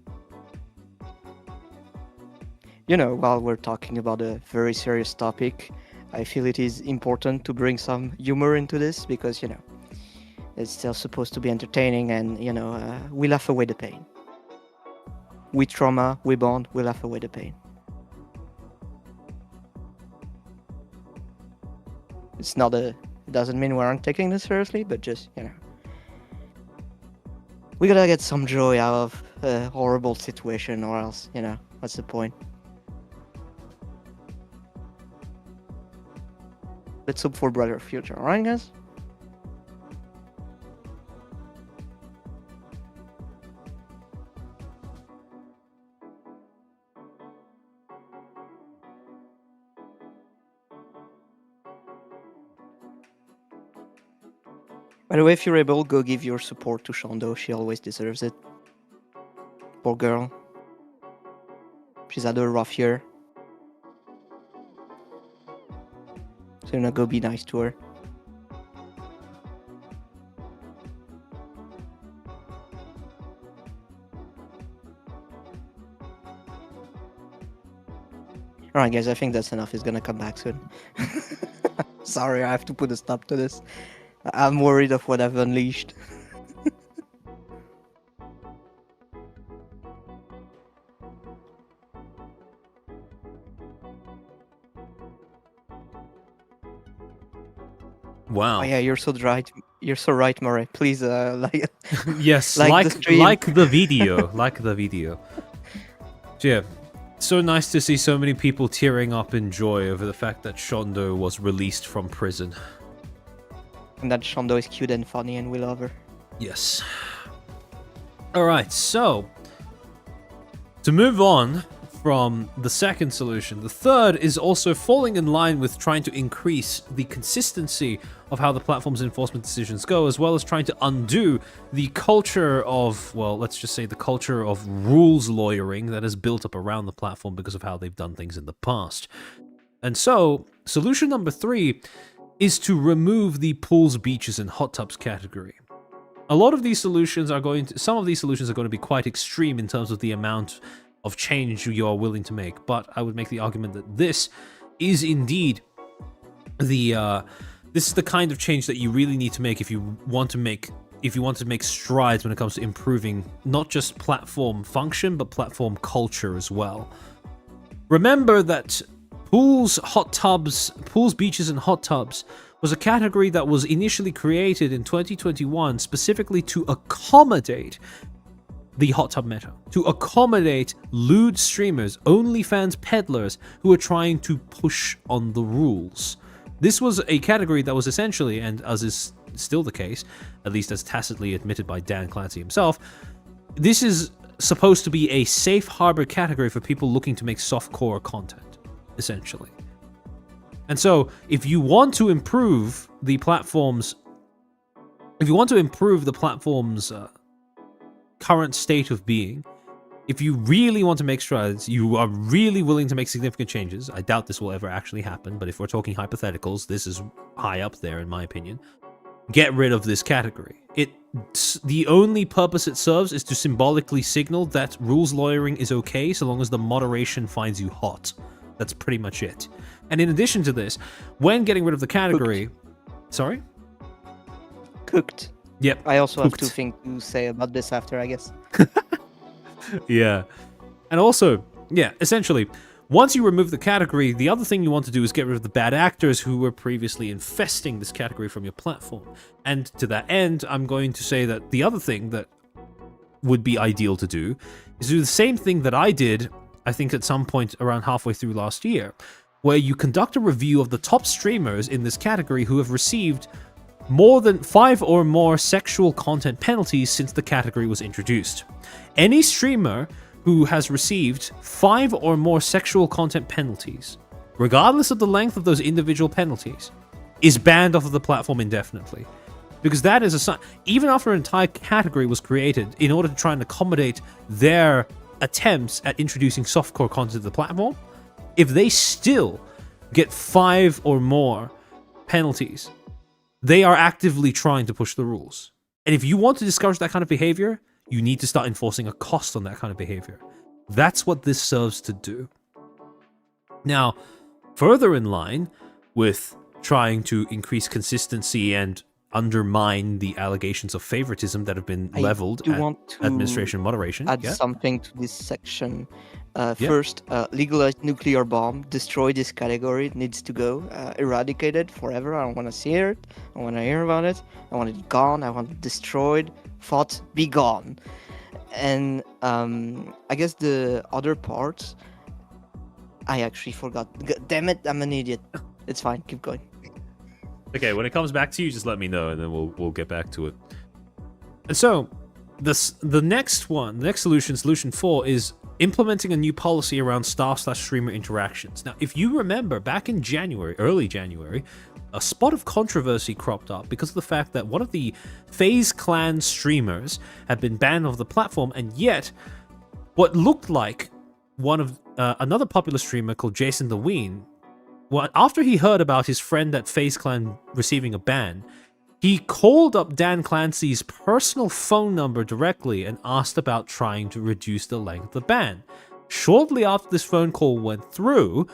Speaker 3: While we're talking about a very serious topic, I feel it is important to bring some humor into this because, it's still supposed to be entertaining and, we laugh away the pain. We trauma, we bond, we laugh away the pain. It doesn't mean we aren't taking this seriously, but just, we gotta get some joy out of a horrible situation or else, what's the point? Let's hope for a brighter future, alright guys? By the way, if you're able, go give your support to Shondo. She always deserves it. Poor girl. She's had a rough year. So go be nice to her. Alright guys, I think that's enough. He's gonna come back soon. Sorry, I have to put a stop to this. I'm worried of what I've unleashed.
Speaker 2: Wow.
Speaker 3: Oh yeah, you're so right. You're so right, Murray. Please,
Speaker 2: yes,
Speaker 3: like the stream.
Speaker 2: like the video, like the video. Yeah, so nice to see so many people tearing up in joy over the fact that Shondo was released from prison.
Speaker 3: And that Shondo is cute and funny, and we love her.
Speaker 2: Yes. All right, so to move on from the second solution, the third is also falling in line with trying to increase the consistency of how the platform's enforcement decisions go, as well as trying to undo the culture of, well, let's just say the culture of rules lawyering that has built up around the platform because of how they've done things in the past. And so, solution number 3 is to remove the pools, beaches, and hot tubs category. A lot of these solutions are some of these solutions are going to be quite extreme in terms of the amount of change you're willing to make, but I would make the argument that this is indeed this is the kind of change that you really need to make if you want to make strides when it comes to improving not just platform function but platform culture as well. Remember that pools, beaches, and hot tubs was a category that was initially created in 2021 specifically to accommodate the hot tub meta, to accommodate lewd streamers, OnlyFans peddlers who are trying to push on the rules. This was a category that was essentially, and as is still the case, at least as tacitly admitted by Dan Clancy himself, this is supposed to be a safe harbor category for people looking to make softcore content, essentially. And so, if you want to improve the platform's current state of being, if you really want to make strides, you are really willing to make significant changes. I doubt this will ever actually happen, but if we're talking hypotheticals, this is high up there in my opinion. Get rid of this category. The only purpose it serves is to symbolically signal that rules lawyering is okay so long as the moderation finds you hot. That's pretty much it. And in addition to this, when getting rid of the category... Sorry?
Speaker 3: Cooked.
Speaker 2: Yep.
Speaker 3: I also have 2 things to say about this after, I guess.
Speaker 2: Yeah. And also, yeah, essentially, once you remove the category, the other thing you want to do is get rid of the bad actors who were previously infesting this category from your platform. And to that end, I'm going to say that the other thing that would be ideal to do is do the same thing that I did, I think at some point around halfway through last year, where you conduct a review of the top streamers in this category who have received more than 5 or more sexual content penalties since the category was introduced. Any streamer who has received 5 or more sexual content penalties, regardless of the length of those individual penalties, is banned off of the platform indefinitely. Because that is a sign, even after an entire category was created in order to try and accommodate their attempts at introducing softcore content to the platform, if they still get 5 or more penalties, they are actively trying to push the rules. And if you want to discourage that kind of behavior, you need to start enforcing a cost on that kind of behavior. That's what this serves to do. Now, further in line with trying to increase consistency and undermine the allegations of favoritism that have been leveled at administration moderation.
Speaker 3: Add something to this section. First, legalize nuclear bomb, destroy this category, it needs to go, eradicated forever. I don't want to see it, I want to hear about it, I want it gone, I want it destroyed, fought, be gone. And I guess the other part, I actually forgot. Damn it, I'm an idiot. It's fine, keep going.
Speaker 2: Okay, when it comes back to you, just let me know, and then we'll get back to it. And so, the next solution, solution 4, is implementing a new policy around staff/streamer interactions. Now, if you remember, back in early January, a spot of controversy cropped up because of the fact that one of the FaZe Clan streamers had been banned off the platform, and yet what looked like another popular streamer called Jason the Ween, after he heard about his friend at FaZe Clan receiving a ban, he called up Dan Clancy's personal phone number directly and asked about trying to reduce the length of the ban. Shortly after this phone call went through,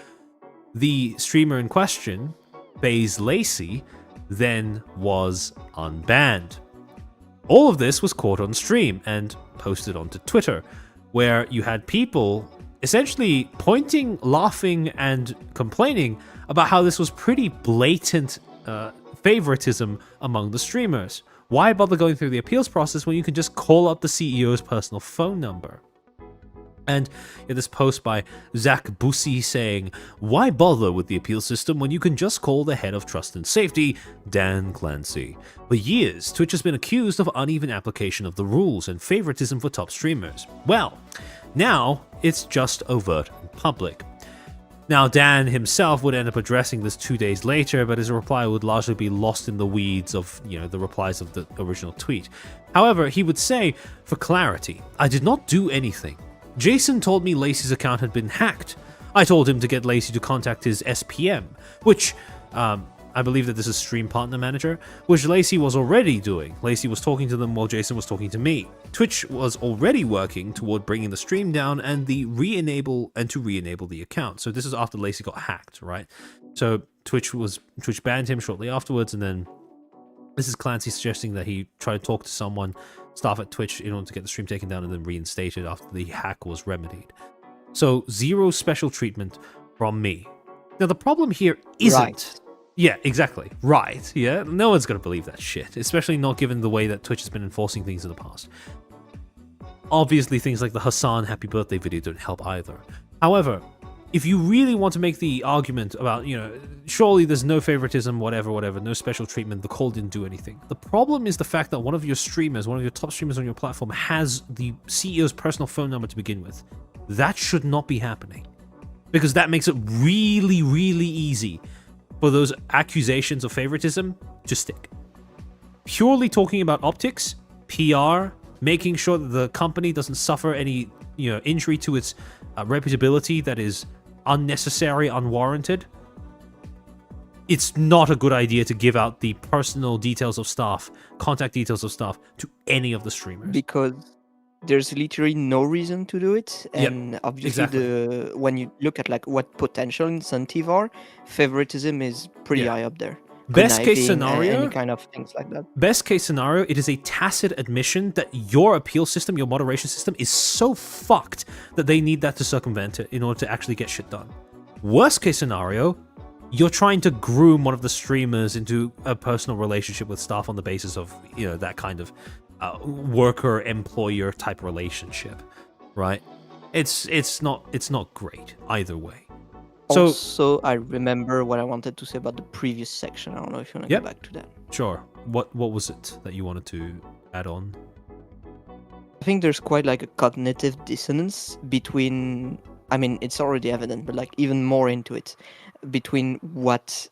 Speaker 2: the streamer in question, FaZe Lacey, then was unbanned. All of this was caught on stream and posted onto Twitter, where you had people essentially pointing, laughing, and complaining about how this was pretty blatant favoritism among the streamers. Why bother going through the appeals process when you can just call up the CEO's personal phone number? And in this post by Zach Bussy saying, "Why bother with the appeal system when you can just call the head of trust and safety, Dan Clancy? For years, Twitch has been accused of uneven application of the rules and favoritism for top streamers. Well, now it's just overt and public." Now, Dan himself would end up addressing this 2 days later, but his reply would largely be lost in the weeds of, the replies of the original tweet. However, he would say, "For clarity, I did not do anything. Jason told me Lacey's account had been hacked. I told him to get Lacey to contact his SPM, which, I believe that this is Stream Partner Manager, which Lacey was already doing. Lacey was talking to them while Jason was talking to me. Twitch was already working toward bringing the stream down and to re-enable the account." So this is after Lacey got hacked, right? So Twitch banned him shortly afterwards, and then this is Clancy suggesting that he try to talk to someone, staff at Twitch, in order to get the stream taken down and then reinstated after the hack was remedied. So zero special treatment from me. Now the problem here isn't...
Speaker 3: Right.
Speaker 2: Yeah, exactly. Right. Yeah, no one's going to believe that shit, especially not given the way that Twitch has been enforcing things in the past. Obviously, things like the Hassan happy birthday video don't help either. However, if you really want to make the argument about, surely there's no favoritism, whatever, no special treatment, the call didn't do anything. The problem is the fact that one of your top streamers on your platform has the CEO's personal phone number to begin with. That should not be happening. Because that makes it really, really easy for those accusations of favoritism to stick. Purely talking about optics, PR, making sure that the company doesn't suffer any, injury to its reputability that is unnecessary, unwarranted. It's not a good idea to give out the personal details of staff, contact details of staff, to any of the streamers.
Speaker 3: Because there's literally no reason to do it, and obviously
Speaker 2: exactly.
Speaker 3: when you look at what potential incentive are, favoritism is pretty high up there.
Speaker 2: Best case
Speaker 3: Conniving,
Speaker 2: scenario,
Speaker 3: any kind of things like that.
Speaker 2: Best case scenario, it is a tacit admission that your appeal system, your moderation system, is so fucked that they need that to circumvent it in order to actually get shit done. Worst case scenario, you're trying to groom one of the streamers into a personal relationship with staff on the basis of, that kind of worker-employer type relationship, right? It's not great either way. So,
Speaker 3: Also, I remember what I wanted to say about the previous section. I don't know if you want to go back to that.
Speaker 2: Sure. What was it that you wanted to add on?
Speaker 3: I think there's quite a cognitive dissonance between, it's already evident, but even more into it, between what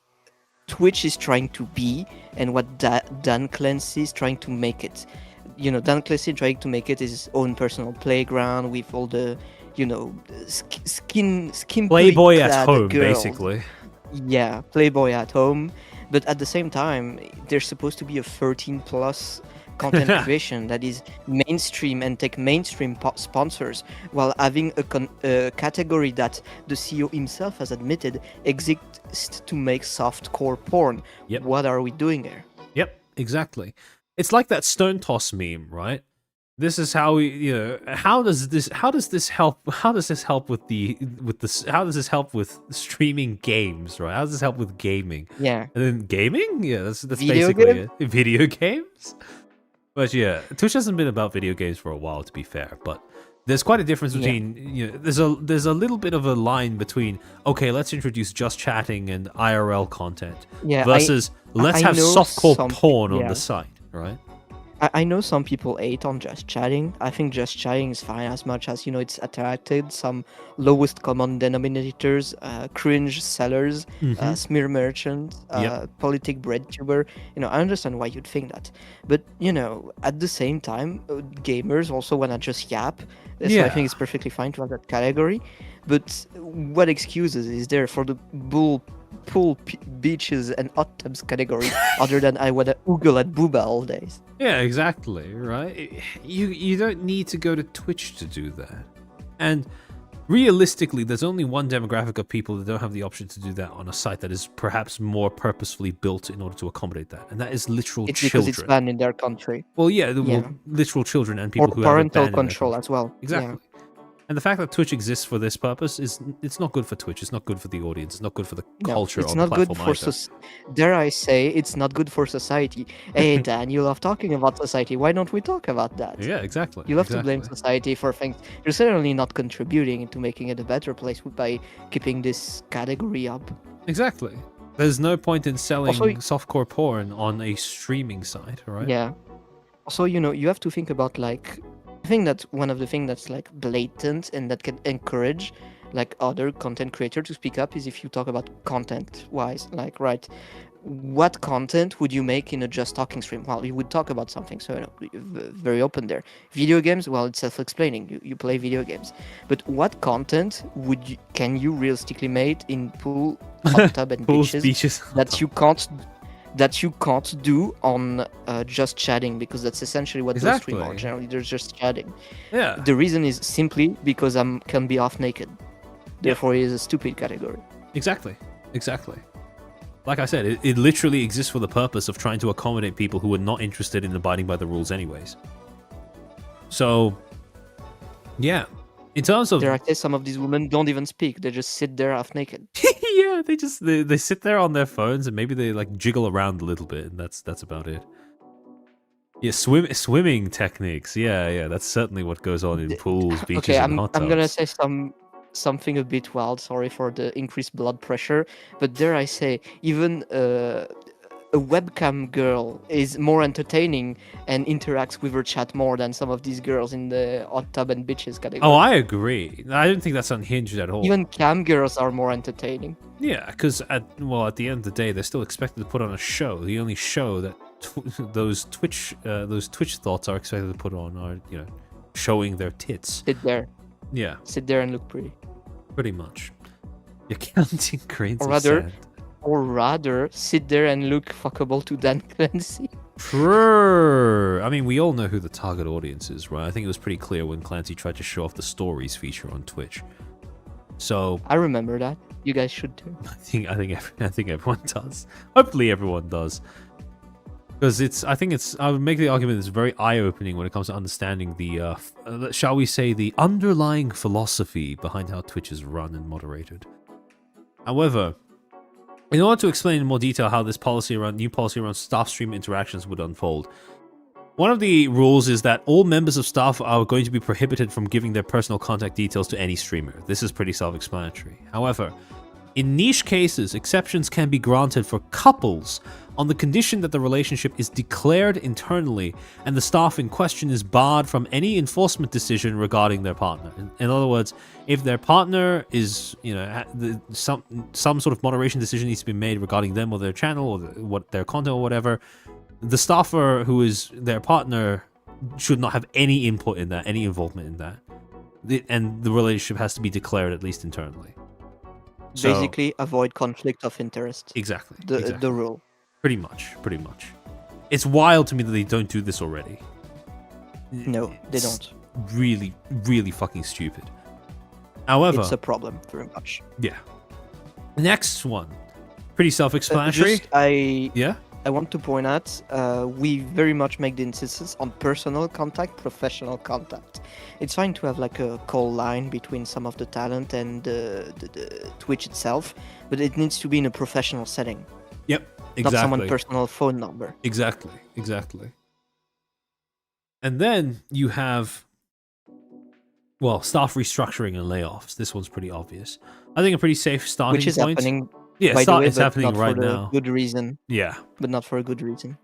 Speaker 3: Twitch is trying to be and what Dan Clancy is trying to make it. Dan Clancy trying to make it his own personal playground with all the, skin
Speaker 2: Playboy at home,
Speaker 3: girls.
Speaker 2: basically.
Speaker 3: Yeah, Playboy at home. But at the same time, there's supposed to be a 13+ content creation that is mainstream and take mainstream sponsors, while having a category that the CEO himself has admitted exists to make softcore porn.
Speaker 2: Yep.
Speaker 3: What are we doing there?
Speaker 2: Yep, exactly. It's like that stone toss meme, right? This is how we, how does this help with streaming games, right? How does this help with gaming?
Speaker 3: Yeah.
Speaker 2: And then gaming? Yeah, that's
Speaker 3: Video
Speaker 2: basically
Speaker 3: game?
Speaker 2: it. Video games? But yeah, Twitch hasn't been about video games for a while, to be fair, but there's quite a difference between, there's a little bit of a line between, okay, let's introduce just chatting and IRL content, versus let's have softcore porn on the site, right?
Speaker 3: I know some people hate on just chatting. I think just chatting is fine as much as, it's attracted some lowest common denominators, cringe sellers, smear merchants, politic bread tuber. I understand why you'd think that. But, at the same time, gamers also want to just yap. So I think it's perfectly fine to have that category. But what excuses is there for the pool beaches and hot tubs category other than I want to oogle at booba all days?
Speaker 2: Yeah, exactly, right? You don't need to go to Twitch to do that. And realistically, there's only one demographic of people that don't have the option to do that on a site that is perhaps more purposefully built in order to accommodate that, and that is literal
Speaker 3: It's
Speaker 2: children.
Speaker 3: because it's banned in their country.
Speaker 2: Well, yeah, literal children and people
Speaker 3: or
Speaker 2: who have it
Speaker 3: parental
Speaker 2: banned in their
Speaker 3: control
Speaker 2: country.
Speaker 3: as well.
Speaker 2: Exactly. And the fact that Twitch exists for this purpose it's not good for Twitch. It's not good for the audience. It's not good for the culture
Speaker 3: it's
Speaker 2: of
Speaker 3: not
Speaker 2: the
Speaker 3: good
Speaker 2: platform
Speaker 3: for
Speaker 2: either.
Speaker 3: dare I say, it's not good for society. Hey Dan, you love talking about society. Why don't we talk about that?
Speaker 2: Yeah, exactly.
Speaker 3: You love to blame
Speaker 2: exactly.
Speaker 3: society for things. You're certainly not contributing to making it a better place by keeping this category up.
Speaker 2: Exactly. There's no point in selling
Speaker 3: Also,
Speaker 2: softcore porn on a streaming site, right?
Speaker 3: yeah. Also, you have to think about like, I think that one of the things that's like blatant and that can encourage like other content creator to speak up is if you talk about content wise, like, right, what content would you make in a just talking stream? Well, you would talk about something, so very open there. Video games, well, it's self-explaining. You play video games, but what content can you realistically make in pool, hot tub, and
Speaker 2: Pools,
Speaker 3: beaches
Speaker 2: beaches.
Speaker 3: that you can't do on just chatting, because that's essentially what those stream are.
Speaker 2: Exactly.
Speaker 3: Generally, they're just chatting.
Speaker 2: Yeah.
Speaker 3: The reason is simply because I can be half naked. Therefore, it is a stupid category.
Speaker 2: Exactly. Like I said, it literally exists for the purpose of trying to accommodate people who are not interested in abiding by the rules anyways. So, yeah. In terms of...
Speaker 3: Dare I say, some of these women don't even speak. They just sit there half naked.
Speaker 2: yeah, they sit there on their phones and maybe they like jiggle around a little bit, and that's about it. Yeah, swimming techniques. Yeah, that's certainly what goes on in pools, beaches,
Speaker 3: Okay,
Speaker 2: and hot tubs.
Speaker 3: I'm gonna say something a bit wild. Sorry for the increased blood pressure, but dare I say, even a webcam girl is more entertaining and interacts with her chat more than some of these girls in the hot tub and bitches category.
Speaker 2: Oh, I agree. I don't think that's unhinged at all.
Speaker 3: Even cam girls are more entertaining.
Speaker 2: Yeah, because at the end of the day, they're still expected to put on a show. The only show that those Twitch thoughts are expected to put on are, showing their tits.
Speaker 3: Sit there.
Speaker 2: Yeah.
Speaker 3: Sit there and look pretty.
Speaker 2: Pretty much. You're counting grains
Speaker 3: Or
Speaker 2: of
Speaker 3: rather,
Speaker 2: sand.
Speaker 3: Or rather, sit there and look fuckable to Dan Clancy.
Speaker 2: I mean, we all know who the target audience is, right? I think it was pretty clear when Clancy tried to show off the stories feature on Twitch. So
Speaker 3: I remember that. You guys should too.
Speaker 2: I think everyone does. Hopefully, everyone does. Because I would make the argument it's very eye-opening when it comes to understanding the, shall we say, the underlying philosophy behind how Twitch is run and moderated. However, in order to explain in more detail how this new policy around staff stream interactions would unfold, one of the rules is that all members of staff are going to be prohibited from giving their personal contact details to any streamer. This is pretty self-explanatory. However, in niche cases, exceptions can be granted for couples on the condition that the relationship is declared internally and the staff in question is barred from any enforcement decision regarding their partner. In other words, if their partner is, some sort of moderation decision needs to be made regarding them or their channel or what their content or whatever, the staffer who is their partner should not have any input in that, any involvement in that. And the relationship has to be declared at least internally.
Speaker 3: Basically, avoid conflict of interest.
Speaker 2: Exactly.
Speaker 3: The rule.
Speaker 2: Pretty much. It's wild to me that they don't do this already.
Speaker 3: No, they don't.
Speaker 2: Really, really fucking stupid. However,
Speaker 3: it's a problem, very much.
Speaker 2: Yeah. Next one. Pretty self-explanatory.
Speaker 3: I want to point out, we very much make the insistence on personal contact, professional contact. It's fine to have like a call line between some of the talent and the Twitch itself, but it needs to be in a professional setting.
Speaker 2: Yep, exactly.
Speaker 3: Not someone's personal phone number.
Speaker 2: Exactly. And then you have, staff restructuring and layoffs. This one's pretty obvious. I think a pretty safe starting point.
Speaker 3: Which is happening.
Speaker 2: Yeah, it's happening right now.
Speaker 3: Good reason.
Speaker 2: Yeah.
Speaker 3: But not for a good reason.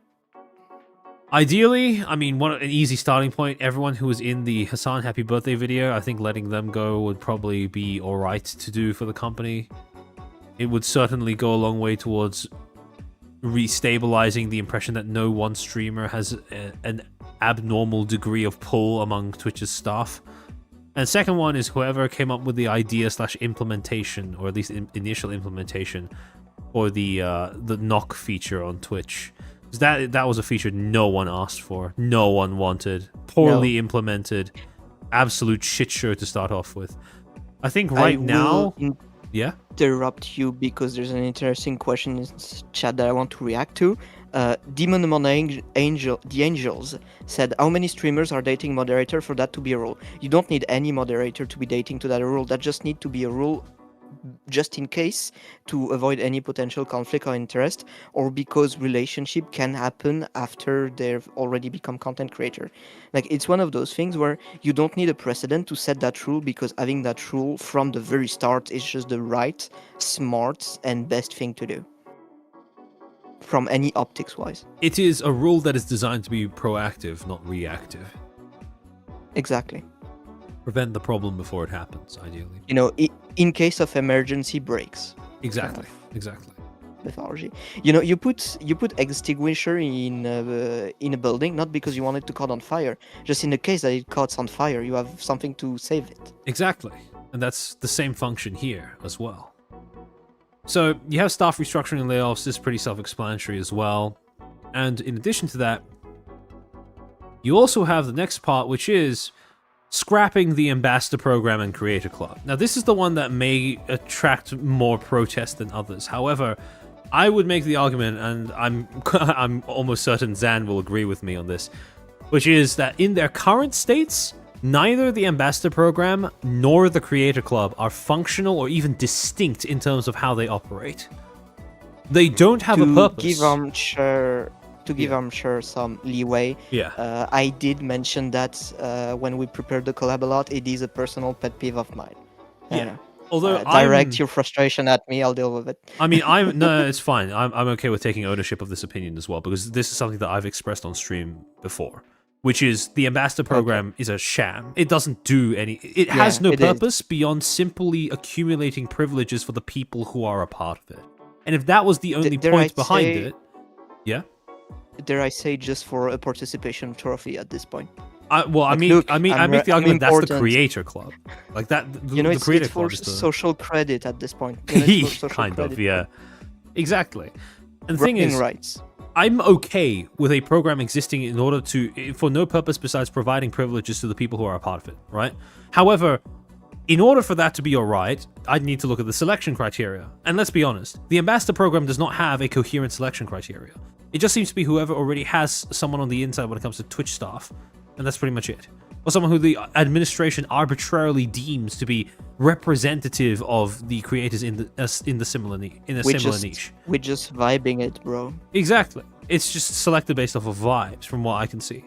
Speaker 2: Ideally, I mean, an easy starting point, everyone who was in the Hassan Happy Birthday video, I think letting them go would probably be alright to do for the company. It would certainly go a long way towards restabilizing the impression that no one streamer has an abnormal degree of pull among Twitch's staff. And the second one is whoever came up with the idea / implementation, or at least initial implementation, for the knock feature on Twitch. That was a feature no one asked for, no one wanted, poorly implemented, absolute shit show to start off with. I think now... Yeah?
Speaker 3: Interrupt you because there's an interesting question in chat that I want to react to. Demon Among the Angels said, how many streamers are dating moderator for that to be a rule? You don't need any moderator to be dating to that rule. That just need to be a rule just in case to avoid any potential conflict or interest, or because relationship can happen after they've already become content creator. Like, it's one of those things where you don't need a precedent to set that rule, because having that rule from the very start is just the right, smart, and best thing to do from any optics wise.
Speaker 2: It is a rule that is designed to be proactive, not reactive.
Speaker 3: Exactly.
Speaker 2: Prevent the problem before it happens, ideally.
Speaker 3: You know, in case of emergency breaks.
Speaker 2: Exactly. Exactly.
Speaker 3: Mythology. You know, you put extinguisher in a building not because you want it to caught on fire, just in the case that it caught on fire, you have something to save it.
Speaker 2: Exactly. And that's the same function here as well. So you have staff restructuring and layoffs. This is pretty self-explanatory as well. And in addition to that, you also have the next part, which is scrapping the ambassador program and creator club. Now, this is the one that may attract more protest than others. However, I would make the argument, and I'm almost certain Zan will agree with me on this, which is that in their current states, neither the ambassador program nor the creator club are functional or even distinct in terms of how they operate. They don't have a purpose.
Speaker 3: To give Armchair some leeway, I did mention that when we prepared the collab a lot. It is a personal pet peeve of mine.
Speaker 2: Yeah. Although
Speaker 3: direct your frustration at me, I'll deal with it.
Speaker 2: I mean, no, it's fine. I'm okay with taking ownership of this opinion as well, because this is something that I've expressed on stream before, which is the ambassador program is a sham. It doesn't do any. It has no purpose beyond simply accumulating privileges for the people who are a part of it. And if that was the only point behind it,
Speaker 3: dare I say, just for a participation trophy at this point.
Speaker 2: I make the argument that's the creator club, like that. The creator
Speaker 3: it's for
Speaker 2: club is
Speaker 3: social credit at this point. You know,
Speaker 2: kind of, yeah, exactly. And the thing is,
Speaker 3: rights.
Speaker 2: I'm okay with a program existing in order to, for no purpose besides providing privileges to the people who are a part of it, right? However, in order for that to be alright, I'd need to look at the selection criteria. And let's be honest, the ambassador program does not have a coherent selection criteria. It just seems to be whoever already has someone on the inside when it comes to Twitch staff, and that's pretty much it. Or someone who the administration arbitrarily deems to be representative of the creators in a similar niche.
Speaker 3: We're just vibing it, bro.
Speaker 2: Exactly. It's just selected based off of vibes, from what I can see.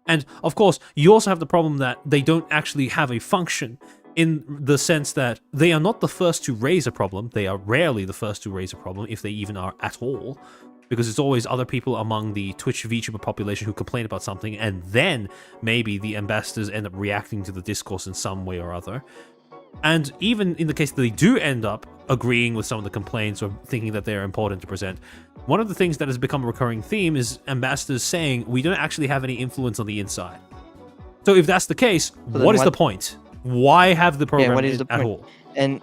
Speaker 2: And of course, you also have the problem that they don't actually have a function, in the sense that they are not the first to raise a problem. They are rarely the first to raise a problem, if they even are at all. Because it's always other people among the Twitch VTuber population who complain about something, and then maybe the ambassadors end up reacting to the discourse in some way or other. And even in the case that they do end up agreeing with some of the complaints or thinking that they're important to present, one of the things that has become a recurring theme is ambassadors saying, we don't actually have any influence on the inside. So if that's the case, what is the point? Why have the program at all?
Speaker 3: And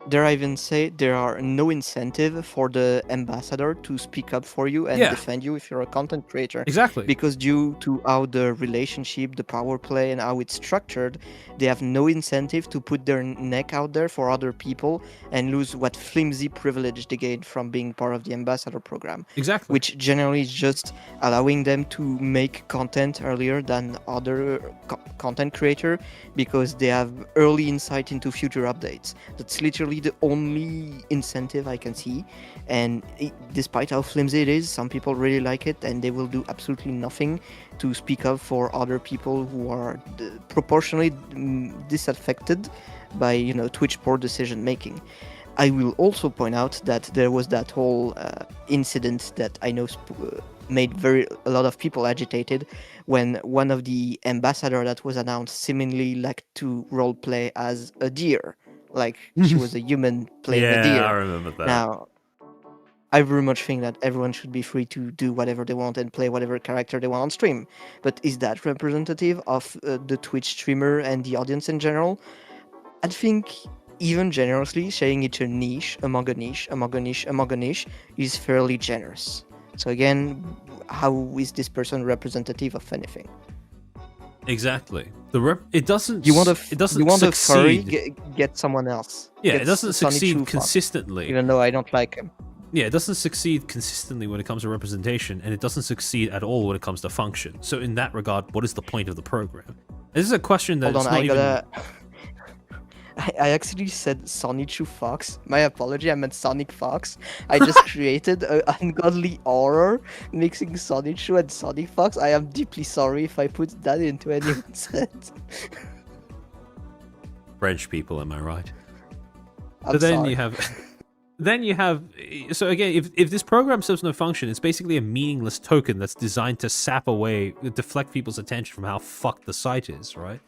Speaker 3: dare I even say, there are no incentive for the ambassador to speak up for you and defend you if you're a content creator.
Speaker 2: Exactly.
Speaker 3: Because due to how the relationship, the power play, and how it's structured, they have no incentive to put their neck out there for other people and lose what flimsy privilege they gain from being part of the ambassador program.
Speaker 2: Exactly.
Speaker 3: Which generally is just allowing them to make content earlier than other content creator, because they have early insight into future updates. That's literally the only incentive I can see, and despite how flimsy it is, some people really like it, and they will do absolutely nothing to speak up for other people who are proportionally disaffected by Twitch poor decision making. I will also point out that there was that whole incident that I know made a lot of people agitated, when one of the ambassador that was announced seemingly liked to roleplay as a deer. Like she was a human playing a deer.
Speaker 2: Yeah, I remember that.
Speaker 3: Now, I very much think that everyone should be free to do whatever they want and play whatever character they want on stream. But is that representative of the Twitch streamer and the audience in general? I think even generously saying it's a niche among a niche among a niche among a niche is fairly generous. So again, how is this person representative of anything?
Speaker 2: Exactly. It doesn't.
Speaker 3: You want
Speaker 2: succeed.
Speaker 3: a furry? Get someone else.
Speaker 2: Yeah,
Speaker 3: Get
Speaker 2: it doesn't
Speaker 3: Sonny
Speaker 2: succeed
Speaker 3: Chufa,
Speaker 2: consistently.
Speaker 3: even though I don't like him.
Speaker 2: Yeah, it doesn't succeed consistently when it comes to representation, and it doesn't succeed at all when it comes to function. So in that regard, what is the point of the program? This is a question that's
Speaker 3: Hold on,
Speaker 2: not
Speaker 3: I
Speaker 2: even...
Speaker 3: gotta. I actually said Sonichu Fox. My apology, I meant Sonic Fox. I just created an ungodly horror mixing Sonichu and Sonic Fox. I am deeply sorry if I put that into anyone's head.
Speaker 2: French people, am I right?
Speaker 3: I'm
Speaker 2: But then
Speaker 3: sorry.
Speaker 2: you have... Then you have... So again, if this program serves no function, it's basically a meaningless token that's designed to sap away, deflect people's attention from how fucked the site is, right?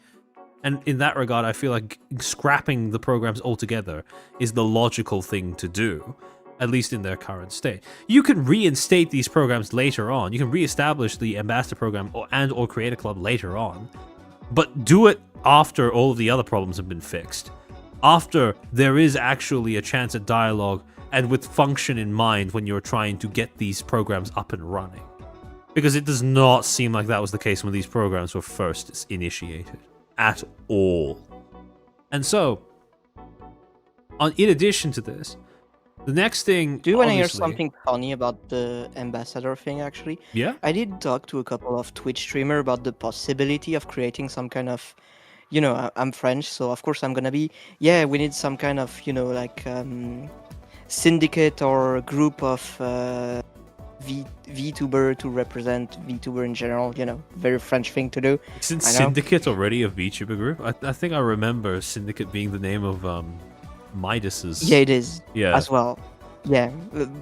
Speaker 2: And in that regard, I feel like scrapping the programs altogether is the logical thing to do, at least in their current state. You can reinstate these programs later on. You can reestablish the Ambassador program or Creator Club later on, but do it after all of the other problems have been fixed. After there is actually a chance at dialogue and with function in mind when you're trying to get these programs up and running. Because it does not seem like that was the case when these programs were first initiated. At all. And so, in addition to this, the next thing...
Speaker 3: Do you want to hear
Speaker 2: obviously-
Speaker 3: something funny about the ambassador thing, actually?
Speaker 2: Yeah?
Speaker 3: I did talk to a couple of Twitch streamers about the possibility of creating some kind of... You know, I'm French, so of course I'm gonna be... Yeah, we need some kind of, you know, like... syndicate or group of... VTuber to represent VTuber in general, you know, very French thing to do.
Speaker 2: Isn't
Speaker 3: I know.
Speaker 2: Syndicate already a VTuber group? I think I remember Syndicate being the name of Midas's...
Speaker 3: Yeah, it is.
Speaker 2: Yeah.
Speaker 3: As well. Yeah,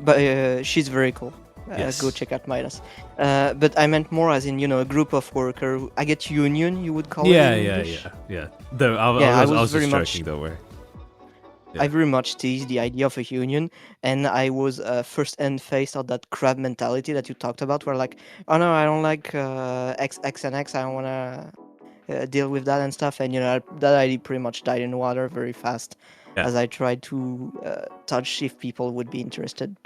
Speaker 3: but she's very cool.
Speaker 2: Yes.
Speaker 3: Go check out Midas. But I meant more as in, you know, a group of workers. I get union, you would call
Speaker 2: Yeah,
Speaker 3: it in
Speaker 2: yeah,
Speaker 3: English.
Speaker 2: yeah. Though I
Speaker 3: Yeah,
Speaker 2: was
Speaker 3: very
Speaker 2: just
Speaker 3: much-
Speaker 2: joking, though. Way.
Speaker 3: I very much teased the idea of a union, and I was first and faced of that crab mentality that you talked about, where like, oh no, I don't like X and X, I don't want to deal with that and stuff, and you know, that idea pretty much died in the water very fast,
Speaker 2: Yeah.
Speaker 3: as I tried to touch if people would be interested.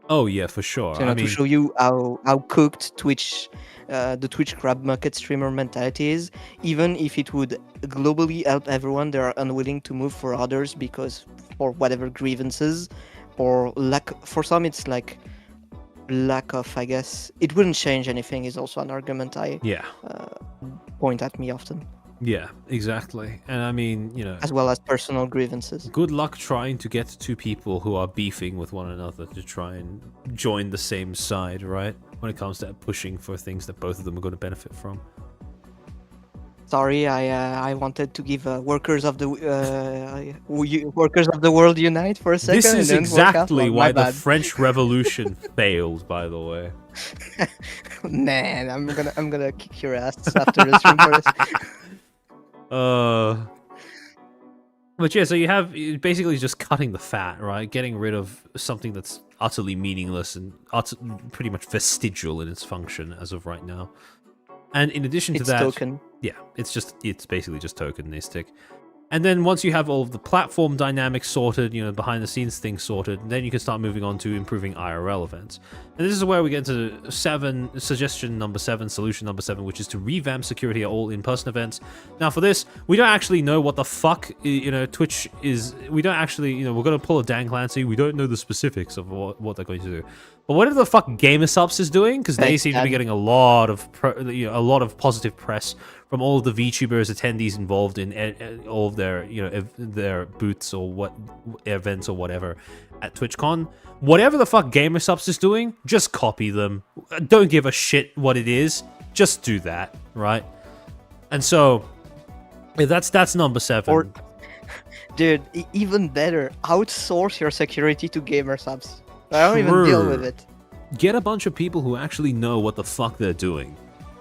Speaker 2: Oh, yeah, for sure.
Speaker 3: So, you know,
Speaker 2: I mean,
Speaker 3: to show you how cooked Twitch, the Twitch crab market streamer mentality is, even if it would globally help everyone, they are unwilling to move for others because for whatever grievances or lack. For some, it's like lack of, I guess, it wouldn't change anything is also an argument I
Speaker 2: yeah.
Speaker 3: point at me often,
Speaker 2: Yeah, exactly. And I mean, you know,
Speaker 3: as well as personal grievances.
Speaker 2: good luck trying to get two people who are beefing with one another to try and join the same side, right? When it comes to pushing for things that both of them are going to benefit from.
Speaker 3: Sorry, I wanted to give workers of the workers of the world unite for a second.
Speaker 2: This is
Speaker 3: and it didn't work out.
Speaker 2: exactly
Speaker 3: Well,
Speaker 2: why
Speaker 3: my
Speaker 2: the
Speaker 3: bad.
Speaker 2: French Revolution failed, by the way.
Speaker 3: Man, I'm gonna kick your ass after this room for this.
Speaker 2: But yeah, so you have basically just cutting the fat, right? Getting rid of something that's utterly meaningless and pretty much vestigial in its function as of right now. And in addition to
Speaker 3: It's
Speaker 2: that,
Speaker 3: token.
Speaker 2: yeah, it's basically just tokenistic. And then once you have all of the platform dynamics sorted, you know, behind the scenes things sorted, then you can start moving on to improving IRL events. And this is where we get to suggestion number 7, solution number 7, which is to revamp security at all in-person events. Now for this, we don't actually know what the fuck, you know, Twitch is. We don't actually, you know, we're going to pull a Dan Clancy. We don't know the specifics of what they're going to do. But whatever the fuck GamerSubs is doing, because they
Speaker 3: Thanks,
Speaker 2: seem to be
Speaker 3: Dan.
Speaker 2: getting a lot of a lot of positive press from all of the VTubers attendees involved in all of their, you know, their booths or what events or whatever at TwitchCon. Whatever the fuck GamerSubs is doing, just copy them. Don't give a shit what it is. Just do that, right? And so yeah, that's number 7.
Speaker 3: Or, dude, even better, outsource your security to GamerSubs. I don't even deal with
Speaker 2: True.
Speaker 3: it.
Speaker 2: Get a bunch of people who actually know what the fuck they're doing.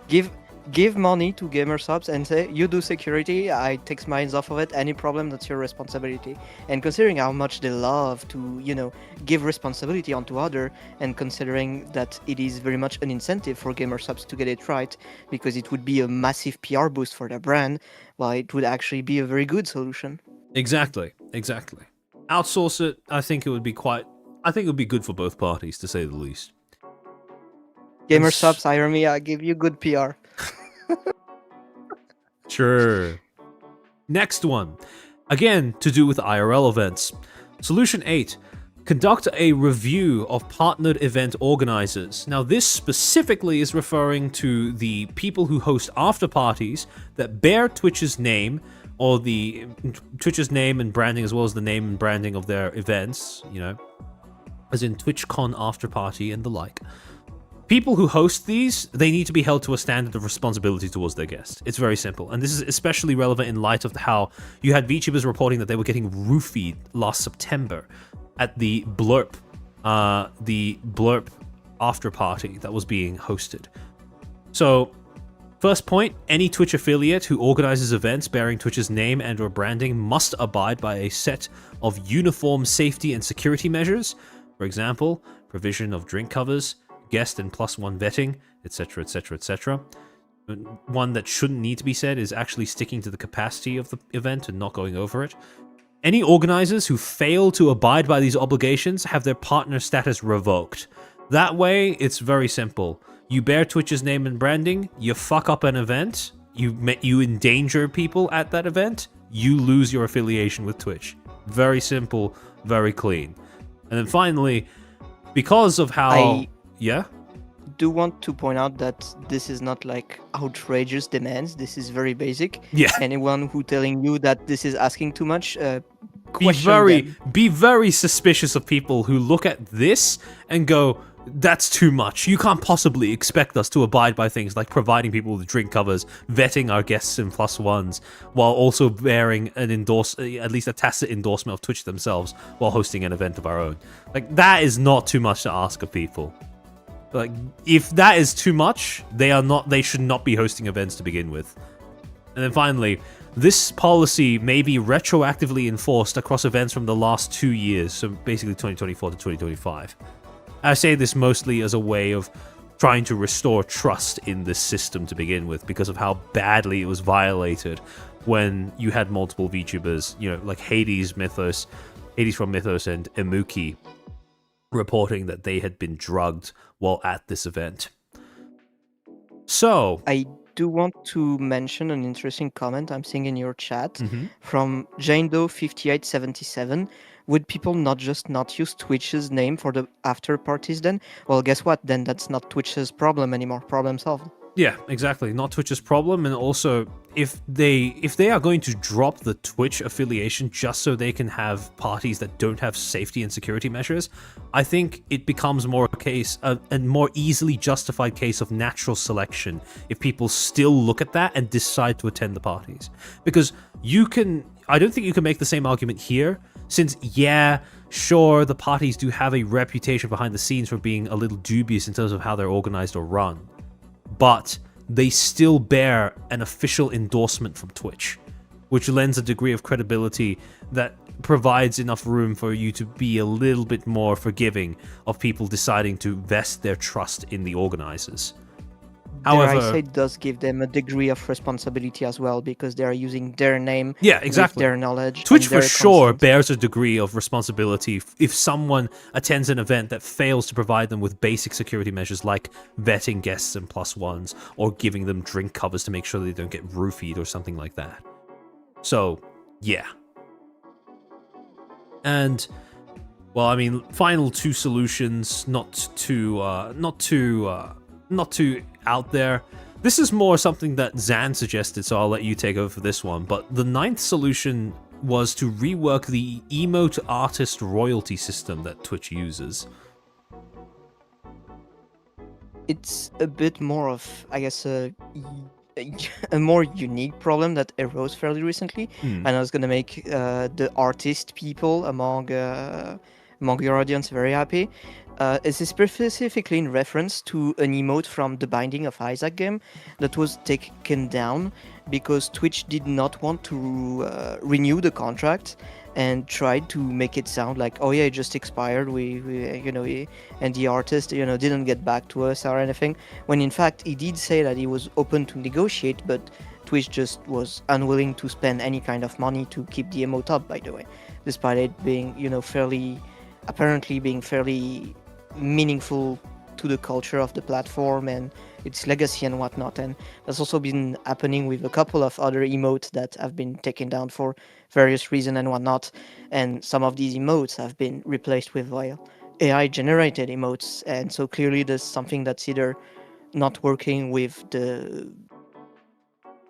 Speaker 3: Give money to GamerSubs and say, you do security, I take my hands off of it, any problem, that's your responsibility. And considering how much they love to, you know, give responsibility onto other, and considering that it is very much an incentive for GamerSubs to get it right, because it would be a massive PR boost for their brand, well, it would actually be a very good solution.
Speaker 2: Exactly. Outsource it. I think it would be good for both parties, to say the least.
Speaker 3: GamerSubs, hire me, I give you good PR.
Speaker 2: Sure. Next one. Again, to do with IRL events. Solution 8. conduct a review of partnered event organizers. Now, this specifically is referring to the people who host after parties that bear Twitch's name, or the Twitch's name and branding, as well as the name and branding of their events, as in TwitchCon after party and the like. People who host these, they need to be held to a standard of responsibility towards their guests. It's very simple. And this is especially relevant in light of how you had VTubers reporting that they were getting roofied last September at the Blurp after party that was being hosted. So, first point, any Twitch affiliate who organizes events bearing Twitch's name and or branding must abide by a set of uniform safety and security measures. For example, provision of drink covers, guest and +1 vetting, etc., etc., etc. One that shouldn't need to be said is actually sticking to the capacity of the event and not going over it. Any organizers who fail to abide by these obligations have their partner status revoked. That way, it's very simple. You bear Twitch's name and branding, you fuck up an event, you endanger people at that event, you lose your affiliation with Twitch. Very simple, very clean. And then finally, because of how... Yeah?
Speaker 3: Do want to point out that this is not like outrageous demands. This is very basic.
Speaker 2: Yeah.
Speaker 3: Anyone who telling you that this is asking too much, question
Speaker 2: be very suspicious of people who look at this and go, that's too much. You can't possibly expect us to abide by things like providing people with drink covers, vetting our guests in +1s, while also bearing at least a tacit endorsement of Twitch themselves while hosting an event of our own. Like, that is not too much to ask of people. Like, if that is too much, they should not be hosting events to begin with. And then finally, this policy may be retroactively enforced across events from the last 2 years, so basically 2024 to 2025. I say this mostly as a way of trying to restore trust in this system to begin with, because of how badly it was violated when you had multiple VTubers, like Hades from Mythos and Emuki, reporting that they had been drugged while at this event. So,
Speaker 3: I do want to mention an interesting comment I'm seeing in your chat from Jando5877. Would people not just not use Twitch's name for the after parties then? Well, guess what? Then that's not Twitch's problem anymore. Problem solved.
Speaker 2: Yeah, exactly. Not Twitch's problem. And also, if they are going to drop the Twitch affiliation just so they can have parties that don't have safety and security measures, I think it becomes more a case, a more easily justified case of natural selection if people still look at that and decide to attend the parties. Because I don't think you can make the same argument here, since, yeah, sure, the parties do have a reputation behind the scenes for being a little dubious in terms of how they're organized or run. But they still bear an official endorsement from Twitch, which lends a degree of credibility that provides enough room for you to be a little bit more forgiving of people deciding to vest their trust in the organizers. However,
Speaker 3: I say it does give them a degree of responsibility as well, because they are using their name,
Speaker 2: exactly,
Speaker 3: with their knowledge.
Speaker 2: Twitch
Speaker 3: and their
Speaker 2: for sure
Speaker 3: consent.
Speaker 2: bears a degree of responsibility if someone attends an event that fails to provide them with basic security measures like vetting guests and +1s, or giving them drink covers to make sure they don't get roofied or something like that. So, yeah. And, well, I mean, final two solutions, not too out there. This is more something that Zan suggested, so I'll let you take over for this one. But the 9th solution was to rework the emote artist royalty system that Twitch uses.
Speaker 3: It's a bit more of, I guess, a more unique problem that arose fairly recently, and I was gonna make the artist people among your audience very happy. This is specifically in reference to an emote from the Binding of Isaac game that was taken down because Twitch did not want to renew the contract and tried to make it sound like, oh yeah, it just expired. And the artist, didn't get back to us or anything. When in fact he did say that he was open to negotiate, but Twitch just was unwilling to spend any kind of money to keep the emote up. By the way, despite it being, fairly meaningful to the culture of the platform and its legacy and whatnot. And that's also been happening with a couple of other emotes that have been taken down for various reasons and whatnot. And some of these emotes have been replaced with AI generated emotes. And so clearly there's something that's either not working with the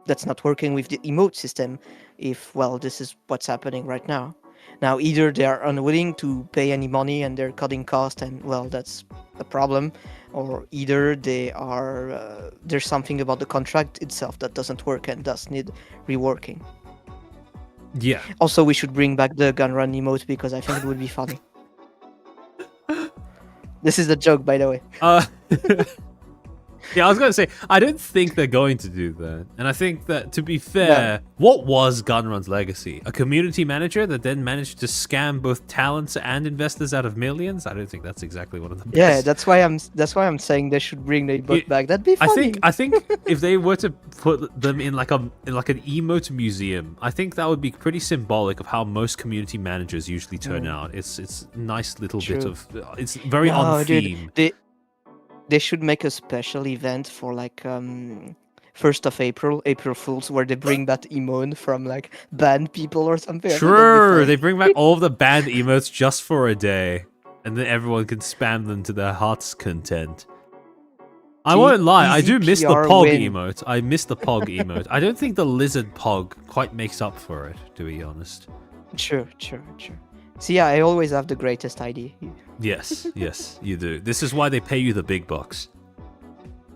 Speaker 3: emote system, if, well, this is what's happening right now. Now, either they are unwilling to pay any money and they're cutting cost, and, well, that's a problem, or either they are there's something about the contract itself that doesn't work and does need reworking.
Speaker 2: Yeah.
Speaker 3: Also, we should bring back the gun run emote because I think it would be funny. This is a joke, by the way.
Speaker 2: Yeah, I was going to say, I don't think they're going to do that. And I think that, to be fair, what was Gunrun's legacy? A community manager that then managed to scam both talents and investors out of millions? I don't think that's exactly one of the best.
Speaker 3: Yeah, that's why I'm saying they should bring the emote back. That'd be funny.
Speaker 2: I think if they were to put them in like an emote museum, I think that would be pretty symbolic of how most community managers usually turn out. It's a nice little bit of, it's very on theme.
Speaker 3: Dude, they should make a special event for like 1st of April Fools, where they bring that emote from like banned people or something.
Speaker 2: True, they bring back all of the banned emotes just for a day, and then everyone can spam them to their heart's content. I won't lie, I do miss the Pog emote. I miss the Pog emote. I don't think the Lizard Pog quite makes up for it, to be honest.
Speaker 3: Sure. See, yeah, I always have the greatest idea.
Speaker 2: Yes, you do. This is why they pay you the big bucks.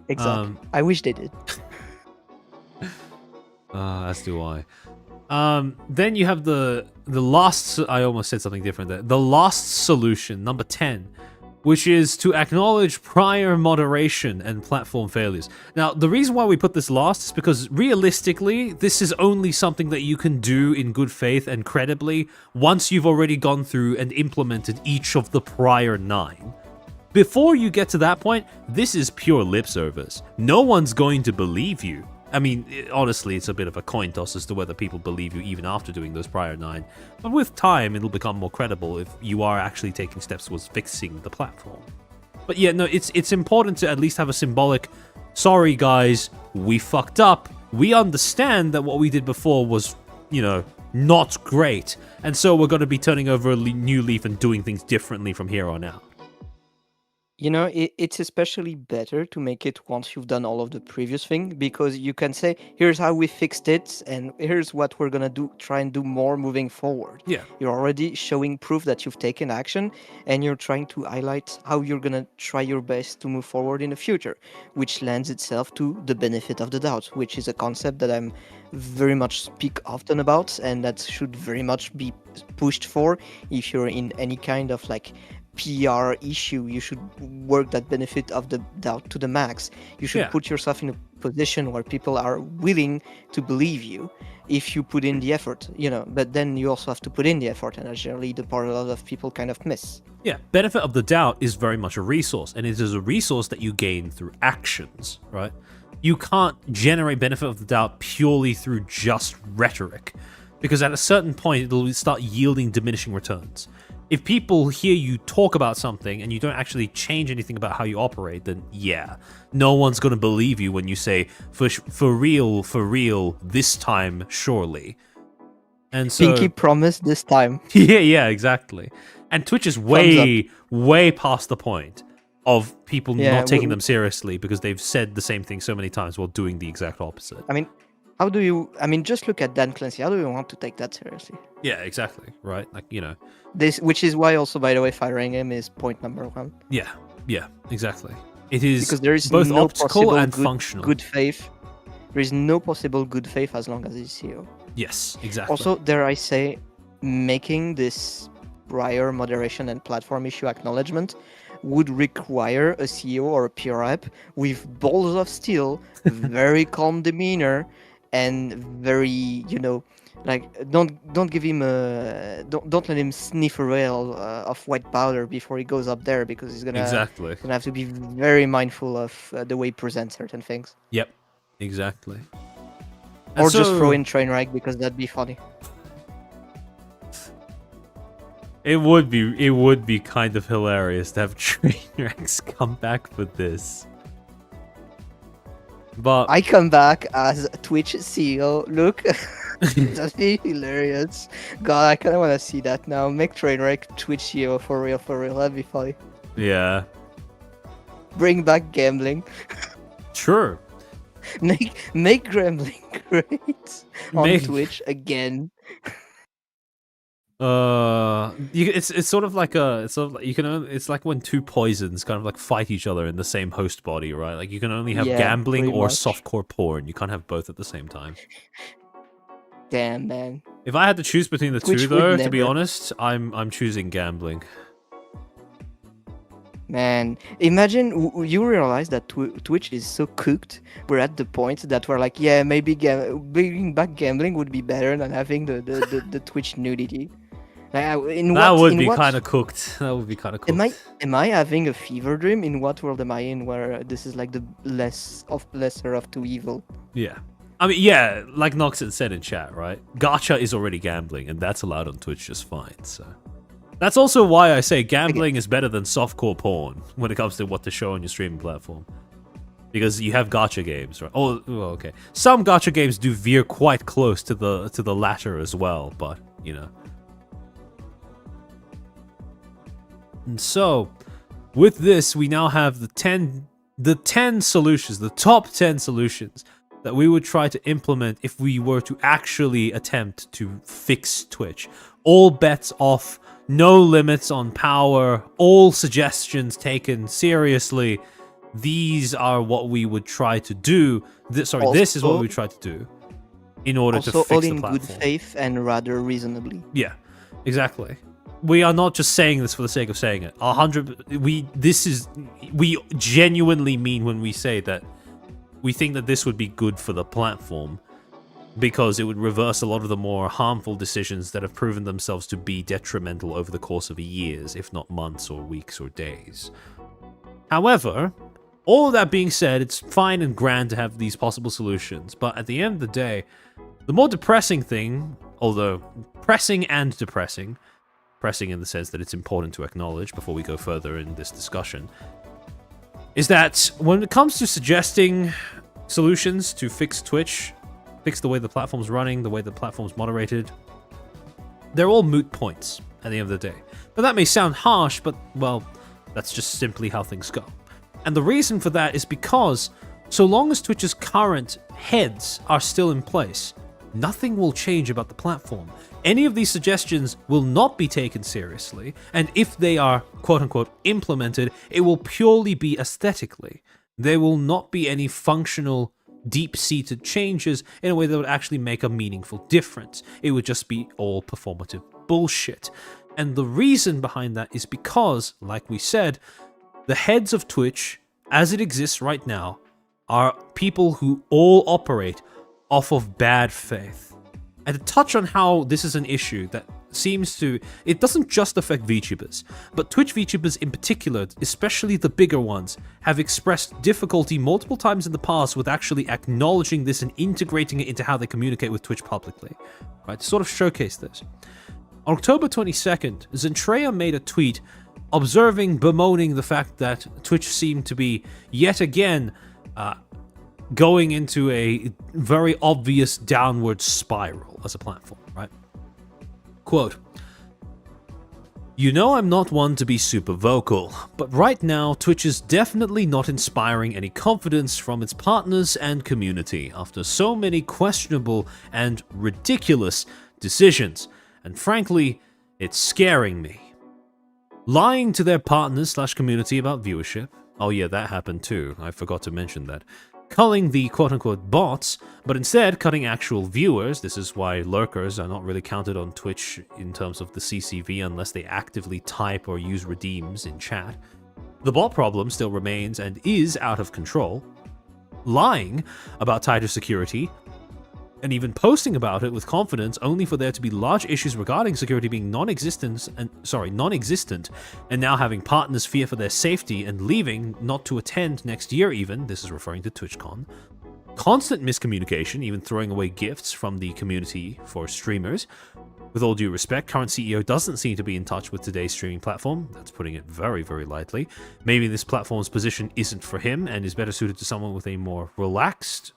Speaker 3: Exactly. I wish they did.
Speaker 2: As do I. Then you have the last. I almost said something different there. The last solution, number 10, which is to acknowledge prior moderation and platform failures. Now, the reason why we put this last is because realistically, this is only something that you can do in good faith and credibly once you've already gone through and implemented each of the prior 9. Before you get to that point, this is pure lip service. No one's going to believe you. I mean, honestly, it's a bit of a coin toss as to whether people believe you even after doing those prior 9. But with time, it'll become more credible if you are actually taking steps towards fixing the platform. But yeah, no, it's important to at least have a symbolic, sorry guys, we fucked up. We understand that what we did before was, not great. And so we're going to be turning over a new leaf and doing things differently from here on out.
Speaker 3: It's especially better to make it once you've done all of the previous thing, because you can say, here's how we fixed it, and here's what we're gonna try and do more moving forward.
Speaker 2: Yeah.
Speaker 3: You're already showing proof that you've taken action, and you're trying to highlight how you're gonna try your best to move forward in the future, which lends itself to the benefit of the doubt, which is a concept that I'm very much speak often about, and that should very much be pushed for if you're in any kind of like PR issue. You should work that benefit of the doubt to the max. You should put yourself in a position where people are willing to believe you if you put in the effort, but then you also have to put in the effort, and that's generally the part a lot of people kind of miss.
Speaker 2: Yeah, benefit of the doubt is very much a resource, and it is a resource that you gain through actions, right? You can't generate benefit of the doubt purely through just rhetoric, because at a certain point, it'll start yielding diminishing returns. If people hear you talk about something and you don't actually change anything about how you operate, then no one's going to believe you when you say, for real, this time, surely. And so,
Speaker 3: Pinky promise this time.
Speaker 2: Yeah, exactly. And Twitch is way past the point of people not taking them seriously because they've said the same thing so many times while doing the exact opposite.
Speaker 3: I mean, just look at Dan Clancy. How do you want to take that seriously?
Speaker 2: Yeah, exactly. Right?
Speaker 3: This, which is why also, by the way, firing him is point number 1.
Speaker 2: Yeah, exactly. It is
Speaker 3: because there is
Speaker 2: both
Speaker 3: no
Speaker 2: optical and functional.
Speaker 3: Good faith. There is no possible good faith as long as he's CEO.
Speaker 2: Yes, exactly.
Speaker 3: Also, dare I say, making this prior moderation and platform issue acknowledgement would require a CEO or a PR rep with balls of steel, very calm demeanor, and very, don't give him don't let him sniff a rail of white powder before he goes up there, because he's gonna have to be very mindful of the way he presents certain things.
Speaker 2: Yep, exactly.
Speaker 3: Or just throw in Trainwreck, because that'd be funny.
Speaker 2: It would be kind of hilarious to have Trainwrecks come back for this. But
Speaker 3: I come back as Twitch CEO. Look, that'd be hilarious. God, I kind of want to see that now. Make Trainwreck Twitch CEO for real, for real. That'd be funny.
Speaker 2: yeah,
Speaker 3: Bring back gambling.
Speaker 2: sure.
Speaker 3: Make gambling great on
Speaker 2: Make-
Speaker 3: Twitch again.
Speaker 2: It's sort of like it's like when two poisons kind of like fight each other in the same host body, right? Like you can only have
Speaker 3: Yeah,
Speaker 2: gambling
Speaker 3: pretty
Speaker 2: or
Speaker 3: much.
Speaker 2: softcore porn. You can't have both at the same time.
Speaker 3: Damn, man.
Speaker 2: If I had to choose between the
Speaker 3: Twitch
Speaker 2: two,
Speaker 3: would
Speaker 2: though, to be
Speaker 3: never.
Speaker 2: honest, I'm choosing gambling.
Speaker 3: Man, imagine you realize that Twitch is so cooked. We're at the point that we're like, yeah, maybe bringing back gambling would be better than having the Twitch nudity. Like,
Speaker 2: That would be kind of cooked. That would be kind of cooked.
Speaker 3: Am I having a fever dream? In what world am I in where this is like the lesser of two evil?
Speaker 2: Yeah. I mean, yeah, like Noxon said in chat, right? Gacha is already gambling, and that's allowed on Twitch just fine, so... That's also why I say gambling is better than softcore porn when it comes to what to show on your streaming platform. Because you have gacha games, right? Oh, okay. Some gacha games do veer quite close to the latter as well, but, you know. And so, with this, we now have the 10 solutions, the top 10 solutions that we would try to implement if we were to actually attempt to fix Twitch. All bets off, no limits on power, all suggestions taken seriously. These are what we would try to do. This is what we would try to do in order to
Speaker 3: Also,
Speaker 2: fix
Speaker 3: all
Speaker 2: the
Speaker 3: in
Speaker 2: platform.
Speaker 3: good faith and rather reasonably.
Speaker 2: Yeah, exactly. We are not just saying this for the sake of saying it. We genuinely mean when we say that we think that this would be good for the platform because it would reverse a lot of the more harmful decisions that have proven themselves to be detrimental over the course of years, if not months or weeks or days. However, all of that being said, it's fine and grand to have these possible solutions, but at the end of the day, the more depressing thing, although pressing and depressing, pressing in the sense that it's important to acknowledge before we go further in this discussion, is that when it comes to suggesting solutions to fix Twitch, fix the way the platform's running, the way the platform's moderated, they're all moot points at the end of the day. But that may sound harsh, but, well, that's just simply how things go. And the reason for that is because so long as Twitch's current heads are still in place, nothing will change about the platform. Any of these suggestions will not be taken seriously, and if they are quote-unquote implemented, it will purely be aesthetically. There will not be any functional, deep-seated changes in a way that would actually make a meaningful difference. It would just be all performative bullshit. And the reason behind that is because, like we said, the heads of Twitch, as it exists right now, are people who all operate off of bad faith. And to touch on how this is an issue that seems to... It doesn't just affect VTubers, but Twitch VTubers in particular, especially the bigger ones, have expressed difficulty multiple times in the past with actually acknowledging this and integrating it into how they communicate with Twitch publicly. Right, to sort of showcase this. On October 22nd, Zentreya made a tweet bemoaning the fact that Twitch seemed to be, yet again, going into a very obvious downward spiral as a platform, right? Quote, "You know I'm not one to be super vocal, but right now Twitch is definitely not inspiring any confidence from its partners and community after so many questionable and ridiculous decisions, and frankly, it's scaring me. Lying to their partners/community about viewership, oh yeah, that happened too, I forgot to mention that. Culling the quote-unquote bots, but instead cutting actual viewers. This is why lurkers are not really counted on Twitch in terms of the CCV unless they actively type or use redeems in chat. The bot problem still remains and is out of control. Lying about tighter security, and even posting about it with confidence only for there to be large issues regarding security being non-existent, and now having partners fear for their safety and leaving, not to attend next year even, this is referring to TwitchCon. constant miscommunication, even throwing away gifts from the community for streamers. With all due respect, current CEO doesn't seem to be in touch with today's streaming platform. That's putting it very, very lightly. Maybe this platform's position isn't for him and is better suited to someone with a more relaxed,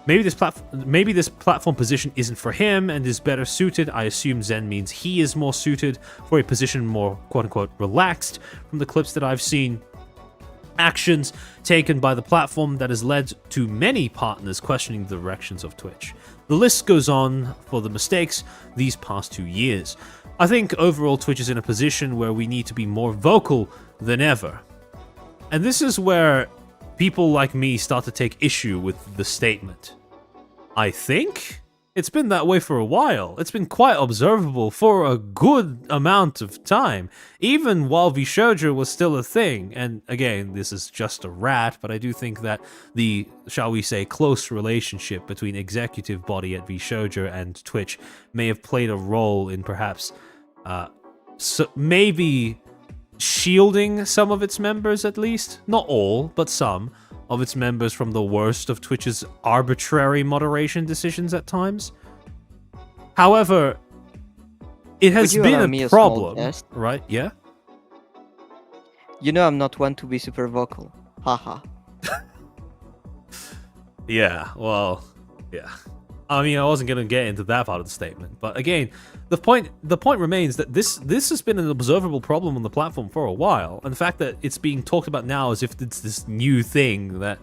Speaker 2: maybe this platform position isn't for him and is better suited. I assume Zen means he is more suited for a position more quote-unquote relaxed from the clips that I've seen. Actions taken by the platform that has led to many partners questioning the directions of Twitch. The list goes on for the mistakes these past 2 years. I think overall Twitch is in a position where we need to be more vocal than ever. And this is where people like me start to take issue with the statement. I think it's been that way for a while. It's been quite observable for a good amount of time, even while Vishoja was still a thing. And again, this is just a rat, but I do think that the, shall we say, close relationship between executive body at Vishoja and Twitch may have played a role in perhaps maybe shielding some of its members, at least. Not all, but some of its members from the worst of Twitch's arbitrary moderation decisions at times. However, it has been a problem, right? Yeah?
Speaker 3: You know I'm not one to be super vocal. Haha.
Speaker 2: Yeah, well, yeah. I mean, I wasn't going to get into that part of the statement, but again, the point remains that this has been an observable problem on the platform for a while, and the fact that it's being talked about now as if it's this new thing that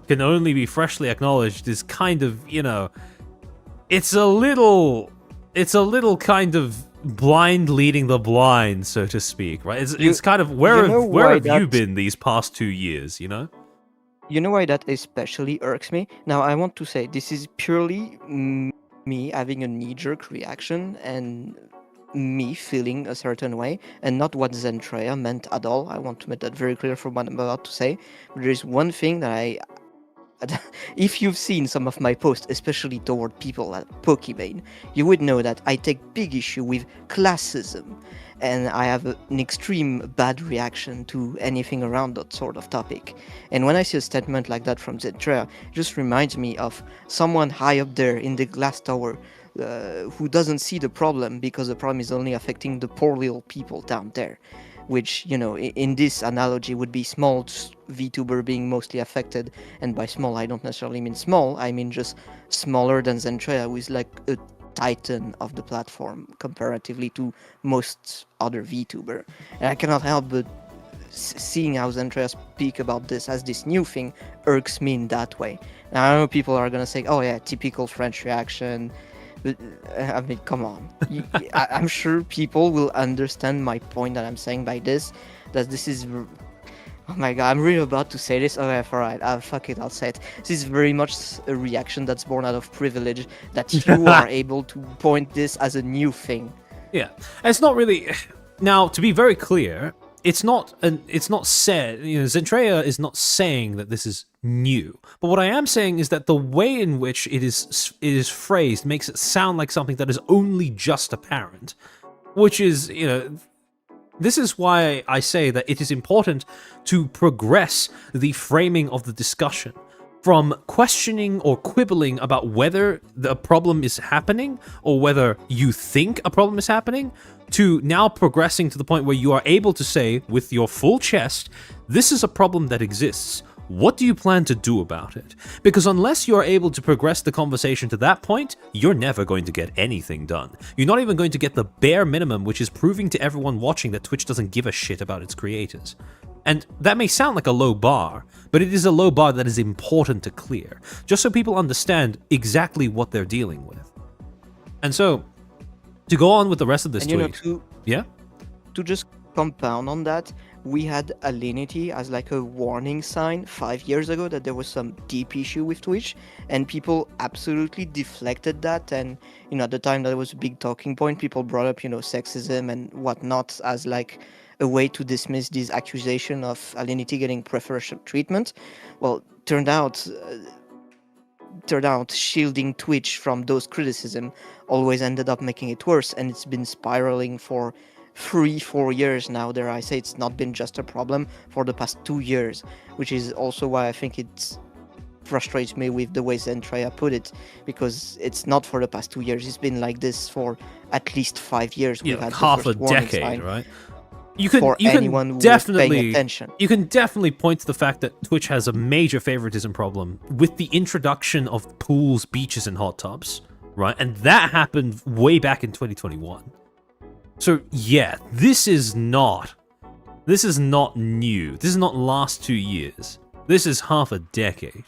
Speaker 2: can only be freshly acknowledged is kind of, you know, it's a little kind of blind leading the blind, so to speak, right? It's kind of where have you been these past 2 years, you know?
Speaker 3: You know why that especially irks me? Now, I want to say this is purely me having a knee-jerk reaction and me feeling a certain way, and not what Zentreya meant at all. I want to make that very clear from what I'm about to say. But there is one thing that if you've seen some of my posts, especially toward people at Pokimane, you would know that I take big issue with classism, and I have an extreme bad reaction to anything around that sort of topic. And when I see a statement like that from Zentreya, it just reminds me of someone high up there in the glass tower who doesn't see the problem because the problem is only affecting the poor little people down there. Which, you know, in this analogy would be small VTuber being mostly affected. And by small, I don't necessarily mean small, I mean just smaller than Zentreya, who is like a titan of the platform comparatively to most other VTuber. And I cannot help but seeing how Zentreya speak about this as this new thing irks me in that way. Now, I know people are gonna say, oh yeah, typical French reaction. But, I mean, come on. I'm sure people will understand my point that I'm saying by this, that this is... Oh my god, I'm really about to say this. Okay, alright, fuck it, I'll say it. This is very much a reaction that's born out of privilege, that you are able to point this as a new thing.
Speaker 2: Yeah, it's not really... Now, to be very clear, it's not said, you know, Zentreya is not saying that this is new. But what I am saying is that the way in which it is phrased makes it sound like something that is only just apparent, which is, you know, this is why I say that it is important to progress the framing of the discussion from questioning or quibbling about whether the problem is happening or whether you think a problem is happening, to now progressing to the point where you are able to say with your full chest, this is a problem that exists. What do you plan to do about it? Because unless you are able to progress the conversation to that point, you're never going to get anything done. You're not even going to get the bare minimum, which is proving to everyone watching that Twitch doesn't give a shit about its creators. And that may sound like a low bar, but it is a low bar that is important to clear, just so people understand exactly what they're dealing with. And so, to go on with the rest of this tweet...
Speaker 3: To just compound on that, we had Alinity as like a warning sign 5 years ago that there was some deep issue with Twitch, and people absolutely deflected that. And, you know, at the time that was a big talking point, people brought up, you know, sexism and whatnot as like a way to dismiss this accusation of Alinity getting preferential treatment. Well, turned out shielding Twitch from those criticism always ended up making it worse, and it's been spiraling for 3-4 years now. Dare I say, it's not been just a problem for the past 2 years, which is also why I think it's frustrates me with the way Zentrea put it, because it's not for the past 2 years. It's been like this for at least 5 years.
Speaker 2: Yeah,
Speaker 3: We've had
Speaker 2: like
Speaker 3: the
Speaker 2: half a
Speaker 3: first warning
Speaker 2: decade,
Speaker 3: sign
Speaker 2: right?
Speaker 3: for anyone who was paying attention.
Speaker 2: You can definitely point to the fact that Twitch has a major favoritism problem with the introduction of pools, beaches, and hot tubs, right? And that happened way back in 2021. So yeah, this is not new. This is not last 2 years. This is half a decade,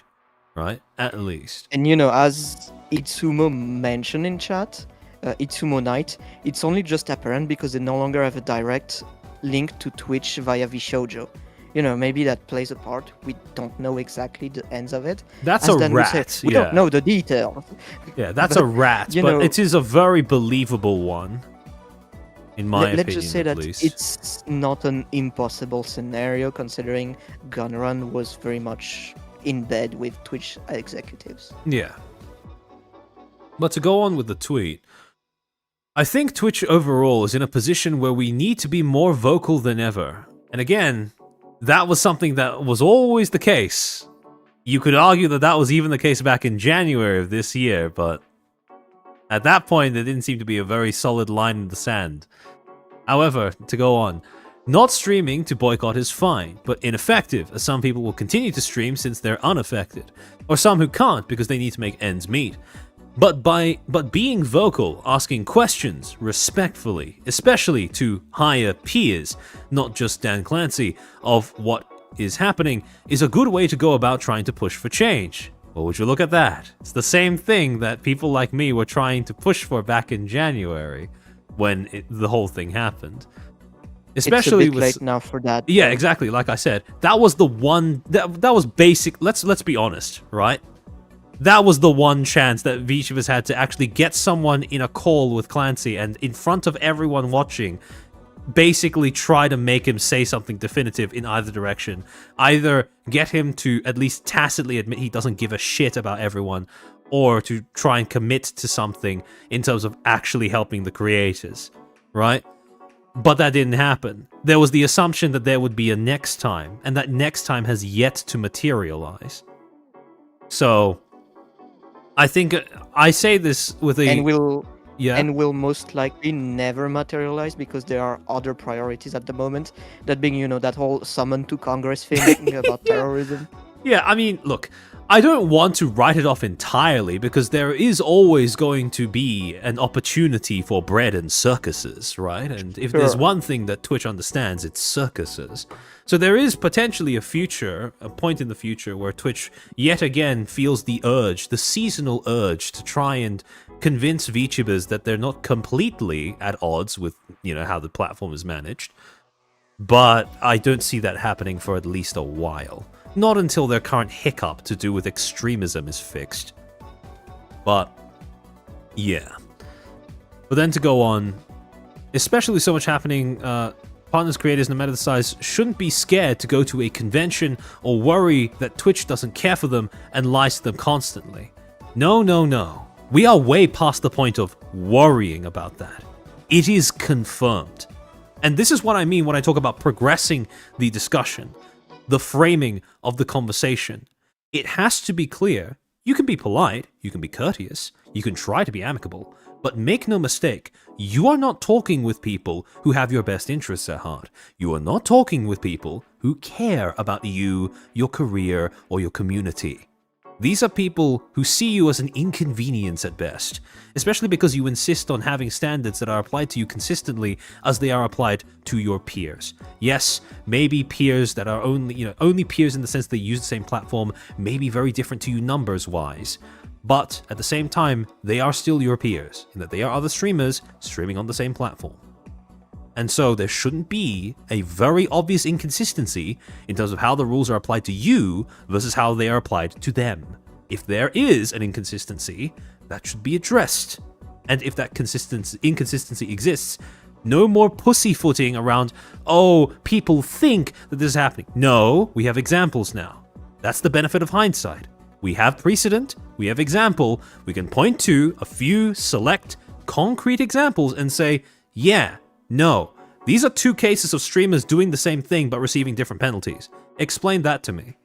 Speaker 2: right? At least.
Speaker 3: And you know, as Itsumo mentioned in chat, Itsumo Knight, it's only just apparent because they no longer have a direct link to Twitch via Vshoujo. You know, maybe that plays a part. We don't know exactly the ends of it.
Speaker 2: That's
Speaker 3: As
Speaker 2: a
Speaker 3: Dan would say,
Speaker 2: rat.
Speaker 3: we don't know the details.
Speaker 2: Yeah, that's a rat,
Speaker 3: you
Speaker 2: but
Speaker 3: know,
Speaker 2: it is a very believable one, in my opinion.
Speaker 3: let's just say
Speaker 2: at
Speaker 3: that
Speaker 2: least.
Speaker 3: it's not an impossible scenario, considering Gunrun was very much in bed with Twitch executives.
Speaker 2: Yeah. But to go on with the tweet, I think Twitch overall is in a position where we need to be more vocal than ever. And again, that was something that was always the case. You could argue that that was even the case back in January of this year, but at that point, there didn't seem to be a very solid line in the sand. However, to go on, not streaming to boycott is fine, but ineffective, as some people will continue to stream since they're unaffected, or some who can't because they need to make ends meet. But being vocal, asking questions respectfully, especially to higher peers, not just Dan Clancy, of what is happening, is a good way to go about trying to push for change. Well, would you look at that? It's the same thing that people like me were trying to push for back in January, when the whole thing happened. Especially
Speaker 3: it's a bit
Speaker 2: with
Speaker 3: late now for that.
Speaker 2: yeah, exactly. Like I said, that was the one that was basic. Let's be honest, right? That was the one chance that VTubers had to actually get someone in a call with Clancy and in front of everyone watching, basically try to make him say something definitive in either direction. Either get him to at least tacitly admit he doesn't give a shit about everyone, or to try and commit to something in terms of actually helping the creators, right? But that didn't happen. There was the assumption that there would be a next time, and that next time has yet to materialize. So I think I say this with a
Speaker 3: And will
Speaker 2: yeah.
Speaker 3: and will most likely never materialize because there are other priorities at the moment. That being, you know, that whole summon to Congress thing about terrorism.
Speaker 2: Yeah, I mean, look, I don't want to write it off entirely because there is always going to be an opportunity for bread and circuses, right? And if there's one thing that Twitch understands, it's circuses. So there is potentially a point in the future where Twitch yet again feels the urge, the seasonal urge to try and convince VTubers that they're not completely at odds with, you know, how the platform is managed. But I don't see that happening for at least a while. Not until their current hiccup to do with extremism is fixed. But, yeah. But then to go on, especially so much happening, partners, creators, no matter the size, shouldn't be scared to go to a convention or worry that Twitch doesn't care for them and lies to them constantly. No, no, no. We are way past the point of worrying about that. It is confirmed. And this is what I mean when I talk about progressing the discussion. The framing of the conversation. It has to be clear. You can be polite, you can be courteous, you can try to be amicable, but make no mistake, you are not talking with people who have your best interests at heart. You are not talking with people who care about you, your career, or your community. These are people who see you as an inconvenience at best, especially because you insist on having standards that are applied to you consistently as they are applied to your peers. Yes, maybe peers that are only peers in the sense they use the same platform may be very different to you numbers-wise, but at the same time, they are still your peers, in that they are other streamers streaming on the same platform. And so there shouldn't be a very obvious inconsistency in terms of how the rules are applied to you versus how they are applied to them. If there is an inconsistency, that should be addressed. And if that inconsistency exists, no more pussyfooting around, oh, people think that this is happening. No, we have examples now. That's the benefit of hindsight. We have precedent, we have example, we can point to a few select concrete examples and say, yeah, no, these are two cases of streamers doing the same thing but receiving different penalties. Explain that to me.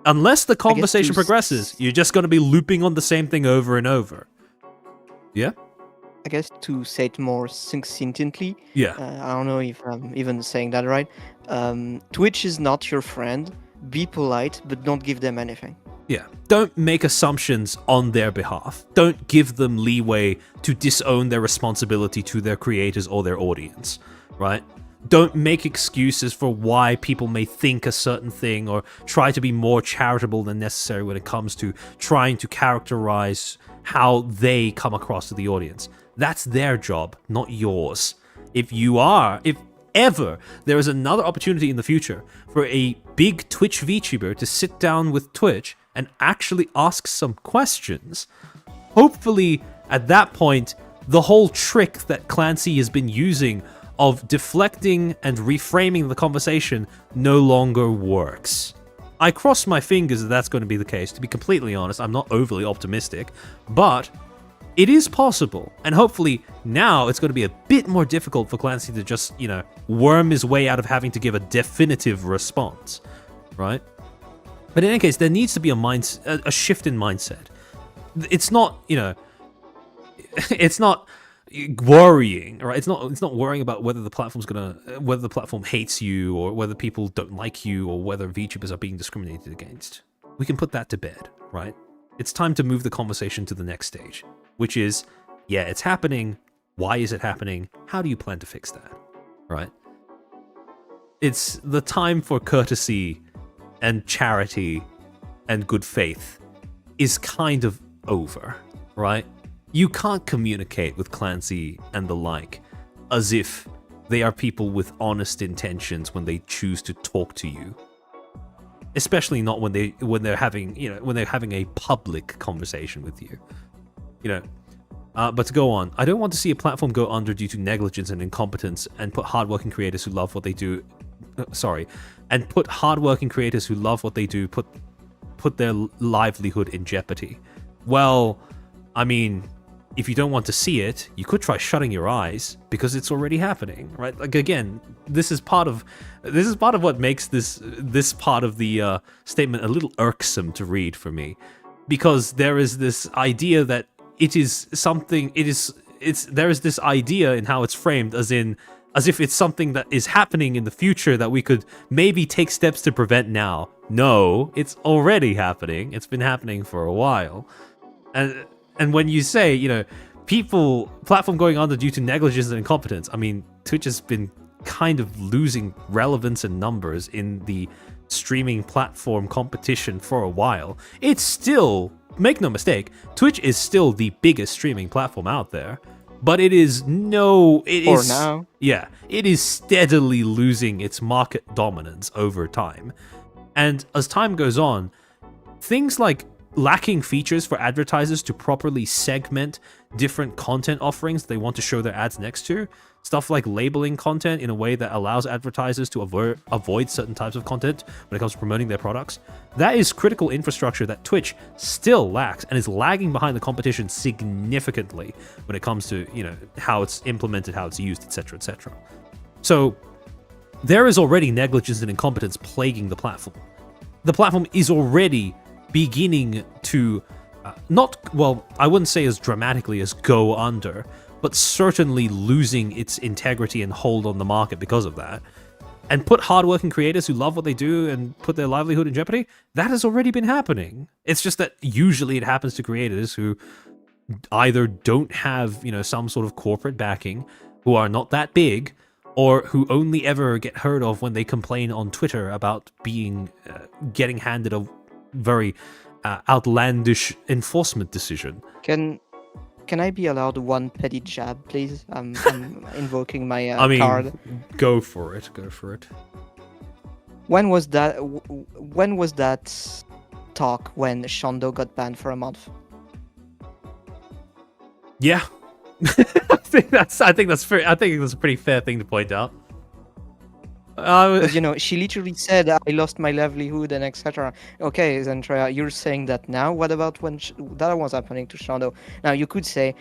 Speaker 2: Unless the conversation
Speaker 3: to
Speaker 2: progresses, you're just going to be looping on the same thing over and over. Yeah?
Speaker 3: I guess to say it more succinctly,
Speaker 2: Yeah.
Speaker 3: I don't know if I'm even saying that right. Twitch is not your friend. Be polite, but don't give them anything.
Speaker 2: Yeah. Don't make assumptions on their behalf. Don't give them leeway to disown their responsibility to their creators or their audience, right? Don't make excuses for why people may think a certain thing or try to be more charitable than necessary when it comes to trying to characterize how they come across to the audience. That's their job, not yours. If ever there is another opportunity in the future for a big Twitch VTuber to sit down with Twitch and actually ask some questions, hopefully at that point, the whole trick that Clancy has been using of deflecting and reframing the conversation no longer works. I cross my fingers that that's going to be the case. To be completely honest, I'm not overly optimistic, but it is possible. And hopefully now it's going to be a bit more difficult for Clancy to just, worm his way out of having to give a definitive response, right? But in any case, there needs to be a shift in mindset. It's not, it's not worrying, right? It's not worrying about whether the platform hates you or whether people don't like you or whether VTubers are being discriminated against. We can put that to bed, right? It's time to move the conversation to the next stage, which is, yeah, it's happening. Why is it happening? How do you plan to fix that, right? It's the time for courtesy and charity and good faith is kind of over, right? You can't communicate with Clancy and the like as if they are people with honest intentions when they choose to talk to you. Especially not when they're having a public conversation with you. But to go on, I don't want to see a platform go under due to negligence and incompetence and put hardworking creators who love what they do put their livelihood in jeopardy. Well, I mean, if you don't want to see it, you could try shutting your eyes because it's already happening, right? Like, again, this is part of what makes this part of the statement a little irksome to read for me, because there is this idea that there is this idea in how it's framed as if it's something that is happening in the future that we could maybe take steps to prevent now. No, it's already happening. It's been happening for a while. And when you say, platform going under due to negligence and incompetence, I mean, Twitch has been kind of losing relevance and numbers in the streaming platform competition for a while. It's still, make no mistake, Twitch is still the biggest streaming platform out there, but it is steadily losing its market dominance over time. And as time goes on, things like lacking features for advertisers to properly segment different content offerings they want to show their ads next to, stuff like labeling content in a way that allows advertisers to avoid certain types of content when it comes to promoting their products, that is critical infrastructure that Twitch still lacks and is lagging behind the competition significantly when it comes to, how it's implemented, how it's used, etc., etc. So there is already negligence and incompetence plaguing the platform. The platform is already beginning to I wouldn't say as dramatically as go under, but certainly losing its integrity and hold on the market because of that. And put hardworking creators who love what they do and put their livelihood in jeopardy, that has already been happening. It's just that usually it happens to creators who either don't have, some sort of corporate backing, who are not that big, or who only ever get heard of when they complain on Twitter about getting handed a very outlandish enforcement decision.
Speaker 3: Can I be allowed one petty jab, please? I'm invoking my card.
Speaker 2: Go for it.
Speaker 3: When was that talk when Shondo got banned for a month?
Speaker 2: Yeah. I think that's fair. I think that's a pretty fair thing to point out.
Speaker 3: She literally said, I lost my livelihood and etc. Okay, Zentrea, you're saying that now. What about when that was happening to Shondo? Now, you could say,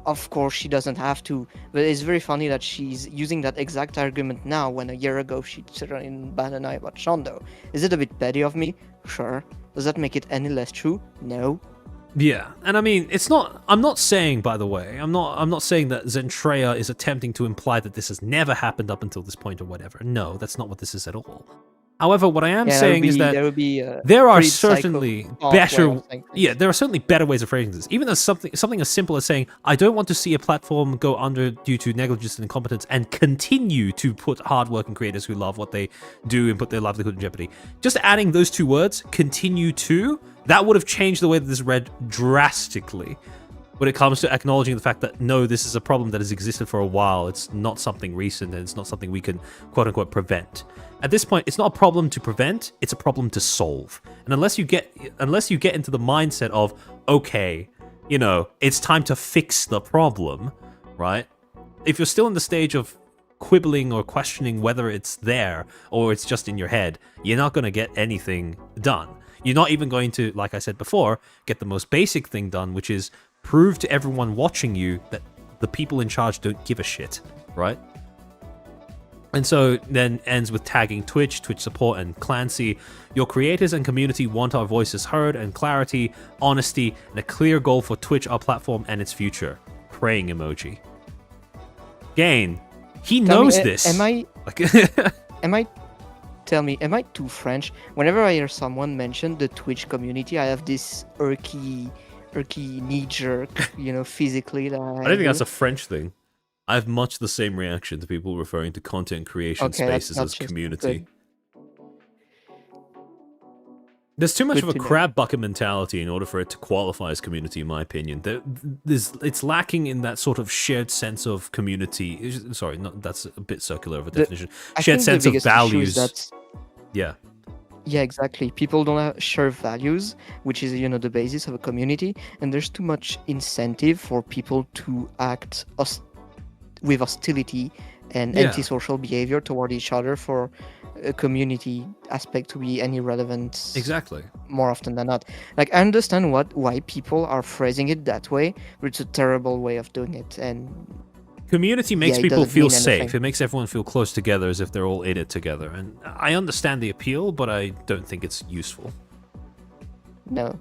Speaker 3: of course, she doesn't have to, but it's very funny that she's using that exact argument now when a year ago she certainly didn't ban an eye about Shondo. Is it a bit petty of me? Sure. Does that make it any less true? No.
Speaker 2: Yeah, and I mean, it's not. I'm not saying, by the way, I'm not saying that Zentreya is attempting to imply that this has never happened up until this point or whatever. No, that's not what this is at all. However, what I am
Speaker 3: Yeah,
Speaker 2: saying is that
Speaker 3: that would be a
Speaker 2: there are
Speaker 3: pretty
Speaker 2: certainly
Speaker 3: psychopath way
Speaker 2: better.
Speaker 3: of saying things.
Speaker 2: Yeah, there are certainly better ways of phrasing this. Even as something as simple as saying, "I don't want to see a platform go under due to negligence and incompetence, and continue to put hardworking creators who love what they do and put their livelihood in jeopardy." Just adding those two words, "continue to," that would have changed the way that this read drastically. When it comes to acknowledging the fact that no, this is a problem that has existed for a while. It's not something recent, and it's not something we can quote unquote prevent. At this point, it's not a problem to prevent, it's a problem to solve. And unless you get into the mindset of, okay, you know, it's time to fix the problem, right? If you're still in the stage of quibbling or questioning whether it's there or it's just in your head, you're not going to get anything done. You're not even going to, like I said before, get the most basic thing done, which is prove to everyone watching you that the people in charge don't give a shit, right? And so then ends with tagging Twitch support, and Clancy. Your creators and community want our voices heard, and clarity, honesty, and a clear goal for Twitch, our platform, and its future. Praying emoji. Gain. He knows this.
Speaker 3: Am I am I too French? Whenever I hear someone mention the Twitch community, I have this irky knee jerk, you know, physically. That
Speaker 2: I don't think that's a French thing. I have much the same reaction to people referring to content creation spaces as community. There's too much of a crab bucket mentality in order for it to qualify as community, in my opinion. It's lacking in that sort of shared sense of community. Sorry, that's a bit circular of a definition. Shared sense of values. Yeah.
Speaker 3: Yeah, exactly. People don't share values, which is, you know, the basis of a community, and there's too much incentive for people to act with hostility and antisocial behavior toward each other for a community aspect to be any relevant.
Speaker 2: Exactly.
Speaker 3: More often than not. Like, I understand why people are phrasing it that way, but it's a terrible way of doing it. And
Speaker 2: community makes people feel safe. It makes everyone feel close together as if they're all in it together. And I understand the appeal, but I don't think it's useful.
Speaker 3: No.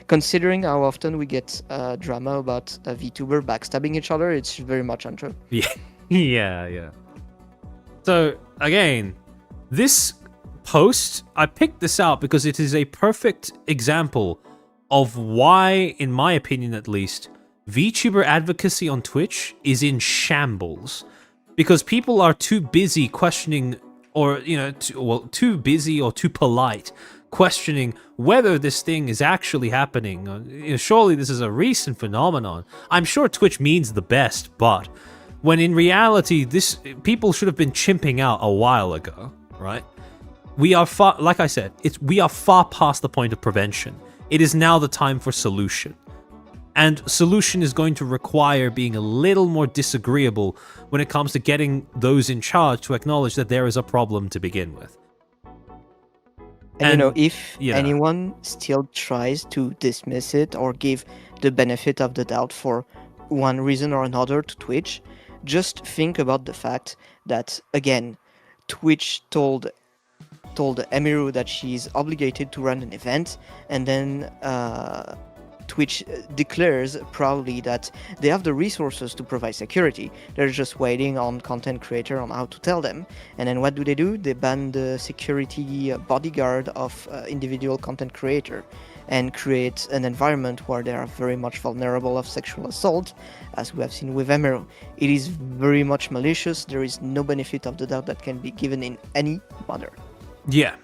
Speaker 3: Considering how often we get drama about a VTuber backstabbing each other, it's very much untrue.
Speaker 2: Yeah. So, again, this post, I picked this out because it is a perfect example of why, in my opinion at least, VTuber advocacy on Twitch is in shambles. Because people are too busy questioning, or, you know, too busy or too polite questioning whether this thing is actually happening. You know, surely this is a recent phenomenon. I'm sure Twitch means the best, but when in reality, people should have been chimping out a while ago, right? We are far, like I said, we are far past the point of prevention. It is now the time for solution. And solution is going to require being a little more disagreeable when it comes to getting those in charge to acknowledge that there is a problem to begin with.
Speaker 3: And you know, if anyone still tries to dismiss it or give the benefit of the doubt for one reason or another to Twitch, just think about the fact that, again, Twitch told Emiru that she's obligated to run an event, and then Twitch declares proudly that they have the resources to provide security. They're just waiting on content creator on how to tell them. And then what do? They ban the security bodyguard of individual content creator and create an environment where they are very much vulnerable of sexual assault, as we have seen with Emerald. It is very much malicious. There is no benefit of the doubt that can be given in any manner.
Speaker 2: Yeah.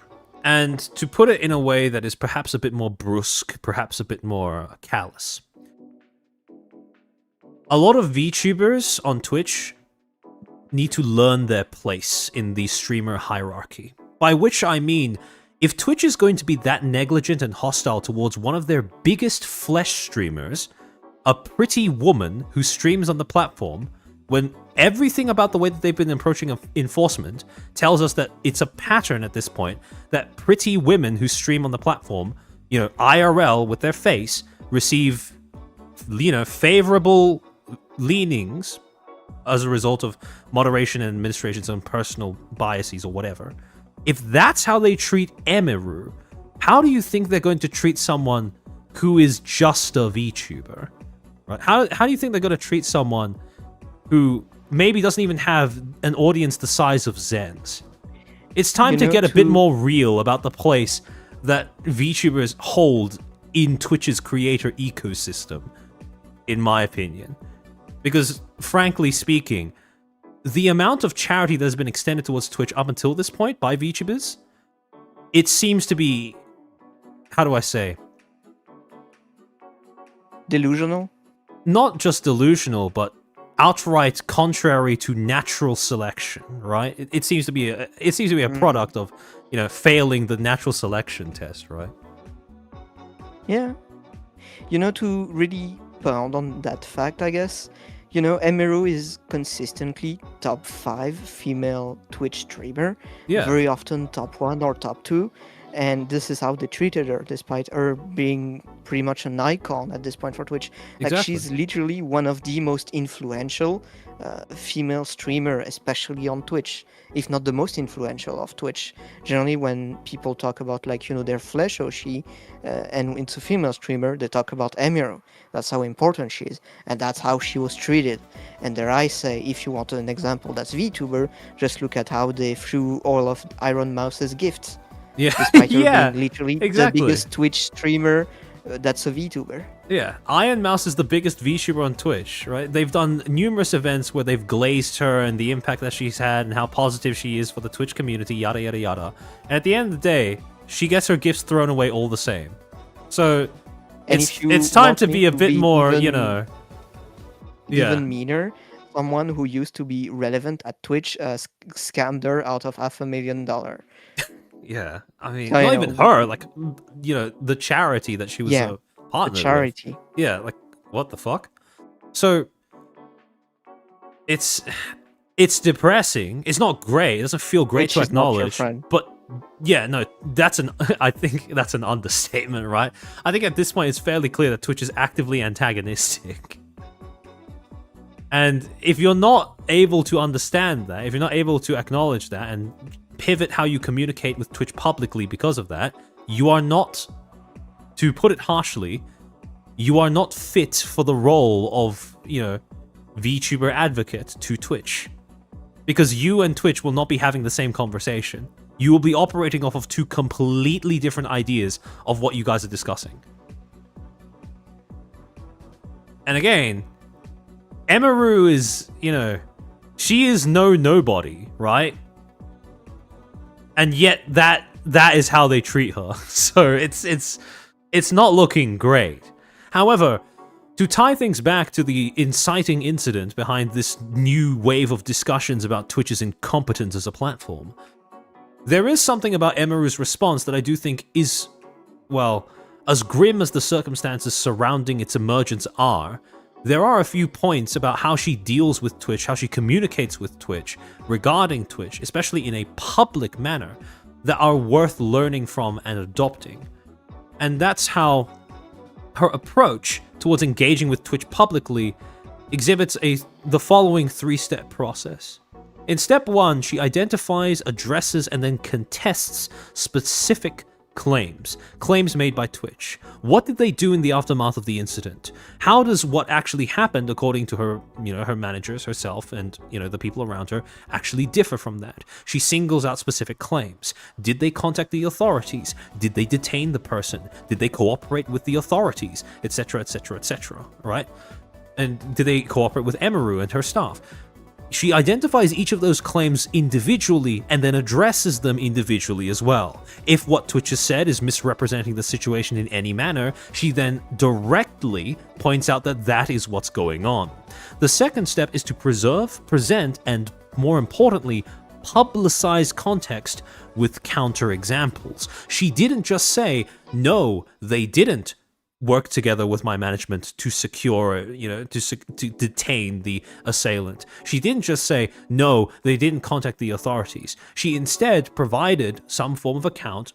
Speaker 2: And to put it in a way that is perhaps a bit more brusque, perhaps a bit more callous. A lot of VTubers on Twitch need to learn their place in the streamer hierarchy. By which I mean, if Twitch is going to be that negligent and hostile towards one of their biggest flesh streamers, a pretty woman who streams on the platform, when everything about the way that they've been approaching enforcement tells us that it's a pattern at this point, that pretty women who stream on the platform, you know, IRL with their face, receive, you know, favorable leanings as a result of moderation and administration's own personal biases or whatever. If that's how they treat Emiru, how do you think they're going to treat someone who is just a VTuber? Right? How do you think they're going to treat someone who maybe doesn't even have an audience the size of Zen's? It's time to get a bit more real about the place that VTubers hold in Twitch's creator ecosystem, in my opinion. Because, frankly speaking, the amount of charity that has been extended towards Twitch up until this point by VTubers, it seems to be, how do I say?
Speaker 3: Delusional?
Speaker 2: Not just delusional, but outright contrary to natural selection, right? It seems to be a product of, failing the natural selection test, right?
Speaker 3: Yeah. To really pound on that fact, I guess, Emeru is consistently top 5 female Twitch streamer.
Speaker 2: Yeah.
Speaker 3: Very often top 1 or top 2. And this is how they treated her, despite her being pretty much an icon at this point for Twitch. Like,
Speaker 2: Exactly.
Speaker 3: she's literally one of the most influential female streamer, especially on Twitch, if not the most influential of Twitch. Generally, when people talk about, their flesh Oshi, and it's a female streamer, they talk about Emiru. That's how important she is, and that's how she was treated. And dare I say, if you want an example that's VTuber, just look at how they threw all of Iron Mouse's gifts.
Speaker 2: Yeah,
Speaker 3: Despite her
Speaker 2: yeah,
Speaker 3: being literally
Speaker 2: exactly.
Speaker 3: the biggest Twitch streamer that's a VTuber.
Speaker 2: Yeah, Iron Mouse is the biggest VTuber on Twitch, right? They've done numerous events where they've glazed her and the impact that she's had and how positive she is for the Twitch community, yada, yada, yada. And at the end of the day, she gets her gifts thrown away all the same. So, it's time to be a bit more,
Speaker 3: Even meaner, someone who used to be relevant at Twitch scammed her out of $500,000.
Speaker 2: Yeah, I mean,
Speaker 3: So,
Speaker 2: not even her, the charity that she was
Speaker 3: Yeah,
Speaker 2: partnered
Speaker 3: the charity.
Speaker 2: with. Yeah, what the fuck? So, it's depressing. It's not great. It doesn't feel great to
Speaker 3: Twitch is not your
Speaker 2: acknowledge.
Speaker 3: friend.
Speaker 2: But, yeah, no, I think that's an understatement, right? I think at this point it's fairly clear that Twitch is actively antagonistic. And if you're not able to understand that, if you're not able to acknowledge that and pivot how you communicate with Twitch publicly because of that, you are not, to put it harshly, you are not fit for the role of, VTuber advocate to Twitch. Because you and Twitch will not be having the same conversation. You will be operating off of two completely different ideas of what you guys are discussing. And again, Emiru is, she is nobody, right? And yet that is how they treat her. So it's not looking great. However, to tie things back to the inciting incident behind this new wave of discussions about Twitch's incompetence as a platform, there is something about Emiru's response that I do think is, well, as grim as the circumstances surrounding its emergence are, there are a few points about how she deals with Twitch, how she communicates with Twitch, regarding Twitch, especially in a public manner, that are worth learning from and adopting. And that's how her approach towards engaging with Twitch publicly exhibits the following 3-step process. In step 1, she identifies, addresses, and then contests specific claims made by Twitch. What did they do in the aftermath of the incident? How does what actually happened, according to her, her managers, herself, and, the people around her, actually differ from that? She singles out specific claims. Did they contact the authorities? Did they detain the person? Did they cooperate with the authorities? Etc., etc., etc., right? And did they cooperate with Emiru and her staff? She identifies each of those claims individually and then addresses them individually as well. If what Twitch has said is misrepresenting the situation in any manner, she then directly points out that that is what's going on. The second step is to preserve, present, and more importantly, publicize context with counterexamples. She didn't just say, no, they didn't work together with my management to secure, to detain the assailant. She didn't just say, no, they didn't contact the authorities. She instead provided some form of account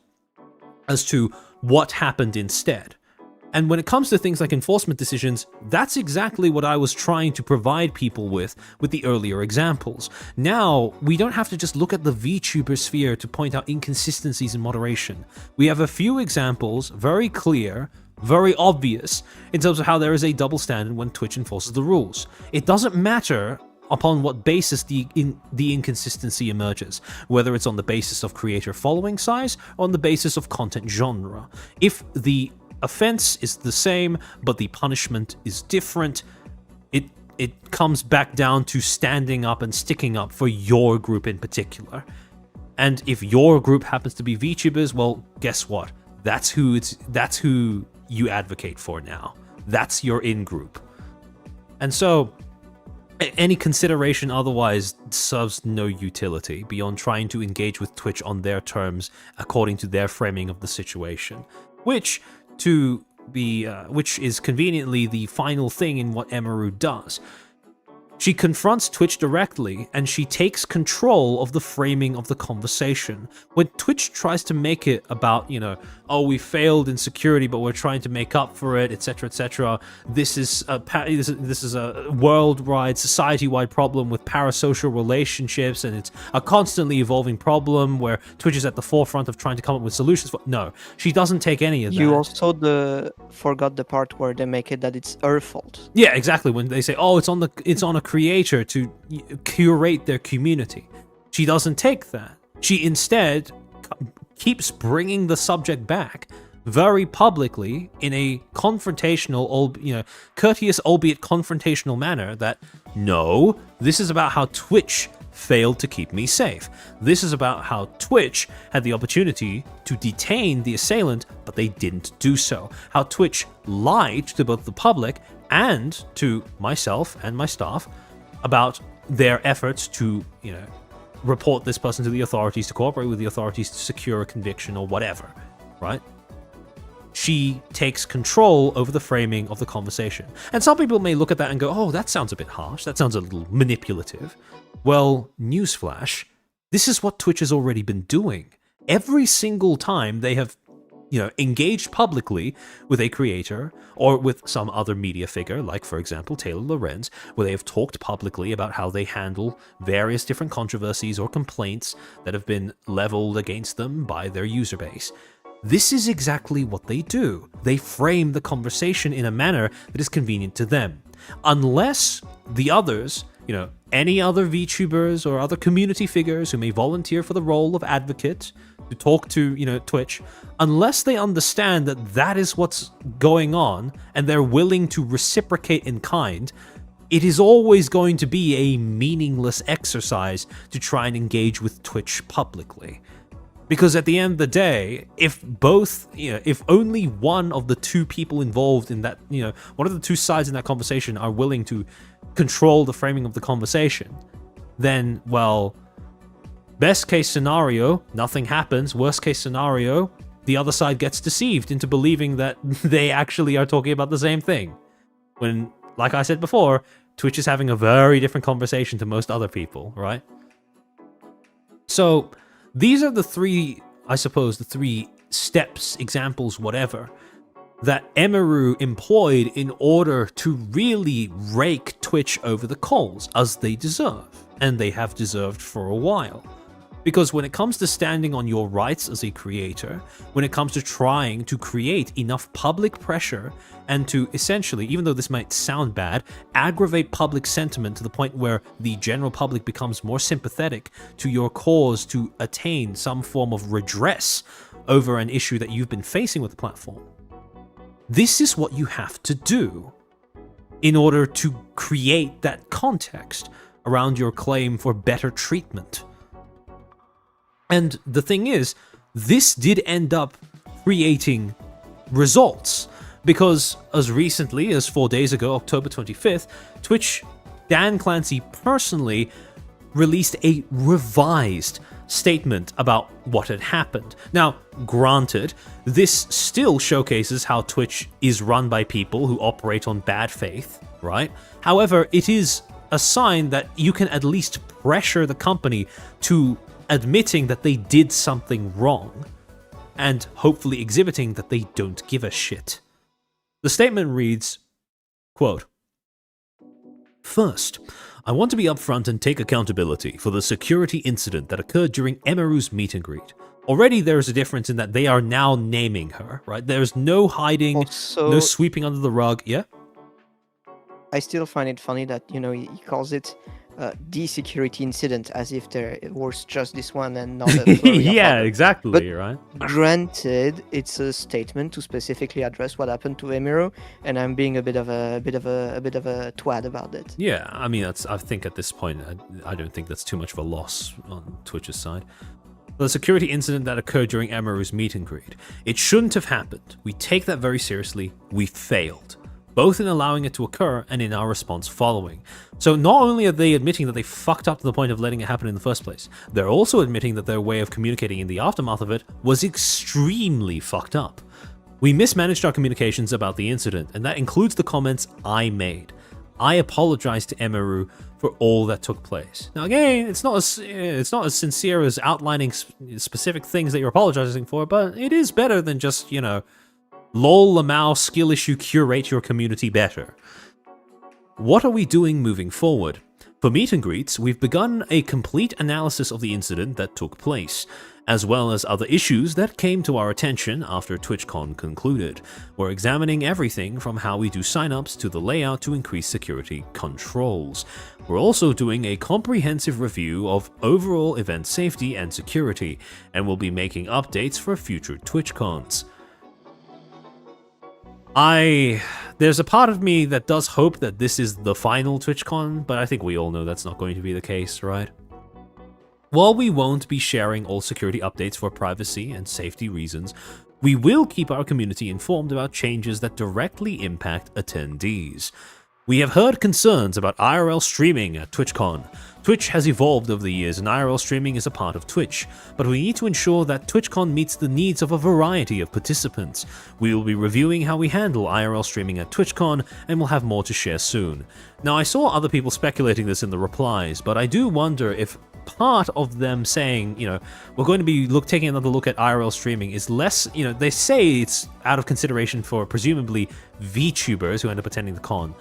Speaker 2: as to what happened instead. And when it comes to things like enforcement decisions, that's exactly what I was trying to provide people with the earlier examples. Now, we don't have to just look at the VTuber sphere to point out inconsistencies in moderation. We have a few examples, very clear, very obvious, in terms of how there is a double standard when Twitch enforces the rules. It doesn't matter upon what basis the inconsistency emerges, whether it's on the basis of creator following size or on the basis of content genre. If the offense is the same, but the punishment is different, it comes back down to standing up and sticking up for your group in particular. And if your group happens to be VTubers, well, guess what? That's who you advocate for now. That's your in-group. And so any consideration otherwise serves no utility beyond trying to engage with Twitch on their terms according to their framing of the situation, which is conveniently the final thing in what Emaru does. She confronts Twitch directly, and she takes control of the framing of the conversation. When Twitch tries to make it about, oh, we failed in security, but we're trying to make up for it, etc., etc. This is a worldwide, society-wide problem with parasocial relationships, and it's a constantly evolving problem where Twitch is at the forefront of trying to come up with solutions. No, she doesn't take any of that.
Speaker 3: You also forgot the part where they make it that it's her fault.
Speaker 2: Yeah, exactly. When they say, "Oh, it's on a creator to curate their community," she doesn't take that. She instead keeps bringing the subject back very publicly in a confrontational, courteous albeit confrontational manner. That no, this is about how Twitch failed to keep me safe. This is about how Twitch had the opportunity to detain the assailant, but they didn't do so. How Twitch lied to both the public and to myself and my staff about their efforts to, report this person to the authorities, to cooperate with the authorities to secure a conviction or whatever, right? She takes control over the framing of the conversation. And some people may look at that and go, oh, that sounds a bit harsh. That sounds a little manipulative. Well, newsflash, this is what Twitch has already been doing. Every single time they have, engaged publicly with a creator or with some other media figure, like, for example, Taylor Lorenz, where they have talked publicly about how they handle various different controversies or complaints that have been leveled against them by their user base. This is exactly what they do. They frame the conversation in a manner that is convenient to them. Unless the others, any other VTubers or other community figures who may volunteer for the role of advocate to talk to, Twitch, unless they understand that that is what's going on and they're willing to reciprocate in kind, it is always going to be a meaningless exercise to try and engage with Twitch publicly. Because at the end of the day, if only one of the two people involved in that, one of the two sides in that conversation are willing to control the framing of the conversation, then, well, best case scenario, nothing happens. Worst case scenario, the other side gets deceived into believing that they actually are talking about the same thing. When, like I said before, Twitch is having a very different conversation to most other people, right? So these are the three steps, examples, whatever, that Emaru employed in order to really rake Twitch over the coals, as they deserve, and they have deserved for a while. Because when it comes to standing on your rights as a creator, when it comes to trying to create enough public pressure and to essentially, even though this might sound bad, aggravate public sentiment to the point where the general public becomes more sympathetic to your cause to attain some form of redress over an issue that you've been facing with the platform, this is what you have to do in order to create that context around your claim for better treatment. And the thing is, this did end up creating results, because as recently as 4 days ago, October 25th, Twitch, Dan Clancy personally released a revised statement about what had happened. Now, granted, this still showcases how Twitch is run by people who operate on bad faith, right? However, it is a sign that you can at least pressure the company to admitting that they did something wrong, and hopefully exhibiting that they don't give a shit. The statement reads, quote, "First, I want to be upfront and take accountability for the security incident that occurred during Emeru's meet and greet. Already there is a difference in that they are now naming her, right? There's no hiding,
Speaker 3: Also,
Speaker 2: no sweeping under the rug. Yeah?
Speaker 3: I still find it funny that, you know, he calls it the security incident as if there was just this one and not a flurry of
Speaker 2: Yeah,
Speaker 3: others.
Speaker 2: exactly,
Speaker 3: But
Speaker 2: right?
Speaker 3: granted, it's a statement to specifically address what happened to Emiru, and I'm being a bit of a twat about it.
Speaker 2: Yeah, I mean, I think at this point, I don't think that's too much of a loss on Twitch's side. The security incident that occurred during Emeru's meet and greet. It shouldn't have happened. We take that very seriously. We failed, both in allowing it to occur and in our response following. So not only are they admitting that they fucked up to the point of letting it happen in the first place, they're also admitting that their way of communicating in the aftermath of it was extremely fucked up. We mismanaged our communications about the incident, and that includes the comments I made. I apologize to Emeru for all that took place. Now again, it's not as sincere as outlining specific things that you're apologizing for, but it is better than just, you know, lol Lamau skill issue curate your community better. What are we doing moving forward? For meet and greets, we've begun a complete analysis of the incident that took place, as well as other issues that came to our attention after TwitchCon concluded. We're examining everything from how we do signups to the layout to increase security controls. We're also doing a comprehensive review of overall event safety and security, and we'll be making updates for future TwitchCons. There's a part of me that does hope that this is the final TwitchCon, but I think we all know that's not going to be the case, right? While we won't be sharing all security updates for privacy and safety reasons, we will keep our community informed about changes that directly impact attendees. We have heard concerns about IRL streaming at TwitchCon. Twitch has evolved over the years and IRL streaming is a part of Twitch, but we need to ensure that TwitchCon meets the needs of a variety of participants. We will be reviewing how we handle IRL streaming at TwitchCon, and we'll have more to share soon. Now, I saw other people speculating this in the replies, but I do wonder if part of them saying, you know, we're going to be taking another look at IRL streaming is less, you know, they say it's out of consideration for presumably VTubers who end up attending the con.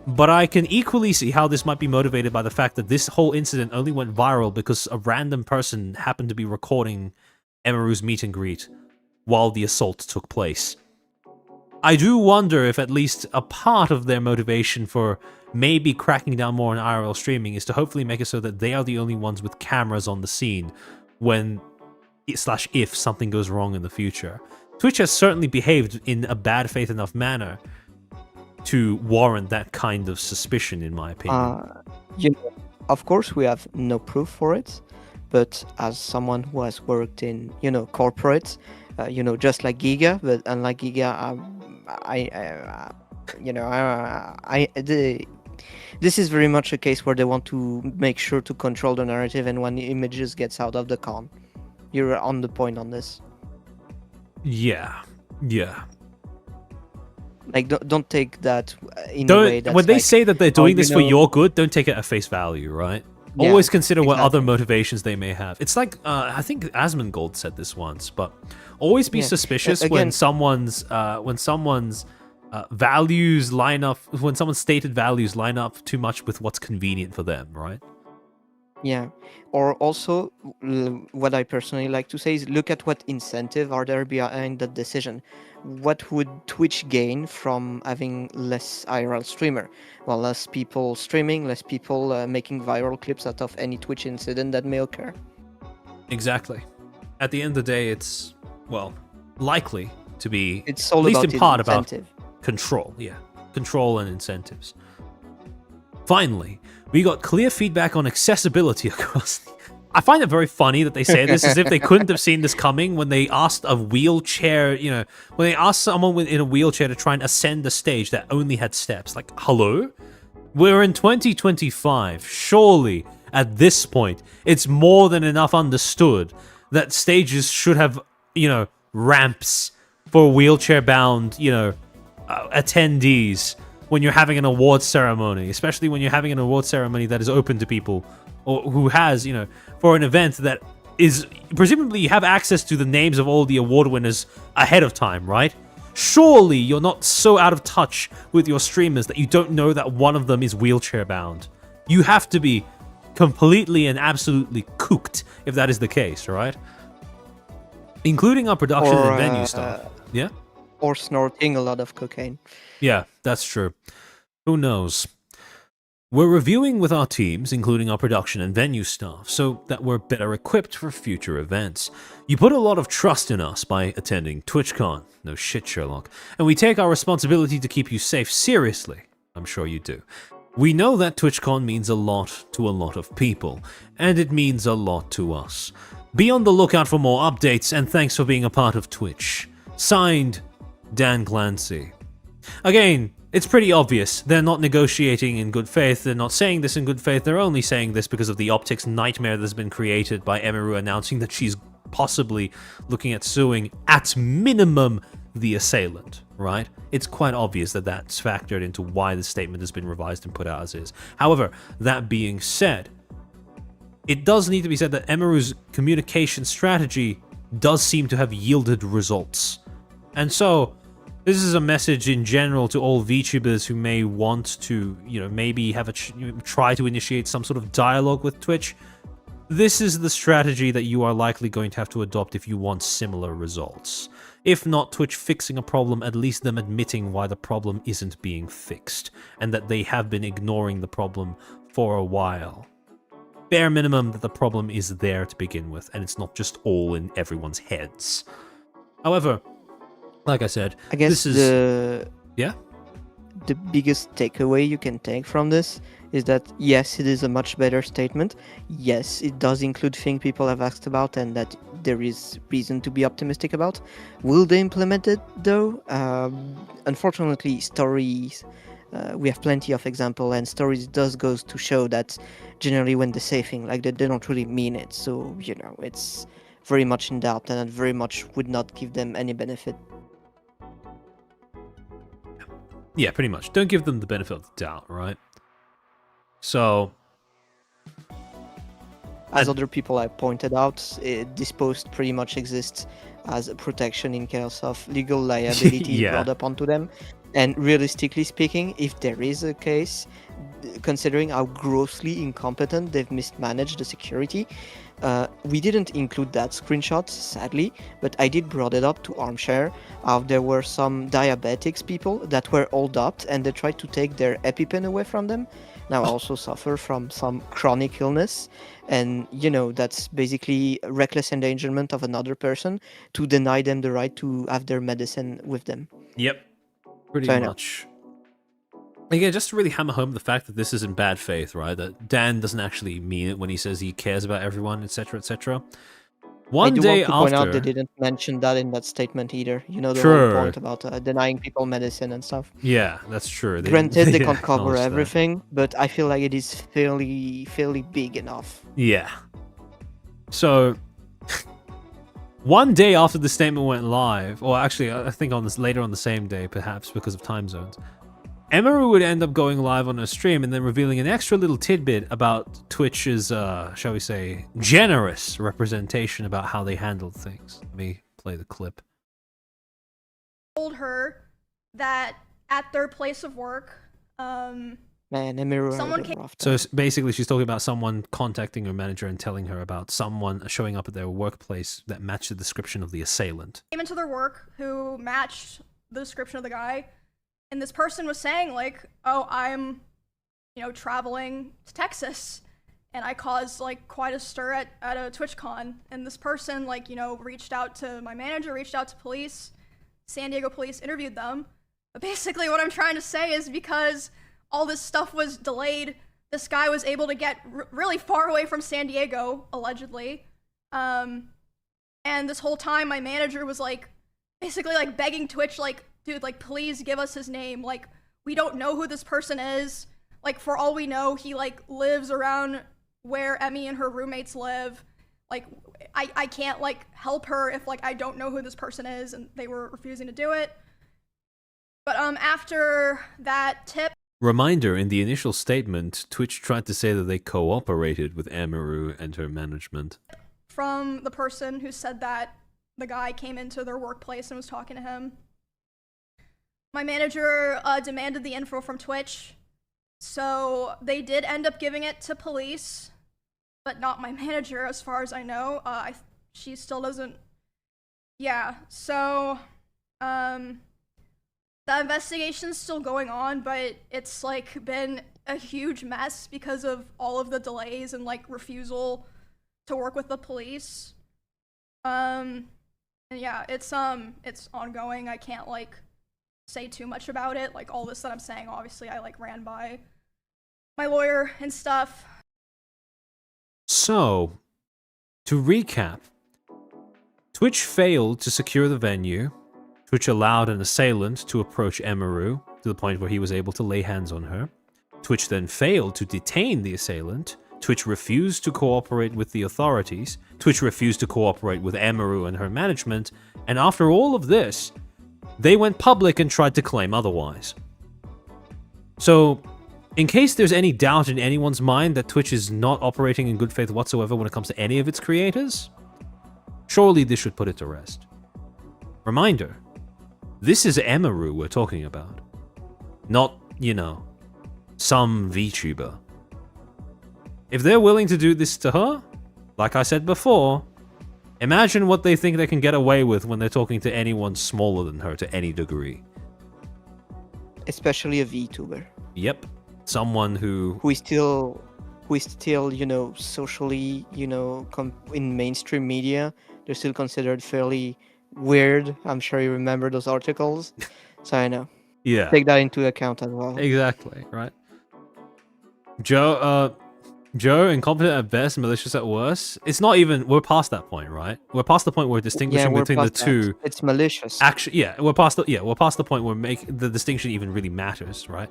Speaker 2: But I can equally see how this might be motivated by the fact that this whole incident only went viral because a random person happened to be recording Emeru's meet and greet while the assault took place. I do wonder if at least a part of their motivation for maybe cracking down more on IRL streaming is to hopefully make it so that they are the only ones with cameras on the scene when / if something goes wrong in the future. Twitch has certainly behaved in a bad faith enough manner to warrant that kind of suspicion, in my opinion.
Speaker 3: You know, of course, we have no proof for it, but as someone who has worked in, you know, corporates, you know, just like Giga, but unlike Giga, this is very much a case where they want to make sure to control the narrative, and when the images gets out of the con, you're on the point on this.
Speaker 2: Yeah. Like,
Speaker 3: don't take that in a way that's
Speaker 2: when they
Speaker 3: like,
Speaker 2: say that they're doing this for
Speaker 3: know,
Speaker 2: your good, don't take it at face value, right?
Speaker 3: Yeah,
Speaker 2: Always consider what other
Speaker 3: exactly.
Speaker 2: motivations they may have. It's like, I think Asmongold said this once, but always be
Speaker 3: Yeah.
Speaker 2: suspicious
Speaker 3: Again-
Speaker 2: when someone's values line up, when someone's stated values line up too much with what's convenient for them, right?
Speaker 3: Yeah, or also what I personally like to say is look at what incentive are there behind that decision. What would Twitch gain from having less IRL streamer? Well, less people streaming, less people making viral clips out of any Twitch incident that may occur.
Speaker 2: Exactly. At the end of the day, it's, well, likely to be,
Speaker 3: It's all
Speaker 2: at least
Speaker 3: about
Speaker 2: in part, about
Speaker 3: incentive.
Speaker 2: control. Yeah, control and incentives. Finally, we got clear feedback on accessibility across the... I find it very funny that they say this as if they couldn't have seen this coming when they asked a wheelchair, you know, when they asked someone in a wheelchair to try and ascend a stage that only had steps. Like, hello? We're in 2025. Surely, at this point, it's more than enough understood that stages should have, you know, ramps for wheelchair-bound, you know, attendees when you're having an award ceremony, especially when you're having an award ceremony that is open to people or who has, you know, for an event that is presumably you have access to the names of all the award winners ahead of time, right? Surely you're not so out of touch with your streamers that you don't know that one of them is wheelchair bound. You have to be completely and absolutely cooked if that is the case, right? Including our production
Speaker 3: Or,
Speaker 2: and venue stuff. Yeah?
Speaker 3: Or snorting a lot of cocaine.
Speaker 2: Yeah, that's true. Who knows? We're reviewing with our teams, including our production and venue staff, so that we're better equipped for future events. You put a lot of trust in us by attending TwitchCon. No shit, Sherlock. And we take our responsibility to keep you safe seriously. I'm sure you do. We know that TwitchCon means a lot to a lot of people, and it means a lot to us. Be on the lookout for more updates, and thanks for being a part of Twitch. Signed, Dan Clancy. Again, it's pretty obvious. They're not negotiating in good faith. They're not saying this in good faith. They're only saying this because of the optics nightmare that's been created by Emiru announcing that she's possibly looking at suing, at minimum, the assailant, right? It's quite obvious that that's factored into why the statement has been revised and put out as is. However, that being said, it does need to be said that Emiru's communication strategy does seem to have yielded results. And so, this is a message in general to all VTubers who may want to, maybe have try to initiate some sort of dialogue with Twitch. This is the strategy that you are likely going to have to adopt if you want similar results. If not Twitch fixing a problem, at least them admitting why the problem isn't being fixed, and that they have been ignoring the problem for a while. Bare minimum that the problem is there to begin with, and it's not just all in everyone's heads. However, like I said,
Speaker 3: I guess
Speaker 2: this is... Yeah?
Speaker 3: The biggest takeaway you can take from this is that, yes, it is a much better statement. Yes, it does include things people have asked about and that there is reason to be optimistic about. Will they implement it, though? Unfortunately, stories... we have plenty of example, and stories does goes to show that generally when they say things like that, they don't really mean it. So, it's very much in doubt, and it very much would not give them any benefit.
Speaker 2: Yeah, pretty much. Don't give them the benefit of the doubt, right? So...
Speaker 3: As other people have pointed out, this post pretty much exists as a protection in case of legal liability
Speaker 2: Yeah.
Speaker 3: brought up onto them. And realistically speaking, if there is a case, considering how grossly incompetent they've mismanaged the security, we didn't include that screenshot, sadly, but I did brought it up to Armchair. There were some diabetics people that were holed up and they tried to take their EpiPen away from them. Now also suffer from some chronic illness, and that's basically reckless endangerment of another person to deny them the right to have their medicine with them.
Speaker 2: Yep. Pretty
Speaker 3: So I know.
Speaker 2: much. Again, just to really hammer home the fact that this is in bad faith, right? That Dan doesn't actually mean it when he says he cares about everyone, etc., etc. One
Speaker 3: I do
Speaker 2: day
Speaker 3: want to point out
Speaker 2: after...
Speaker 3: they didn't mention that in that statement either. The
Speaker 2: Sure.
Speaker 3: whole point about denying people medicine and stuff.
Speaker 2: Yeah, that's true.
Speaker 3: Granted, they
Speaker 2: yeah,
Speaker 3: can't cover
Speaker 2: acknowledge that.
Speaker 3: everything, but I feel like it is fairly big enough.
Speaker 2: Yeah. So, one day after the statement went live, or actually, I think later on the same day, perhaps because of time zones, Emiru would end up going live on a stream and then revealing an extra little tidbit about Twitch's, shall we say, generous representation about how they handled things. Let me play the clip.
Speaker 11: Told her that at their place of work,
Speaker 3: Man, Emiru
Speaker 11: Someone
Speaker 3: had a
Speaker 11: came-
Speaker 3: rough
Speaker 2: So
Speaker 3: time.
Speaker 2: basically, she's talking about someone contacting her manager and telling her about someone showing up at their workplace that matched the description of the assailant.
Speaker 11: came into their work who matched the description of the guy, and this person was saying like, "Oh, I'm, traveling to Texas, and I caused like quite a stir at a TwitchCon." And this person reached out to my manager, reached out to police, San Diego police, interviewed them. But basically, what I'm trying to say is because all this stuff was delayed, this guy was able to get really far away from San Diego, allegedly. And this whole time, my manager was basically begging Twitch, dude, please give us his name. We don't know who this person is. For all we know, he lives around where Emmy and her roommates live. I can't help her if I don't know who this person is, and they were refusing to do it. But after that tip,
Speaker 2: Reminder, in the initial statement, Twitch tried to say that they cooperated with Emiru and her management.
Speaker 11: from the person who said that the guy came into their workplace and was talking to him, my manager demanded the info from Twitch, so they did end up giving it to police, but not my manager, as far as I know. She still doesn't. Yeah, so the investigation's still going on, but it's like been a huge mess because of all of the delays and like refusal to work with the police. And yeah, it's ongoing. I can't like say too much about it. Like all this that I'm saying, obviously I like ran by my lawyer and stuff.
Speaker 2: So, to recap, Twitch failed to secure the venue. Twitch allowed an assailant to approach Emaru to the point where he was able to lay hands on her. Twitch then failed to detain the assailant. Twitch refused to cooperate with the authorities. Twitch refused to cooperate with Emaru and her management. And after all of this, they went public and tried to claim otherwise. So, in case there's any doubt in anyone's mind that Twitch is not operating in good faith whatsoever when it comes to any of its creators, surely this should put it to rest. Reminder, this is Emaru we're talking about. Not, you know, some VTuber. If they're willing to do this to her, like I said before, imagine what they think they can get away with when they're talking to anyone smaller than her to any degree.
Speaker 3: Especially a VTuber.
Speaker 2: Yep. Someone who
Speaker 3: is still, you know, socially, you know, in mainstream media, they're still considered fairly weird. I'm sure you remember those articles. So I know.
Speaker 2: Yeah.
Speaker 3: Take that into account as well.
Speaker 2: Exactly, right? Joe, incompetent at best, malicious at worst. It's not even, we're past that point, right? We're past the point where distinguishing between the two.
Speaker 3: It's malicious.
Speaker 2: Actually, yeah, we're past the point where the distinction even really matters, right?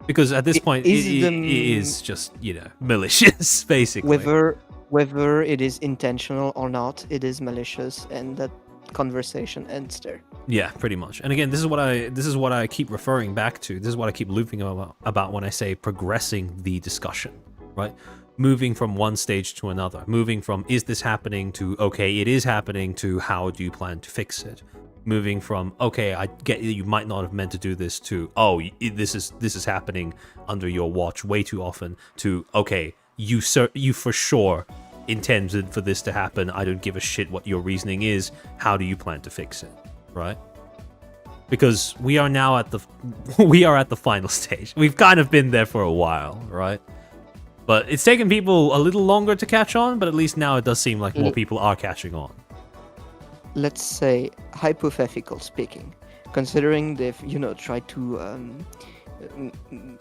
Speaker 2: Because at this point, it is just, you know, malicious, basically.
Speaker 3: Whether it is intentional or not, it is malicious, and that conversation ends there.
Speaker 2: Yeah, pretty much. And again, this is what I keep referring back to. This is what I keep looping about when I say progressing the discussion, right? Moving from one stage to another. Moving from is this happening to okay, it is happening to how do you plan to fix it? Moving from okay, I get you might not have meant to do this to oh, this is happening under your watch way too often to okay, you for sure intended for this to happen. I don't give a shit what your reasoning is. How do you plan to fix it? Right? Because we are now at the final stage. We've kind of been there for a while, right? But it's taken people a little longer to catch on, but at least now it does seem like more people are catching on.
Speaker 3: Let's say, hypothetical speaking, considering they've, you know, tried to,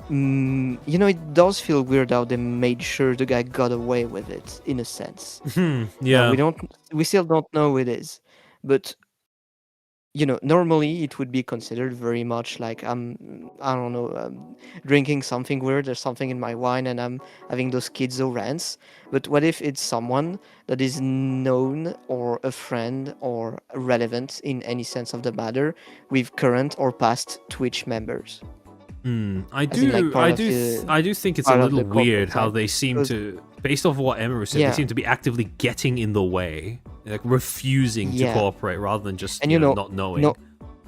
Speaker 3: you know, it does feel weird how they made sure the guy got away with it, in a sense.
Speaker 2: Yeah.
Speaker 3: We still don't know who it is, but you know, normally it would be considered very much like I don't know, drinking something weird or something in my wine and I'm having those schizo rants. But what if it's someone that is known or a friend or relevant in any sense of the matter with current or past Twitch members?
Speaker 2: I do think it's a little weird how they seem to, based off of what Emma said, they seem to be actively getting in the way, like refusing to cooperate rather than just
Speaker 3: and,
Speaker 2: not knowing.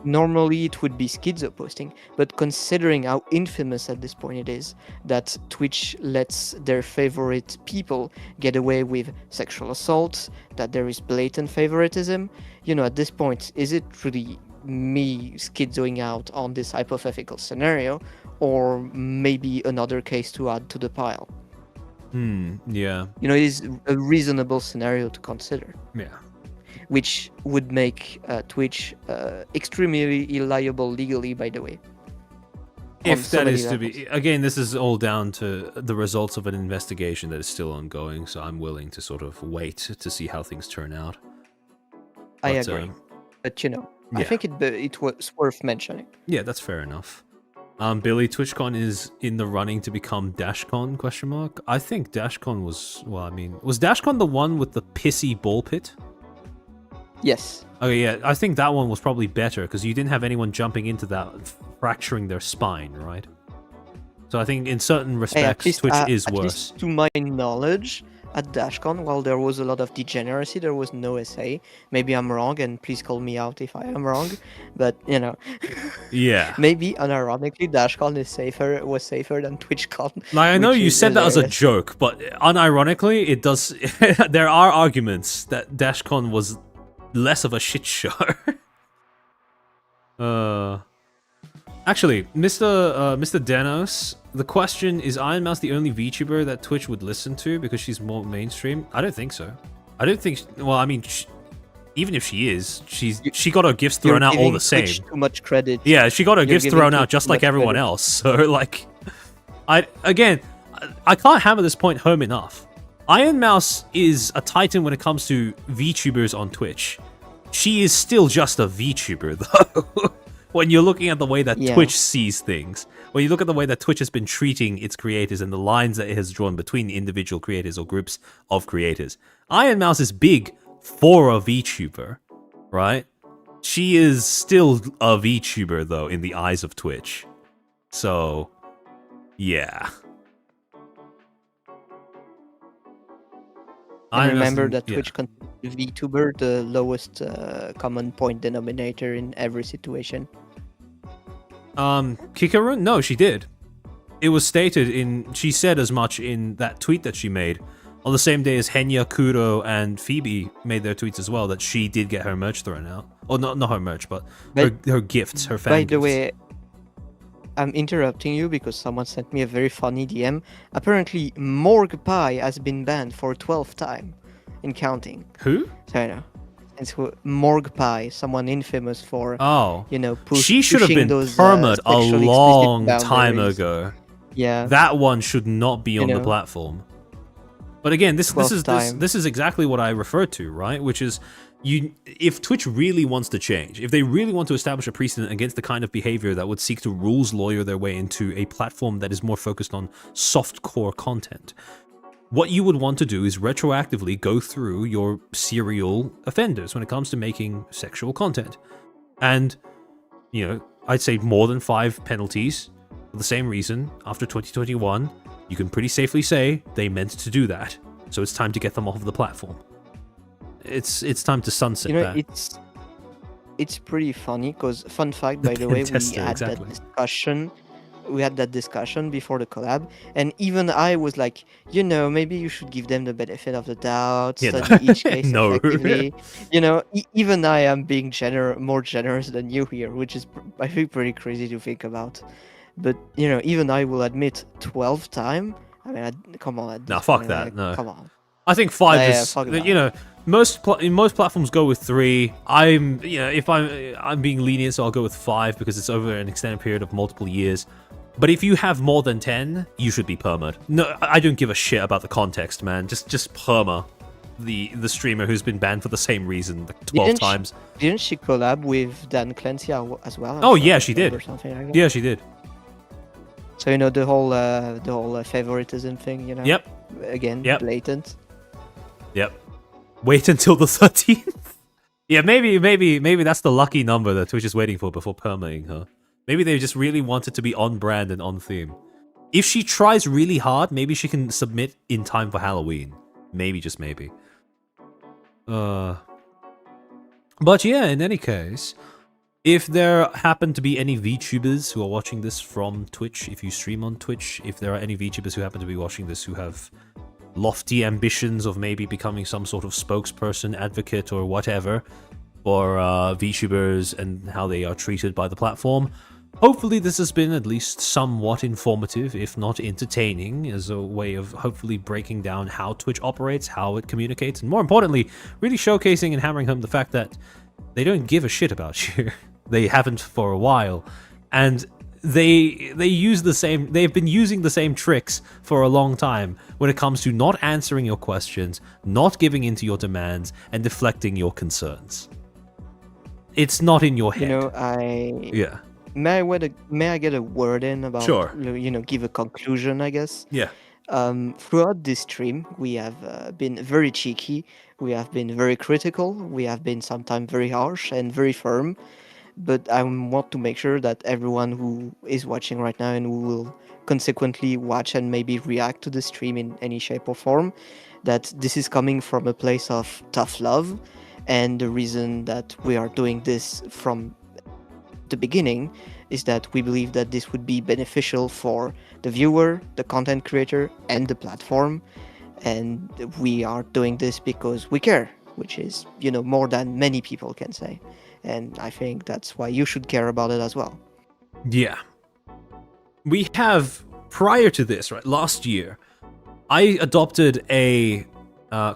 Speaker 3: Normally it would be schizo posting, but considering how infamous at this point it is that Twitch lets their favorite people get away with sexual assaults, that there is blatant favoritism, you know, at this point, is it really me schizoing out on this hypothetical scenario, or maybe another case to add to the pile?
Speaker 2: Yeah.
Speaker 3: You know, it is a reasonable scenario to consider.
Speaker 2: Yeah.
Speaker 3: Which would make Twitch extremely liable legally, by the way.
Speaker 2: If that is to be, again, this is all down to the results of an investigation that is still ongoing, so I'm willing to sort of wait to see how things turn out.
Speaker 3: I agree. But, you know, I think it was worth mentioning.
Speaker 2: Yeah, that's fair enough. Billy, TwitchCon is in the running to become DashCon, ? I think DashCon was, well, I mean, was DashCon the one with the pissy ball pit?
Speaker 3: Yes.
Speaker 2: Okay, yeah, I think that one was probably better because you didn't have anyone jumping into that, fracturing their spine, right? So I think in certain respects, Twitch is worse.
Speaker 3: At least to my knowledge, at DashCon, while there was a lot of degeneracy, there was no SA. Maybe I'm wrong, and please call me out if I am wrong. But
Speaker 2: Yeah.
Speaker 3: maybe unironically, DashCon was safer than TwitchCon.
Speaker 2: Like, I know
Speaker 3: which
Speaker 2: you
Speaker 3: is
Speaker 2: said that as a
Speaker 3: hilarious.
Speaker 2: joke, but unironically, it does. There are arguments that DashCon was less of a shit show. Actually, Mr. Denos, the question is Iron Mouse the only VTuber that Twitch would listen to because she's more mainstream? I don't think so. I don't think. Well, I mean, even if she is, she got her gifts
Speaker 3: You're
Speaker 2: thrown out all
Speaker 3: giving
Speaker 2: the same.
Speaker 3: Twitch too much credit.
Speaker 2: Yeah, she got her
Speaker 3: You're
Speaker 2: gifts
Speaker 3: giving
Speaker 2: thrown
Speaker 3: Twitch
Speaker 2: out just
Speaker 3: too
Speaker 2: like
Speaker 3: much
Speaker 2: everyone
Speaker 3: credit.
Speaker 2: else. So like, I can't hammer this point home enough. Iron Mouse is a titan when it comes to VTubers on Twitch. She is still just a VTuber though. When you're looking at the way that
Speaker 3: Yeah.
Speaker 2: Twitch sees things, when you look at the way that Twitch has been treating its creators and the lines that it has drawn between individual creators or groups of creators, Iron Mouse is big for a VTuber, right? She is still a VTuber though in the eyes of Twitch. So, yeah.
Speaker 3: And
Speaker 2: Iron Mouse
Speaker 3: remember
Speaker 2: didn't-
Speaker 3: that
Speaker 2: yeah.
Speaker 3: Twitch considers VTuber the lowest common point denominator in every situation.
Speaker 2: Kikarun? No, she did. It was stated she said as much in that tweet that she made on the same day as Henya, Kuro, and Phoebe made their tweets as well, that she did get her merch thrown out. Or not her merch, but her gifts, her fan
Speaker 3: By
Speaker 2: gifts.
Speaker 3: the way, I'm interrupting you because someone sent me a very funny DM. Apparently, Morgue Pie has been banned for 12th time in counting.
Speaker 2: Who?
Speaker 3: So I know. And so Morgue Pie, someone infamous for,
Speaker 2: Oh.
Speaker 3: pushing
Speaker 2: She should have been
Speaker 3: those
Speaker 2: permit a
Speaker 3: sexually explicit
Speaker 2: long time
Speaker 3: boundaries.
Speaker 2: ago.
Speaker 3: Yeah.
Speaker 2: That one should not be on the
Speaker 3: know.
Speaker 2: platform. But again, this
Speaker 3: 12th time.
Speaker 2: is exactly what I referred to, right? Which is if Twitch really wants to change, if they really want to establish a precedent against the kind of behavior that would seek to rules lawyer their way into a platform that is more focused on softcore content, what you would want to do is retroactively go through your serial offenders when it comes to making sexual content. And, I'd say more than 5 penalties for the same reason after 2021. You can pretty safely say they meant to do that. So it's time to get them off of the platform. It's time to sunset that.
Speaker 3: It's pretty funny because, fun fact, by the way,
Speaker 2: Tester,
Speaker 3: we had
Speaker 2: exactly.
Speaker 3: that discussion. We had that discussion before the collab, and even I was like, maybe you should give them the benefit of the doubt,
Speaker 2: Yeah, no.
Speaker 3: study each case
Speaker 2: No.
Speaker 3: effectively. Even I am being more generous than you here, which is, I think, pretty crazy to think about. But, even I will admit 12 time. I mean, come on. at
Speaker 2: Nah,
Speaker 3: this
Speaker 2: fuck
Speaker 3: point,
Speaker 2: that,
Speaker 3: like,
Speaker 2: no.
Speaker 3: Come on.
Speaker 2: I think 5
Speaker 3: Yeah,
Speaker 2: is,
Speaker 3: fuck that.
Speaker 2: most platforms go with 3. If I'm being lenient, so I'll go with 5 because it's over an extended period of multiple years. But if you have more than 10, you should be perma'd. No, I don't give a shit about the context, man. Just perma the streamer who's been banned for the same reason like 12 times.
Speaker 3: Didn't she collab with Dan Clancy as well?
Speaker 2: Oh yeah, she did.
Speaker 3: Or something like that?
Speaker 2: Yeah, she did.
Speaker 3: So the whole favoritism thing,
Speaker 2: Yep.
Speaker 3: Again,
Speaker 2: Yep.
Speaker 3: blatant.
Speaker 2: Yep. Wait until the 13th. Yeah, maybe that's the lucky number that Twitch is waiting for before permaing her. Maybe they just really want it to be on brand and on theme. If she tries really hard, maybe she can submit in time for Halloween. Maybe, just maybe. But yeah, in any case, if there happen to be any VTubers who are watching this from Twitch, if you stream on Twitch, if there are any VTubers who happen to be watching this who have lofty ambitions of maybe becoming some sort of spokesperson, advocate, or whatever for VTubers and how they are treated by the platform, hopefully this has been at least somewhat informative, if not entertaining, as a way of hopefully breaking down how Twitch operates, how it communicates, and more importantly, really showcasing and hammering home the fact that they don't give a shit about you. They haven't for a while. And they've been using the same tricks for a long time when it comes to not answering your questions, not giving into your demands, and deflecting your concerns. It's not in your head.
Speaker 3: Yeah. May I get a word in about?
Speaker 2: Sure.
Speaker 3: Give a conclusion, I guess.
Speaker 2: Yeah.
Speaker 3: Throughout this stream, we have been very cheeky. We have been very critical. We have been sometimes very harsh and very firm. But I want to make sure that everyone who is watching right now and who will consequently watch and maybe react to the stream in any shape or form, that this is coming from a place of tough love, and the reason that we are doing this from the beginning is that we believe that this would be beneficial for the viewer, the content creator, and the platform. And we are doing this because we care, which is, more than many people can say. And I think that's why you should care about it as well.
Speaker 2: Yeah. We have, prior to this, right, last year, I adopted a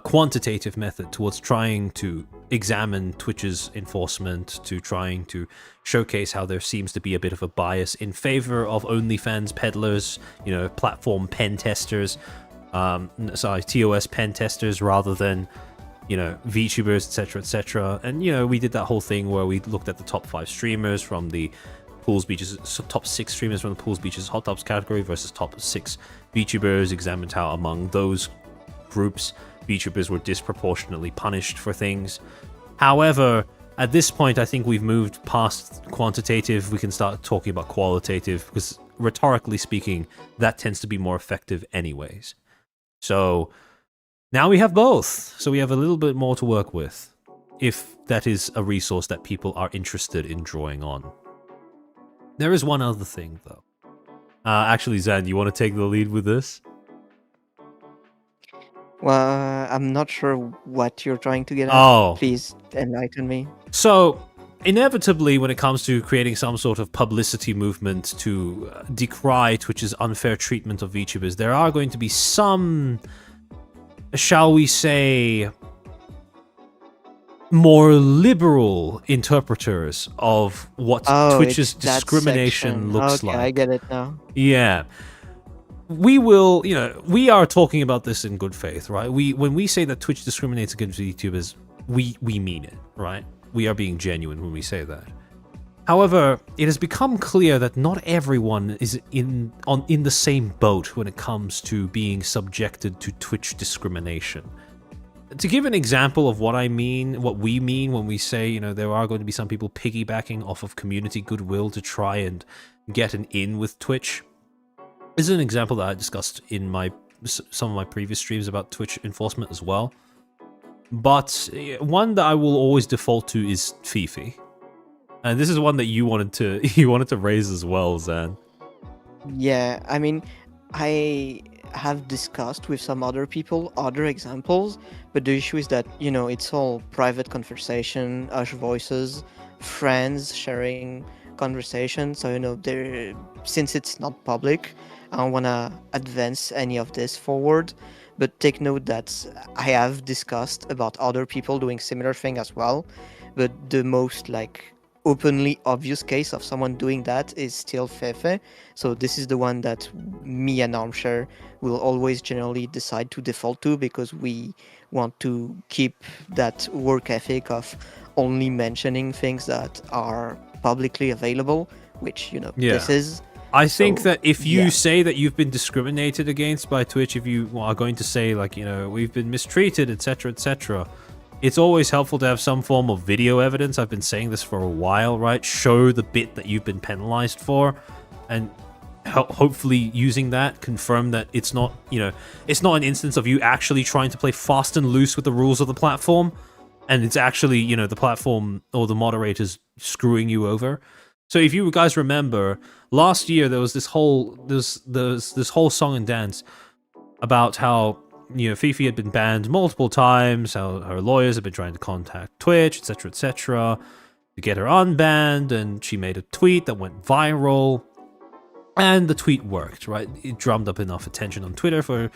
Speaker 2: quantitative method towards trying to examine Twitch's enforcement, to trying to showcase how there seems to be a bit of a bias in favor of OnlyFans peddlers, platform pen testers, TOS pen testers rather than, VTubers, etc., etc. And, we did that whole thing where we looked at the top 5 streamers from the Pools Beaches, top 6 streamers from the Pools Beaches Hot Tubs category versus top 6 VTubers, examined how among those groups VTubers were disproportionately punished for things. However, at this point, I think we've moved past quantitative. We can start talking about qualitative, because rhetorically speaking, that tends to be more effective anyways. So now we have both. So we have a little bit more to work with, if that is a resource that people are interested in drawing on. There is one other thing, though. Actually, Zan, you want to take the lead with this?
Speaker 3: Well, I'm not sure what you're trying to get at.
Speaker 2: Oh.
Speaker 3: Please enlighten me.
Speaker 2: So, inevitably, when it comes to creating some sort of publicity movement to decry Twitch's unfair treatment of VTubers, there are going to be some, shall we say, more liberal interpreters of what Twitch's discrimination looks like.
Speaker 3: I get it now.
Speaker 2: Yeah. We will, we are talking about this in good faith, right? When we say that Twitch discriminates against YouTubers, we mean it, right? We are being genuine when we say that. However, it has become clear that not everyone is in the same boat when it comes to being subjected to Twitch discrimination. To give an example of what I mean, what we mean when we say, there are going to be some people piggybacking off of community goodwill to try and get an in with Twitch. This is an example that I discussed in some of my previous streams about Twitch enforcement as well. But one that I will always default to is Fifi. And this is one that you wanted to raise as well, Zan.
Speaker 3: Yeah, I mean, I have discussed with some other people other examples, but the issue is that, it's all private conversation, hush voices, friends sharing conversation. So, since it's not public, I don't want to advance any of this forward, but take note that I have discussed about other people doing similar thing as well, but the most openly obvious case of someone doing that is still Fefe. So this is the one that me and Armchair will always generally decide to default to, because we want to keep that work ethic of only mentioning things that are publicly available, which, this is.
Speaker 2: I think that if you say that you've been discriminated against by Twitch, if you are going to say we've been mistreated, etc., etc., it's always helpful to have some form of video evidence. I've been saying this for a while, right? Show the bit that you've been penalized for, and hopefully using that, confirm that it's not, it's not an instance of you actually trying to play fast and loose with the rules of the platform, and it's actually, the platform or the moderators screwing you over. So if you guys remember, last year there was this whole song and dance about how Fifi had been banned multiple times, how her lawyers had been trying to contact Twitch, etc., etc., to get her unbanned, and she made a tweet that went viral, and the tweet worked, right? It drummed up enough attention on Twitter for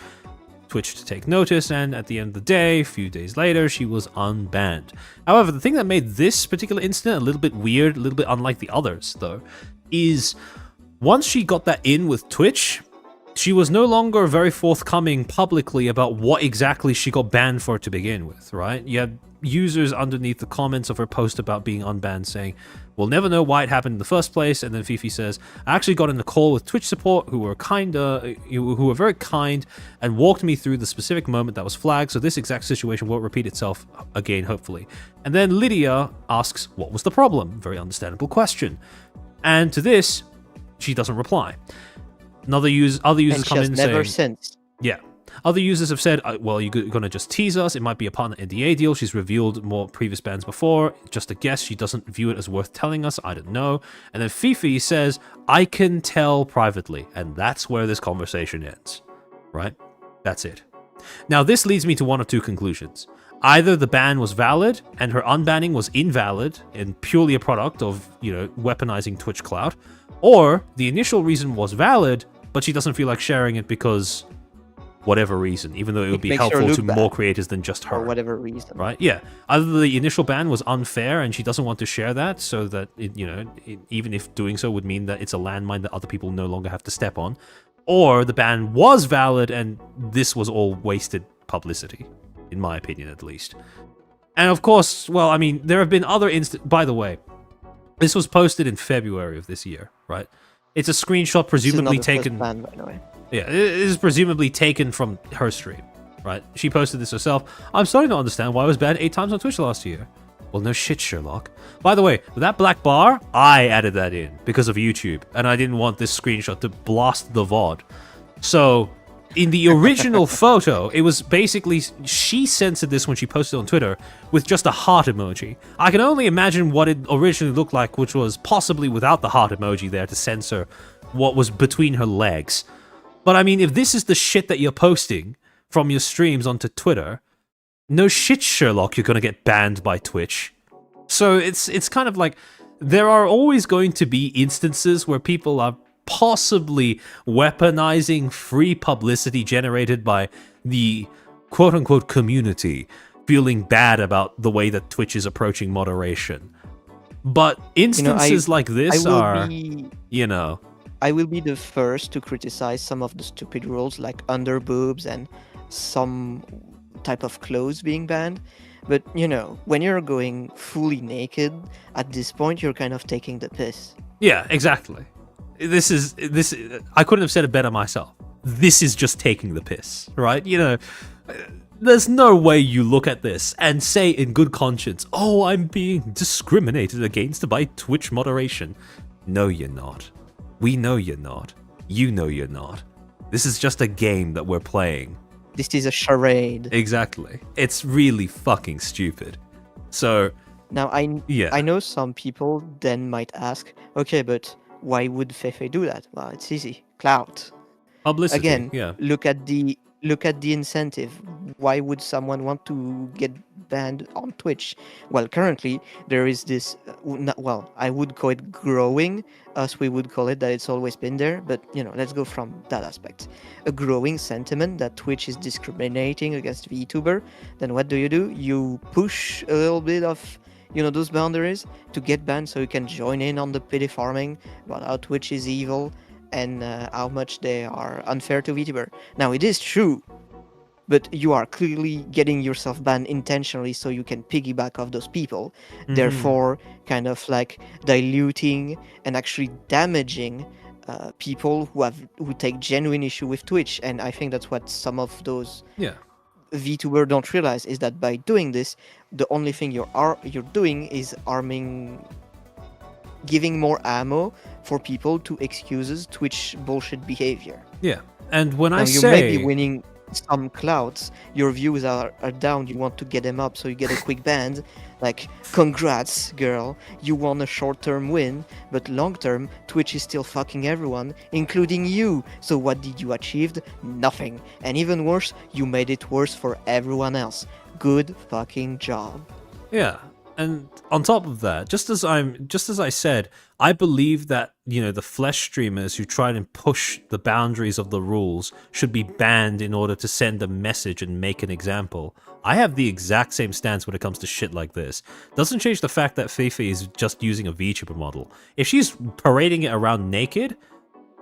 Speaker 2: Twitch to take notice, and at the end of the day, a few days later, she was unbanned. However, the thing that made this particular incident a little bit weird, a little bit unlike the others, though, is once she got that in with Twitch, she was no longer very forthcoming publicly about what exactly she got banned for to begin with, right? You had users underneath the comments of her post about being unbanned saying, we'll never know why it happened in the first place, and then Fifi says, I actually got in a call with Twitch support who were very kind and walked me through the specific moment that was flagged, so this exact situation won't repeat itself again, hopefully. And then Lydia asks, what was the problem? Very understandable question. And to this, she doesn't reply. Other users come in saying,
Speaker 3: never since.
Speaker 2: Yeah. Other users have said, well, you're going to just tease us. It might be a partner NDA deal. She's revealed more previous bans before. Just a guess. She doesn't view it as worth telling us. I don't know. And then Fifi says, I can tell privately. And that's where this conversation ends. Right? That's it. Now, this leads me to one of two conclusions. Either the ban was valid and her unbanning was invalid and purely a product of, weaponizing Twitch Cloud, or the initial reason was valid, but she doesn't feel like sharing it because whatever reason, even though it would be helpful to more creators than just her.
Speaker 3: For whatever reason.
Speaker 2: Right? Yeah. Either the initial ban was unfair and she doesn't want to share that so that, even if doing so would mean that it's a landmine that other people no longer have to step on, or the ban was valid and this was all wasted publicity, in my opinion at least. And of course, well, I mean, there have been other by the way, this was posted in February of this year, right? It's a screenshot presumably taken...
Speaker 3: Ban, by the way.
Speaker 2: Yeah, it is presumably taken from her stream, right? She posted this herself. I'm starting to understand why I was banned 8 times on Twitch last year. Well, no shit, Sherlock. By the way, that black bar, I added that in because of YouTube, and I didn't want this screenshot to blast the VOD. So, in the original photo, it was basically, she censored this when she posted on Twitter with just a heart emoji. I can only imagine what it originally looked like, which was possibly without the heart emoji there to censor what was between her legs. But I mean, if this is the shit that you're posting from your streams onto Twitter, no shit, Sherlock, you're gonna get banned by Twitch. So it's kind of like, there are always going to be instances where people are possibly weaponizing free publicity generated by the quote-unquote community, feeling bad about the way that Twitch is approaching moderation. But instances like this are,
Speaker 3: I will be the first to criticize some of the stupid rules like underboobs and some type of clothes being banned. But, when you're going fully naked, at this point, you're kind of taking the piss.
Speaker 2: Yeah, exactly. This I couldn't have said it better myself. This is just taking the piss, right? There's no way you look at this and say in good conscience, oh, I'm being discriminated against by Twitch moderation. No, you're not. We know you're not. You know you're not. This is just a game that we're playing.
Speaker 3: This is a charade.
Speaker 2: Exactly. It's really fucking stupid. So...
Speaker 3: Now, I know some people then might ask, okay, but why would Fefe do that? Well, it's easy. Clout.
Speaker 2: Publicity,
Speaker 3: Again,
Speaker 2: yeah.
Speaker 3: Look at the incentive. Why would someone want to get banned on Twitch? Well, currently there is this. I would call it growing, as we would call it. That it's always been there. But let's go from that aspect. A growing sentiment that Twitch is discriminating against VTuber. Then what do? You push a little bit of those boundaries to get banned, so you can join in on the pity farming about how Twitch is evil and how much they are unfair to VTuber. Now, it is true, but you are clearly getting yourself banned intentionally so you can piggyback off those people, therefore kind of like diluting and actually damaging people who take genuine issue with Twitch. And I think that's what some of those VTuber don't realize, is that by doing this, the only thing you're doing is giving more ammo for people to excuses Twitch bullshit behavior.
Speaker 2: Yeah, and when
Speaker 3: you may be winning some clouds, your views are down, you want to get them up, so you get a quick ban. Like, congrats, girl, you won a short-term win, but long-term, Twitch is still fucking everyone, including you. So what did you achieve? Nothing. And even worse, you made it worse for everyone else. Good fucking job.
Speaker 2: Yeah. And on top of that, just as I said, I believe that, the flesh streamers who try and push the boundaries of the rules should be banned in order to send a message and make an example. I have the exact same stance when it comes to shit like this. Doesn't change the fact that Fefe is just using a VTuber model. If she's parading it around naked,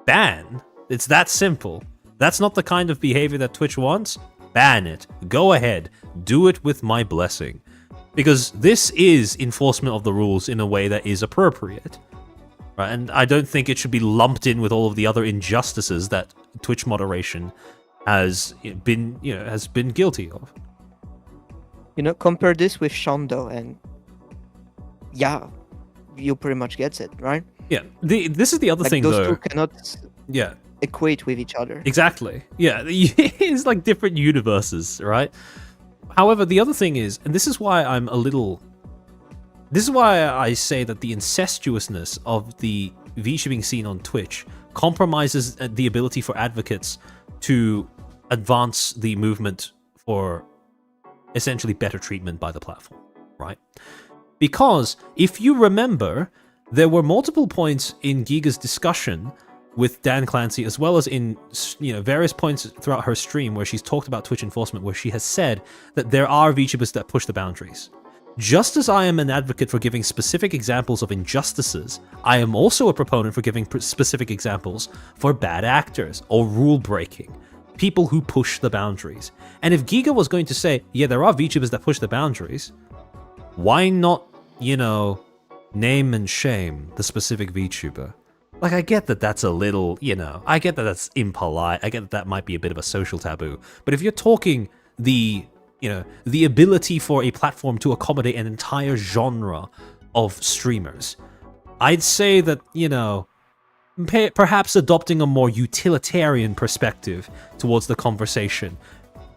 Speaker 2: ban. It's that simple. That's not the kind of behavior that Twitch wants. Ban it. Go ahead. Do it with my blessing. Because this is enforcement of the rules in a way that is appropriate. Right? And I don't think it should be lumped in with all of the other injustices that Twitch moderation has been guilty of.
Speaker 3: Compare this with Shondo, and you pretty much gets it, right?
Speaker 2: Yeah. This is the other thing,
Speaker 3: those
Speaker 2: though.
Speaker 3: two cannot.
Speaker 2: Yeah.
Speaker 3: equate with each other.
Speaker 2: Exactly. Yeah, it's like different universes, right? However, the other thing is, and this is why I say that the incestuousness of the VTubing scene on Twitch compromises the ability for advocates to advance the movement for essentially better treatment by the platform, right? Because if you remember, there were multiple points in Giga's discussion with Dan Clancy, as well as in various points throughout her stream where she's talked about Twitch enforcement, where she has said that there are VTubers that push the boundaries. Just as I am an advocate for giving specific examples of injustices, I am also a proponent for giving specific examples for bad actors or rule breaking, people who push the boundaries. And if Giga was going to say, yeah, there are VTubers that push the boundaries, why not, name and shame the specific VTuber? Like, I get that that's a little, I get that that's impolite. I get that that might be a bit of a social taboo. But if you're talking the ability for a platform to accommodate an entire genre of streamers, I'd say that, perhaps adopting a more utilitarian perspective towards the conversation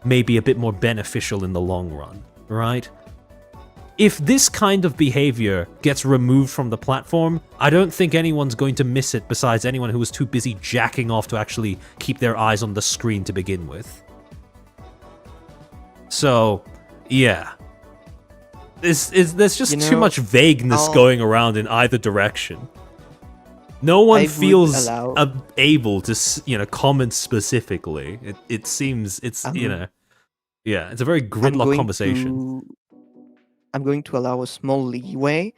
Speaker 2: may be a bit more beneficial in the long run, right? If this kind of behavior gets removed from the platform, I don't think anyone's going to miss it besides anyone who was too busy jacking off to actually keep their eyes on the screen to begin with. So, yeah. There's just too much vagueness going around in either direction. No one feels able to, comment specifically. It seems it's, it's a very gridlock conversation.
Speaker 3: I'm going to allow a small leeway,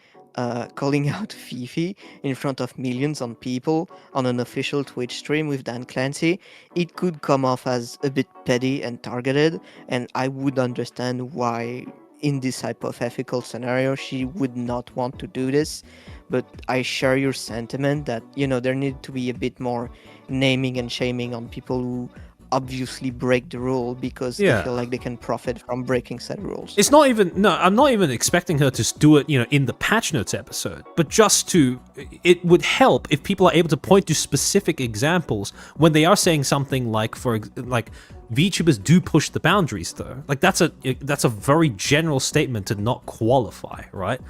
Speaker 3: calling out Fifi in front of millions of people on an official Twitch stream with Dan Clancy. It could come off as a bit petty and targeted, and I would understand why in this hypothetical scenario she would not want to do this. But I share your sentiment that, there need to be a bit more naming and shaming on people who obviously break the rule because they feel like they can profit from breaking said rules.
Speaker 2: It's not even, I'm not even expecting her to do it, in the patch notes episode, but it would help if people are able to point to specific examples when they are saying something like VTubers do push the boundaries though. Like that's a very general statement to not qualify, right?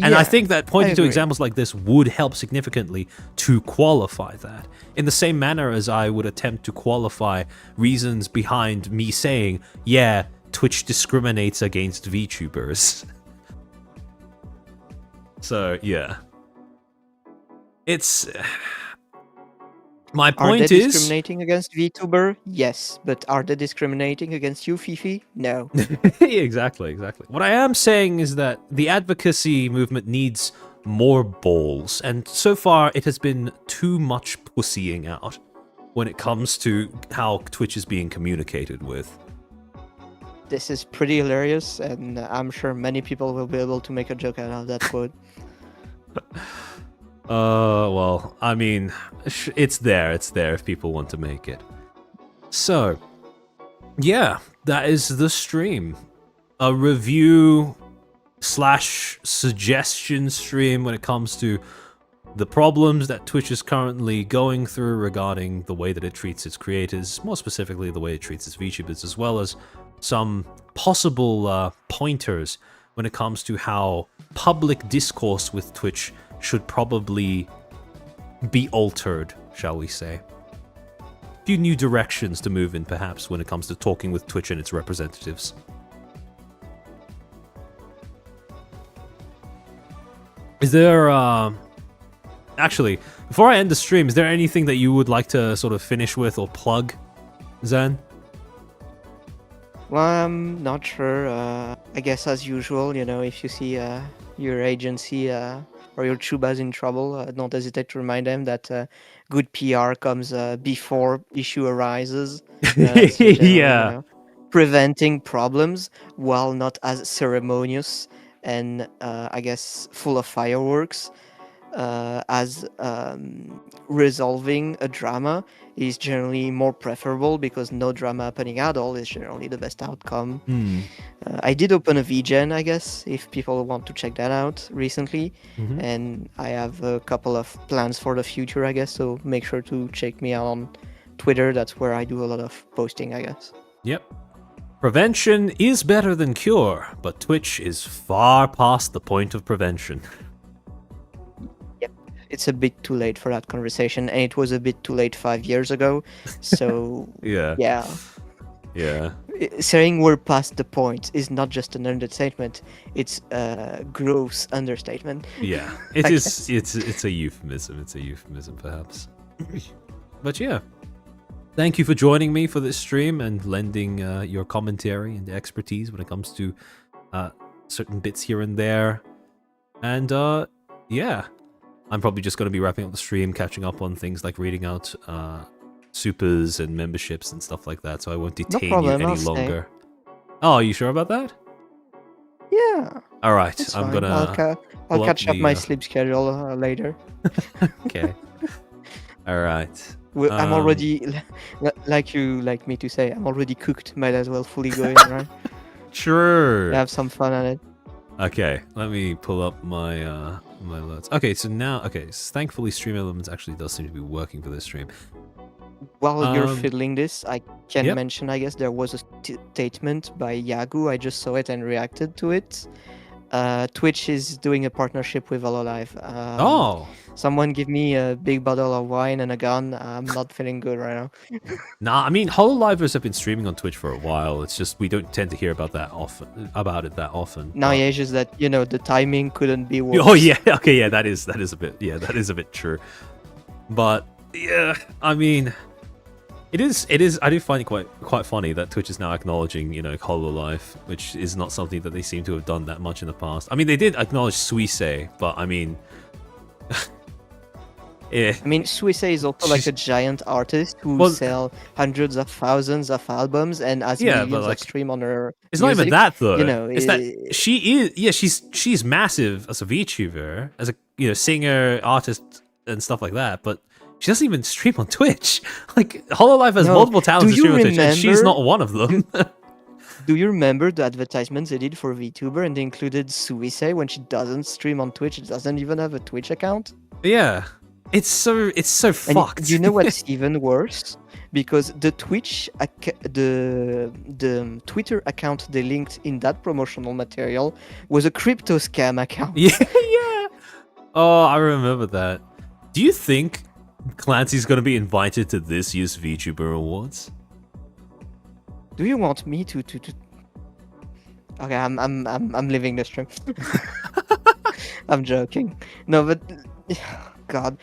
Speaker 2: And I think that pointing to examples like this would help significantly to qualify that. In the same manner as I would attempt to qualify reasons behind me saying, yeah, Twitch discriminates against VTubers. So, yeah. It's... My point
Speaker 3: is... Are they
Speaker 2: is...
Speaker 3: discriminating against VTuber? Yes. But are they discriminating against you, Fifi? No.
Speaker 2: Exactly. What I am saying is that the advocacy movement needs more balls, and so far it has been too much pussying out when it comes to how Twitch is being communicated with.
Speaker 3: This is pretty hilarious, and I'm sure many people will be able to make a joke out of that quote.
Speaker 2: Well, I mean, it's there if people want to make it. So, yeah, that is the stream. A review / suggestion stream when it comes to the problems that Twitch is currently going through regarding the way that it treats its creators, more specifically the way it treats its VTubers, as well as some possible pointers when it comes to how public discourse with Twitch should probably be altered, shall we say. A few new directions to move in, perhaps, when it comes to talking with Twitch and its representatives. Is there, actually, before I end the stream, is there anything that you would like to sort of finish with or plug, Zen?
Speaker 3: Well, I'm not sure. I guess as usual, if you see your agency or your chubas in trouble, don't hesitate to remind them that good PR comes before issue arises.
Speaker 2: Yeah.
Speaker 3: Preventing problems while not as ceremonious and I guess full of fireworks as resolving a drama is generally more preferable because no drama happening at all is generally the best outcome. I did open a VGen, I guess, if people want to check that out recently, and I have a couple of plans for the future, I guess, so make sure to check me out on Twitter, that's where I do a lot of posting, I guess.
Speaker 2: Yep. Prevention is better than cure, but Twitch is far past the point of prevention.
Speaker 3: Yep. It's a bit too late for that conversation, and it was a bit too late 5 years ago. So,
Speaker 2: Yeah.
Speaker 3: yeah.
Speaker 2: Yeah.
Speaker 3: Saying we're past the point is not just an understatement, it's a gross understatement.
Speaker 2: Yeah. It
Speaker 3: I
Speaker 2: is.
Speaker 3: guess.
Speaker 2: It's a euphemism. It's a euphemism, perhaps. But yeah. Thank you for joining me for this stream and lending your commentary and expertise when it comes to certain bits here and there. And yeah, I'm probably just going to be wrapping up the stream, catching up on things like reading out supers and memberships and stuff like that, so I won't detain
Speaker 3: problem,
Speaker 2: you any
Speaker 3: I'll stay.
Speaker 2: longer. Oh, are you sure about that?
Speaker 3: Yeah.
Speaker 2: All right,
Speaker 3: It's
Speaker 2: I'm
Speaker 3: fine.
Speaker 2: gonna.
Speaker 3: I'll
Speaker 2: pull
Speaker 3: catch up
Speaker 2: the,
Speaker 3: my sleep schedule later.
Speaker 2: Okay. All right.
Speaker 3: I'm already, like you like me to say, I'm already cooked. Might as well fully go in, right?
Speaker 2: True.
Speaker 3: Have some fun on it.
Speaker 2: Okay, let me pull up my my alerts. Okay, so now, thankfully Stream Elements actually does seem to be working for this stream.
Speaker 3: While you're
Speaker 2: Um,
Speaker 3: fiddling this, I can
Speaker 2: yep.
Speaker 3: mention, I guess, there was a statement by Yagu. I just saw it and reacted to it. Twitch is doing a partnership with HoloLive.
Speaker 2: Oh,
Speaker 3: Someone give me a big bottle of wine and a gun. I'm not feeling good right now.
Speaker 2: nah. I mean, HoloLivers have been streaming on Twitch for a while. It's just we don't tend to hear about it that often.
Speaker 3: Now,
Speaker 2: but-
Speaker 3: yeah, it's just that, you know, the timing couldn't be worse.
Speaker 2: Oh yeah, okay, yeah, that is a bit true. But yeah, I mean, it is. I do find it quite funny that Twitch is now acknowledging, you know, HoloLive, which is not something that they seem to have done that much in the past. I mean, they did acknowledge Suisse, but I mean, yeah.
Speaker 3: I mean, Suisse is also like a giant artist who sell hundreds of thousands of albums and has millions
Speaker 2: but like,
Speaker 3: of stream on her.
Speaker 2: It's not even
Speaker 3: music.
Speaker 2: that though.
Speaker 3: You know,
Speaker 2: it's that she is. Yeah, she's massive as a VTuber, as a singer, artist, and stuff like that. But she doesn't even stream on Twitch. Like HoloLive has multiple talents to stream on Twitch, and she's not one of them.
Speaker 3: Do you remember the advertisements they did for VTuber and they included Suisse when she doesn't stream on Twitch? It doesn't even have a Twitch account.
Speaker 2: Yeah. It's so
Speaker 3: And
Speaker 2: fucked.
Speaker 3: you know what's even worse? Because the the Twitter account they linked in that promotional material was a crypto scam account.
Speaker 2: Yeah. Oh, I remember that. Do you think Clancy's gonna be invited to this year's VTuber Awards?
Speaker 3: Do you want me to? Okay, I'm leaving the stream. I'm joking. No, but God,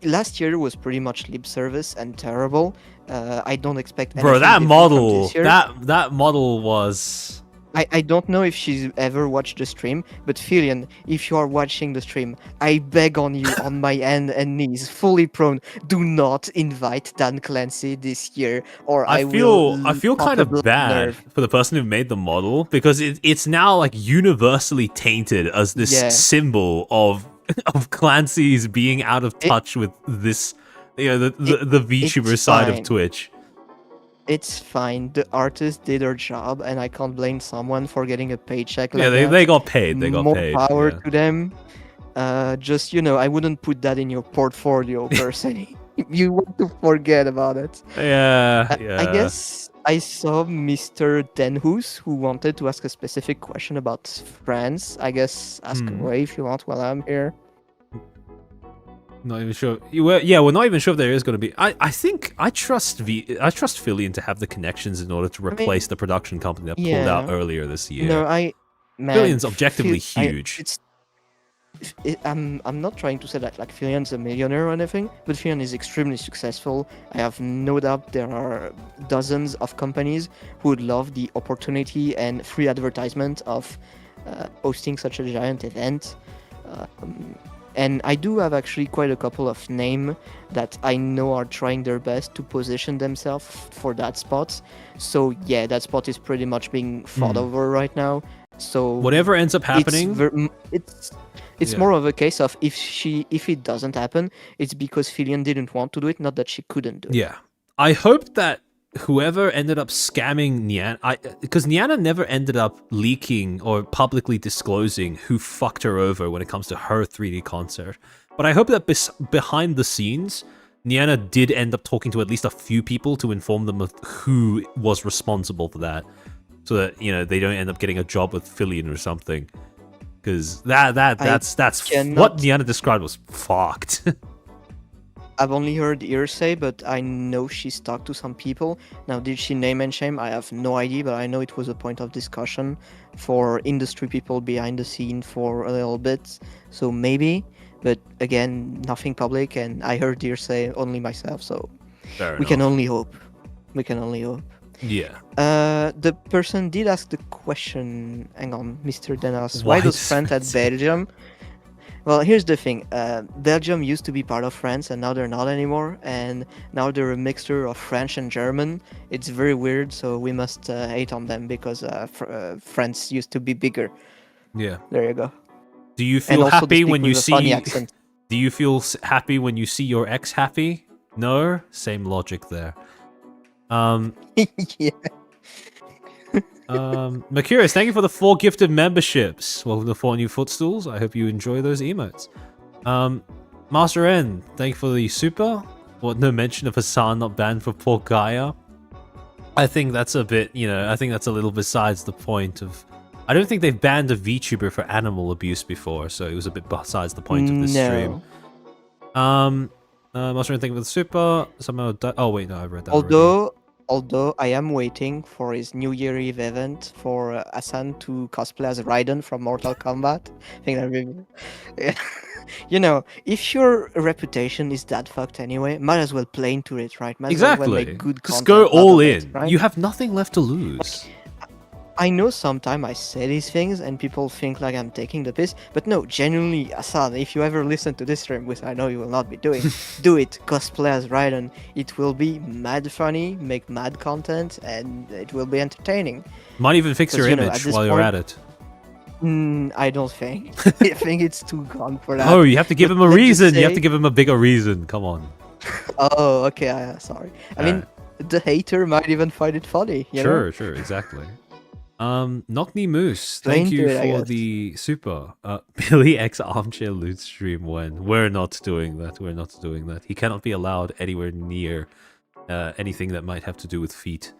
Speaker 3: last year was pretty much lip service and terrible. I don't expect.
Speaker 2: Bro,
Speaker 3: anything
Speaker 2: that
Speaker 3: different from
Speaker 2: model,
Speaker 3: this year.
Speaker 2: that model was.
Speaker 3: I don't know if she's ever watched the stream, but Filian, if you are watching the stream, I beg on you, on my hand and knees, fully prone, do not invite Dan Clancy this year, or I
Speaker 2: feel
Speaker 3: will
Speaker 2: kind of bad
Speaker 3: nerve.
Speaker 2: for the person who made the model because it's now like universally tainted as this
Speaker 3: Yeah.
Speaker 2: symbol of Clancy's being out of touch with this, the VTuber side of
Speaker 3: fine.
Speaker 2: Twitch.
Speaker 3: It's fine. The artist did her job, and I can't blame someone for getting a paycheck.
Speaker 2: Yeah,
Speaker 3: Like that.
Speaker 2: they got paid. They got
Speaker 3: More
Speaker 2: paid.
Speaker 3: power
Speaker 2: yeah.
Speaker 3: to them. Just I wouldn't put that in your portfolio, personally. You want to forget about it.
Speaker 2: Yeah,
Speaker 3: I guess I saw Mr. Denhus who wanted to ask a specific question about France. I guess ask away if you want while I'm here.
Speaker 2: Not even sure. We're not even sure if there is going to be. I think I trust Filian to have the connections in order to replace the production company that pulled out earlier this year.
Speaker 3: No,
Speaker 2: Filian's objectively
Speaker 3: Phil-
Speaker 2: huge.
Speaker 3: I'm not trying to say that like Filian's a millionaire or anything, but Filian is extremely successful. I have no doubt there are dozens of companies who would love the opportunity and free advertisement of hosting such a giant event. And I do have actually quite a couple of names that I know are trying their best to position themselves for that spot. So yeah, that spot is pretty much being fought over right now. So
Speaker 2: Whatever ends up happening,
Speaker 3: it's more of a case of if it doesn't happen, it's because Filian didn't want to do it, not that she couldn't do it.
Speaker 2: Yeah. I hope that whoever ended up scamming Niana, because Niana never ended up leaking or publicly disclosing who fucked her over when it comes to her 3D concert. But I hope that behind the scenes, Niana did end up talking to at least a few people to inform them of who was responsible for that, so that they don't end up getting a job with Fillion or something. Because that's what Niana described was fucked.
Speaker 3: I've only heard hearsay, but I know she's talked to some people. Now, did she name and shame? I have no idea, but I know it was a point of discussion for industry people behind the scene for a little bit. So maybe, but again, nothing public, and I heard hearsay only myself. So we can only hope. We can only hope.
Speaker 2: Yeah.
Speaker 3: The person did ask the question. Hang on, Mr. Denas. Why does France at Belgium? Well, here's the thing. Belgium used to be part of France, and now they're not anymore. And now they're a mixture of French and German. It's very weird, so we must hate on them because France used to be bigger.
Speaker 2: Yeah.
Speaker 3: There you go.
Speaker 2: Do you feel happy when you see? Do you feel happy when you see your ex happy? No, same logic there.
Speaker 3: Yeah.
Speaker 2: Mercurius, thank you for the 4 gifted memberships. Well, the 4 new footstools. I hope you enjoy those emotes. Master N, thank you for the super. What, no mention of Hassan not banned for poor Gaia? I think that's a bit, I think that's a little besides the point of... I don't think they've banned a VTuber for animal abuse before, so it was a bit besides the point of this stream. Master N, thank you for the super. Somehow... Oh, wait, no, I read that already.
Speaker 3: Although I am waiting for his New Year Eve event for Hassan to cosplay as Raiden from Mortal Kombat. I think that would be... if your reputation is that fucked anyway, might as well play into it, right? Might
Speaker 2: Exactly.
Speaker 3: as well make good
Speaker 2: just go all in.
Speaker 3: Right?
Speaker 2: You have nothing left to lose.
Speaker 3: I know sometimes I say these things and people think like I'm taking the piss, but no, genuinely, Hassan, if you ever listen to this stream, which I know you will not be doing, do it, cosplay as Raiden. It will be mad funny, make mad content, and it will be entertaining.
Speaker 2: Might even fix your image while you're at it.
Speaker 3: I don't think. I think it's too gone for that.
Speaker 2: Oh, you have to give him a reason. You have to give him a bigger reason. Come on.
Speaker 3: Oh, okay, sorry. I mean, the hater might even find it funny.
Speaker 2: Sure, exactly. Knockney Moose, thank you for the super. Billy X Armchair Loot stream when we're not doing that. We're not doing that. He cannot be allowed anywhere near anything that might have to do with feet.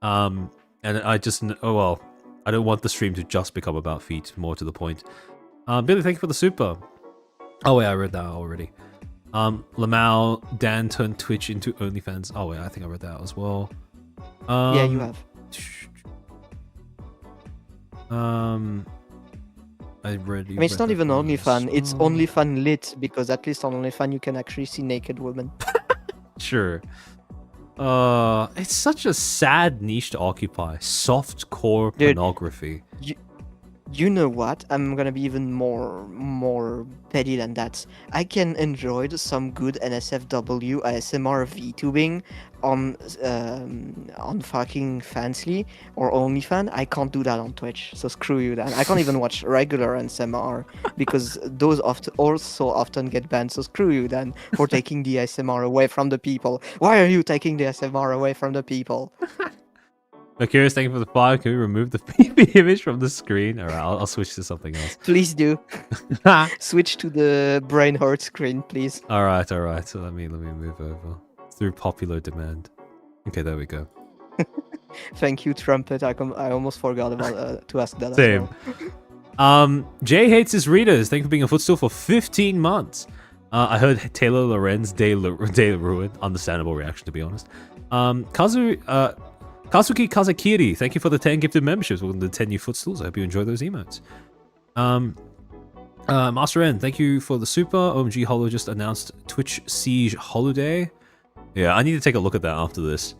Speaker 2: And I just, I don't want the stream to just become about feet, more to the point. Billy, thank you for the super. Oh wait, I read that already. Lamau, Dan turned Twitch into OnlyFans. Oh wait, I think I read that as well.
Speaker 3: Yeah, you have. It's not even OnlyFans, it's OnlyFans lit, because at least on OnlyFans you can actually see naked women.
Speaker 2: Sure. It's such a sad niche to occupy. Softcore pornography.
Speaker 3: You know what? I'm gonna be even more petty than that. I can enjoy some good NSFW ASMR VTubing on fucking Fansly or OnlyFans. I can't do that on Twitch, so screw you then. I can't even watch regular ASMR because those also often get banned, so screw you then for taking the ASMR away from the people. Why are you taking the ASMR away from the people?
Speaker 2: Curious, thank you for the 5. Can we remove the PB image from the screen? Alright, I'll switch to something else.
Speaker 3: Please do. Switch to the brain heart screen, please.
Speaker 2: Alright. So let me move over. Through popular demand. Okay, there we go.
Speaker 3: Thank you, Trumpet. I almost forgot about to ask that.
Speaker 2: Same.
Speaker 3: As well.
Speaker 2: Jay hates his readers. Thank you for being a footstool for 15 months. I heard Taylor Lorenz Day Ruin. Understandable reaction, to be honest. Kazuki Kazakiri, thank you for the 10 gifted memberships. Welcome to the 10 new footstools. I hope you enjoy those emotes. Master N, thank you for the super. OMG Hollow just announced Twitch Siege Holiday. Yeah, I need to take a look at that after this.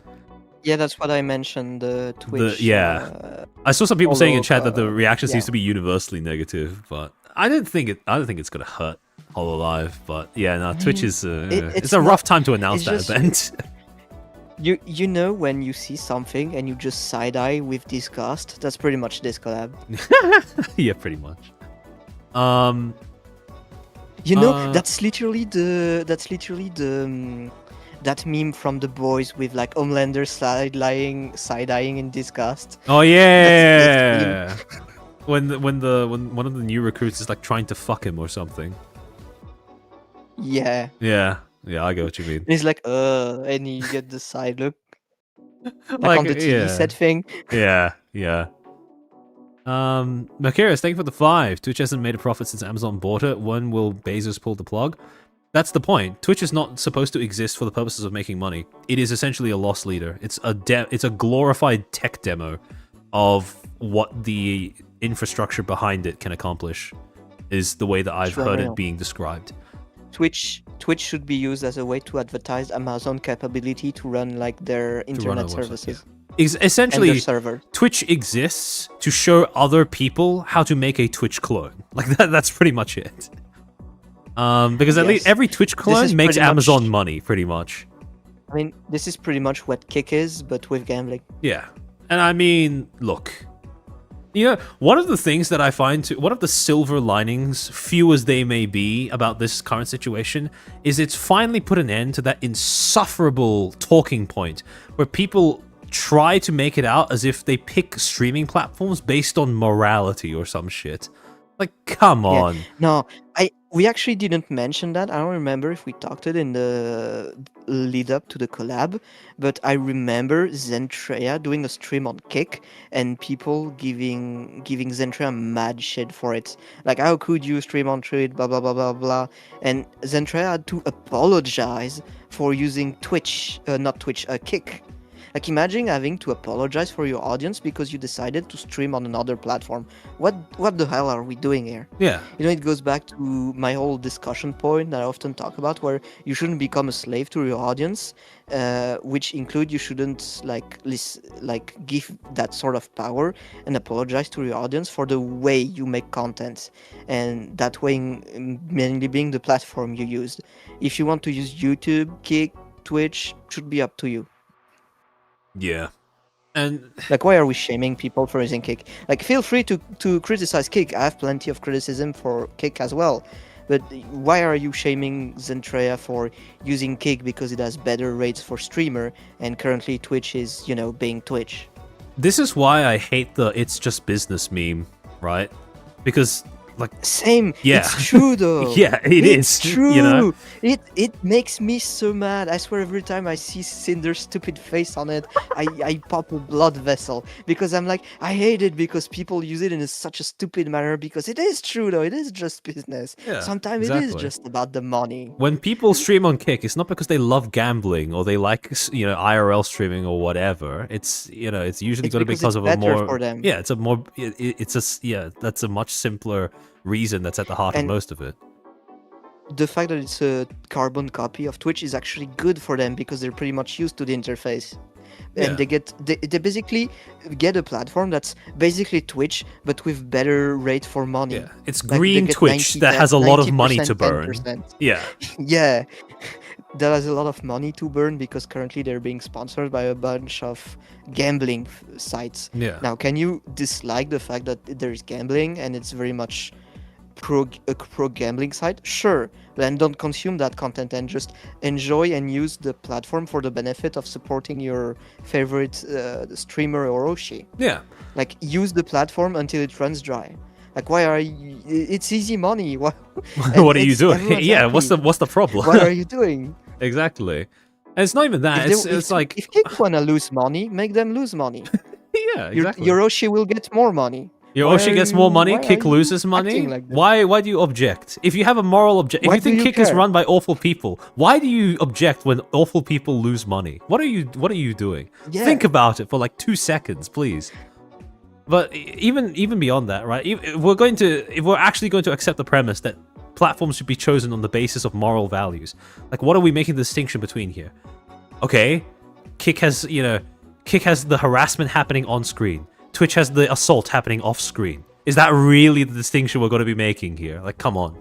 Speaker 3: Yeah, that's what I mentioned. The Twitch.
Speaker 2: I saw some people saying in chat that the reaction seems to be universally negative, but I don't think it's gonna hurt Hololive. But yeah, no, Twitch is it's a rough time to announce that event.
Speaker 3: You know when you see something and you just side-eye with disgust? That's pretty much this collab.
Speaker 2: Yeah, pretty much.
Speaker 3: That's literally that meme from The Boys with like Homelander side-eyeing in disgust.
Speaker 2: Oh yeah. when one of the new recruits is like trying to fuck him or something.
Speaker 3: Yeah.
Speaker 2: Yeah. Yeah, I get what you mean.
Speaker 3: And he's like, and you get the side look, like on the TV
Speaker 2: yeah.
Speaker 3: set thing.
Speaker 2: Yeah, yeah. Mercurius, thank you for the 5. Twitch hasn't made a profit since Amazon bought it. When will Bezos pull the plug? That's the point. Twitch is not supposed to exist for the purposes of making money. It is essentially a loss leader. It's a glorified tech demo of what the infrastructure behind it can accomplish, is the way that I've
Speaker 3: Sure,
Speaker 2: heard
Speaker 3: I
Speaker 2: it
Speaker 3: know.
Speaker 2: being described.
Speaker 3: Twitch should be used as a way to advertise Amazon capability to run like their
Speaker 2: To run a
Speaker 3: internet
Speaker 2: website,
Speaker 3: services
Speaker 2: yeah.
Speaker 3: and
Speaker 2: Essentially,
Speaker 3: their server.
Speaker 2: Twitch exists to show other people how to make a Twitch clone. Like that's pretty much it. Because at least
Speaker 3: Yes.
Speaker 2: every Twitch
Speaker 3: This
Speaker 2: clone
Speaker 3: is
Speaker 2: makes
Speaker 3: pretty much-
Speaker 2: Amazon money, pretty much.
Speaker 3: I mean, this is pretty much what Kick is, but with gambling.
Speaker 2: Yeah. And I mean, look. You know, one of the things that I find one of the silver linings, few as they may be, about this current situation is it's finally put an end to that insufferable talking point where people try to make it out as if they pick streaming platforms based on morality or some shit. Like, come on.
Speaker 3: No, we actually didn't mention that. I don't remember if we talked it in the lead up to the collab, but I remember Zentreya doing a stream on Kick and people giving Zentreya mad shit for it. Like, how could you stream on Twitch, blah blah blah blah blah. And Zentreya had to apologize for using Kick. Like, imagine having to apologize for your audience because you decided to stream on another platform. What the hell are we doing here?
Speaker 2: Yeah.
Speaker 3: You know, it goes back to my whole discussion point that I often talk about, where you shouldn't become a slave to your audience, which include you shouldn't give that sort of power and apologize to your audience for the way you make content, and that way mainly being the platform you used. If you want to use YouTube, Kick, Twitch, should be up to you.
Speaker 2: Yeah. And
Speaker 3: like, why are we shaming people for using Kick? Like, feel free to criticize Kick. I have plenty of criticism for Kick as well. But why are you shaming Zentreya for using Kick because it has better rates for streamer and currently Twitch is, being Twitch?
Speaker 2: this is why I hate the "it's just business" meme, right? Because
Speaker 3: Same.
Speaker 2: Yeah.
Speaker 3: It's true though.
Speaker 2: Yeah,
Speaker 3: It's
Speaker 2: is.
Speaker 3: true.
Speaker 2: You know?
Speaker 3: It makes me so mad. I swear every time I see Cinder's stupid face on it, I pop a blood vessel because I'm like, I hate it because people use it in such a stupid manner because it is true though. It is just business.
Speaker 2: Yeah,
Speaker 3: Sometimes it is
Speaker 2: exactly.
Speaker 3: just about the money.
Speaker 2: When people stream on Kick, it's not because they love gambling or they like, IRL streaming or whatever. It's, it's usually
Speaker 3: It's
Speaker 2: going to be
Speaker 3: because
Speaker 2: because
Speaker 3: it's
Speaker 2: of a
Speaker 3: better
Speaker 2: more,
Speaker 3: for them.
Speaker 2: yeah, it's a more, that's a much simpler reason that's at the heart of
Speaker 3: And-
Speaker 2: most of it.
Speaker 3: The fact that it's a carbon copy of Twitch is actually good for them because they're pretty much used to the interface. And
Speaker 2: Yeah.
Speaker 3: they basically get a platform that's basically Twitch but with better rate for money.
Speaker 2: Yeah, it's
Speaker 3: Like, they
Speaker 2: green
Speaker 3: get
Speaker 2: Twitch
Speaker 3: 90
Speaker 2: that has a lot of money
Speaker 3: 90%,
Speaker 2: to burn.
Speaker 3: 10%.
Speaker 2: Yeah,
Speaker 3: Yeah, that has a lot of money to burn because currently they're being sponsored by a bunch of gambling sites.
Speaker 2: yeah.
Speaker 3: Now, can you dislike the fact that there's gambling and it's very much a pro gambling site? Sure, then don't consume that content and just enjoy and use the platform for the benefit of supporting your favorite streamer or Oshi.
Speaker 2: Yeah.
Speaker 3: Like, use the platform until it runs dry. Like, why are you? It's easy money. What
Speaker 2: What are you doing? Yeah, what's the problem?
Speaker 3: What are you doing?
Speaker 2: Exactly. And it's not even that. It's like,
Speaker 3: if Kick wanna lose money, make them lose money.
Speaker 2: yeah, exactly.
Speaker 3: Your Oshi will get more money.
Speaker 2: Your
Speaker 3: Why
Speaker 2: Oshi
Speaker 3: are
Speaker 2: gets
Speaker 3: you-
Speaker 2: more money,
Speaker 3: why
Speaker 2: Kick
Speaker 3: are you
Speaker 2: loses money.
Speaker 3: acting like that?
Speaker 2: Why do you object? If you have a moral object, if
Speaker 3: Why
Speaker 2: you
Speaker 3: do
Speaker 2: think
Speaker 3: you
Speaker 2: Kick is
Speaker 3: care?
Speaker 2: run by awful people, why do you object when awful people lose money? What are you doing?
Speaker 3: Yeah.
Speaker 2: Think about it for like 2 seconds, please. But even beyond that, right? If we're actually going to accept the premise that platforms should be chosen on the basis of moral values, like, what are we making the distinction between here? Okay, Kick has the harassment happening on screen. Twitch has the assault happening off screen. Is that really the distinction we're going to be making here? Like, come on.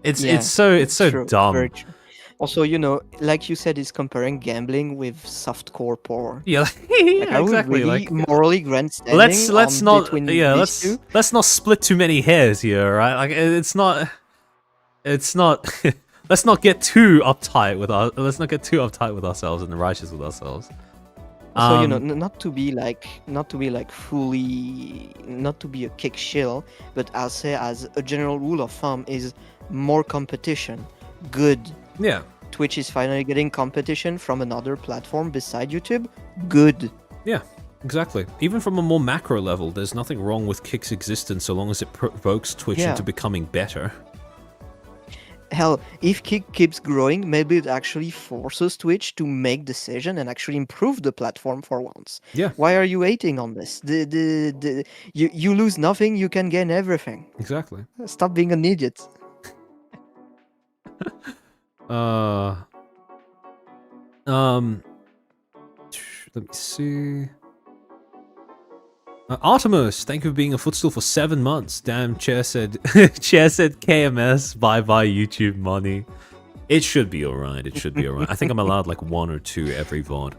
Speaker 2: It's so
Speaker 3: True,
Speaker 2: dumb.
Speaker 3: very true. Also, like you said, it's comparing gambling with softcore porn.
Speaker 2: Yeah,
Speaker 3: Like, are
Speaker 2: exactly.
Speaker 3: we really
Speaker 2: Like,
Speaker 3: morally grandstanding
Speaker 2: let's
Speaker 3: on
Speaker 2: not
Speaker 3: between
Speaker 2: yeah
Speaker 3: these two?
Speaker 2: let's not split too many hairs here, right? Like, it's not let's not get too uptight with ourselves and righteous with ourselves.
Speaker 3: So not to be a Kick shill, but I'll say as a general rule of thumb is more competition, good.
Speaker 2: Yeah.
Speaker 3: Twitch is finally getting competition from another platform beside YouTube. Good.
Speaker 2: Yeah, exactly. Even from a more macro level, there's nothing wrong with Kick's existence so long as it provokes Twitch
Speaker 3: Yeah.
Speaker 2: into becoming better.
Speaker 3: Hell, if Kick keeps growing, maybe it actually forces Twitch to make decision and actually improve the platform for once.
Speaker 2: Yeah.
Speaker 3: Why are you waiting on this? You lose nothing, you can gain everything.
Speaker 2: Exactly.
Speaker 3: Stop being an idiot.
Speaker 2: Let me see. Artemis, thank you for being a Footstool for 7 months. Damn, Chair said KMS, bye-bye YouTube money. It should be alright, it should be alright. I think I'm allowed like 1 or 2 every VOD.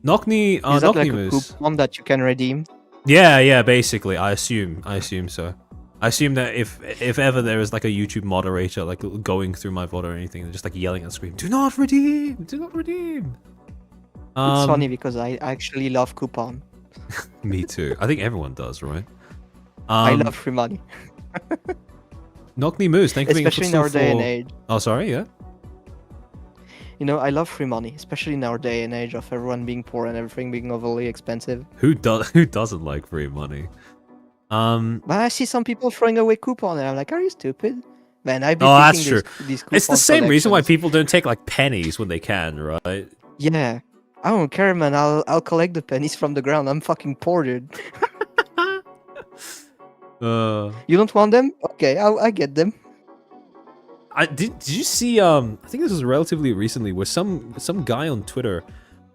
Speaker 2: Knockney,
Speaker 3: Is that like a
Speaker 2: Knockney
Speaker 3: coupon that you can redeem?
Speaker 2: Yeah, basically. I assume so. I assume that if ever there is like a YouTube moderator like going through my VOD or anything, they're just like yelling at the screen, do not redeem! Do not redeem!
Speaker 3: It's funny because I actually love coupon.
Speaker 2: Me too. I think everyone does, right?
Speaker 3: I love free money.
Speaker 2: Knockney Moose, thank you for being a
Speaker 3: Especially in our
Speaker 2: Footstool
Speaker 3: day and
Speaker 2: for-
Speaker 3: age.
Speaker 2: Oh, sorry, yeah?
Speaker 3: You know, I love free money, especially in our day and age of everyone being poor and everything being overly expensive.
Speaker 2: Who doesn't like free money?
Speaker 3: But I see some people throwing away coupon and I'm like, are you stupid? Man, I've been
Speaker 2: Oh, that's
Speaker 3: picking
Speaker 2: true.
Speaker 3: these
Speaker 2: It's the
Speaker 3: coupon
Speaker 2: same reason why
Speaker 3: collections.
Speaker 2: people don't take like pennies when they can, right?
Speaker 3: Yeah. I don't care, man. I'll collect the pennies from the ground. I'm fucking poor, dude. You don't want them? Okay, I get them.
Speaker 2: Did you see I think this was relatively recently where some guy on Twitter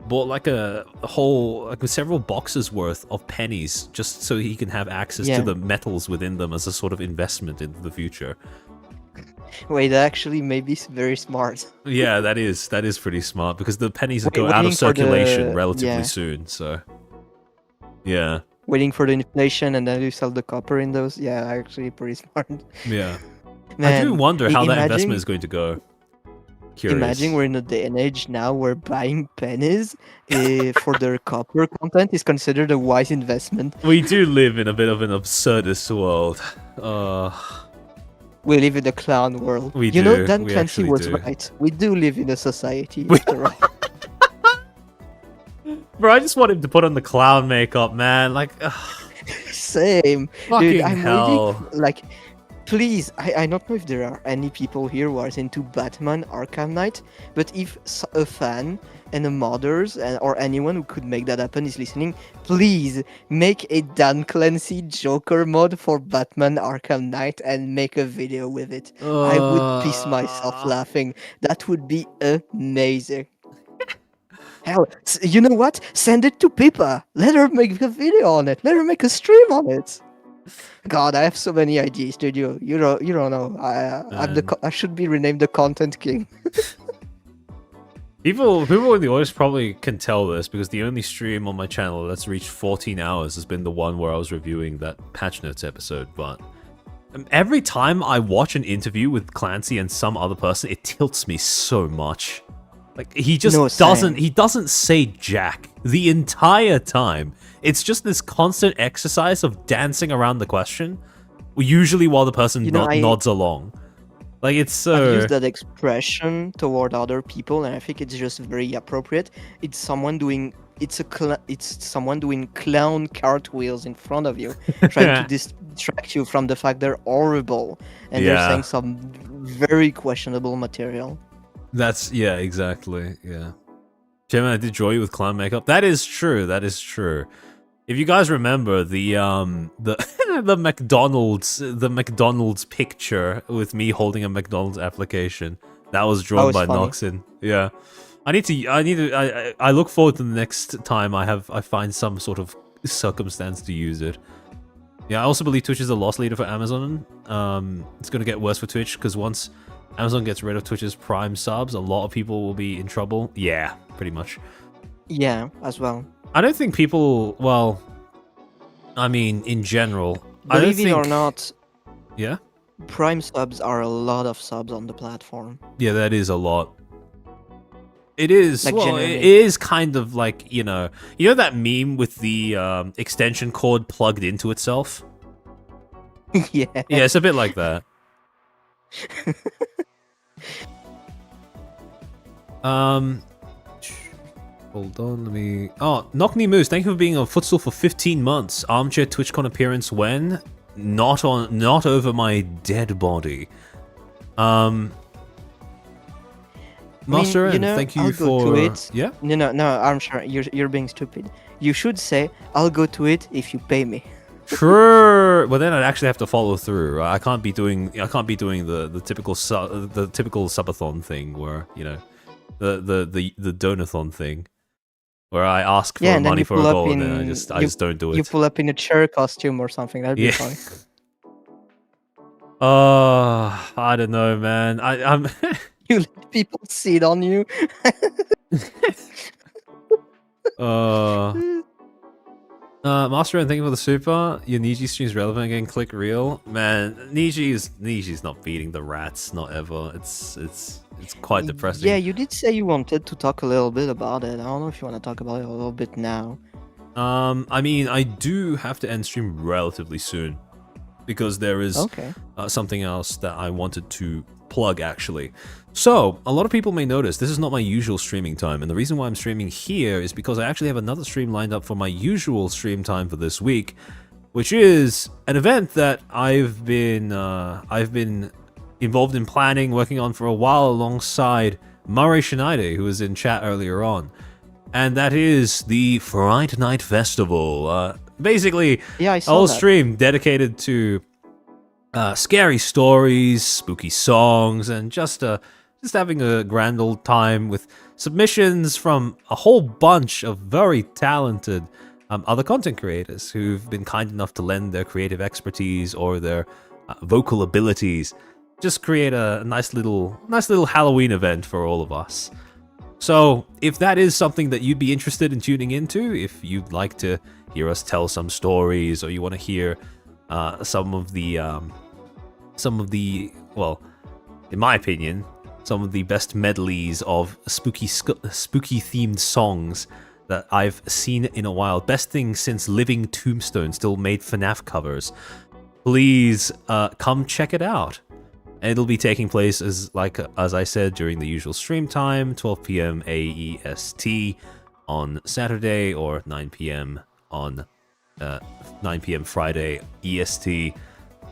Speaker 2: bought like a whole like several boxes worth of pennies just so he can have access
Speaker 3: Yeah.
Speaker 2: to the metals within them as a sort of investment into the future.
Speaker 3: Wait, that actually may be very smart.
Speaker 2: Yeah, that is pretty smart because the pennies
Speaker 3: Wait,
Speaker 2: go out
Speaker 3: waiting
Speaker 2: of
Speaker 3: for the-
Speaker 2: circulation relatively
Speaker 3: yeah.
Speaker 2: soon, so yeah.
Speaker 3: Waiting for the inflation and then you sell the copper in those. Yeah, actually pretty smart.
Speaker 2: Yeah.
Speaker 3: Man,
Speaker 2: I do wonder how that
Speaker 3: imagine-
Speaker 2: investment is going to go. Curious.
Speaker 3: Imagine we're in a day and age now where buying pennies for their copper content is considered a wise investment.
Speaker 2: We do live in a bit of an absurdist world.
Speaker 3: We live in a clown world.
Speaker 2: We
Speaker 3: You know,
Speaker 2: do,
Speaker 3: Dan
Speaker 2: we
Speaker 3: Clancy
Speaker 2: actually
Speaker 3: was
Speaker 2: do.
Speaker 3: right. We do live in a society. after all.
Speaker 2: Bro, I just want him to put on the clown makeup, man. Like,
Speaker 3: Same.
Speaker 2: fucking
Speaker 3: Dude, I'm
Speaker 2: hell.
Speaker 3: waiting. Like, please, I don't know if there are any people here who are into Batman Arkham Knight, but if a fan and a modders or anyone who could make that happen is listening, please make a Dan Clancy Joker mod for Batman Arkham Knight and make a video with it. I would piss myself laughing. That would be amazing. Hell, you know what? Send it to Pippa. Let her make a video on it. Let her make a stream on it. God, I have so many ideas, dude. You don't know. I should be renamed the content king.
Speaker 2: People in the audience probably can tell this because the only stream on my channel that's reached 14 hours has been the one where I was reviewing that patch notes episode. But every time I watch an interview with Clancy and some other person, it tilts me so much. Like he just
Speaker 3: No,
Speaker 2: doesn't.
Speaker 3: same.
Speaker 2: He doesn't say jack the entire time. It's just this constant exercise of dancing around the question, usually while the person
Speaker 3: You know, I-
Speaker 2: nods along. Like it's
Speaker 3: I
Speaker 2: so.
Speaker 3: use that expression toward other people, and I think it's just very appropriate. It's someone doing someone doing clown cartwheels in front of you, trying to distract you from the fact they're horrible and they're
Speaker 2: Yeah.
Speaker 3: saying some very questionable material.
Speaker 2: That's exactly. Yeah. Gemini, I did draw you with clown makeup. That is true. That is true. If you guys remember the the McDonald's picture with me holding a McDonald's application, that was drawn
Speaker 3: was
Speaker 2: by
Speaker 3: funny.
Speaker 2: Noxin. Yeah. I look forward to the next time I find some sort of circumstance to use it. Yeah, I also believe Twitch is a loss leader for Amazon. It's gonna get worse for Twitch because once Amazon gets rid of Twitch's Prime subs, a lot of people will be in trouble. Yeah, pretty much.
Speaker 3: Yeah, as well.
Speaker 2: I don't think people. Well, I mean, in general, I don't
Speaker 3: Believe it
Speaker 2: think.
Speaker 3: or not,
Speaker 2: Yeah,
Speaker 3: Prime subs are a lot of subs on the platform.
Speaker 2: yeah, that is a lot. It is.
Speaker 3: Like,
Speaker 2: well, it
Speaker 3: genuinely.
Speaker 2: is kind of like you know that meme with the extension cord plugged into itself.
Speaker 3: Yeah.
Speaker 2: Yeah, it's a bit like that. Um, hold on, let me. Oh, Knockney Moose, thank you for being on Footstool for 15 months. Armchair TwitchCon appearance when? Not over my dead body. Master,
Speaker 3: I mean,
Speaker 2: thank you
Speaker 3: I'll
Speaker 2: for.
Speaker 3: go to it.
Speaker 2: Yeah.
Speaker 3: No, I'm sure you're being stupid. You should say, "I'll go to it if you pay me."
Speaker 2: Sure. Well, then I'd actually have to follow through. Right? I can't be doing the typical subathon thing where the donathon thing where I ask for
Speaker 3: Yeah, and then
Speaker 2: money
Speaker 3: you
Speaker 2: for a
Speaker 3: pull up
Speaker 2: goal
Speaker 3: in.
Speaker 2: and then I just don't do it.
Speaker 3: You pull up in a chair costume or something. That'd be
Speaker 2: Yeah.
Speaker 3: funny.
Speaker 2: I don't know, man. I'm.
Speaker 3: You let people sit on you.
Speaker 2: Master, and thank you for the super. Your Niji stream's relevant again. Click real, man. Niji's not beating the rats, not ever. It's quite depressing.
Speaker 3: Yeah, you did say you wanted to talk a little bit about it. I don't know if you want to talk about it a little bit now.
Speaker 2: I mean, I do have to end stream relatively soon because there is something else that I wanted to plug actually. So, a lot of people may notice this is not my usual streaming time, and the reason why I'm streaming here is because I actually have another stream lined up for my usual stream time for this week, which is an event that I've been involved in planning, working on for a while alongside Murray Schneider, who was in chat earlier on. And that is the Fright Night Festival. Basically, a whole stream dedicated to scary stories, spooky songs, and just having a grand old time with submissions from a whole bunch of very talented other content creators who've been kind enough to lend their creative expertise or their vocal abilities. Just create a nice little Halloween event for all of us. So, if that is something that you'd be interested in tuning into, if you'd like to hear us tell some stories, or you want to hear some of the, well, in my opinion, some of the best medleys of spooky themed songs that I've seen in a while, best thing since Living Tombstone still made FNAF covers, please come check it out. It'll be taking place as I said during the usual stream time, 12 p.m. AEST on Saturday, or 9 p.m. on 9 p.m. Friday EST.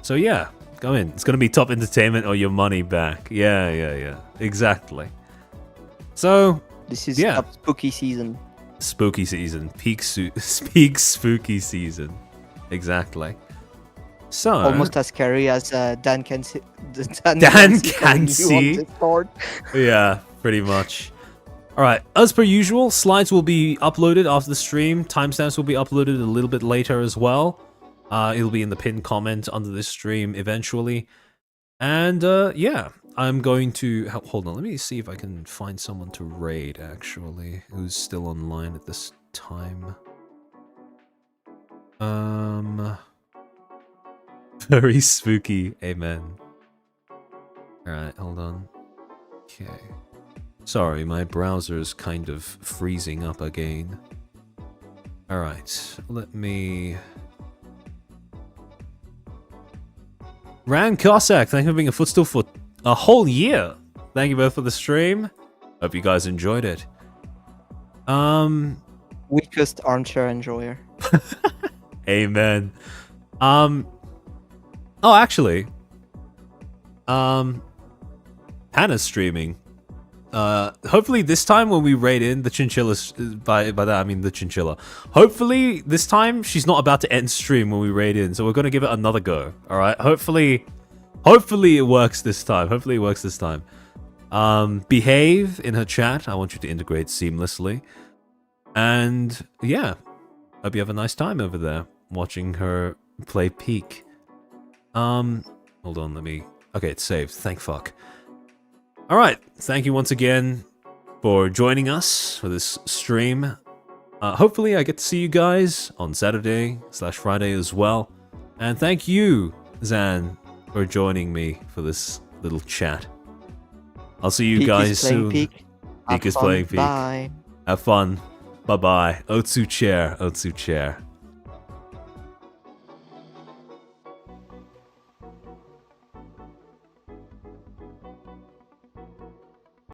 Speaker 2: So yeah, go in. It's gonna be top entertainment or your money back. Yeah, exactly. So
Speaker 3: this is top spooky season.
Speaker 2: Spooky season, peak spooky season, exactly. So
Speaker 3: almost as scary as Dan can see.
Speaker 2: Dan can see. Yeah, pretty much. All right, as per usual, slides will be uploaded after the stream. Timestamps will be uploaded a little bit later as well. It'll be in the pinned comment under this stream eventually. And yeah, I'm going to hold on. Let me see if I can find someone to raid actually who's still online at this time. Very spooky. Amen. Alright, hold on. Okay. Sorry, my browser's kind of freezing up again. Alright, let me... Ran Cossack, thank you for being a Footstool for a whole year. Thank you both for the stream. Hope you guys enjoyed it.
Speaker 3: Weakest armchair enjoyer.
Speaker 2: Amen. Oh, actually, Hannah's streaming. Hopefully this time when we raid in the chinchilla, by that I mean the chinchilla. Hopefully this time she's not about to end stream when we raid in, so we're gonna give it another go. All right. Hopefully it works this time. Behave in her chat. I want you to integrate seamlessly, and yeah, hope you have a nice time over there watching her play Peak. Hold on, okay, it's saved, thank fuck. Alright, thank you once again for joining us for this stream. Hopefully I get to see you guys on Saturday/Friday as well. And thank you, Zan, for joining me for this little chat. I'll see you guys soon.
Speaker 3: Peak
Speaker 2: is playing Peak.
Speaker 3: Bye.
Speaker 2: Have fun. Bye-bye. Otsu chair.